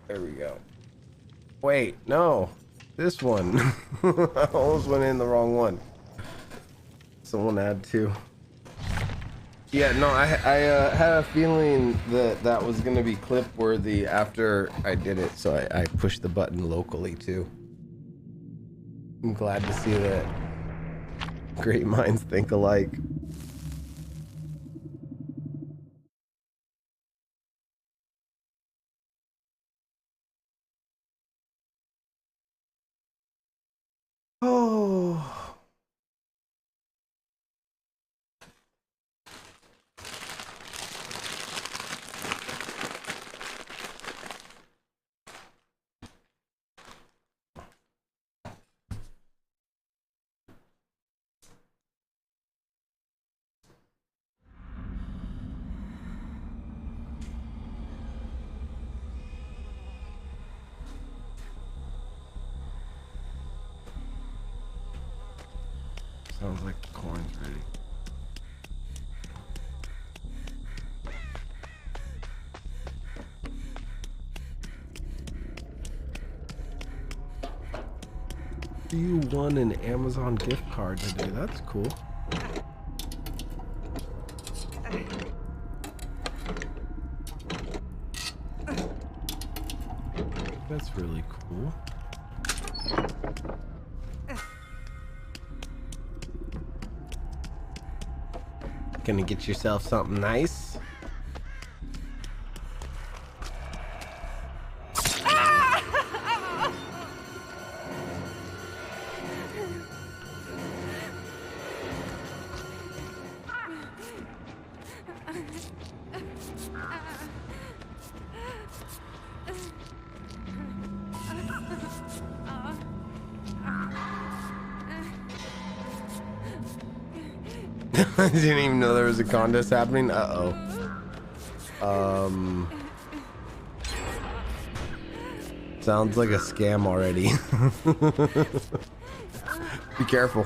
Speaker 1: There we go. Wait, no. This one. I almost went in the wrong one. Someone had to. Yeah, no, I had a feeling that was gonna be clip worthy after I did it, so I pushed the button locally too. I'm glad to see that great minds think alike. Oh. Sounds like the corn's ready. You won an Amazon gift card today. That's cool. That's really cool. Gonna get yourself something nice. I didn't even know there was a contest happening. Sounds like a scam already. Be careful.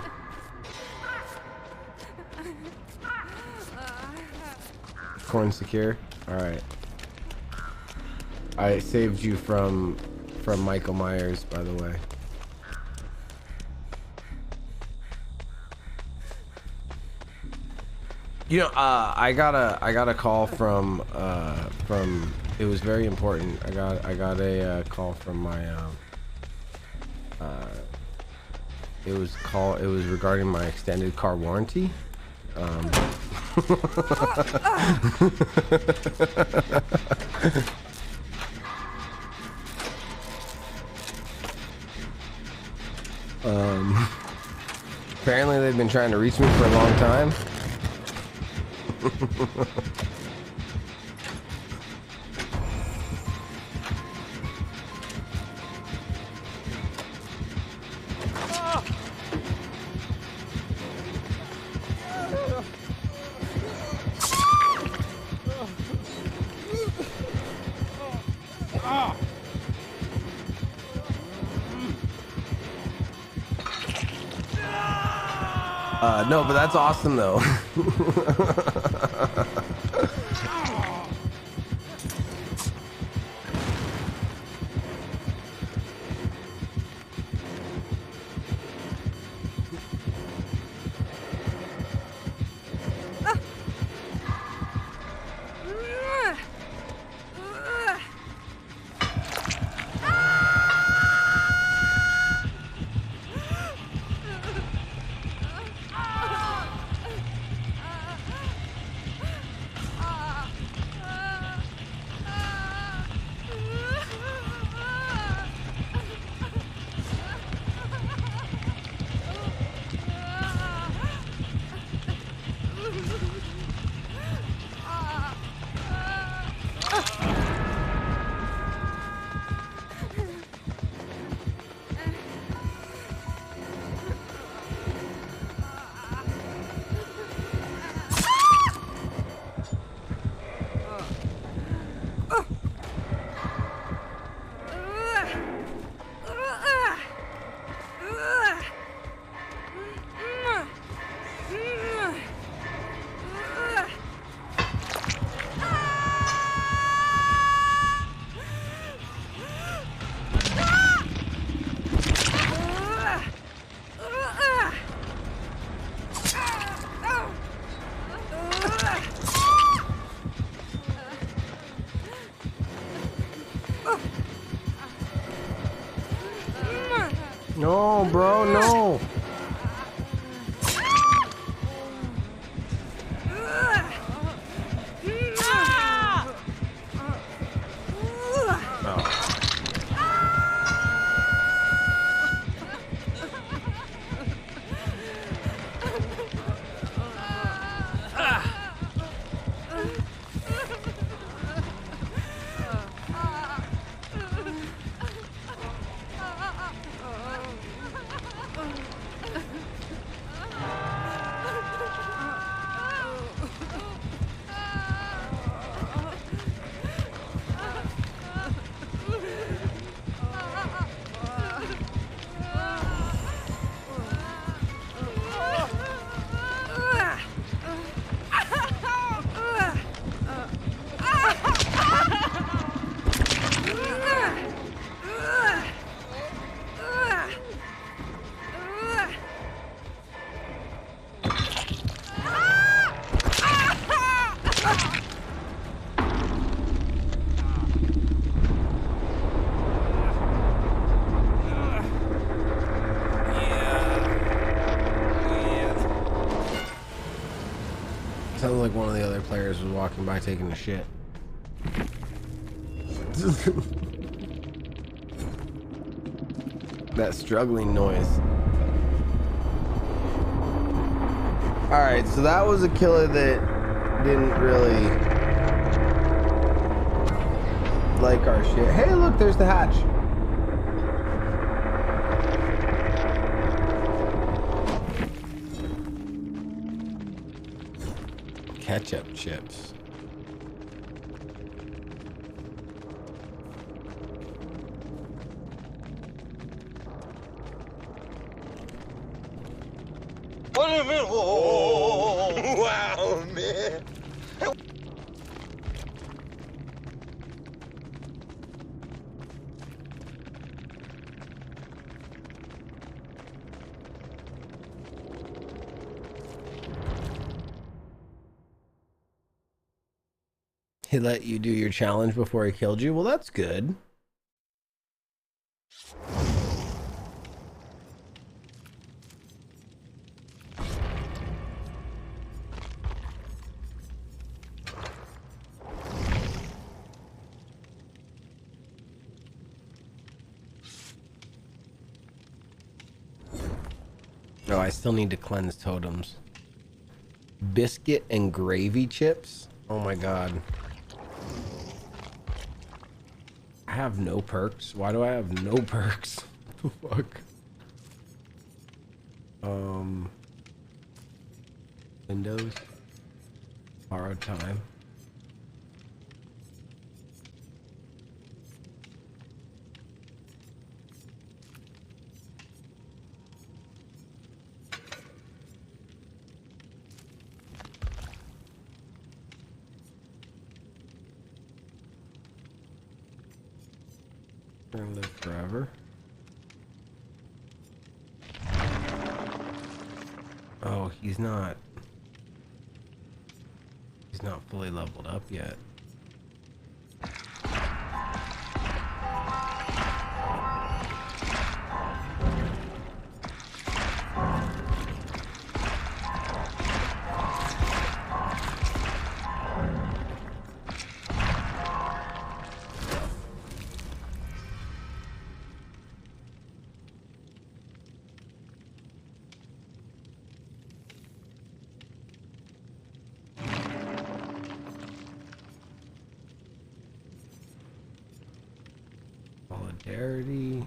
Speaker 1: Coin secure. All right. I saved you from Michael Myers, by the way. You know, I got a call from it was very important. I got a call from my It was regarding my extended car warranty. Apparently they've been trying to reach me for a long time. No, but that's awesome though. No, bro, no. Sounds like one of the other players was walking by taking a shit. That struggling noise. Alright, so that was a killer that didn't really like our shit. Hey, look, there's the hatch. Ketchup chips.
Speaker 10: Wow, man.
Speaker 1: He let you do your challenge before he killed you? Well, that's good. Oh, I still need to cleanse totems. Biscuit and gravy chips? Oh my god. I have no perks. Why do I have no perks? What the fuck? Windows. Borrowed time. Gonna live forever. Oh, he's not fully leveled up yet. Solidarity,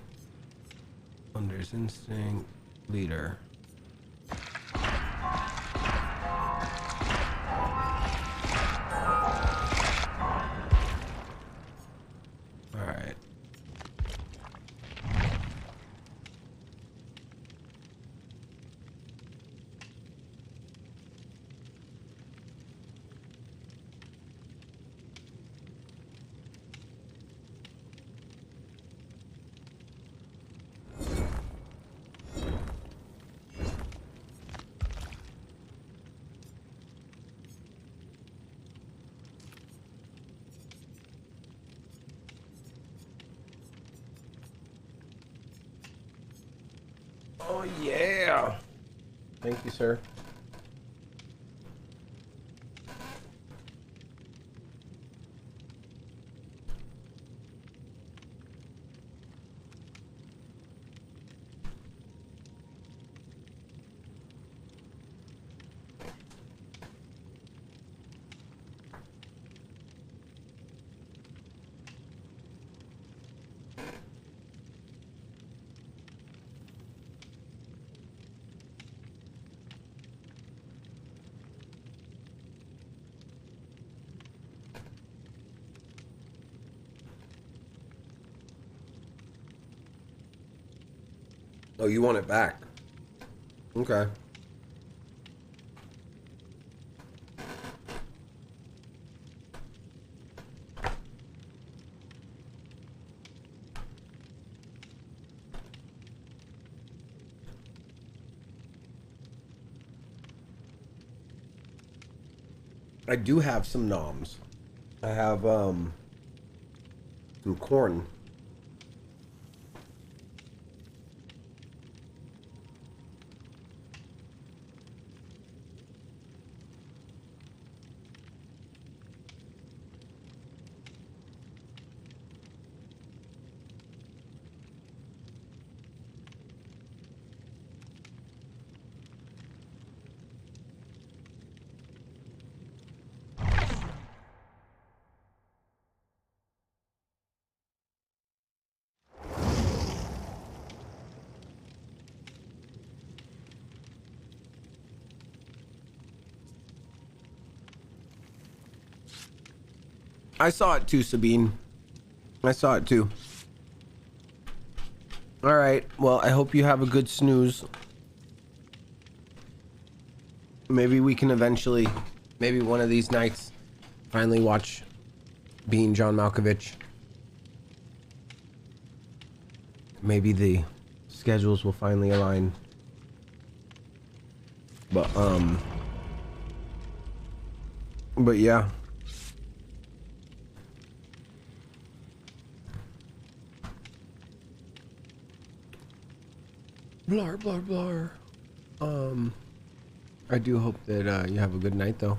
Speaker 1: Hunter's Instinct, Leader. Alright. Oh yeah. Thank you, sir. Oh, you want it back? Okay. I do have some noms. I have some corn. I saw it too, Sabine. I saw it too. All right. Well, I hope you have a good snooze. Maybe we can eventually, maybe one of these nights, finally watch Being John Malkovich. Maybe the schedules will finally align. But yeah. Blar, blar, blar. I do hope that you have a good night, though.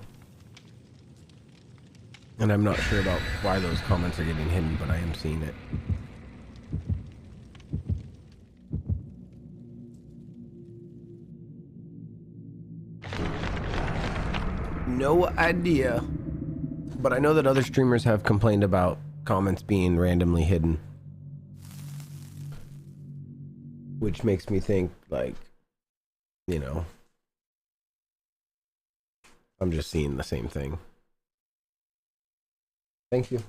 Speaker 1: And I'm not sure about why those comments are getting hidden, but I am seeing it. No idea. But I know that other streamers have complained about comments being randomly hidden. Which makes me think, like, you know, I'm just seeing the same thing. Thank you.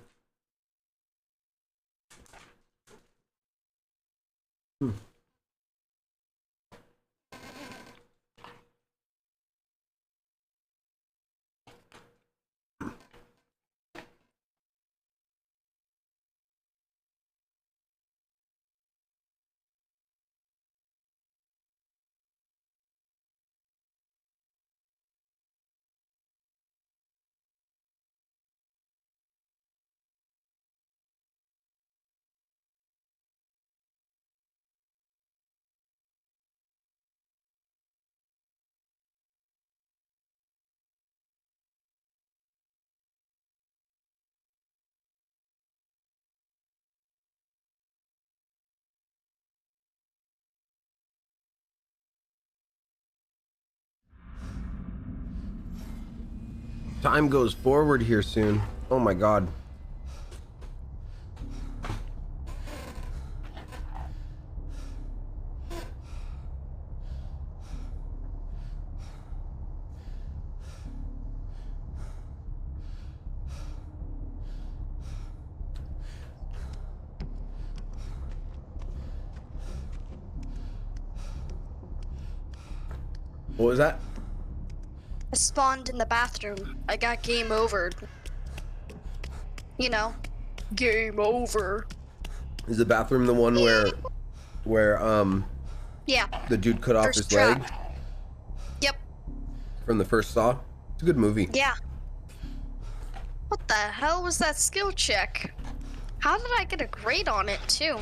Speaker 1: Time goes forward here soon. Oh my god. What was that?
Speaker 5: I spawned in the bathroom. I got game overed. You know, game over.
Speaker 1: Is the bathroom the one where
Speaker 5: Yeah.
Speaker 1: the dude cut off
Speaker 5: First
Speaker 1: his
Speaker 5: trap.
Speaker 1: leg
Speaker 5: Yep.
Speaker 1: from the first Saw? It's a good movie.
Speaker 5: Yeah. What the hell was that skill check? How did I get a grade on it too?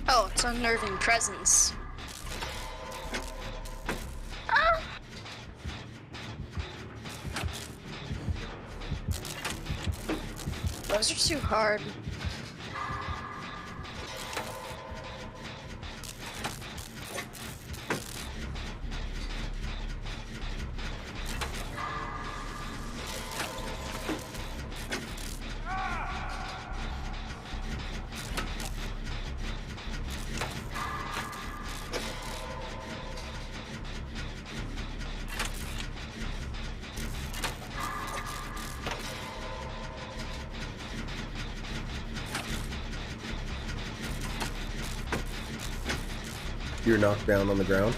Speaker 5: Oh, it's unnerving presence. Ah. Those are too hard.
Speaker 1: You're knocked down on the ground.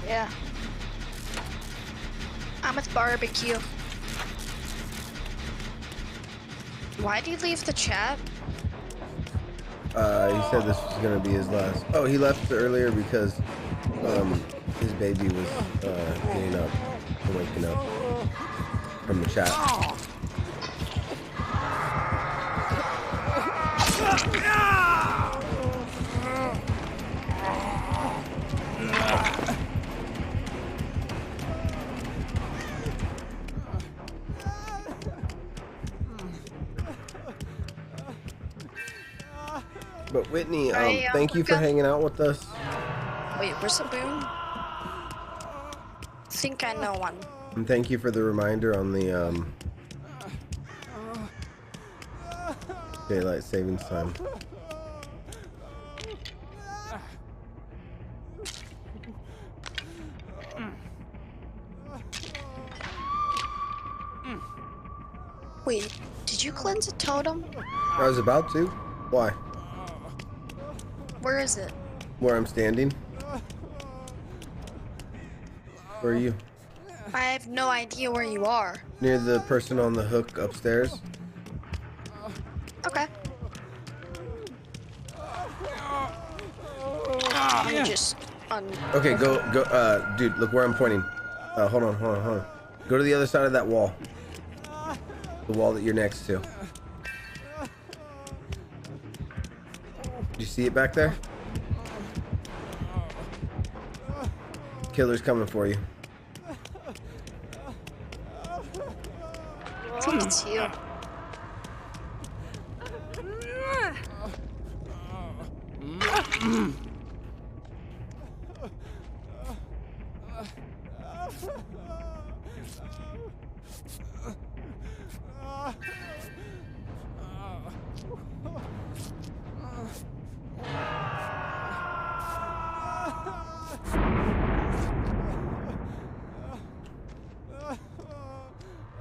Speaker 5: Yeah. I'm with barbecue. Why'd you leave the chat?
Speaker 1: He said this was gonna be his last. Oh, he left earlier because his baby was getting up and waking up from the chat. But Whitney, thank you for hanging out with us.
Speaker 5: Wait, where's the boon? Think I know one.
Speaker 1: And thank you for the reminder on the daylight savings time.
Speaker 5: Wait, did you cleanse a totem?
Speaker 1: I was about to. Why?
Speaker 5: Where is it?
Speaker 1: Where I'm standing. Where are you?
Speaker 5: I have no idea where you are.
Speaker 1: Near the person on the hook upstairs.
Speaker 5: Okay. I'm just
Speaker 1: Okay, go, dude, look where I'm pointing. Hold on. Go to the other side of that wall. The wall that you're next to. Do you see it back there? Killer's coming for you.
Speaker 5: I think it's you.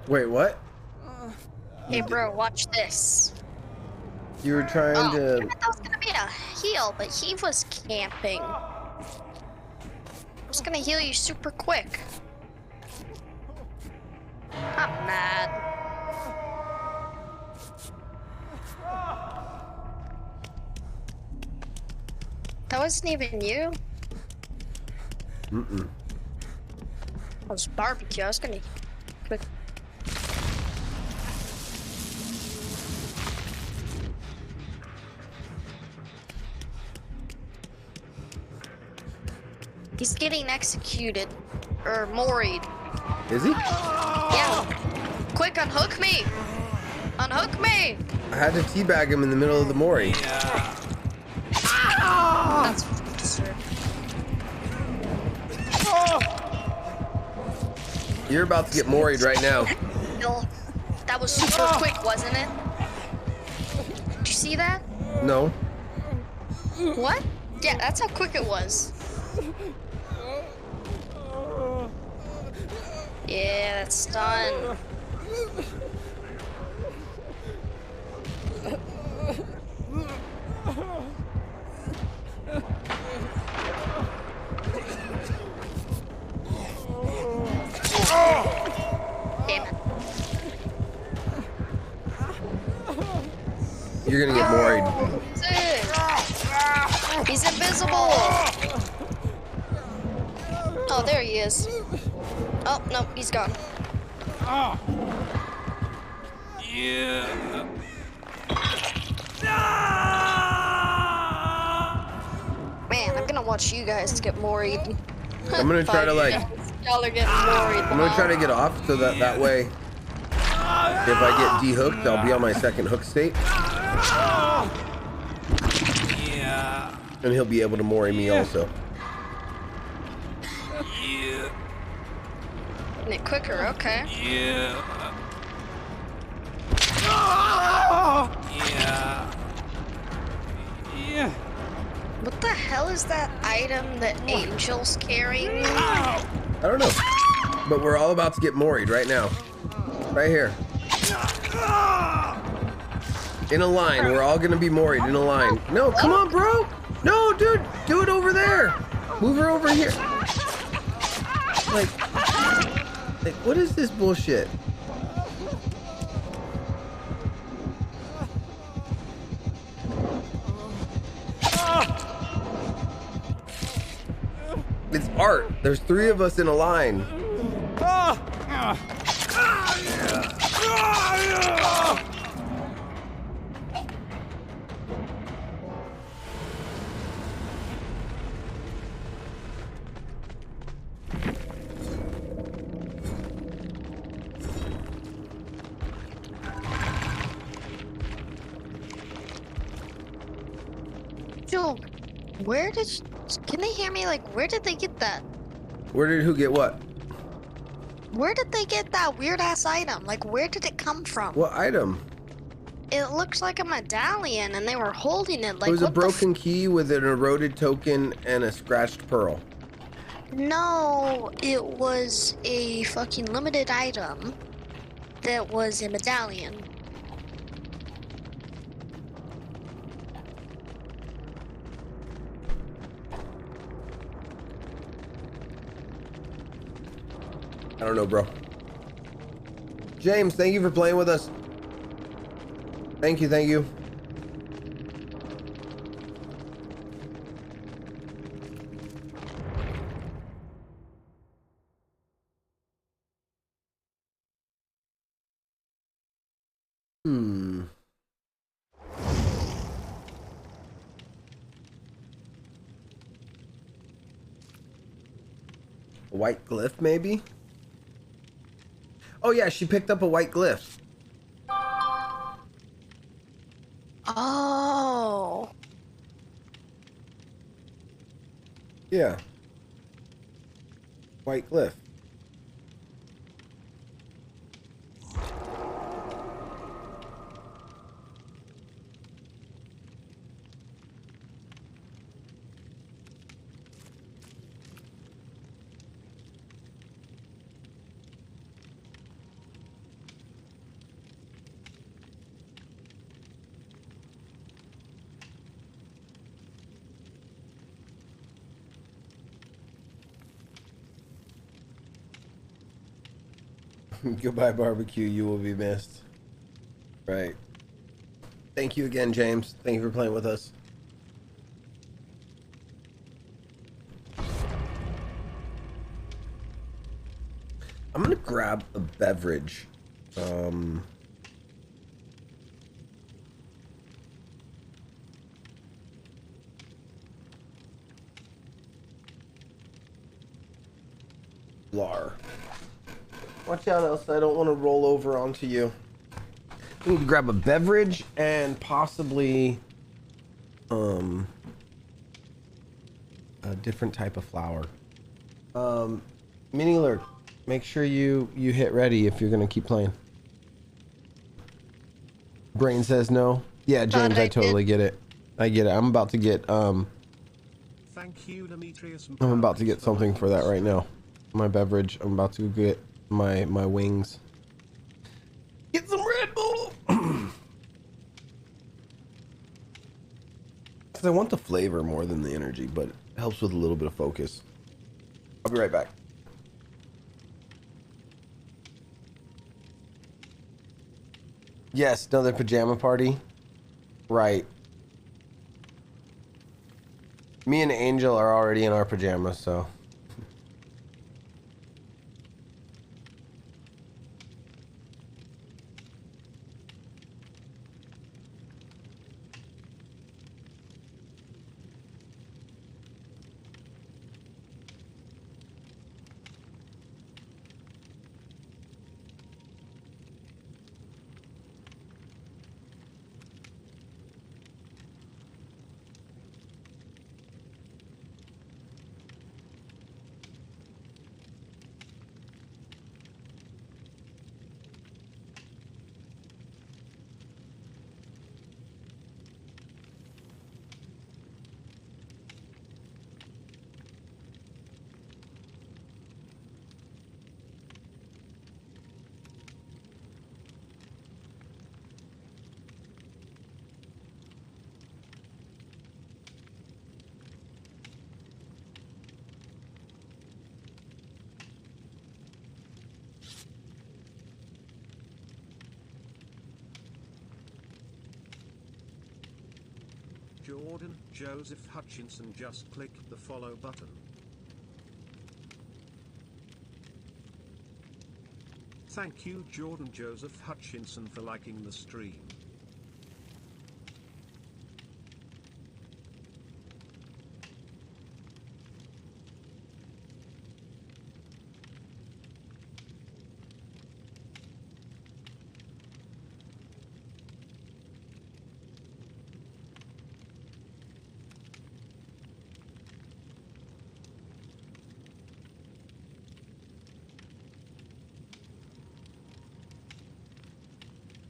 Speaker 1: Wait, what?
Speaker 5: Hey, bro, watch this.
Speaker 1: You were trying
Speaker 5: Oh,
Speaker 1: to.
Speaker 5: I thought that was gonna be a heal, but he was camping. I was gonna heal you super quick. I'm mad. That wasn't even you.
Speaker 1: Mm-mm.
Speaker 5: That was barbecue. I was gonna quick. He's getting executed. Or moried.
Speaker 1: Is he?
Speaker 5: Yeah. Quick, unhook me! Unhook me!
Speaker 1: I had to teabag him in the middle of the mori.
Speaker 5: That's absurd.
Speaker 1: You're about to get moried right now.
Speaker 5: That was super quick, wasn't it? Did you see that?
Speaker 1: No.
Speaker 5: What? Yeah, that's how quick it was. Yeah, that's done. Damn it.
Speaker 1: You're gonna get moried.
Speaker 5: He's invisible. Oh, there he is. Oh, no, he's gone.
Speaker 11: Yeah.
Speaker 5: Man, I'm gonna watch you guys get moried.
Speaker 1: I'm gonna try to like.
Speaker 5: Y'all are getting moried.
Speaker 1: I'm gonna try to get off so that way, if I get de-hooked, I'll be on my second hook state,
Speaker 11: Yeah.
Speaker 1: and he'll be able to mori me also.
Speaker 11: Yeah.
Speaker 5: Getting it quicker, okay.
Speaker 11: Yeah. Yeah. Yeah.
Speaker 5: What the hell is that item that Angel's carrying?
Speaker 1: I don't know, but we're all about to get moried right now, right here, in a line. We're all gonna be moried in a line. No, come on, bro. No, dude, do it over there. Move her over here. Like, what is this bullshit? It's art. There's 3 of us in a line.
Speaker 5: Joe, where did... Can they hear me? Like, where did they get that?
Speaker 1: Where did who get what?
Speaker 5: Where did they get that weird-ass item? Like, where did it come from?
Speaker 1: What item?
Speaker 5: It looks like a medallion, and they were holding it like...
Speaker 1: It was a
Speaker 5: what the
Speaker 1: broken key with an eroded token and a scratched pearl.
Speaker 5: No, it was a fucking limited item that was a medallion.
Speaker 1: I don't know, bro. James, thank you for playing with us. Thank you, thank you. A white glyph, maybe? Oh yeah, she picked up a white glyph.
Speaker 5: Oh.
Speaker 1: Yeah. White glyph. Goodbye, barbecue. You will be missed. Right. Thank you again, James. Thank you for playing with us. I'm gonna grab a beverage. Lar. Watch out, Elsa. I don't want to roll over onto you. I need to grab a beverage and possibly a different type of flour. Mini Lurk, make sure you hit ready if you're gonna keep playing. Brain says no. Yeah, James, I totally get it. I get it. I'm about to get
Speaker 2: Thank you, Demetrius.
Speaker 1: I'm about to get something for that right now. My beverage. I'm about to get my wings. Get some Red Bull. Cause I want the flavor more than the energy, but it helps with a little bit of focus. I'll be right back. Yes, another pajama party. Right. Me and Angel are already in our pajamas, so.
Speaker 2: Jordan Joseph Hutchinson, just click the follow button. Thank you, Jordan Joseph Hutchinson, for liking the stream.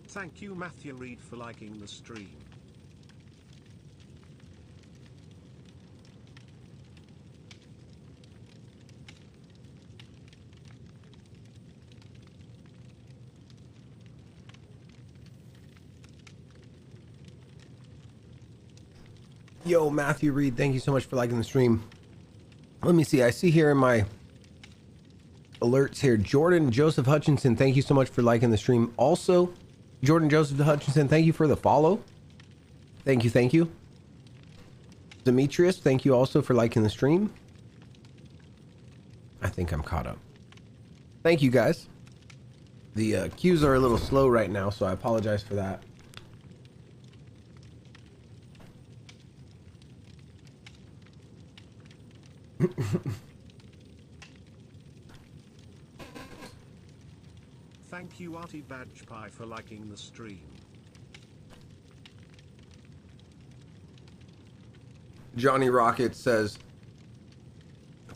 Speaker 2: Thank you, Matthew Reed, for liking the stream.
Speaker 1: Yo, Matthew Reed, thank you so much for liking the stream. Let me see. I see here in my alerts here, Jordan Joseph Hutchinson, thank you so much for liking the stream. Also, Jordan Joseph Hutchinson, thank you for the follow. Thank you, thank you. Demetrius, thank you also for liking the stream. I think I'm caught up. Thank you, guys. The queues are a little slow right now, so I apologize for that.
Speaker 2: Thank you, Artie Badge Pie, for liking the stream.
Speaker 1: Johnny Rocket says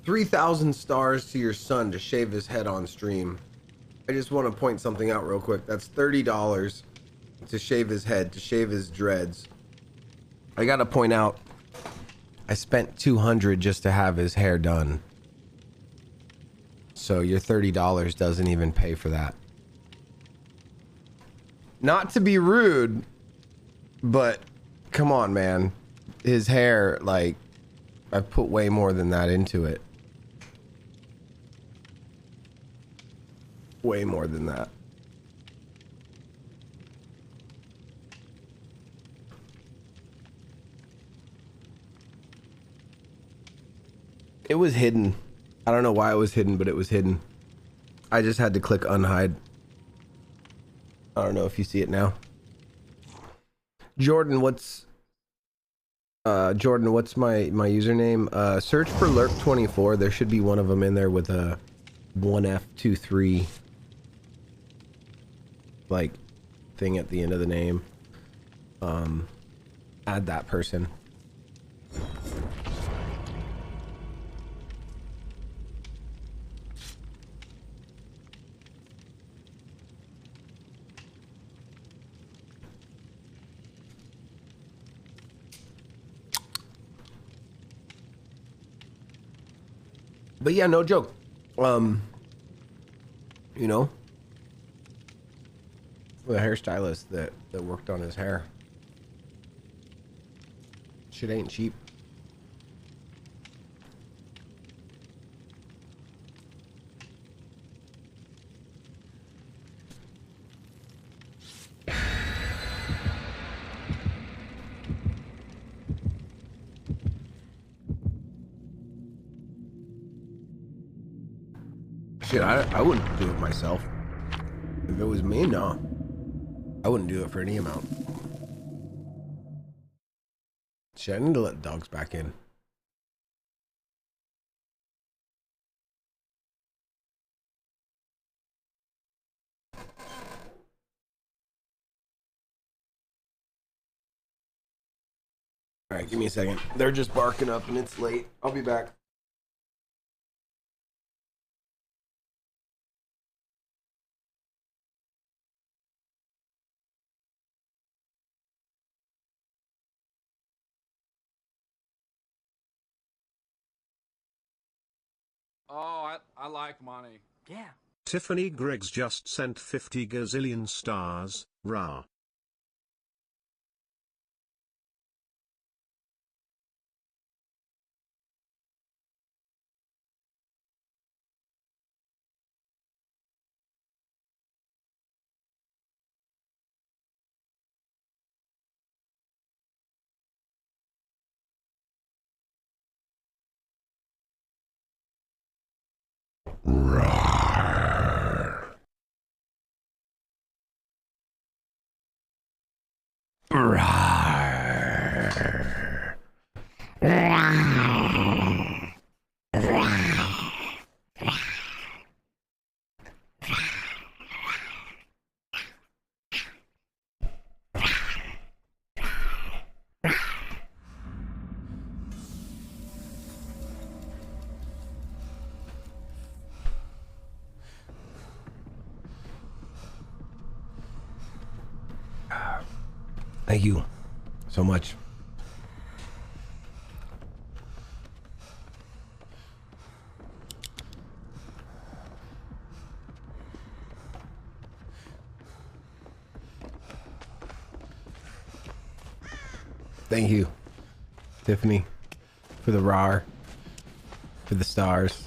Speaker 1: 3,000 stars to your son to shave his head on stream. I just want to point something out real quick. That's $30 to shave his head, to shave his dreads. I gotta point out, I spent $200 just to have his hair done. So your $30 doesn't even pay for that. Not to be rude, but come on, man. His hair, like, I've put way more than that into it. Way more than that. It was hidden. I don't know why it was hidden, but it was hidden. I just had to click unhide. I don't know if you see it now. Jordan, what's my username? Search for Lurk24. There should be one of them in there with a 1F23 like thing at the end of the name. Add that person. But yeah, no joke. You know, the hairstylist that worked on his hair. Shit ain't cheap. Shit, I wouldn't do it myself. If it was me, no. I wouldn't do it for any amount. Shit, I need to let dogs back in. Alright, give me a second. They're just barking up and it's late. I'll be back.
Speaker 11: Oh, I like money. Yeah.
Speaker 2: Tiffany Griggs just sent 50 gazillion stars, rah.
Speaker 1: Thank you so much. Thank you, Tiffany, for the RAR, for the stars.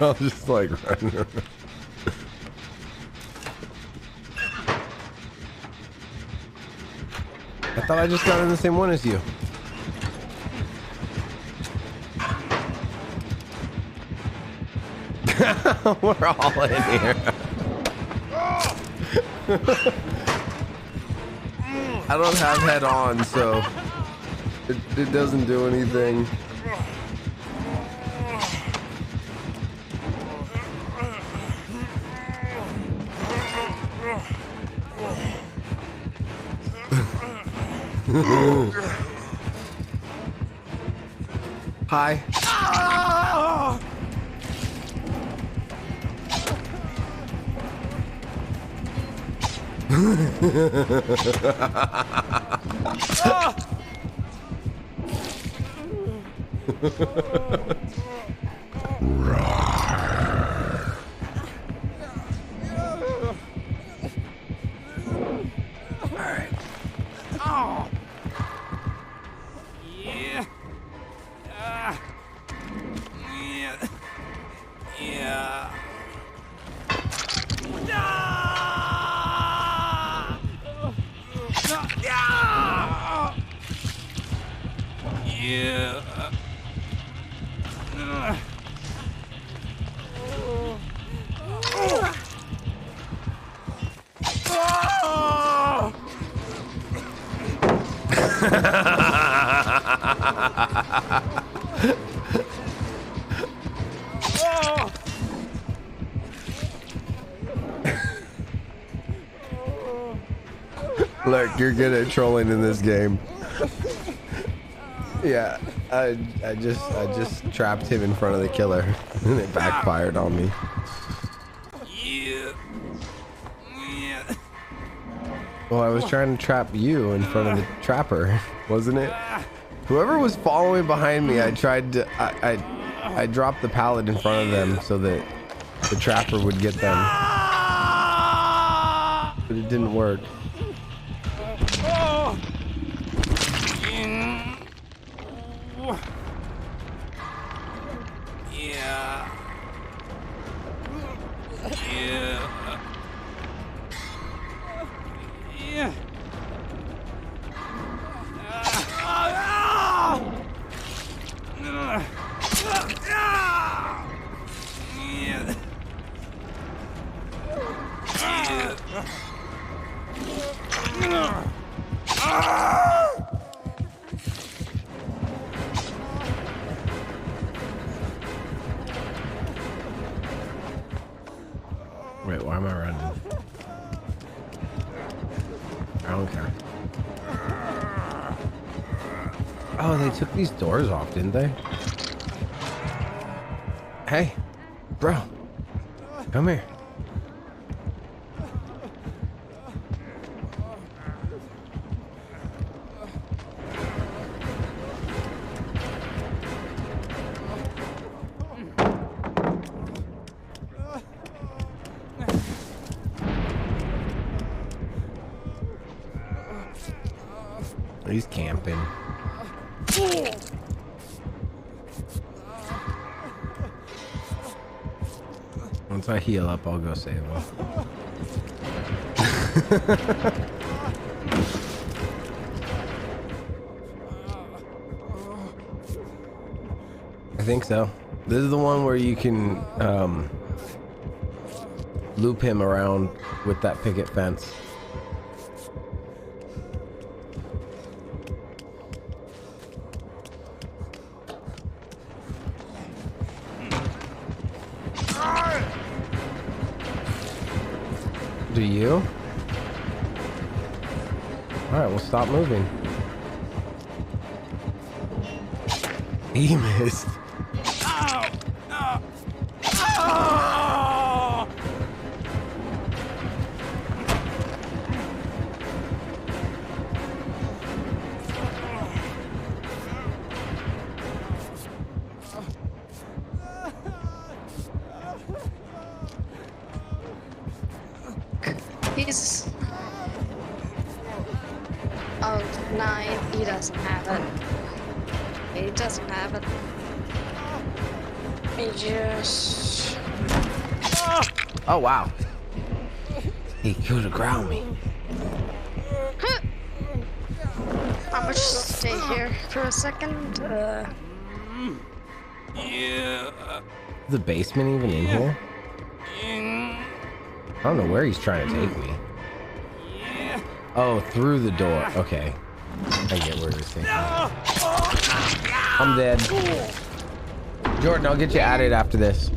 Speaker 1: I'll just like run around. I thought I just got in the same one as you. We're all in here. I don't have head on, so it doesn't do anything. Hi. Alright.
Speaker 11: Oh. Yeah. Yeah. Yeah. Yeah.
Speaker 1: Look, you're good at trolling in this game. Yeah, I just trapped him in front of the killer, and it backfired on me.
Speaker 11: Yeah. Yeah.
Speaker 1: Well, I was trying to trap you in front of the trapper, wasn't it? Whoever was following behind me, I tried to I dropped the pallet in front of them so that the trapper would get them, but it didn't work.
Speaker 11: Yeah. Yeah. Yeah.
Speaker 1: Wait, why am I running? I don't care. Oh, they took these doors off, didn't they? Hey, bro, come here. He's camping. Once I heal up, I'll go save him. I think so. This is the one where you can loop him around with that picket fence. Do you? All right, we'll stop moving. He missed.
Speaker 5: He's of 9. He doesn't have it. He doesn't have it. He just...
Speaker 1: Oh wow. He could have ground me.
Speaker 5: I'm gonna just stay here for a second.
Speaker 11: Yeah.
Speaker 1: Is the basement even in here? I don't know where he's trying to take me. Oh, through the door. Okay. I get where he's taking me. I'm dead. Jordan, I'll get you added after this.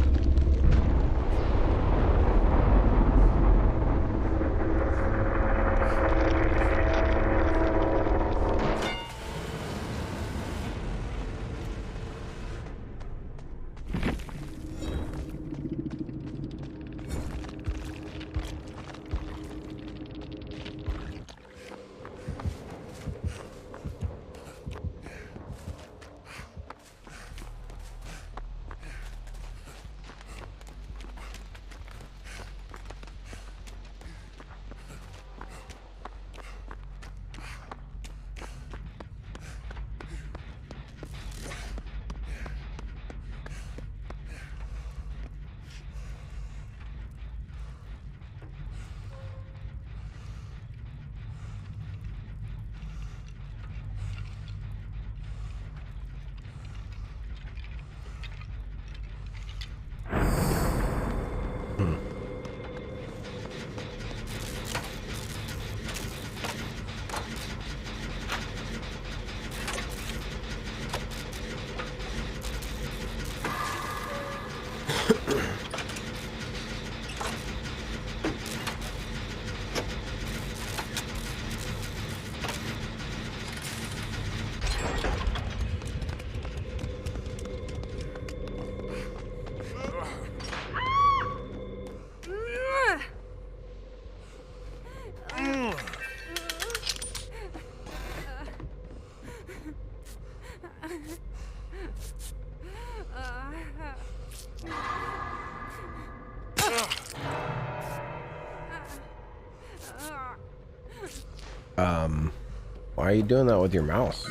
Speaker 1: Why are you doing that with your mouse?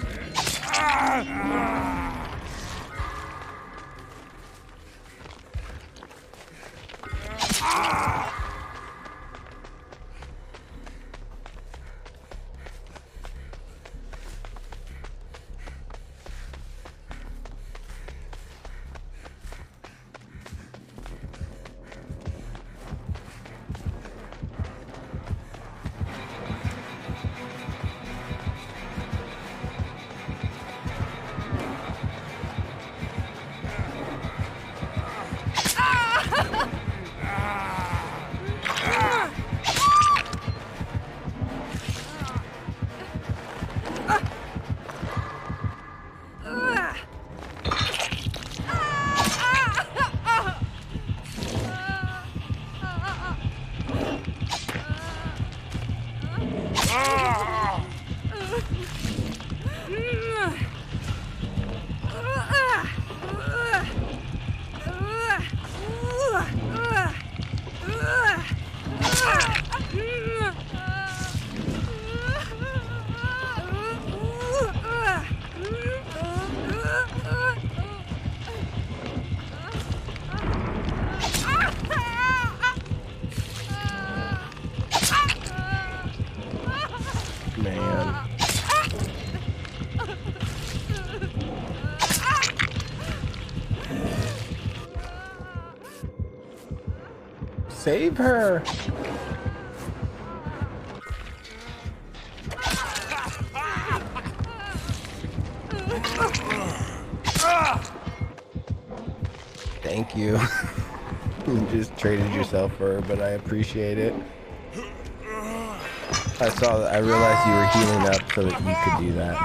Speaker 1: Man. Save her. Thank you. You just traded yourself for her, but I appreciate it. I saw that. I realized you were healing up so that you could do that.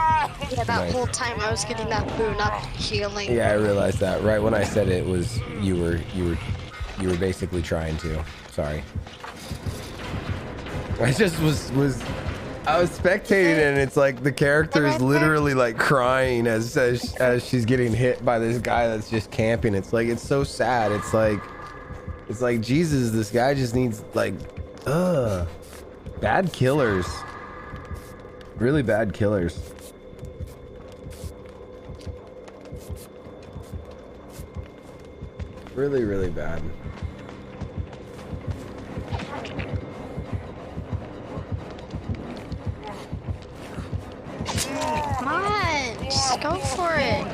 Speaker 5: Yeah, that whole time I was getting that boon up healing.
Speaker 1: Yeah, I realized that. Right when I said it was you were basically trying to. Sorry. I just I was spectating and it's like the character is literally like crying as she's getting hit by this guy that's just camping. It's like it's so sad. It's like Jesus, this guy just needs like bad killers. Really bad killers. Really, really bad.
Speaker 5: Come on, just go for it.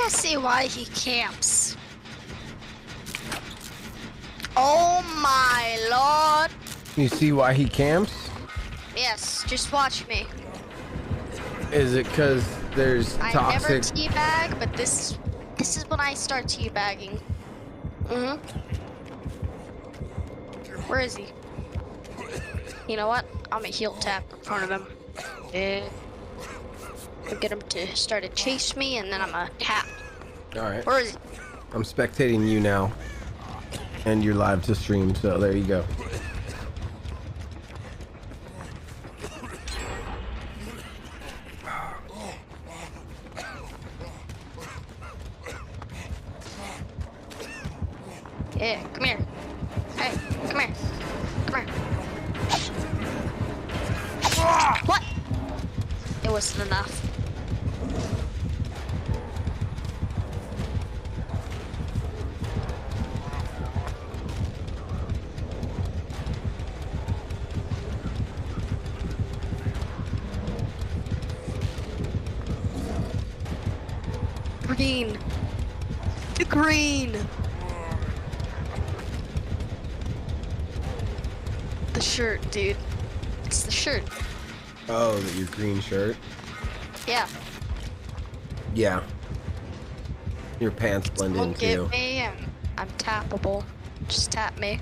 Speaker 5: I see why he camps. Oh my lord.
Speaker 1: You see why he camps?
Speaker 5: Yes, just watch me.
Speaker 1: Is it because there's
Speaker 5: I never
Speaker 1: toxic?
Speaker 5: teabag, but this is when I start teabagging. Where is he? You know what? I'm a heel tap in front of him. I'll get him to start to chase me, and then I'm gonna tap.
Speaker 1: All right.
Speaker 5: Where is he?
Speaker 1: I'm spectating you now, and you're live to stream. So there you go.
Speaker 5: Yeah, come here. Hey, come here. Come here. What? It wasn't enough. Green. The green. The shirt, dude. It's the shirt.
Speaker 1: Oh, your green shirt.
Speaker 5: Yeah.
Speaker 1: Yeah. Your pants blend in
Speaker 5: Don't get
Speaker 1: too.
Speaker 5: me. I'm tappable. Just tap me.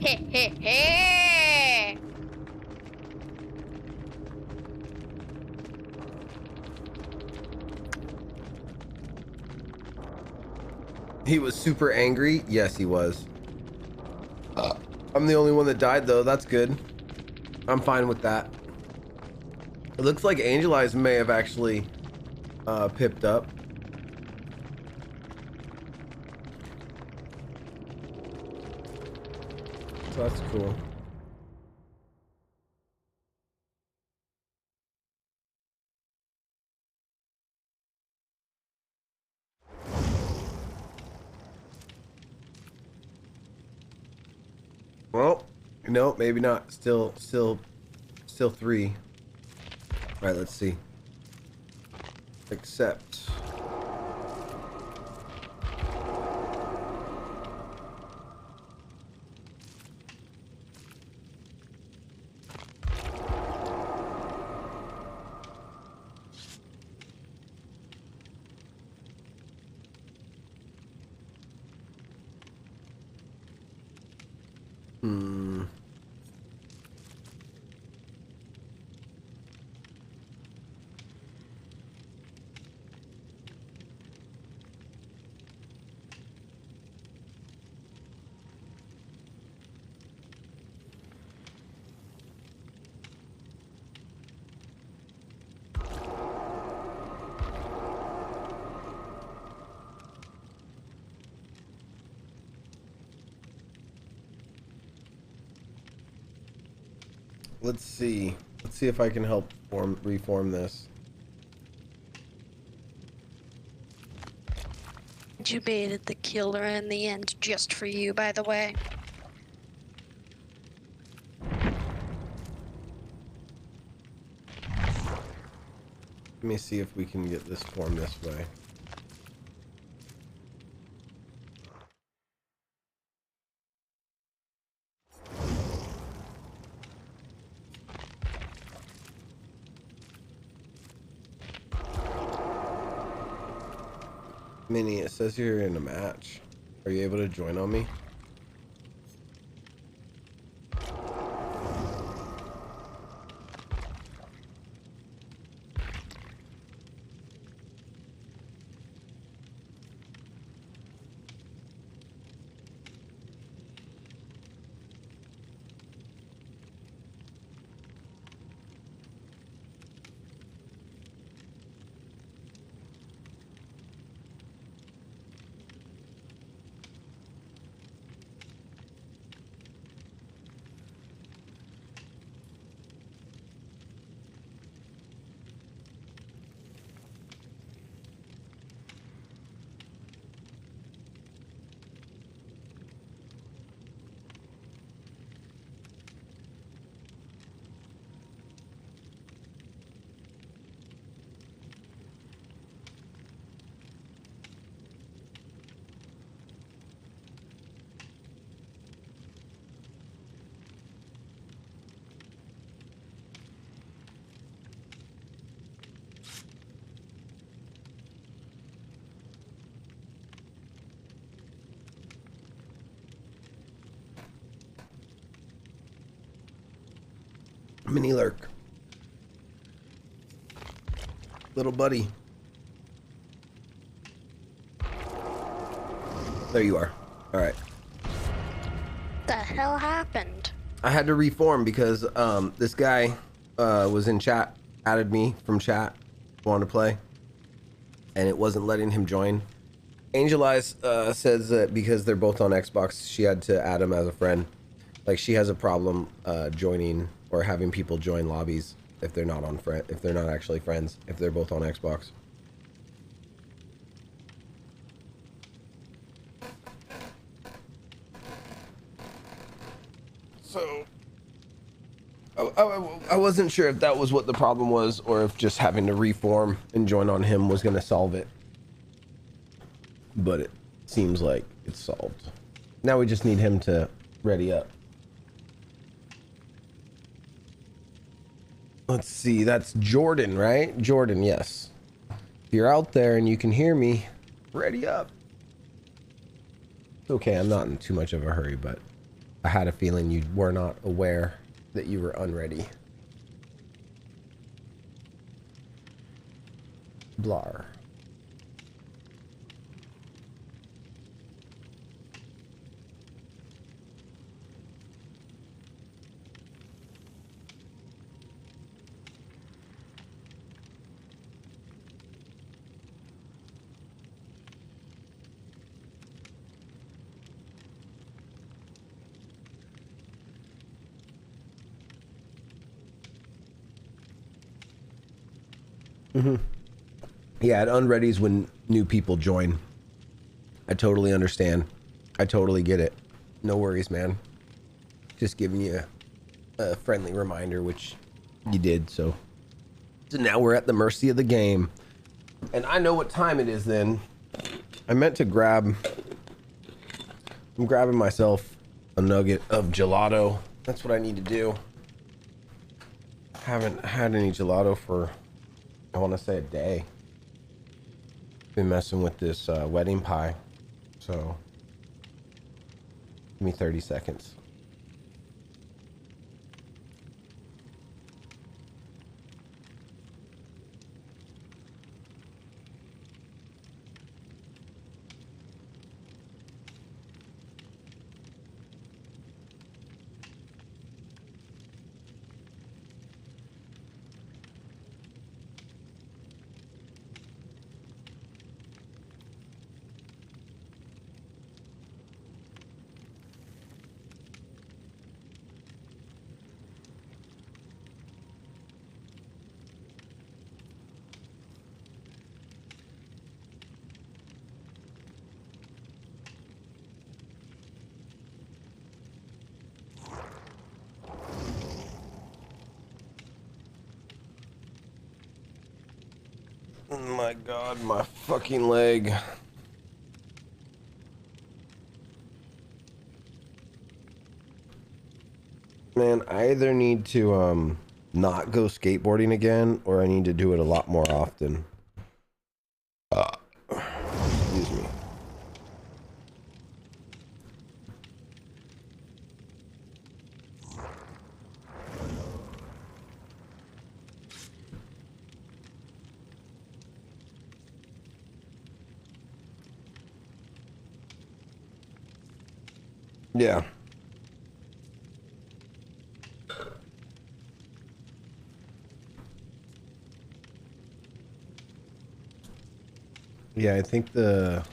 Speaker 5: Hey, hey, hey!
Speaker 1: He was super angry. Yes, he was. I'm the only one that died though. That's good. I'm fine with that. It looks like Angel Eyes may have actually pipped up. So that's cool. Well, no, maybe not. Still 3. All right, let's see. Accept. Let's see. Let's see if I can help reform this.
Speaker 5: You baited the killer in the end just for you, by the way.
Speaker 1: Let me see if we can get this formed this way. Minnie, it says you're in a match. Are you able to join on me? Mini lurk. Little buddy. There you are. All right.
Speaker 5: The hell happened?
Speaker 1: I had to reform because this guy was in chat, added me from chat, wanted to play, and it wasn't letting him join. Angel Eyes says that because they're both on Xbox, she had to add him as a friend. Like she has a problem joining or having people join lobbies if they're not on if they're not actually friends, if they're both on Xbox. So I wasn't sure if that was what the problem was or if just having to reform and join on him was going to solve it. But it seems like it's solved. Now we just need him to ready up. Let's see, that's Jordan, right? Jordan, yes. If you're out there and you can hear me, ready up. It's okay, I'm not in too much of a hurry, but I had a feeling you were not aware that you were unready. Blar. Yeah, at unreadies when new people join. I totally understand. I totally get it. No worries, man. Just giving you a friendly reminder, which you did, so now we're at the mercy of the game. And I know what time it is then. I meant to grab... I'm grabbing myself a nugget of gelato. That's what I need to do. Haven't had any gelato for... I want to say a day. Been messing with this wedding pie, so give me 30 seconds. Oh my god, my fucking leg. Man, I either need to not go skateboarding again, or I need to do it a lot more often. Excuse me. Yeah. Yeah, I think the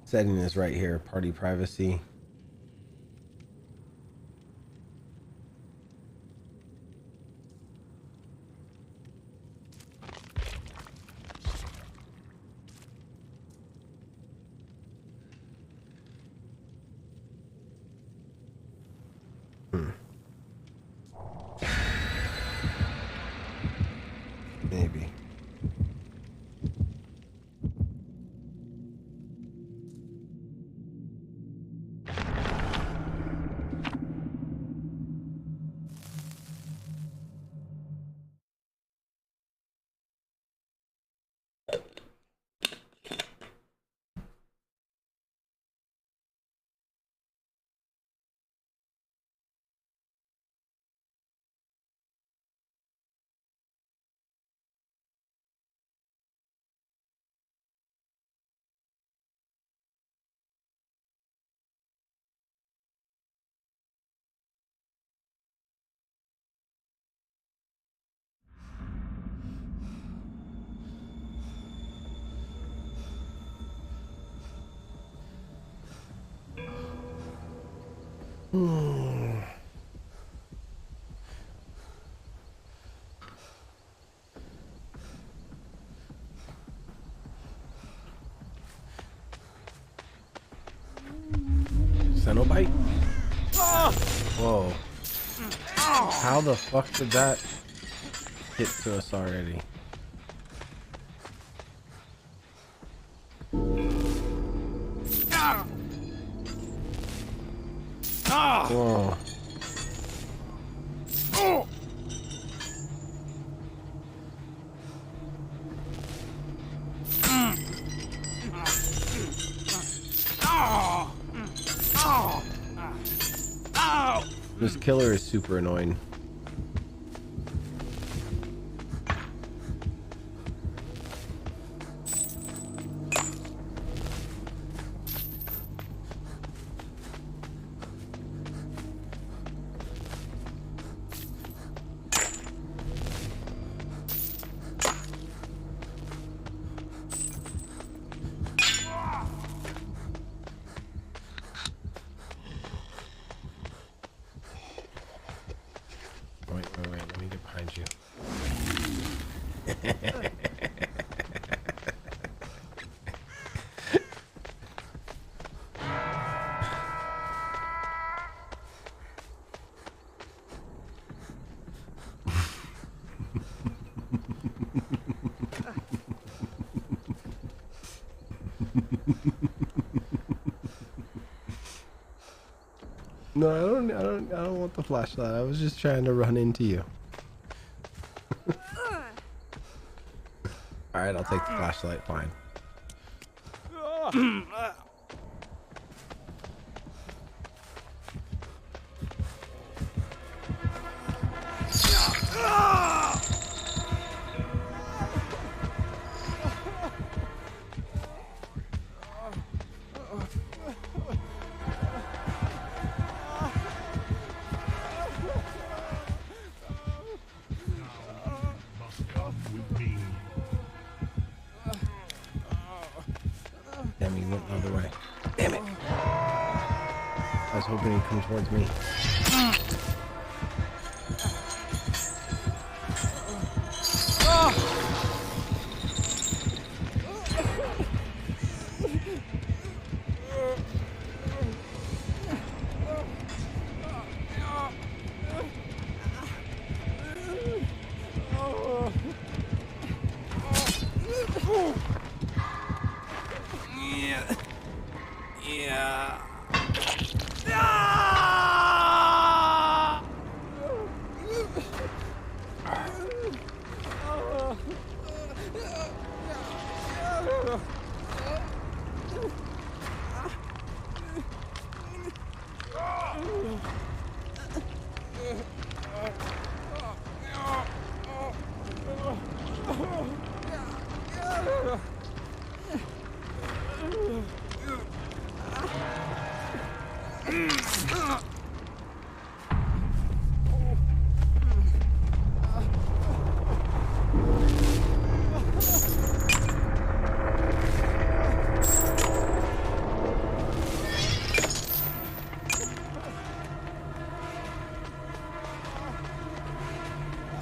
Speaker 1: setting is right here, party privacy. Maybe. Cenobite? Whoa. How the fuck did that get to us already? Whoa. This killer is super annoying. Wait, let me get behind you. No, I don't want the flashlight. I was just trying to run into you. All right, I'll take the flashlight. Fine. Damn, he went the other way. Damn it. I was hoping he'd come towards me.
Speaker 11: Yeah. Yeah.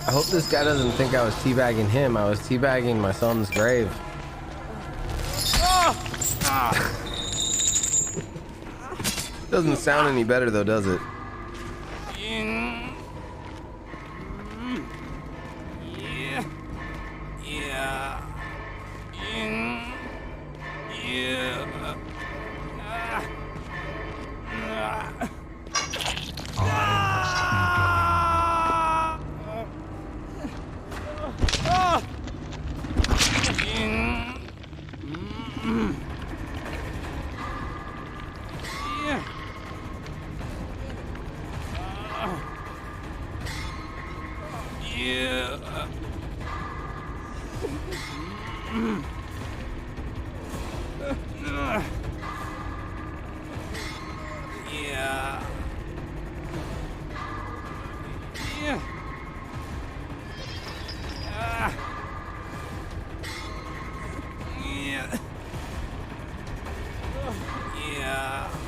Speaker 1: I hope this guy doesn't think I was teabagging him. I was teabagging my son's grave. Doesn't sound any better though, does it?
Speaker 11: Yeah. Yeah. Yeah.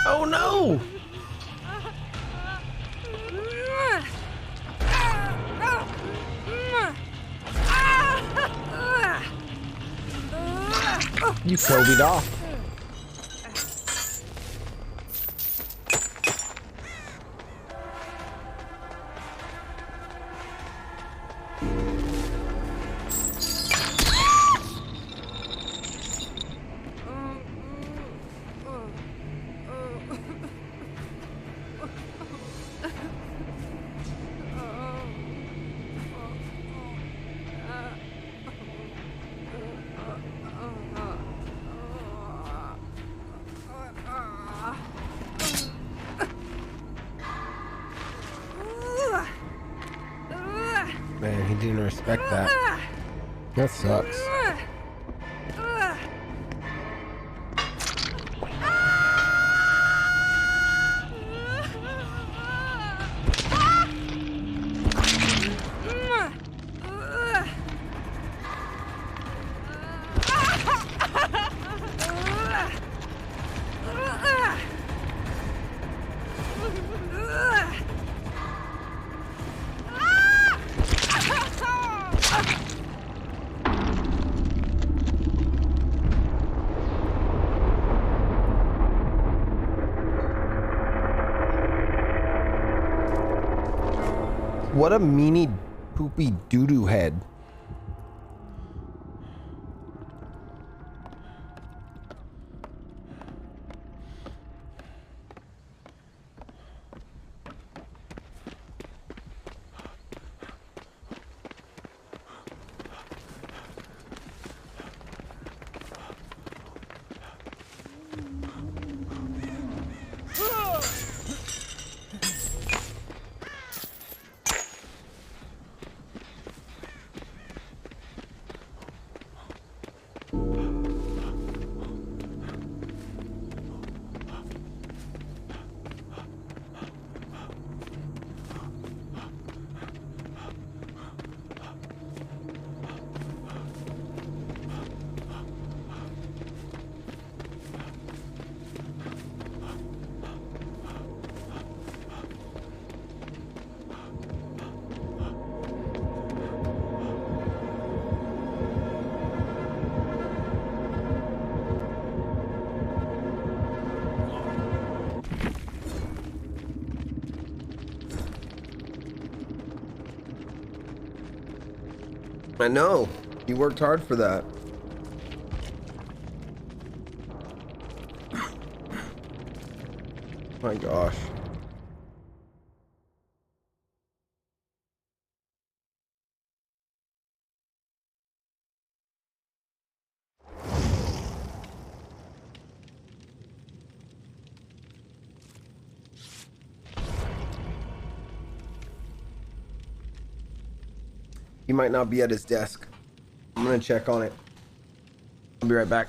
Speaker 1: Oh no! You Kobe'd off. Man, he didn't respect that. That sucks. What a meanie poopy doo-doo head. I know. You worked hard for that. My gosh. He might not be at his desk. I'm gonna check on it. I'll be right back.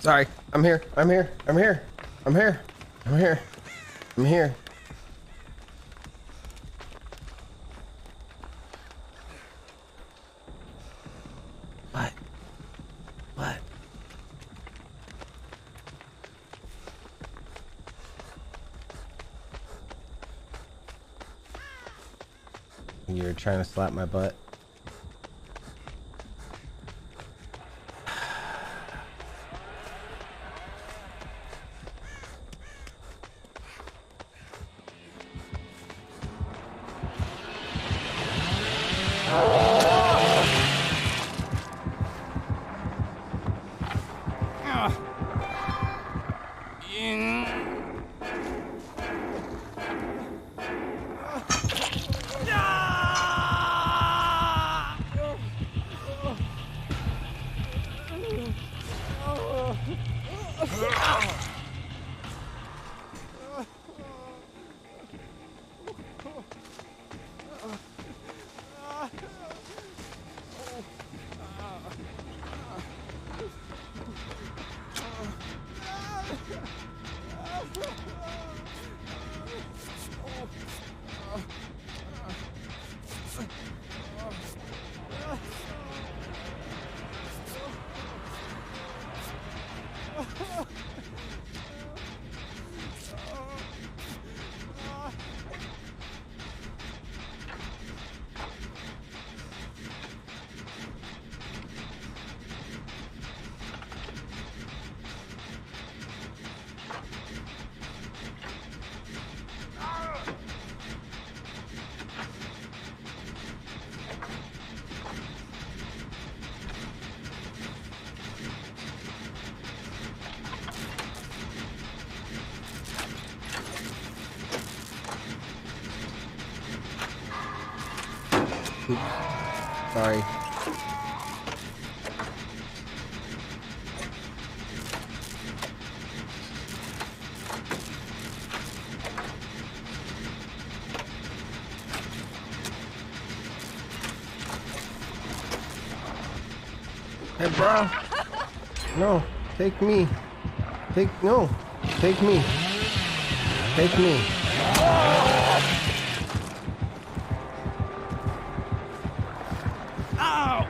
Speaker 1: Sorry. I'm here. I'm here. I'm here. I'm here. I'm here. I'm here. What? What? You're trying to slap my butt? Sorry. Hey, bro. No, take me. No, take me. Take me.
Speaker 11: Ow!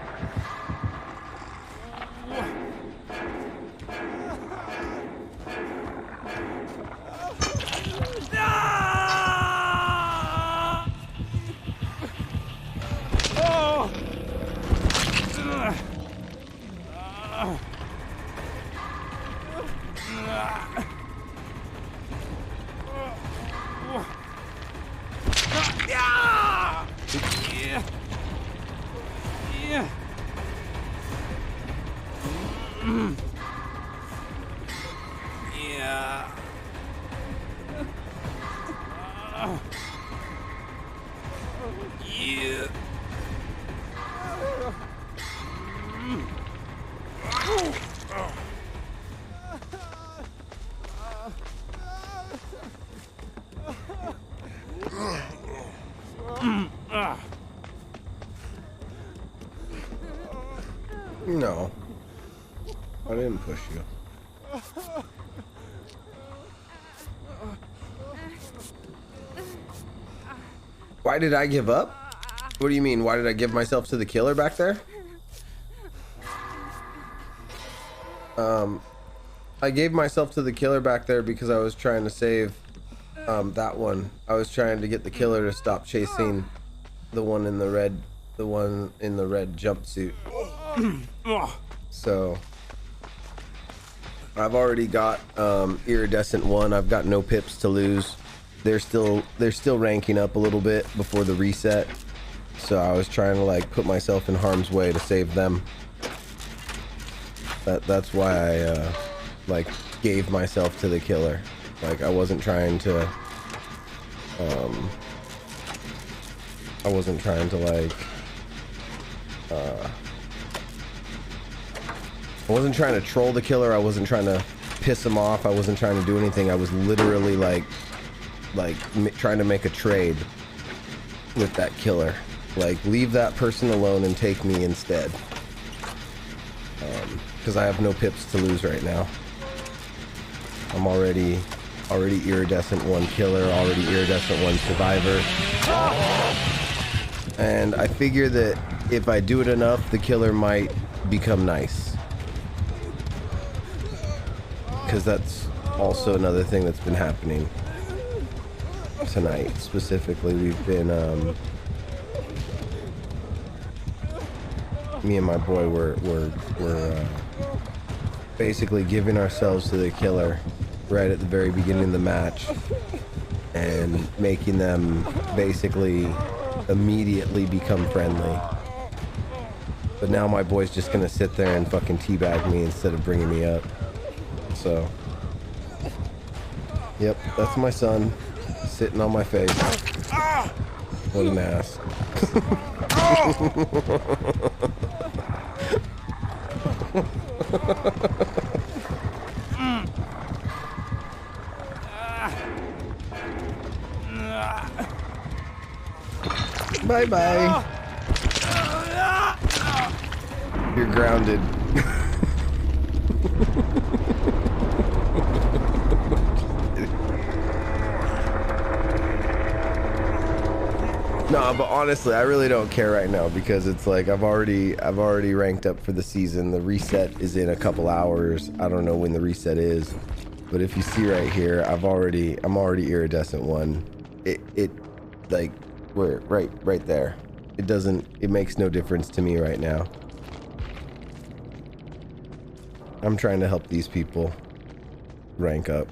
Speaker 1: No. I didn't push you. Why did I give up? What do you mean? Why did I give myself to the killer back there? I gave myself to the killer back there because I was trying to save that one. I was trying to get the killer to stop chasing the one in the red jumpsuit. So I've already got iridescent 1. I've got no pips to lose. They're still ranking up a little bit before the reset. So I was trying to like put myself in harm's way to save them. That's why I like gave myself to the killer. Like I wasn't trying to like I wasn't trying to troll the killer. I wasn't trying to piss him off. I wasn't trying to do anything. I was literally like trying to make a trade with that killer. Like leave that person alone and take me instead. because I have no pips to lose right now. I'm already iridescent 1 killer, already iridescent 1 survivor. And I figure that if I do it enough, the killer might become nice. Because that's also another thing that's been happening tonight. Specifically, we've been, me and my boy were basically giving ourselves to the killer right at the very beginning of the match and making them basically immediately become friendly. But now my boy's just gonna sit there and fucking teabag me instead of bringing me up. So, yep, that's my son sitting on my face. What an ass. Bye bye. You're grounded. No, but honestly, I really don't care right now because it's like I've already ranked up for the season. The reset is in a couple hours. I don't know when the reset is, but if you see right here, I'm already iridescent 1. It like we're right there. It makes no difference to me right now. I'm trying to help these people rank up.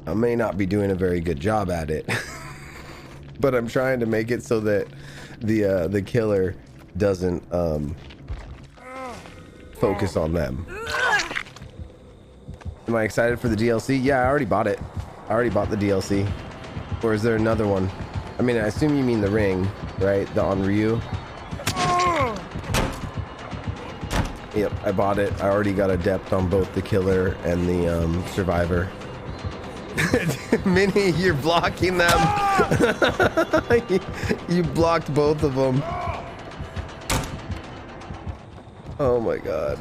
Speaker 1: I may not be doing a very good job at it. But I'm trying to make it so that the killer doesn't focus on them. Am I excited for the DLC? Yeah, I already bought it. I already bought the DLC. Or is there another one? I mean, I assume you mean the ring, right? The on Ryu. Yep, I bought it. I already got adept on both the killer and the survivor. Minnie, you're blocking them. You blocked both of them. Oh my god.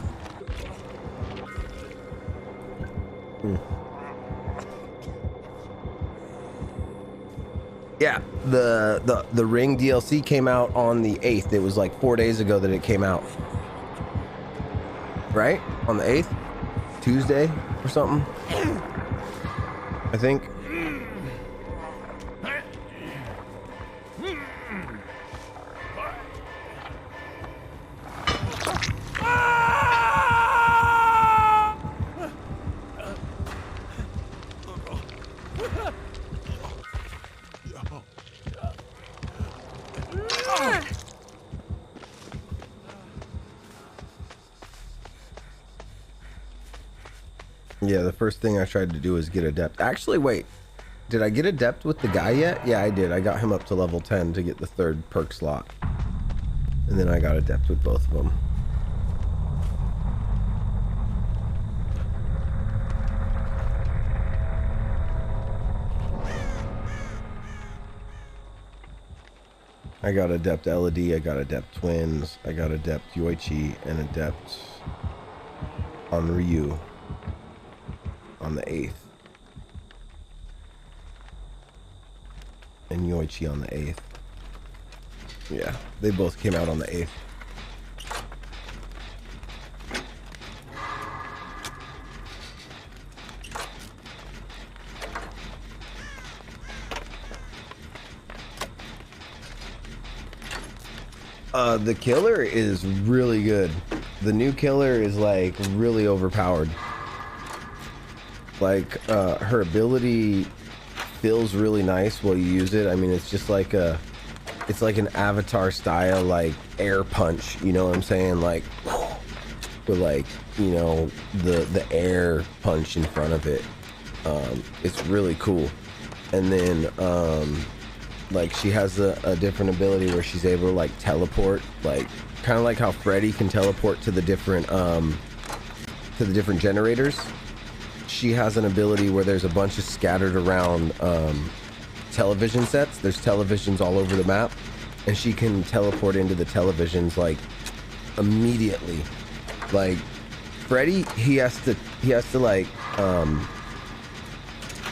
Speaker 1: Yeah, the ring DLC came out on the 8th. It was like 4 days ago that it came out. Right? On the 8th? Tuesday or something? I think. Yeah, the first thing I tried to do was get adept. Actually, wait. Did I get adept with the guy yet? Yeah, I did. I got him up to level 10 to get the 3rd perk slot. And then I got adept with both of them. I got adept Elodie, I got adept twins, I got adept Yoichi, and adept on Ryu on the 8th. And Yoichi on the 8th. Yeah, they both came out on the 8th. The killer is really good. The new killer is like really overpowered. Like her ability feels really nice while you use it. I mean, it's just like it's like an Avatar style like air punch, you know what I'm saying? Like with like, you know, the air punch in front of it. It's really cool. And then like she has a different ability where she's able to like teleport, like kind of like how Freddy can teleport to the different generators. She has an ability where there's a bunch of scattered around television sets. There's televisions all over the map, and she can teleport into the televisions like immediately. Like Freddy, he has to like,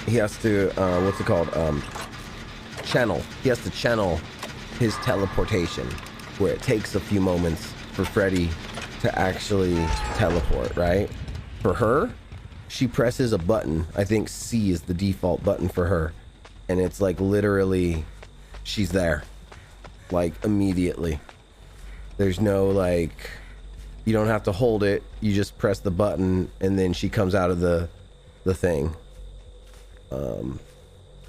Speaker 1: what's it called? Channel. He has to channel his teleportation, where it takes a few moments for Freddy to actually teleport, right? For her, she presses a button. I think C is the default button for her. And it's like literally, she's there. Like immediately. There's no like, you don't have to hold it. You just press the button and then she comes out of the thing.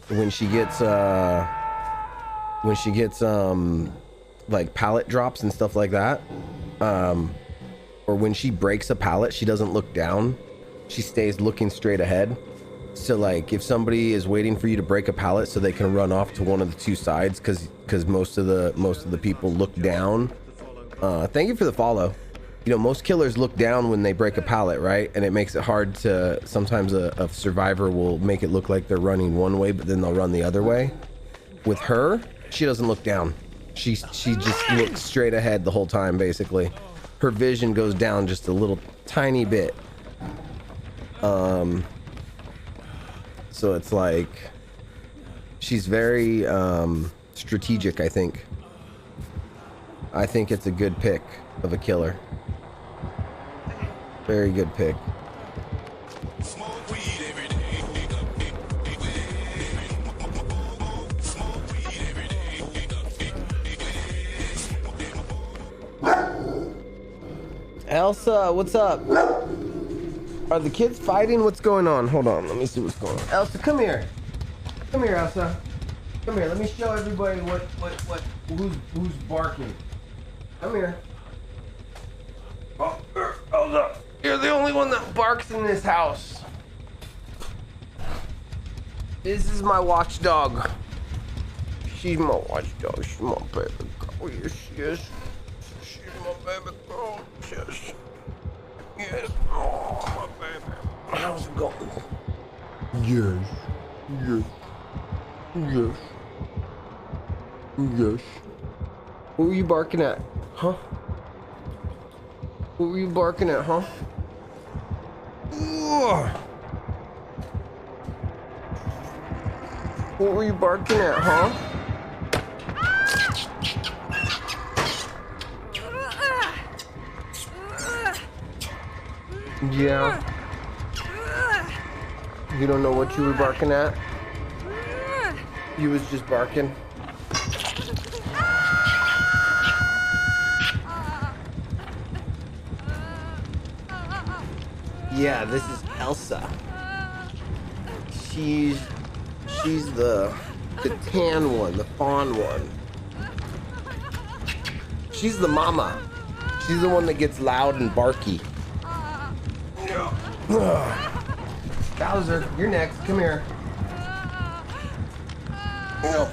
Speaker 1: When she gets like pallet drops and stuff like that, or when she breaks a pallet, she doesn't look down. She stays looking straight ahead. So like if somebody is waiting for you to break a pallet so they can run off to one of the two sides, because most of the people look down. Thank you for the follow. You know, most killers look down when they break a pallet, right? And it makes it hard to, sometimes a survivor will make it look like they're running one way, but then they'll run the other way. With her, she doesn't look down. She just looks straight ahead the whole time, basically. Her vision goes down just a little tiny bit. So it's like, she's very strategic, I think. I think it's a good pick of a killer. Very good pick. Elsa, what's up? Are the kids fighting? What's going on? Hold on, let me see what's going on. Elsa, come here. Come here, Elsa. Come here, let me show everybody who's barking. Come here. Oh, Elsa, you're the only one that barks in this house. This is my watchdog. She's my watchdog. She's my baby girl. Yes, she is. She's my baby girl. Yes. Yes. Oh, my baby. How's it going? Yes. Yes. Yes. Yes. What were you barking at? Huh? What were you barking at, huh? Ugh. What were you barking at, huh? Yeah. You don't know what you were barking at? You was just barking. Yeah, this is Elsa. She's the tan one, the fawn one. She's the mama. She's the one that gets loud and barky. Bowser, you're next. Come here. Oh.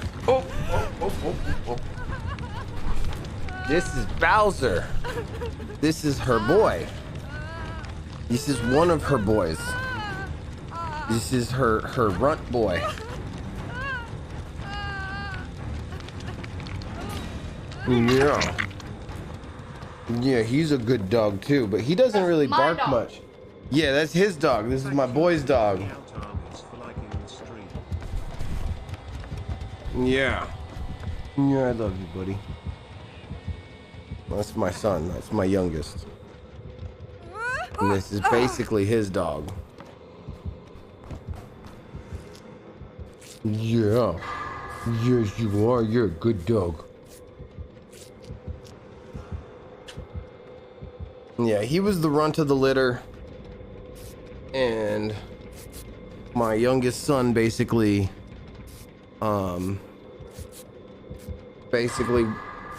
Speaker 1: This is Bowser. This is her boy. This is one of her boys. This is her runt boy. Yeah. Yeah, he's a good dog too, but he doesn't really bark much. Yeah, that's his dog. This is my boy's dog. Yeah. Yeah, I love you, buddy. That's my son. That's my youngest. And this is basically his dog. Yeah. Yes, you are. You're a good dog. Yeah, he was the runt of the litter. And my youngest son basically,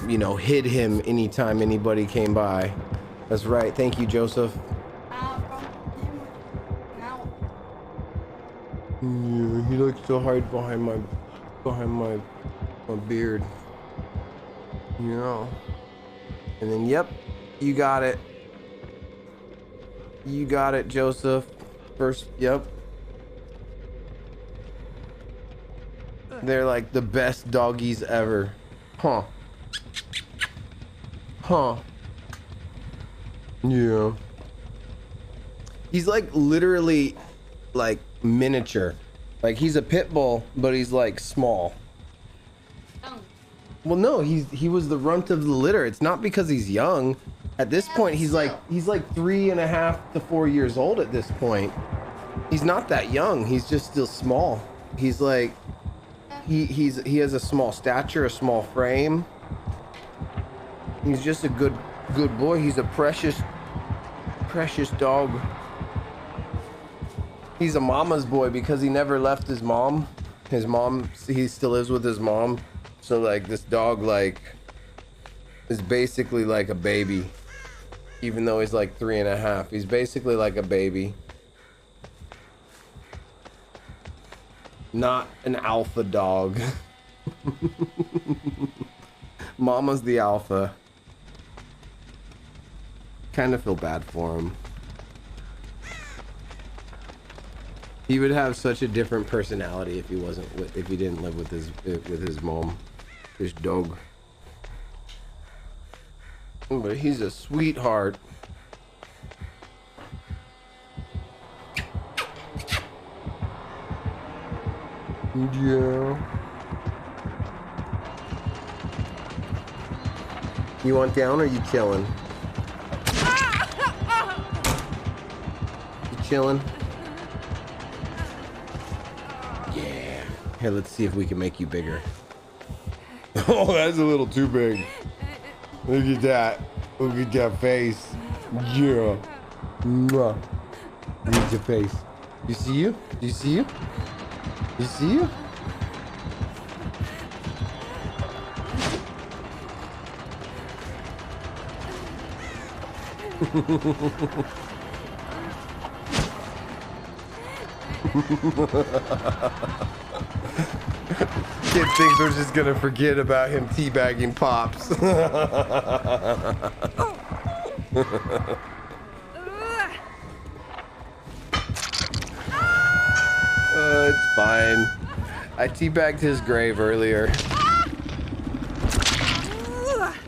Speaker 1: you know, hid him anytime anybody came by. That's right. Thank you, Joseph. Yeah, he likes to hide behind my beard. Yeah. And then, yep, you got it. You got it, Joseph. First, yep. They're like the best doggies ever. Huh. Huh. Yeah. He's like literally like miniature. Like he's a pit bull, but he's like small.
Speaker 3: Oh.
Speaker 1: Well, no, he was the runt of the litter. It's not because he's young. At this point, he's like 3.5 to 4 years old at this point. He's not that young. He's just still small. He's like he has a small stature, a small frame. He's just a good boy. He's a precious dog. He's a mama's boy because he never left his mom. He still lives with his mom. So like this dog like is basically like a baby. Even though he's like 3.5, he's basically like a baby. Not an alpha dog. Mama's the alpha. Kind of feel bad for him. He would have such a different personality if he didn't live with his mom, his dog. But he's a sweetheart. Yeah. You want down or you chilling? You chilling? Yeah. Here, let's see if we can make you bigger. Oh, that's a little too big. Look at that. Look at that face. Yeah. Mwah. Look at your face. You see you? Do you see you? You see you? Kid thinks we're just gonna forget about him teabagging Pops. It's fine. I teabagged his grave earlier.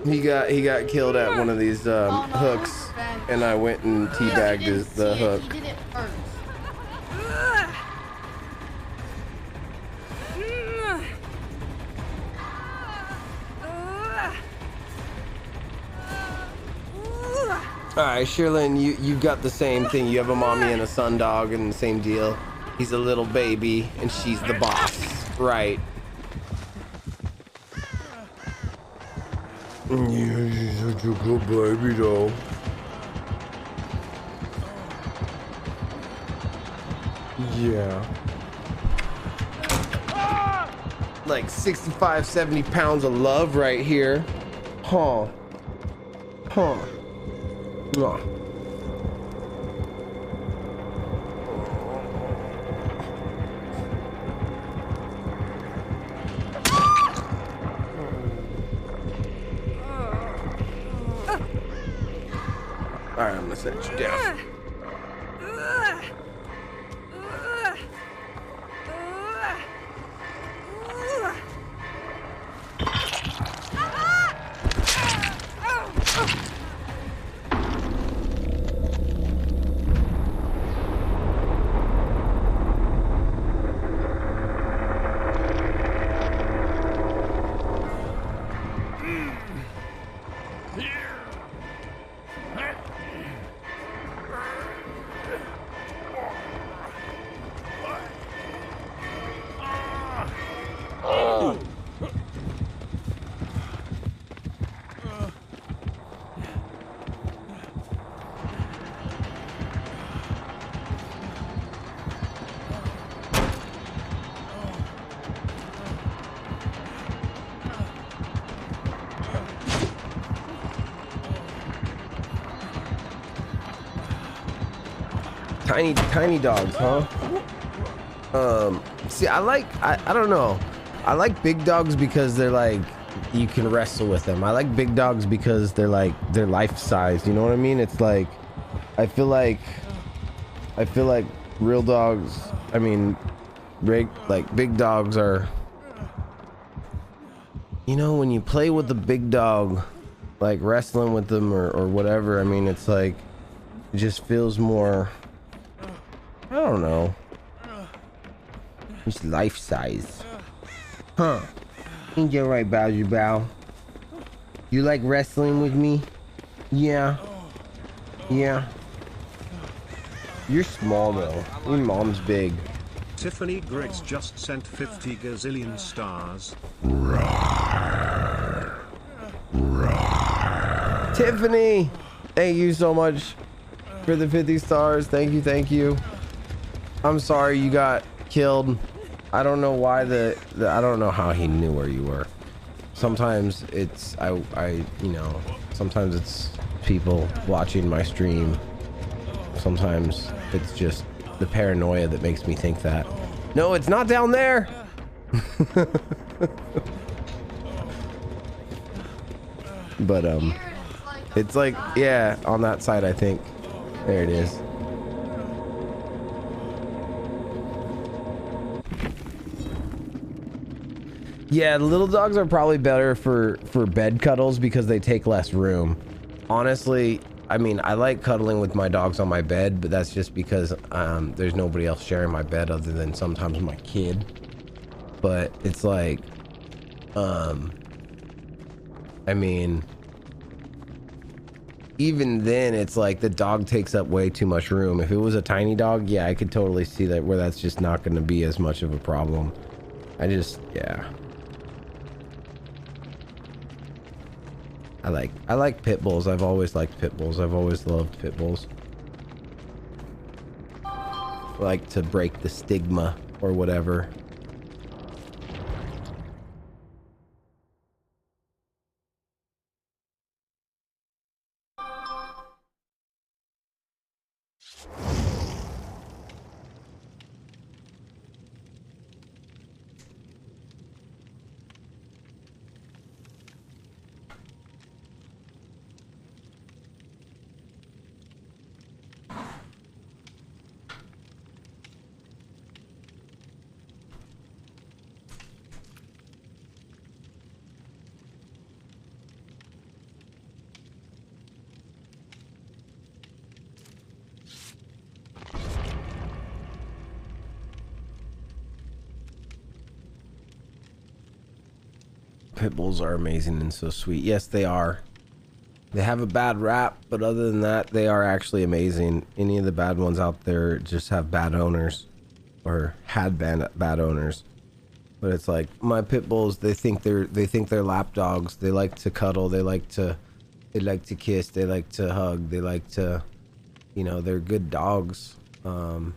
Speaker 1: He got killed at one of these hooks, and I went and teabagged the hook.
Speaker 3: He did it first.
Speaker 1: Alright, Sherlyn, you got the same thing. You have a mommy and a son dog and the same deal. He's a little baby and she's the boss. Right. Yeah, she's such a good baby though. Yeah. Like 65, 70 pounds of love right here. Huh. Huh. Mwah. Alright, I'm gonna set you down. Tiny dogs, huh? See, I don't know. I like big dogs because they're like, you can wrestle with them. I like big dogs because they're life size. You know what I mean? It's like, I feel like real dogs, I mean, like big dogs are, you know, when you play with the big dog, like wrestling with them or whatever, I mean, it's like, it just feels more don't know. It's life size. Huh. Ain't that right, Bowser Bow? You like wrestling with me? Yeah. Yeah. You're small though. Your mom's big.
Speaker 2: Tiffany Grace just sent 50 gazillion stars.
Speaker 1: Tiffany! Thank you so much for the 50 stars. Thank you, thank you. I'm sorry you got killed. I don't know why I don't know how he knew where you were. Sometimes it's you know, sometimes it's people watching my stream. Sometimes it's just the paranoia that makes me think that. No, it's not down there. But it's like, yeah, on that side, I think. There it is. Yeah, the little dogs are probably better for bed cuddles because they take less room. Honestly, I mean, I like cuddling with my dogs on my bed, but that's just because there's nobody else sharing my bed other than sometimes my kid. But it's like, I mean, even then, it's like the dog takes up way too much room. If it was a tiny dog, yeah, I could totally see that where that's just not going to be as much of a problem. Yeah. I like pit bulls. I've always liked pit bulls. I've always loved pit bulls. I like to break the stigma or whatever. Pit bulls are amazing and so sweet. Yes, they are. They have a bad rap, but other than that, they are actually amazing. Any of the bad ones out there just have bad owners, or had bad owners. But it's like my pit bulls. They think they're lap dogs. They like to cuddle. They like to kiss. They like to hug. They like to, you know, they're good dogs. The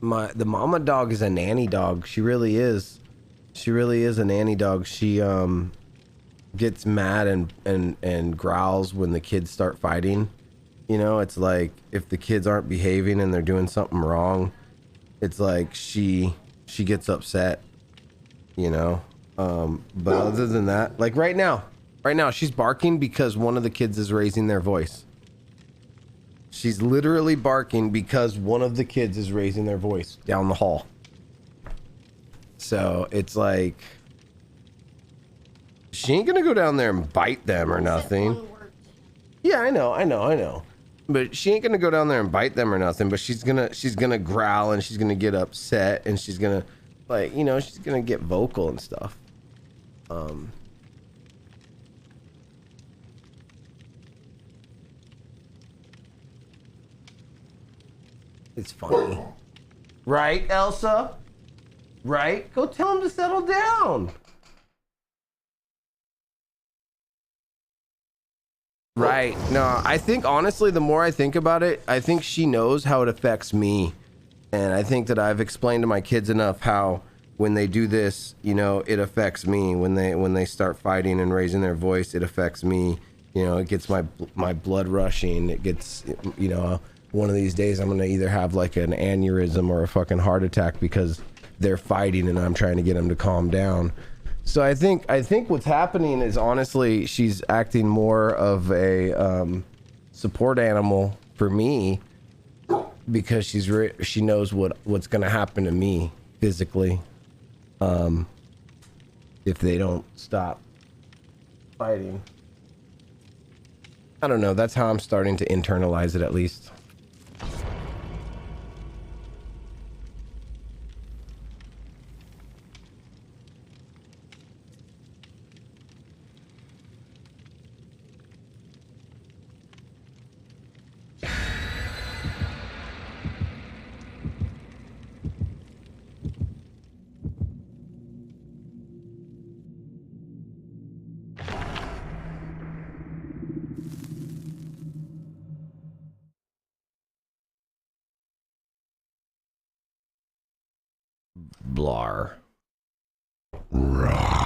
Speaker 1: mama dog is a nanny dog. She really is. She really is a nanny dog. She gets mad and growls when the kids start fighting. You know, it's like if the kids aren't behaving and they're doing something wrong, it's like she gets upset, you know. But other than that, like right now she's barking because one of the kids is raising their voice. She's literally barking because one of the kids is raising their voice down the hall. So it's like she ain't gonna go down there and bite them or nothing. Yeah, I know. But she ain't gonna go down there and bite them or nothing. But she's gonna growl and she's gonna get upset and she's gonna, like, you know, she's gonna get vocal and stuff. It's funny, right, Elsa? Right? Go tell him to settle down. Right. No, I think honestly, the more I think about it, I think she knows how it affects me. And I think that I've explained to my kids enough how when they do this, you know, it affects me. When they start fighting and raising their voice, it affects me. You know, it gets my blood rushing. It gets, you know, one of these days I'm going to either have like an aneurysm or a fucking heart attack because they're fighting and I'm trying to get them to calm down. So I think what's happening is honestly she's acting more of a support animal for me because she knows what's going to happen to me physically if they don't stop fighting. I don't know, that's how I'm starting to internalize it, at least. Blar.
Speaker 4: Roar.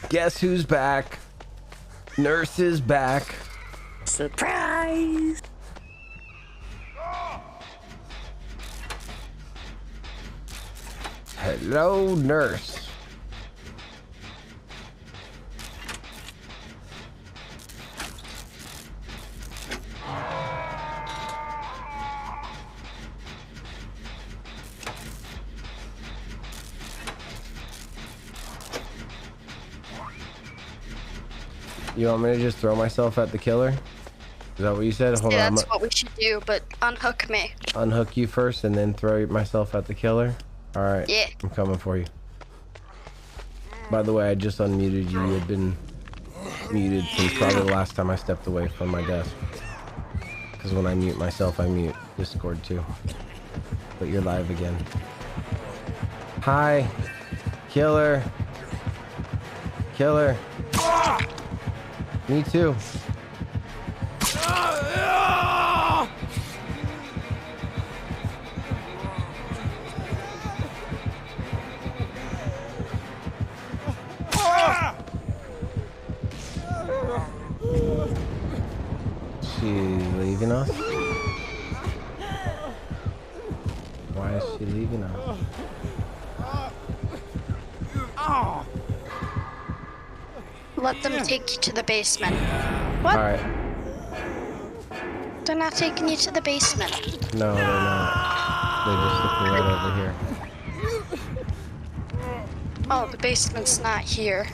Speaker 1: Guess who's back? Nurse is back.
Speaker 7: Surprise!
Speaker 1: Hello, nurse. You want me to just throw myself at the killer? Is that what you said? Hold
Speaker 5: Yeah,
Speaker 1: on.
Speaker 5: that's what we should do, but unhook me.
Speaker 1: Unhook you first and then throw myself at the killer? Alright.
Speaker 5: Yeah.
Speaker 1: I'm coming for you. By the way, I just unmuted you. You had been muted since probably the last time I stepped away from my desk. Because when I mute myself, I mute Discord too. But you're live again. Hi. Killer. Killer. Me too. She's leaving us? Why is she leaving us?
Speaker 5: Let them take you to the basement. What?
Speaker 1: Alright.
Speaker 5: They're not taking you to the basement.
Speaker 1: No, they're not. They just took me right over here.
Speaker 5: Oh, the basement's not here.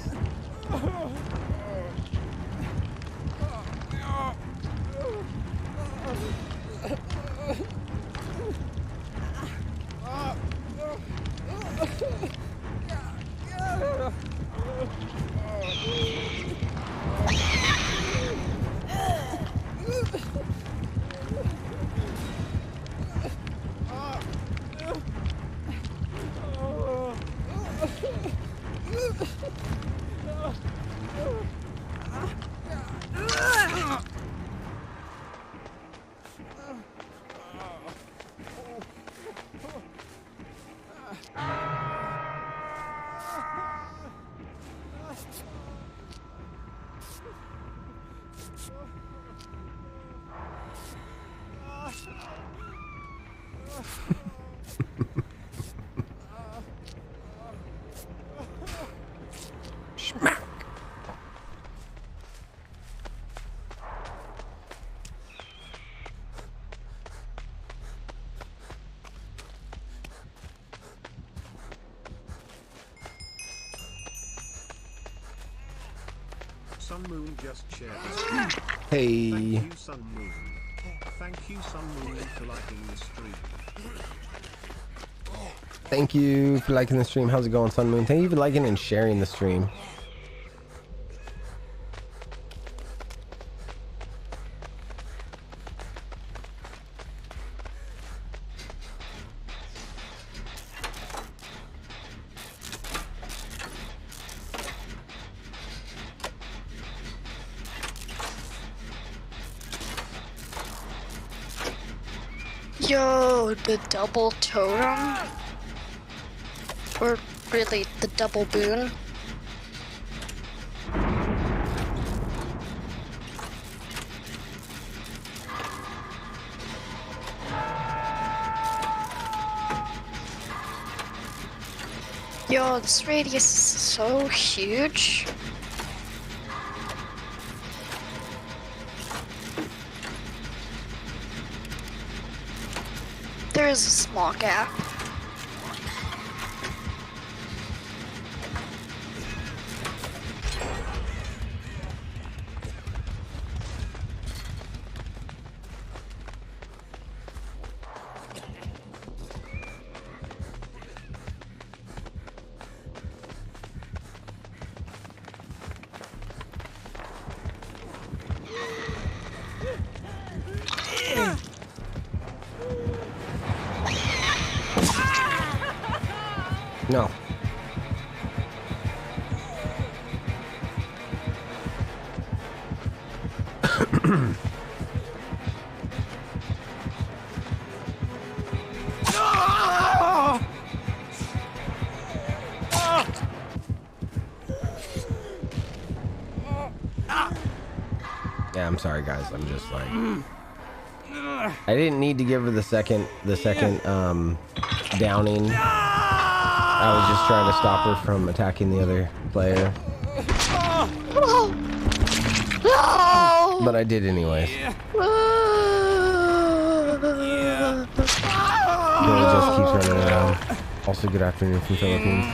Speaker 2: Sun Moon just shared the stream.
Speaker 1: Hey.
Speaker 2: Thank you, Sun Moon. Thank you, Sun Moon, for liking the stream.
Speaker 1: Thank you for liking the stream. How's it going, Sun Moon? Thank you for liking and sharing the stream.
Speaker 5: Yo, the double totem? Or really the double boon. Yo, this radius is so huge. There is a small gap.
Speaker 1: No. Yeah, I'm sorry guys. I'm just like I didn't need to give her the second downing. I was just trying to stop her from attacking the other player.
Speaker 5: No!
Speaker 1: But I did anyways. Billy just keeps running around. Also, good afternoon from Philippines.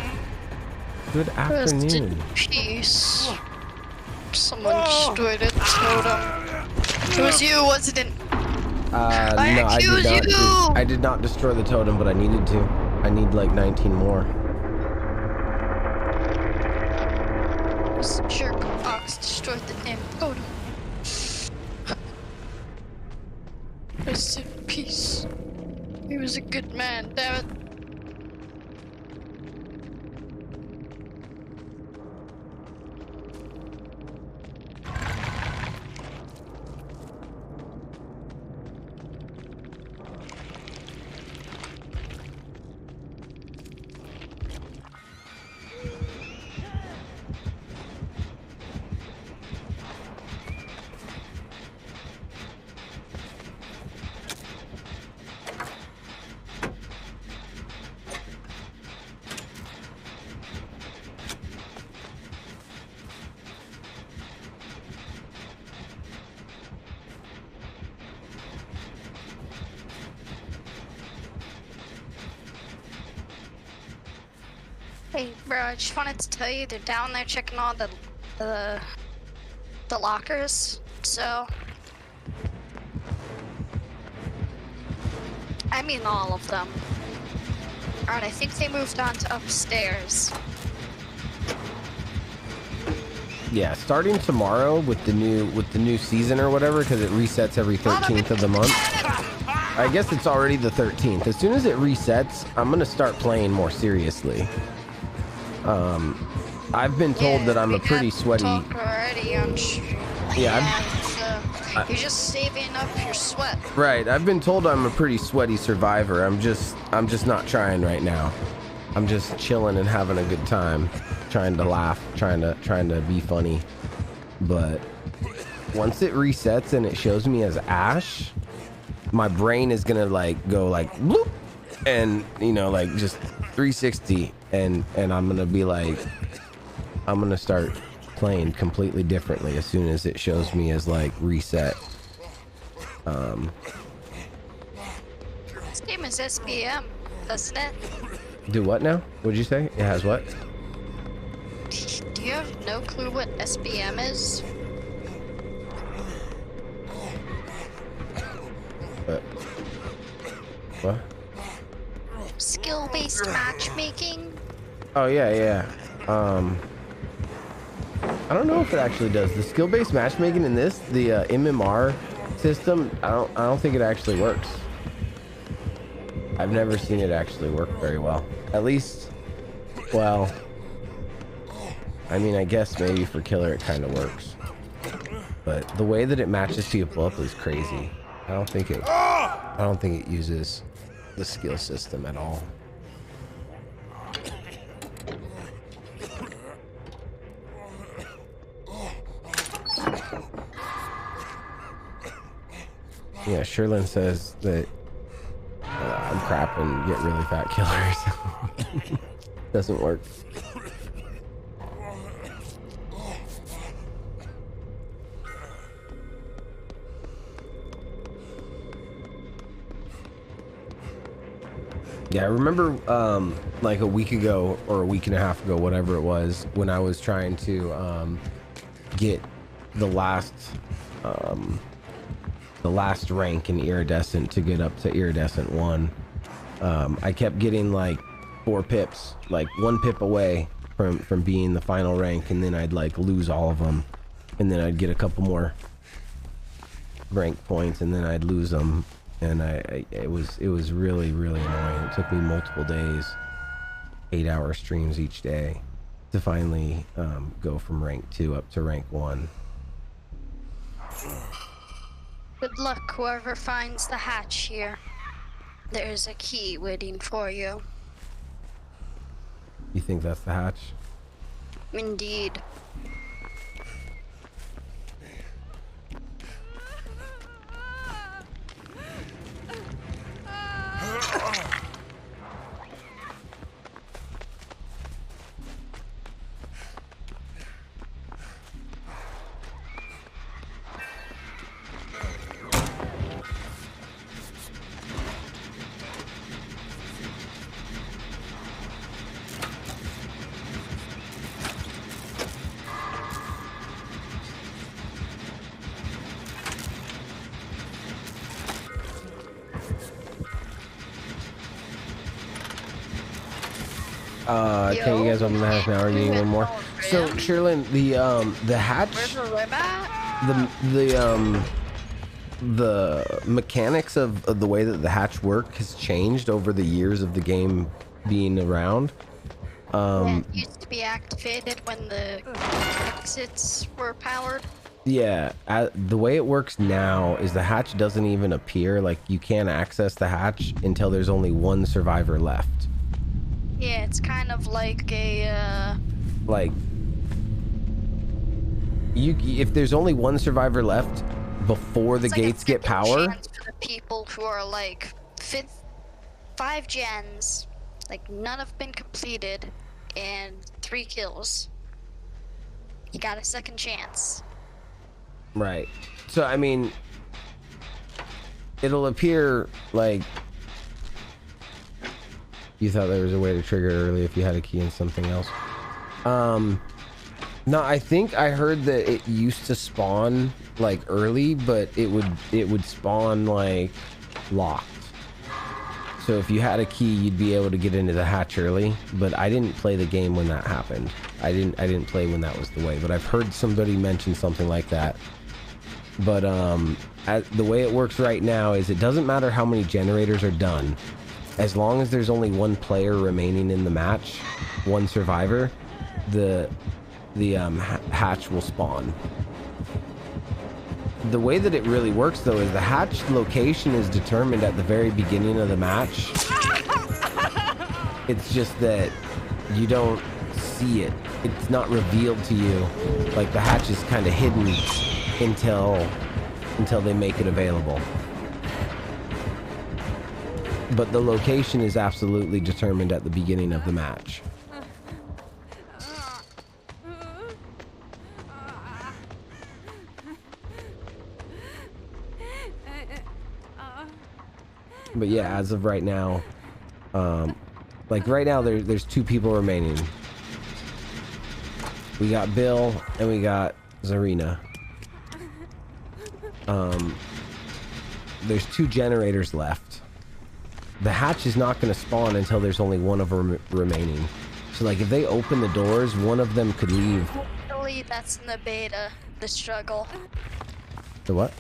Speaker 1: Good
Speaker 5: Rest
Speaker 1: afternoon.
Speaker 5: in peace. Someone destroyed it. Totem. It was you, wasn't it?
Speaker 1: No, I
Speaker 5: accuse
Speaker 1: did not.
Speaker 5: you!
Speaker 1: I did not destroy the totem, but I needed to. I need like 19 more.
Speaker 5: This jerk fox destroyed the damn totem. Rest in peace. He was a good man, damn it. Hey, bro, I just wanted to tell you they're down there checking all the lockers. So, I mean all of them. Alright, I think they moved on to upstairs.
Speaker 1: Yeah, starting tomorrow with the new season or whatever, because it resets every 13th of the month. I guess it's already the 13th. As soon as it resets, I'm gonna start playing more seriously. I've been told that I'm a pretty sweaty.
Speaker 5: Already on
Speaker 1: Yeah,
Speaker 5: you're just saving up your sweat.
Speaker 1: right. I've been told I'm a pretty sweaty survivor. I'm just not trying right now. I'm just chilling and having a good time, trying to laugh, trying to be funny. But once it resets and it shows me as Ash, my brain is gonna like go like bloop, and you know, like just 360, and I'm gonna be like, I'm gonna start playing completely differently as soon as it shows me as like reset.
Speaker 5: This game is SBM, doesn't it?
Speaker 1: Do what now? What'd you say? It has what?
Speaker 5: Do you have no clue what SBM is?
Speaker 1: What?
Speaker 5: Skill-based matchmaking?
Speaker 1: Oh yeah. I don't know if it actually does the skill-based matchmaking in this. The MMR system. I don't think it actually works. I've never seen it actually work very well. At least, well, I mean, I guess maybe for killer it kind of works, but the way that it matches people up is crazy. I don't think it uses the skill system at all. Yeah, Sherlyn says that I'm crap and get really fat killers. Doesn't work. Yeah, I remember like a week ago or a week and a half ago, whatever it was, when I was trying to get the last rank in iridescent to get up to iridescent 1. I kept getting like 4 pips, like 1 pip away from being the final rank, and then I'd like lose all of them, and then I'd get a couple more rank points, and then I'd lose them. And it was really annoying. It took me multiple days, 8-hour streams each day, to finally go from rank 2 up to rank 1.
Speaker 5: Good luck, whoever finds the hatch here. There's a key waiting for you.
Speaker 1: You think that's the hatch?
Speaker 5: Indeed.
Speaker 1: Okay, you guys open the hatch now. Are you needing one more? So, Sherlyn, the hatch, the mechanics of the way that the hatch work has changed over the years of the game being around.
Speaker 5: It used to be activated when the exits were powered.
Speaker 1: Yeah, the way it works now is the hatch doesn't even appear. Like, you can't access the hatch until there's only 1 survivor left.
Speaker 5: Yeah, it's kind of like a,
Speaker 1: like, if there's only 1 survivor left before the gates get power.
Speaker 5: Chance for the people who are like 5 gens, like none have been completed, and 3 kills. You got a second chance.
Speaker 1: Right. So, I mean, it'll appear like you thought there was a way to trigger it early if you had a key in something else. No, I think I heard that it used to spawn like early, but it would spawn like locked. So if you had a key, you'd be able to get into the hatch early, but I didn't play the game when that happened. I didn't play when that was the way, but I've heard somebody mention something like that. But the way it works right now is it doesn't matter how many generators are done. As long as there's only 1 player remaining in the match, 1 survivor, the hatch will spawn. The way that it really works, though, is the hatch location is determined at the very beginning of the match. It's just that you don't see it. It's not revealed to you. Like, the hatch is kind of hidden until they make it available. But the location is absolutely determined at the beginning of the match. But yeah, as of right now, like right now there's 2 people remaining. We got Bill and we got Zarina. There's 2 generators left. The hatch is not going to spawn until there's only 1 of them remaining. So like if they open the doors, 1 of them could leave.
Speaker 5: Hopefully that's in the beta, the struggle.
Speaker 1: The what?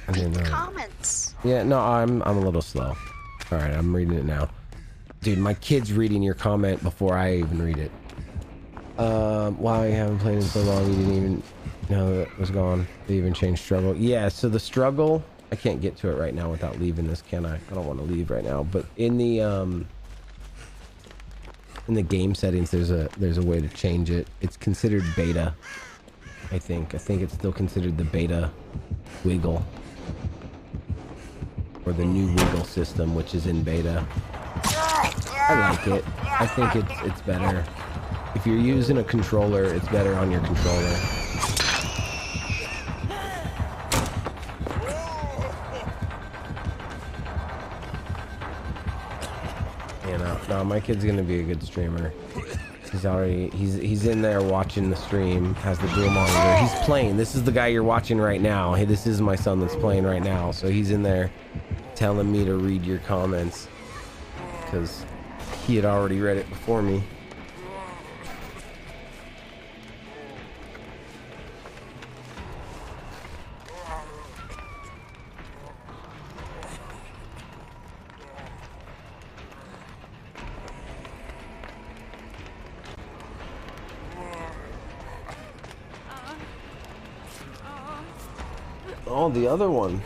Speaker 1: I didn't know.
Speaker 5: Comments.
Speaker 1: Yeah, no, I'm a little slow. All right, I'm reading it now. Dude, my kid's reading your comment before I even read it. Wow, you haven't played in so long, you didn't even know that was gone. They even changed struggle. Yeah, so the struggle, I can't get to it right now without leaving this, can I? I don't want to leave right now, but in the game settings, there's a way to change it. It's considered beta, I think. I think it's still considered the beta wiggle. or the new wiggle system, which is in beta. I like it. I think it's better. If you're using a controller, it's better on your controller. You know, no, my kid's gonna be a good streamer. He's in there watching the stream, has the dual monitor. He's playing. This is the guy you're watching right now. Hey, this is my son that's playing right now. So he's in there telling me to read your comments because he had already read it before me. Oh, the other one.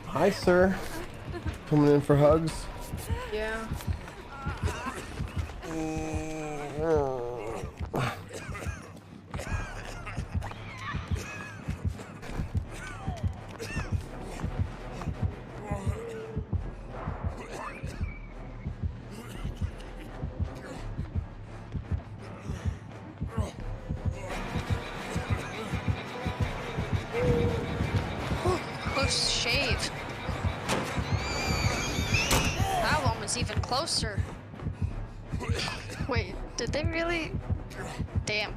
Speaker 1: Hi, sir. Coming in for hugs?
Speaker 12: Yeah.
Speaker 5: Close shave. That one was even closer. Wait, did they really? Damn.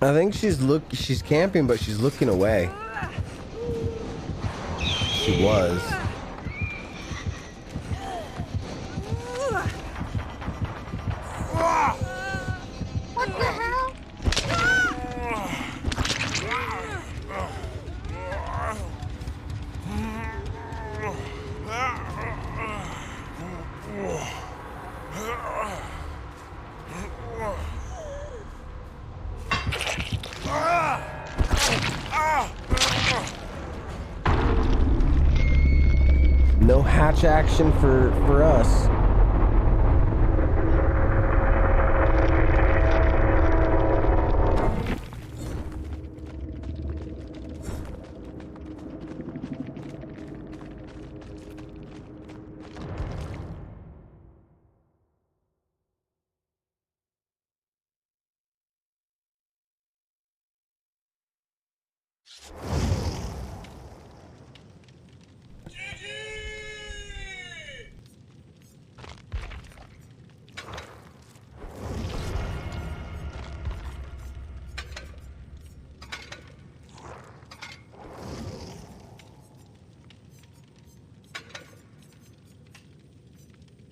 Speaker 1: I think she's camping, but she's looking away. She was.
Speaker 5: What the hell?
Speaker 1: No hatch action for us.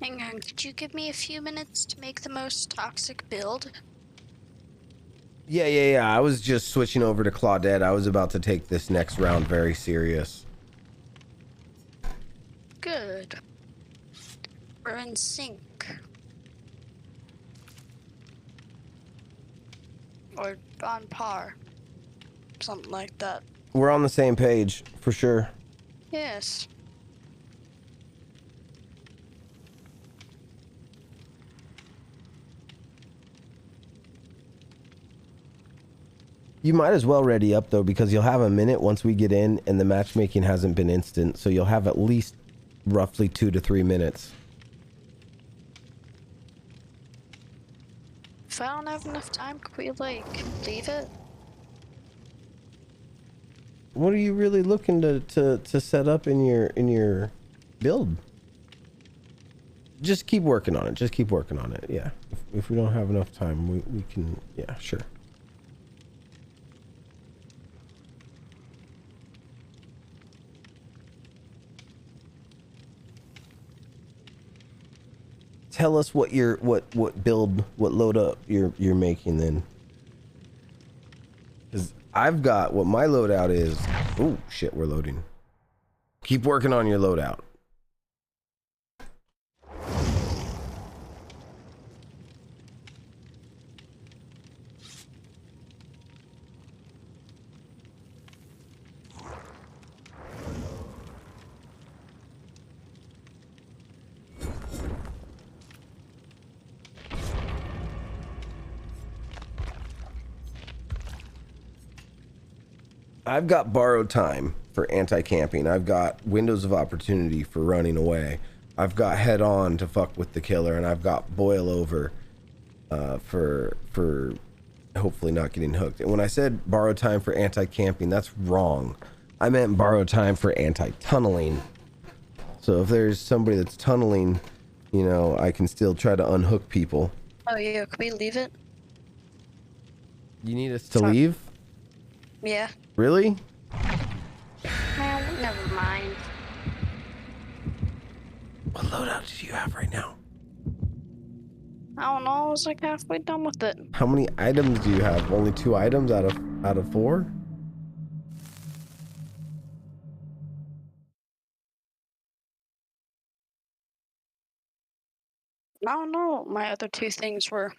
Speaker 5: Hang on, could you give me a few minutes to make the most toxic build?
Speaker 1: Yeah. I was just switching over to Claudette. I was about to take this next round very serious.
Speaker 5: Good. We're in sync. or on par. Something like that.
Speaker 1: We're on the same page for sure.
Speaker 5: Yes.
Speaker 1: You might as well ready up though, because you'll have a minute once we get in, and the matchmaking hasn't been instant, so you'll have at least roughly 2 to 3 minutes.
Speaker 5: If I don't have enough time, could we like leave it?
Speaker 1: What are you really looking to set up in your build? Just keep working on it. Just keep working on it. Yeah. If we don't have enough time, we can. Yeah, sure. Tell us what build, what load up you're making then. Cause I've got what my loadout is. Oh shit, we're loading. Keep working on your loadout. I've got borrowed time for anti-camping. I've got windows of opportunity for running away. I've got head on to fuck with the killer, and I've got boil over for hopefully not getting hooked. And when I said borrowed time for anti-camping, that's wrong. I meant borrowed time for anti-tunneling. So if there's somebody that's tunneling, you know, I can still try to unhook people.
Speaker 5: Oh yeah, could we leave it?
Speaker 1: You need us to leave?
Speaker 5: Yeah.
Speaker 1: Really?
Speaker 5: Well, never mind.
Speaker 1: What loadout do you have right now?
Speaker 5: I don't know, I was like halfway done with it.
Speaker 1: How many items do you have? Only 2 items out of 4?
Speaker 5: I don't know what my other 2 things were.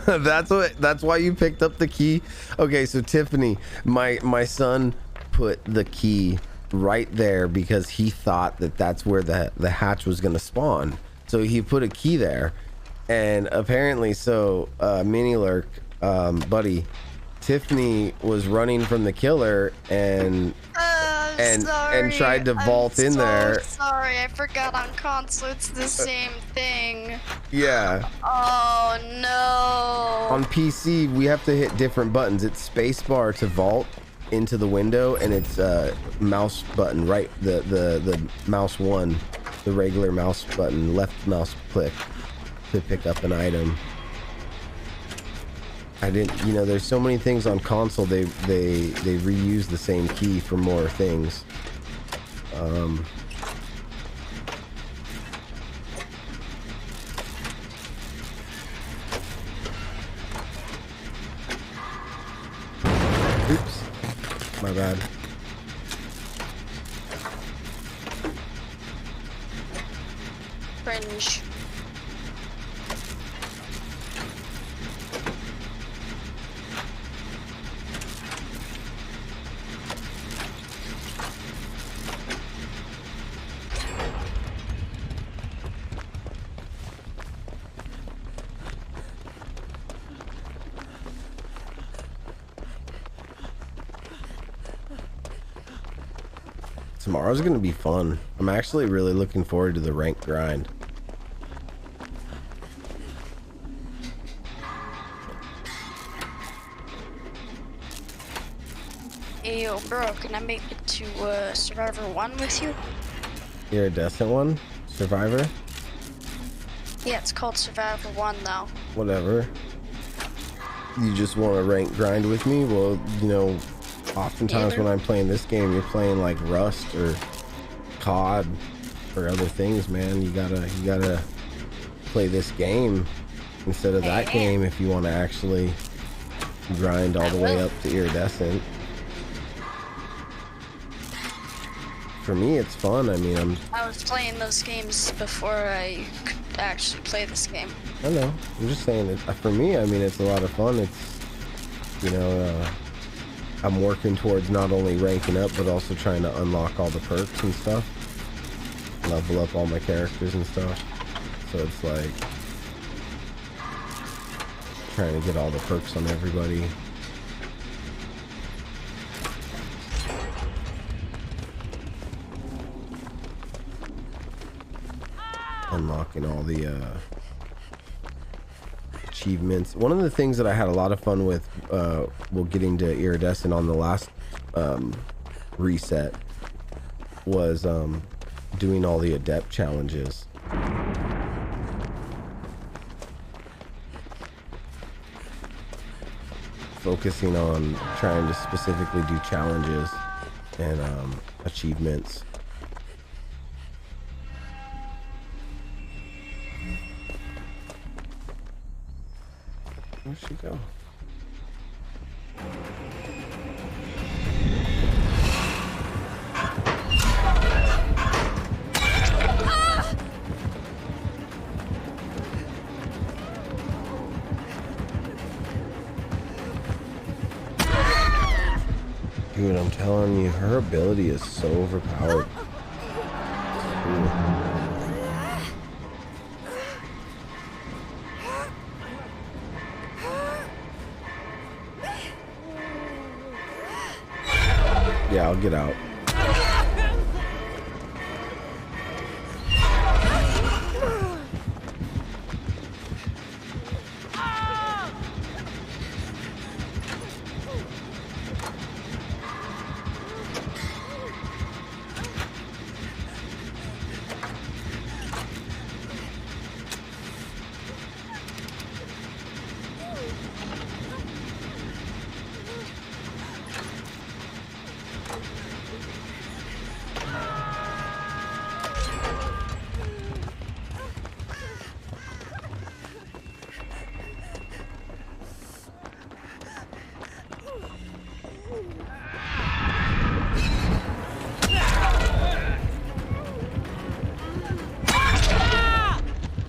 Speaker 1: That's why you picked up the key. Okay, so Tiffany, my son put the key right there because he thought that that's where the hatch was gonna spawn. So he put a key there, and apparently, so mini lurk, buddy, Tiffany was running from the killer and tried to vault in there.
Speaker 5: Sorry, I forgot on console it's the same thing.
Speaker 1: Yeah.
Speaker 5: Oh no.
Speaker 1: On PC, we have to hit different buttons. It's spacebar to vault into the window, and it's mouse button, right? The mouse 1, the regular mouse button, left mouse click to pick up an item. I didn't, you know, there's so many things on console. They reuse the same key for more things. Oops, my bad.
Speaker 5: Cringe.
Speaker 1: Tomorrow's gonna be fun. I'm actually really looking forward to the rank grind.
Speaker 5: Hey yo, bro, can I make it to Survivor 1 with you?
Speaker 1: You're a Descent one? Survivor?
Speaker 5: Yeah, it's called Survivor 1 though.
Speaker 1: Whatever. You just want to rank grind with me? Well, you know, oftentimes
Speaker 5: Either.
Speaker 1: when I'm playing this game, you're playing like Rust or COD or other things, man. You gotta play this game instead of that game if you want to actually grind all the way up to iridescent. For me, it's fun. I mean,
Speaker 5: I was playing those games before I could actually play this game.
Speaker 1: I know. I'm just saying that for me, I mean, it's a lot of fun. It's, you know, I'm working towards not only ranking up, but also trying to unlock all the perks and stuff. Level up all my characters and stuff. So it's like trying to get all the perks on everybody. Unlocking all the achievements. One of the things that I had a lot of fun with while getting to iridescent on the last reset was doing all the adept challenges. Focusing on trying to specifically do challenges and achievements. Where'd she go? Dude, I'm telling you, her ability is so overpowered. Ooh. Yeah, I'll get out.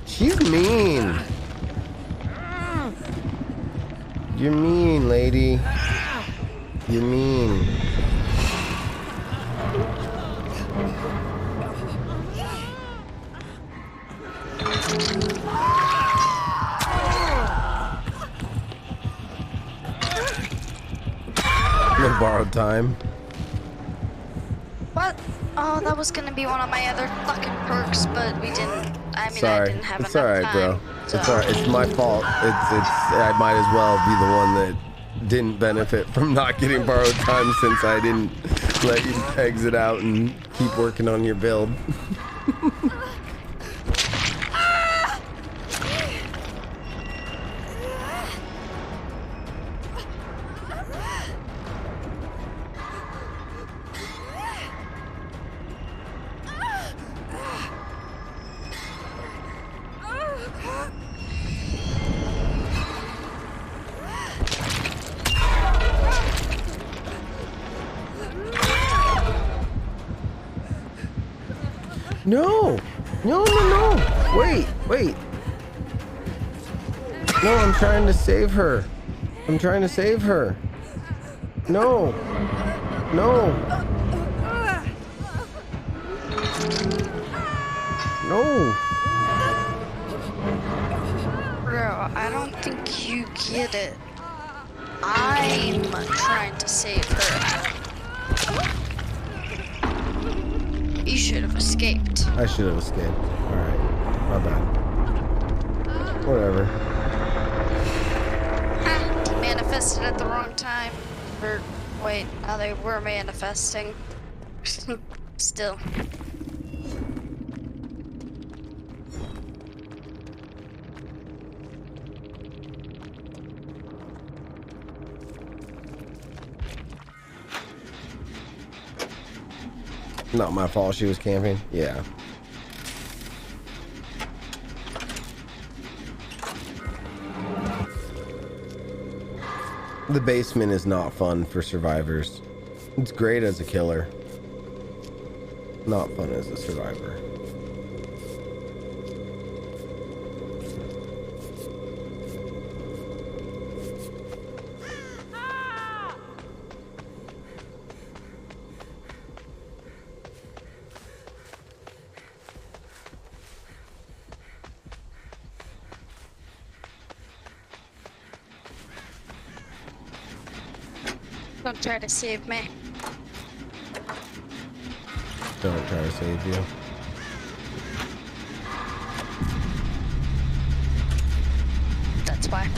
Speaker 1: She's mean. You're mean, lady. You're mean. No borrowed time.
Speaker 5: What? Oh, that was gonna be one of my other fucking perks, but we didn't. I mean,
Speaker 1: Sorry.
Speaker 5: I didn't have
Speaker 1: It's
Speaker 5: enough
Speaker 1: alright,
Speaker 5: time.
Speaker 1: bro.
Speaker 5: So.
Speaker 1: It's alright. It's my fault. I might as well be the one that didn't benefit from not getting borrowed time since I didn't let you exit out and keep working on your build. No! No, no, no! Wait, wait. No, I'm trying to save her. I'm trying to save her. No. No. No.
Speaker 5: Bro, I don't think you get it. I'm trying to save her. You should have escaped.
Speaker 1: I should have escaped. Alright. My bad. Whatever.
Speaker 5: Ha, manifested at the wrong time. Or, wait, now they were manifesting. Still.
Speaker 1: Not my fault she was camping. Yeah. The basement is not fun for survivors. It's great as a killer. Not fun as a survivor.
Speaker 5: Don't try to save me.
Speaker 1: Don't try to save you.
Speaker 5: That's why.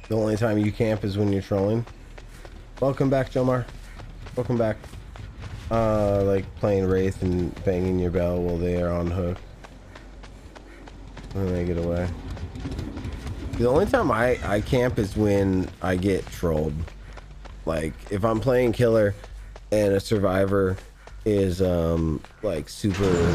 Speaker 1: The only time you camp is when you're trolling. Welcome back, Jomar. Welcome back. Like playing Wraith and banging your bell while they are on hook. And they get away. The only time I camp is when I get trolled. Like, if I'm playing killer and a survivor is, like, super,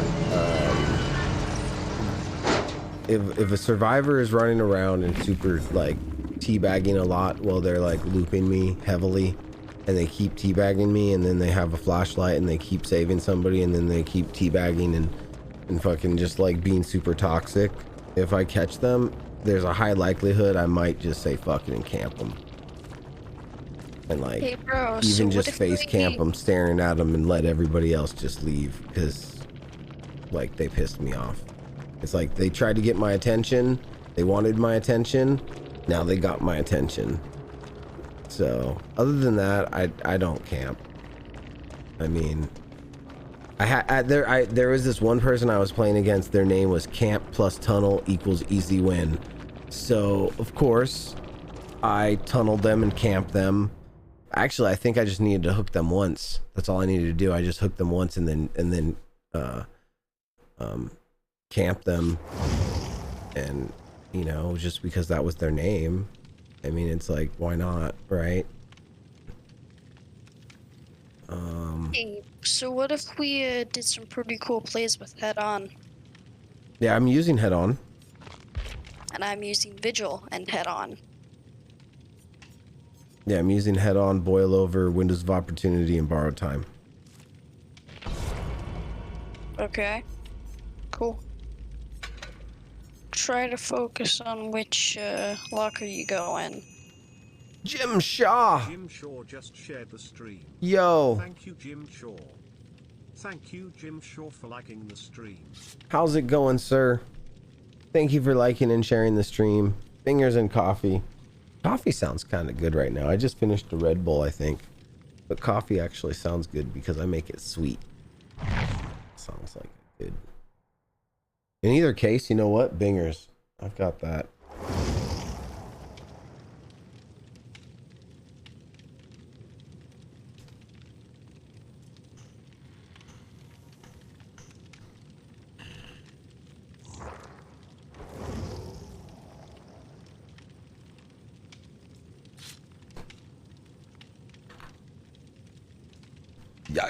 Speaker 1: if a survivor is running around and super, like, teabagging a lot while they're like looping me heavily and they keep teabagging me, and then they have a flashlight and they keep saving somebody, and then they keep teabagging and fucking just like being super toxic, if I catch them, there's a high likelihood I might just say fucking and camp them. And like,
Speaker 5: hey bro,
Speaker 1: even
Speaker 5: so
Speaker 1: just face camp them, staring at them, and let everybody else just leave because like they pissed me off. It's like they tried to get my attention, they wanted my attention, now they got my attention. So other than that, I don't camp. I mean, there was this one person I was playing against, their name was camp plus tunnel equals easy win. So of course I tunneled them and camped them. Actually, I think I just needed to hook them once. That's all I needed to do. I just hooked them once and then camp them, and you know, just because that was their name. I mean, it's like, why not, right?
Speaker 5: Hey, so what if we did some pretty cool plays with head on?
Speaker 1: Yeah, I'm using head on.
Speaker 5: And I'm using vigil and head on.
Speaker 1: Yeah, I'm using head on, boil over, windows of opportunity, and borrowed time.
Speaker 5: Okay. Cool. Try to focus on which locker you go in.
Speaker 1: Jim Shaw!
Speaker 2: Jim Shaw just shared the stream.
Speaker 1: Yo!
Speaker 2: Thank you, Jim Shaw. Thank you, Jim Shaw, for liking the stream.
Speaker 1: How's it going, sir? Thank you for liking and sharing the stream. Fingers and coffee. Coffee sounds kind of good right now. I just finished a Red Bull, I think. But coffee actually sounds good because I make it sweet. Sounds like good. In either case, you know what? Bingers. I've got that.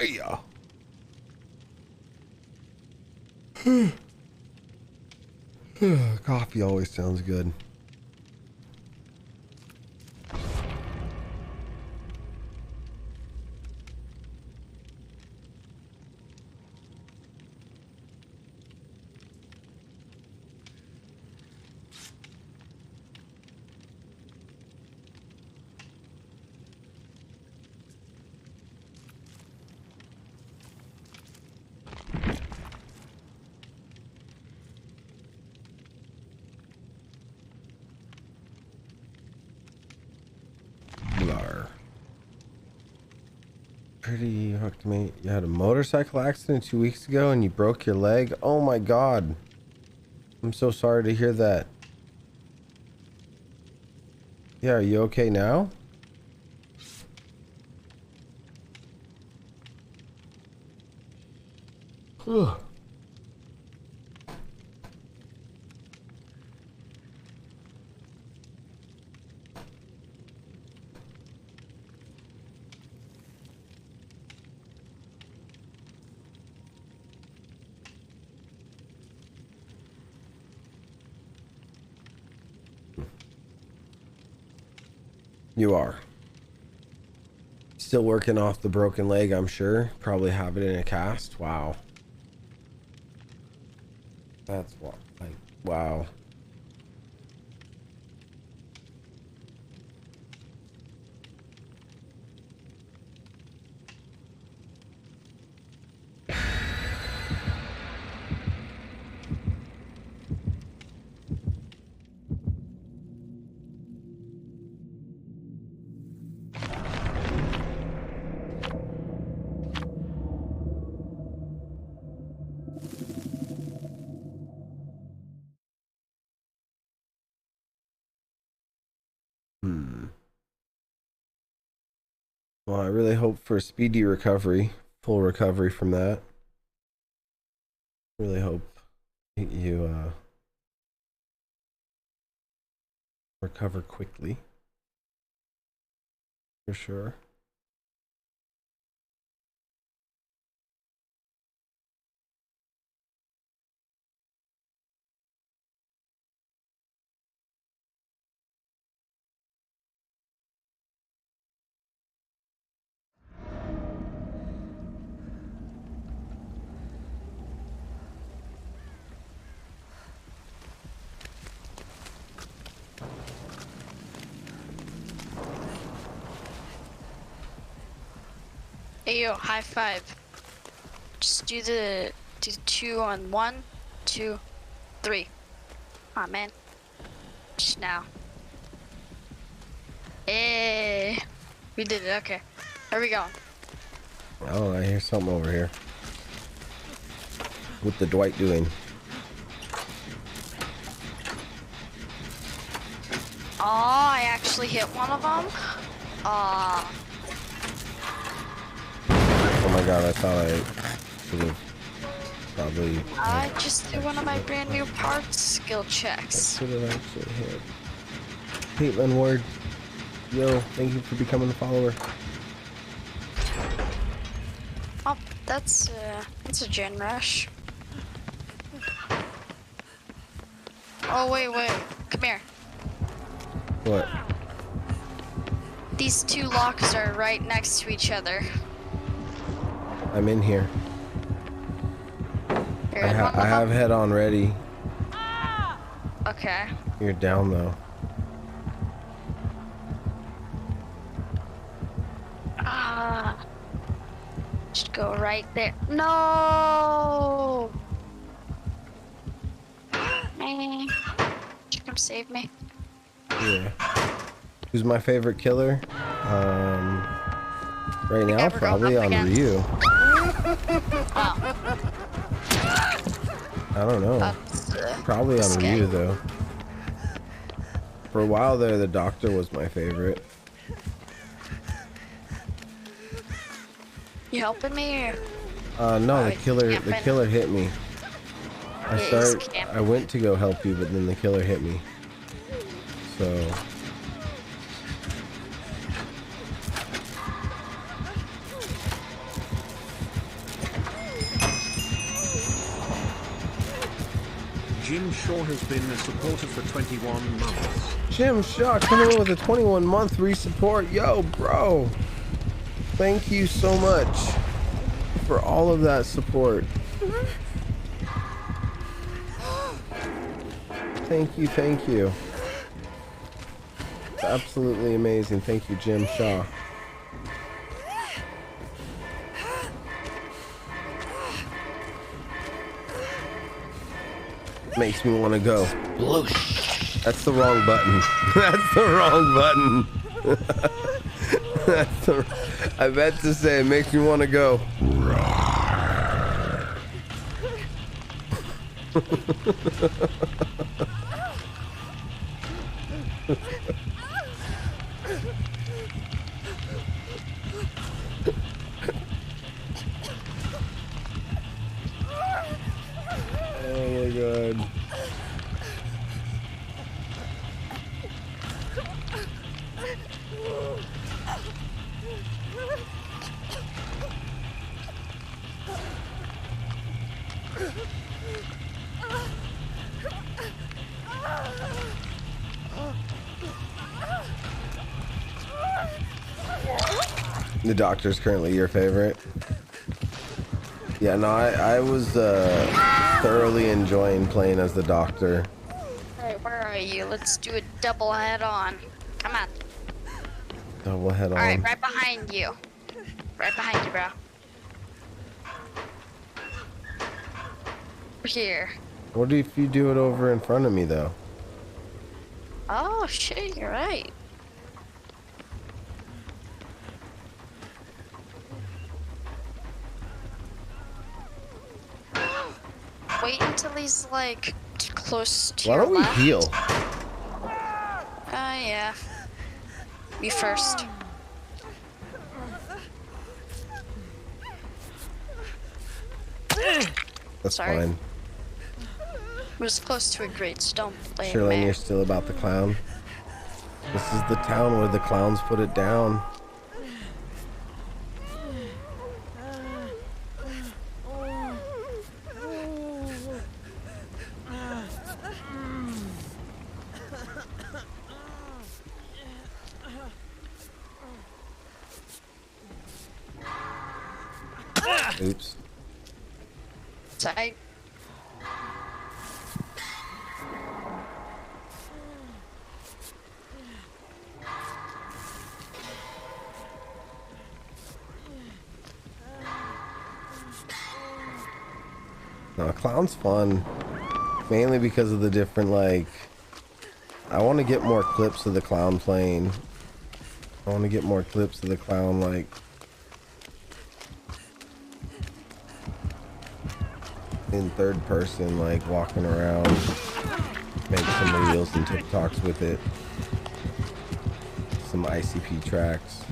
Speaker 1: Yeah. Coffee always sounds good. Pretty hooked me. You had a motorcycle accident 2 weeks ago and you broke your leg. Oh my god. I'm so sorry to hear that. Yeah, are you okay now? Ugh. You are. Still working off the broken leg, I'm sure. Probably have it in a cast. Wow. That's what, like, wow. Well, I really hope for a speedy recovery, full recovery from that. Really hope you recover quickly. For sure.
Speaker 5: Hey yo, high five. Just do the 2 on 1, 2, 3. Aw, man. Just now. Hey, we did it. Okay, here we go.
Speaker 1: Oh, I hear something over here. What's the Dwight doing?
Speaker 5: Oh, I actually hit one of them.
Speaker 1: Oh my god, I thought I should have probably...
Speaker 5: I just did one of my brand new parts skill checks.
Speaker 1: What did I actually hit? Caitlin Ward. Yo, thank you for becoming a follower.
Speaker 5: Oh, that's a gen rush. Oh, wait. Come here.
Speaker 1: What?
Speaker 5: These 2 locks are right next to each other.
Speaker 1: I'm in here.
Speaker 5: You're
Speaker 1: I have head on ready.
Speaker 5: Okay.
Speaker 1: You're down though.
Speaker 5: Just go right there. No! Hey. You come save me.
Speaker 1: Yeah. Who's my favorite killer? Right now, probably on Ryu.
Speaker 5: Oh.
Speaker 1: I don't know. Probably on Ryu though. For a while there, the doctor was my favorite.
Speaker 5: You helping me? Or?
Speaker 1: No, the killer hit me. I went to go help you, but then the killer hit me. So.
Speaker 2: Jim Shaw has been a supporter for 21 months.
Speaker 1: Jim Shaw coming in with a 21-month re-support. Yo, bro. Thank you so much for all of that support. Thank you, thank you. It's absolutely amazing. Thank you, Jim Shaw. Makes me want to go. Bloosh. That's the wrong button. That's the wrong button. That's the, I meant to say it makes me want to go. Oh my god. The Doctor's currently your favorite. Yeah, no, I was thoroughly enjoying playing as the Doctor.
Speaker 5: Alright, where are you? Let's do a double head on. Come on.
Speaker 1: Double head on.
Speaker 5: Alright, right behind you. Right behind you, bro. Here.
Speaker 1: What if you do it over in front of me, though?
Speaker 5: Oh, shit, you're right. Wait until he's, like, close to
Speaker 1: Why
Speaker 5: your
Speaker 1: don't we
Speaker 5: left.
Speaker 1: heal?
Speaker 5: Yeah. Me first.
Speaker 1: That's
Speaker 5: Sorry.
Speaker 1: fine.
Speaker 5: We're as close to a grate, so don't blame
Speaker 1: Shirley,
Speaker 5: me.
Speaker 1: you're still about the clown. This is the town where the clowns put it down. Oops.
Speaker 5: Sorry.
Speaker 1: No, clown's fun. Mainly because of the different, like... I want to get more clips of the clown playing. I want to get more clips of the clown, like... in third person, like walking around. Make some reels and TikToks with it. Some ICP tracks.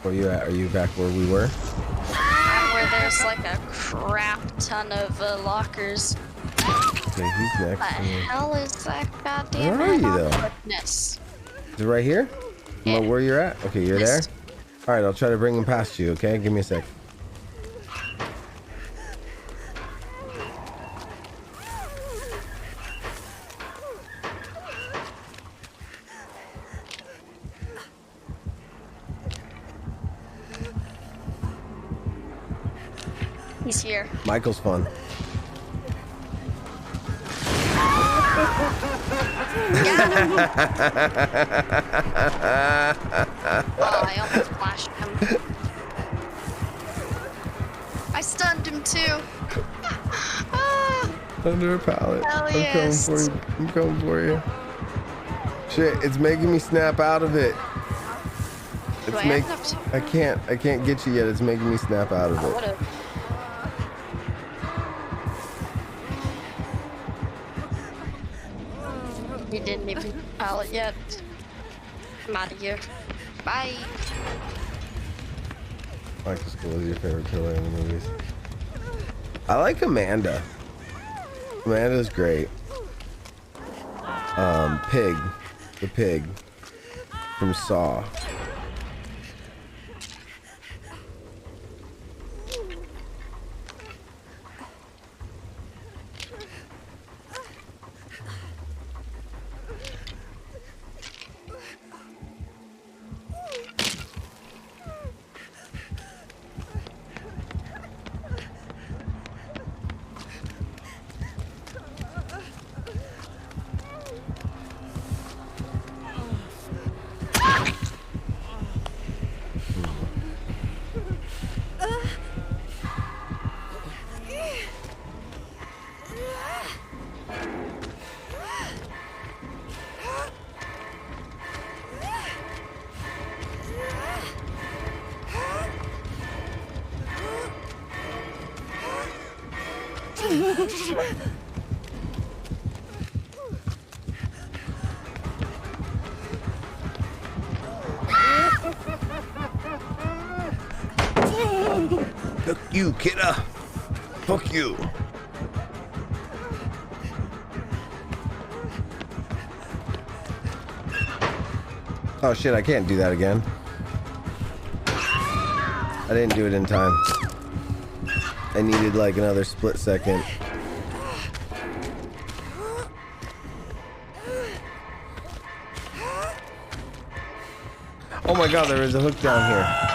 Speaker 1: Where you at? Are you back where we were?
Speaker 5: Where there's like a crap ton of lockers.
Speaker 1: Okay, he's next.
Speaker 5: What the hell is that goddamn
Speaker 1: Where are you though?
Speaker 5: Goodness.
Speaker 1: Is it right here?
Speaker 5: Yeah.
Speaker 1: Where you're at? Okay, you're there? Alright, I'll try to bring him past you, okay? Give me a sec.
Speaker 5: He's here.
Speaker 1: Michael's fun.
Speaker 5: Oh, I almost flashed him. I stunned him too.
Speaker 1: Under a pallet.
Speaker 5: Hell
Speaker 1: I'm
Speaker 5: yes.
Speaker 1: coming for you. I'm coming for you. Shit, it's making me snap out of it.
Speaker 5: Do
Speaker 1: It's
Speaker 5: I have enough to-
Speaker 1: I can't get you yet. It's making me snap out of
Speaker 5: I
Speaker 1: it.
Speaker 5: would've. You didn't even pallet yet. I'm out of here. Bye.
Speaker 1: Michael School is your favorite killer in the movies. I like Amanda. Amanda's great. Pig. The pig. From Saw. Fuck you, kidda. Fuck you. Oh shit, I can't do that again. I didn't do it in time. I needed like another split second. Oh my god, there is a hook down here.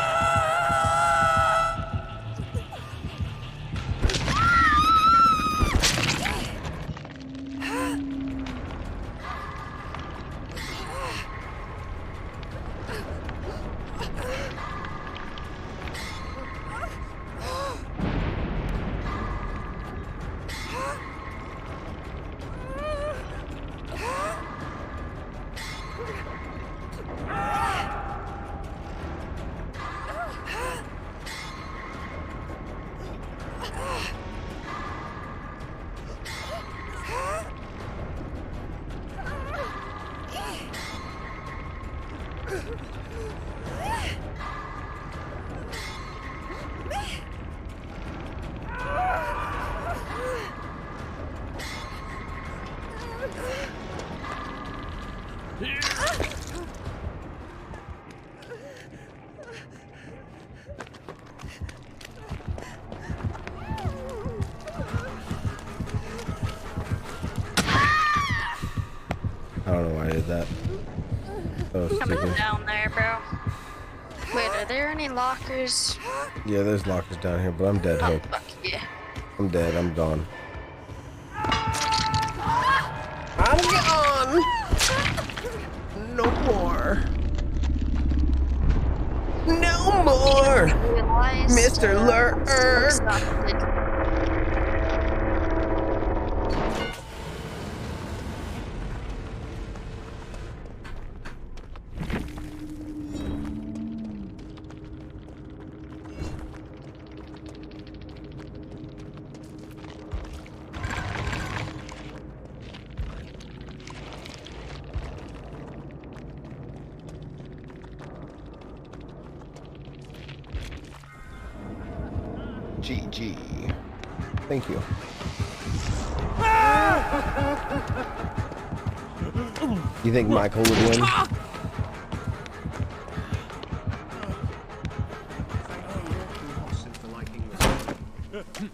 Speaker 1: I don't know why I did that. That was
Speaker 5: Coming
Speaker 1: stupid.
Speaker 5: down there, bro. Wait, are there any lockers?
Speaker 1: Yeah, there's lockers down here, but I'm dead,
Speaker 5: Oh,
Speaker 1: Hope.
Speaker 5: fuck yeah.
Speaker 1: I'm dead. I'm gone. I'm gone. No more. No more.
Speaker 5: Realized,
Speaker 1: Mr. Lurk.
Speaker 5: something.
Speaker 1: GG. Thank you. You think Michael would win?
Speaker 2: Austin for liking this.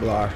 Speaker 1: Blah.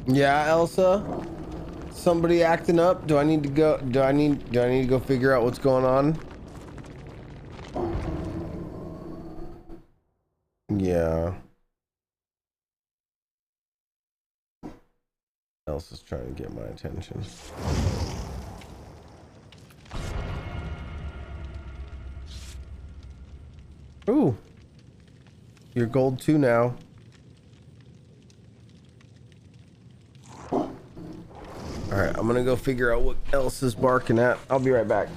Speaker 1: Yeah, Elsa. Somebody acting up. Do I need to go? Do I need to go figure out what's going on? Yeah. Elsa's trying to get my attention. Ooh. You're gold 2 now. Alright, I'm gonna go figure out what Elsa's barking at. I'll be right back.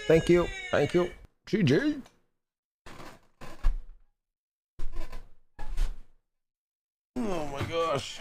Speaker 1: Thank you. Thank you. GG. Oh my gosh.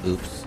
Speaker 1: Oops.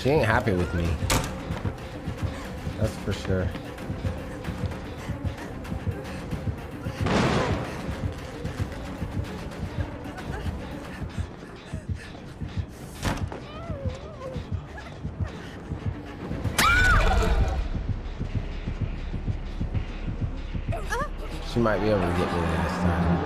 Speaker 1: She ain't happy with me. That's for sure. She might be able to get me there this time.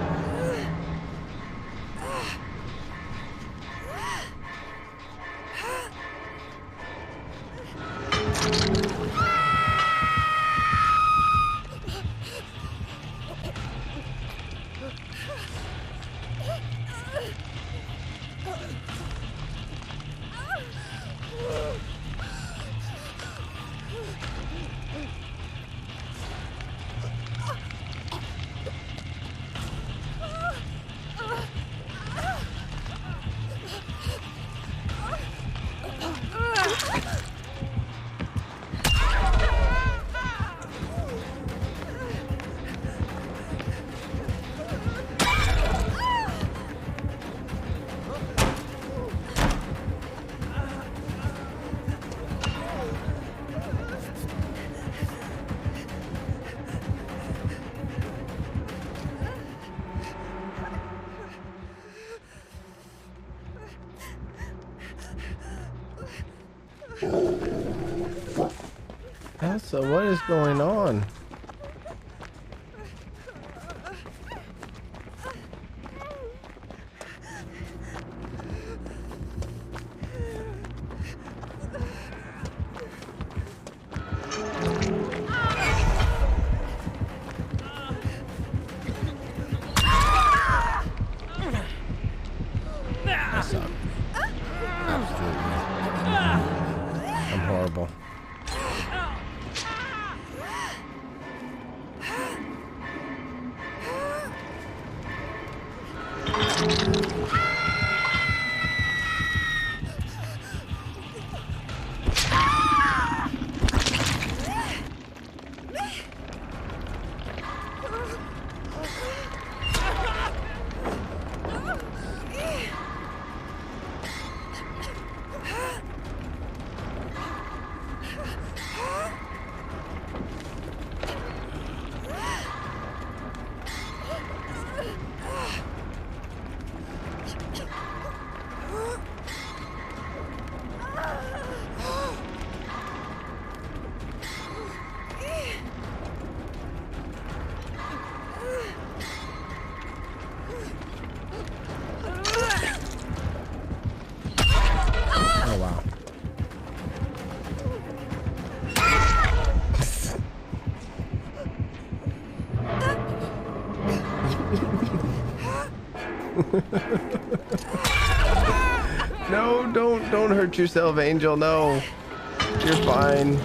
Speaker 1: So what is going on? No, don't hurt yourself, Angel. No, you're fine.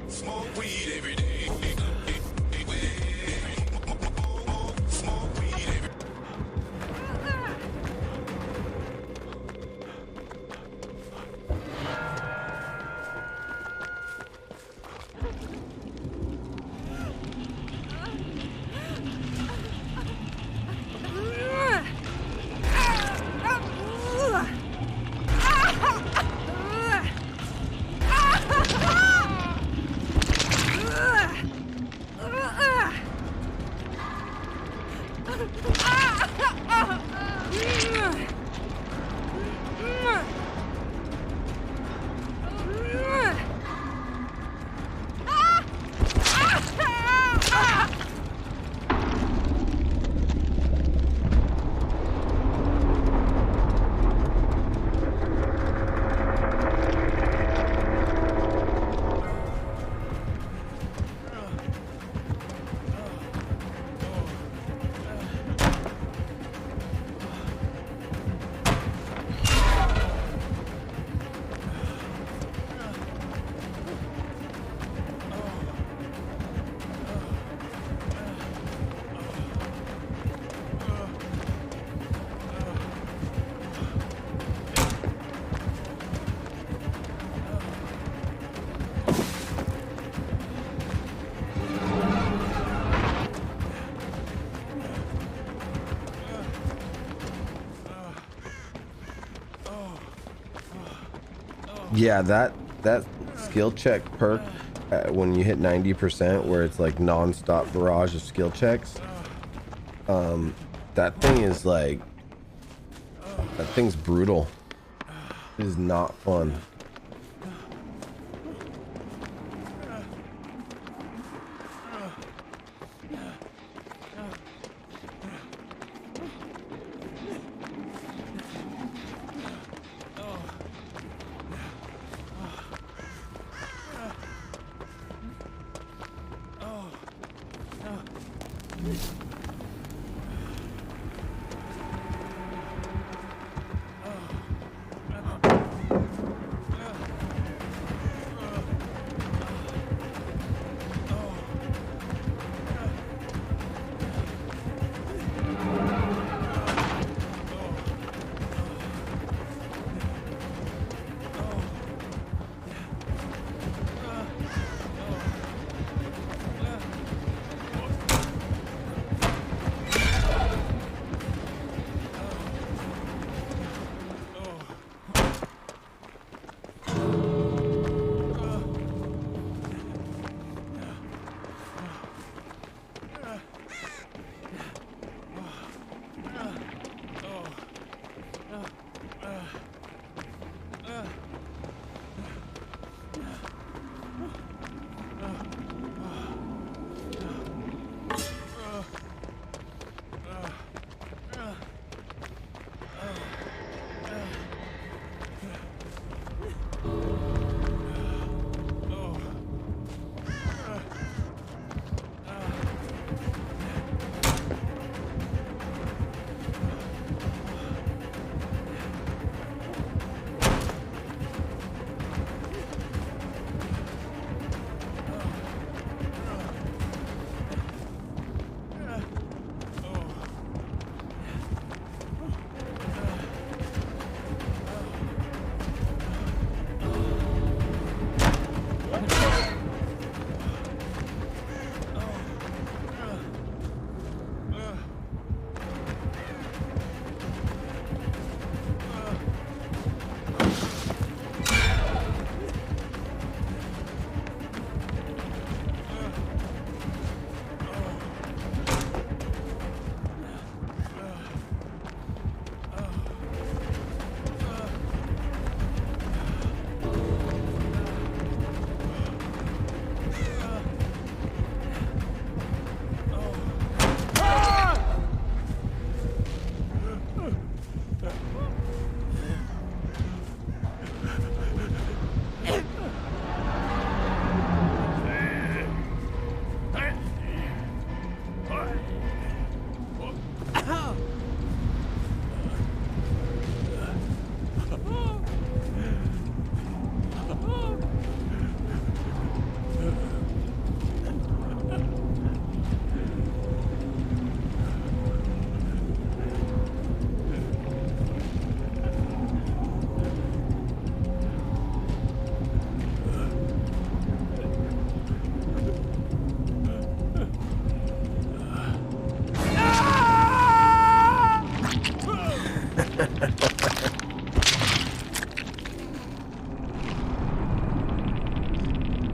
Speaker 10: Smoke weed every day.
Speaker 12: Ah!
Speaker 1: Yeah, that skill check perk when you hit 90%, where it's like non-stop barrage of skill checks. That thing is like, that thing's brutal. It is not fun.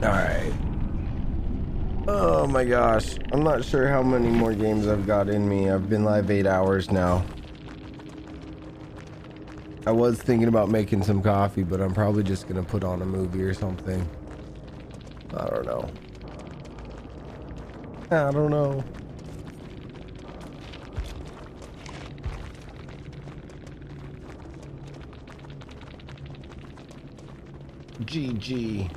Speaker 1: Alright. Oh my gosh. I'm not sure how many more games I've got in me. I've been live 8 hours now. I was thinking about making some coffee, but I'm probably just gonna put on a movie or something. I don't know. I don't know. GG.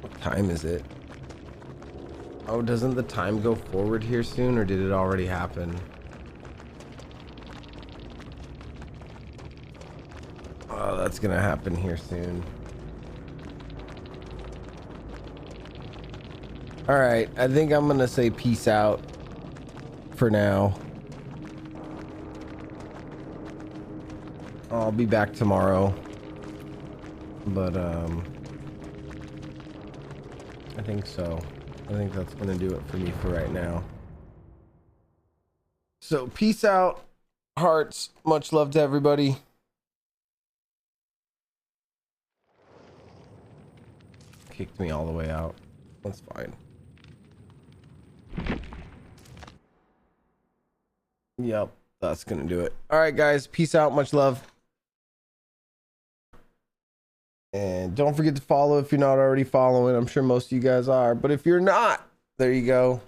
Speaker 1: What time is it? Oh, doesn't the time go forward here soon, or did it already happen? Oh, that's gonna happen here soon. All right, I think I'm gonna say peace out for now. I'll be back tomorrow, but I think so. I think that's gonna do it for me for right now. So peace out, hearts, much love to everybody. kicked me all the way out. That's fine. Yep, that's gonna do it. All right, guys. Peace out. Much love. And don't forget to follow if you're not already following. I'm sure most of you guys are. But if you're not, there you go.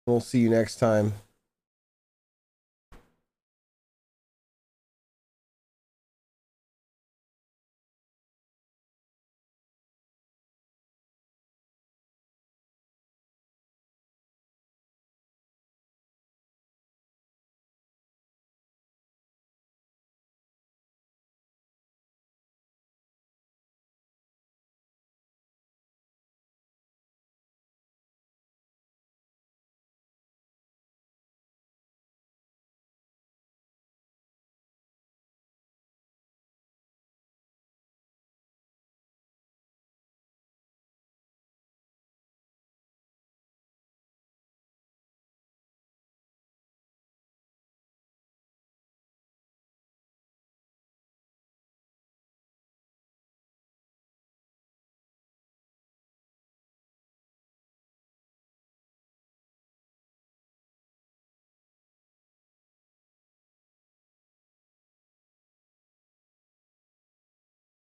Speaker 1: We'll see you next time.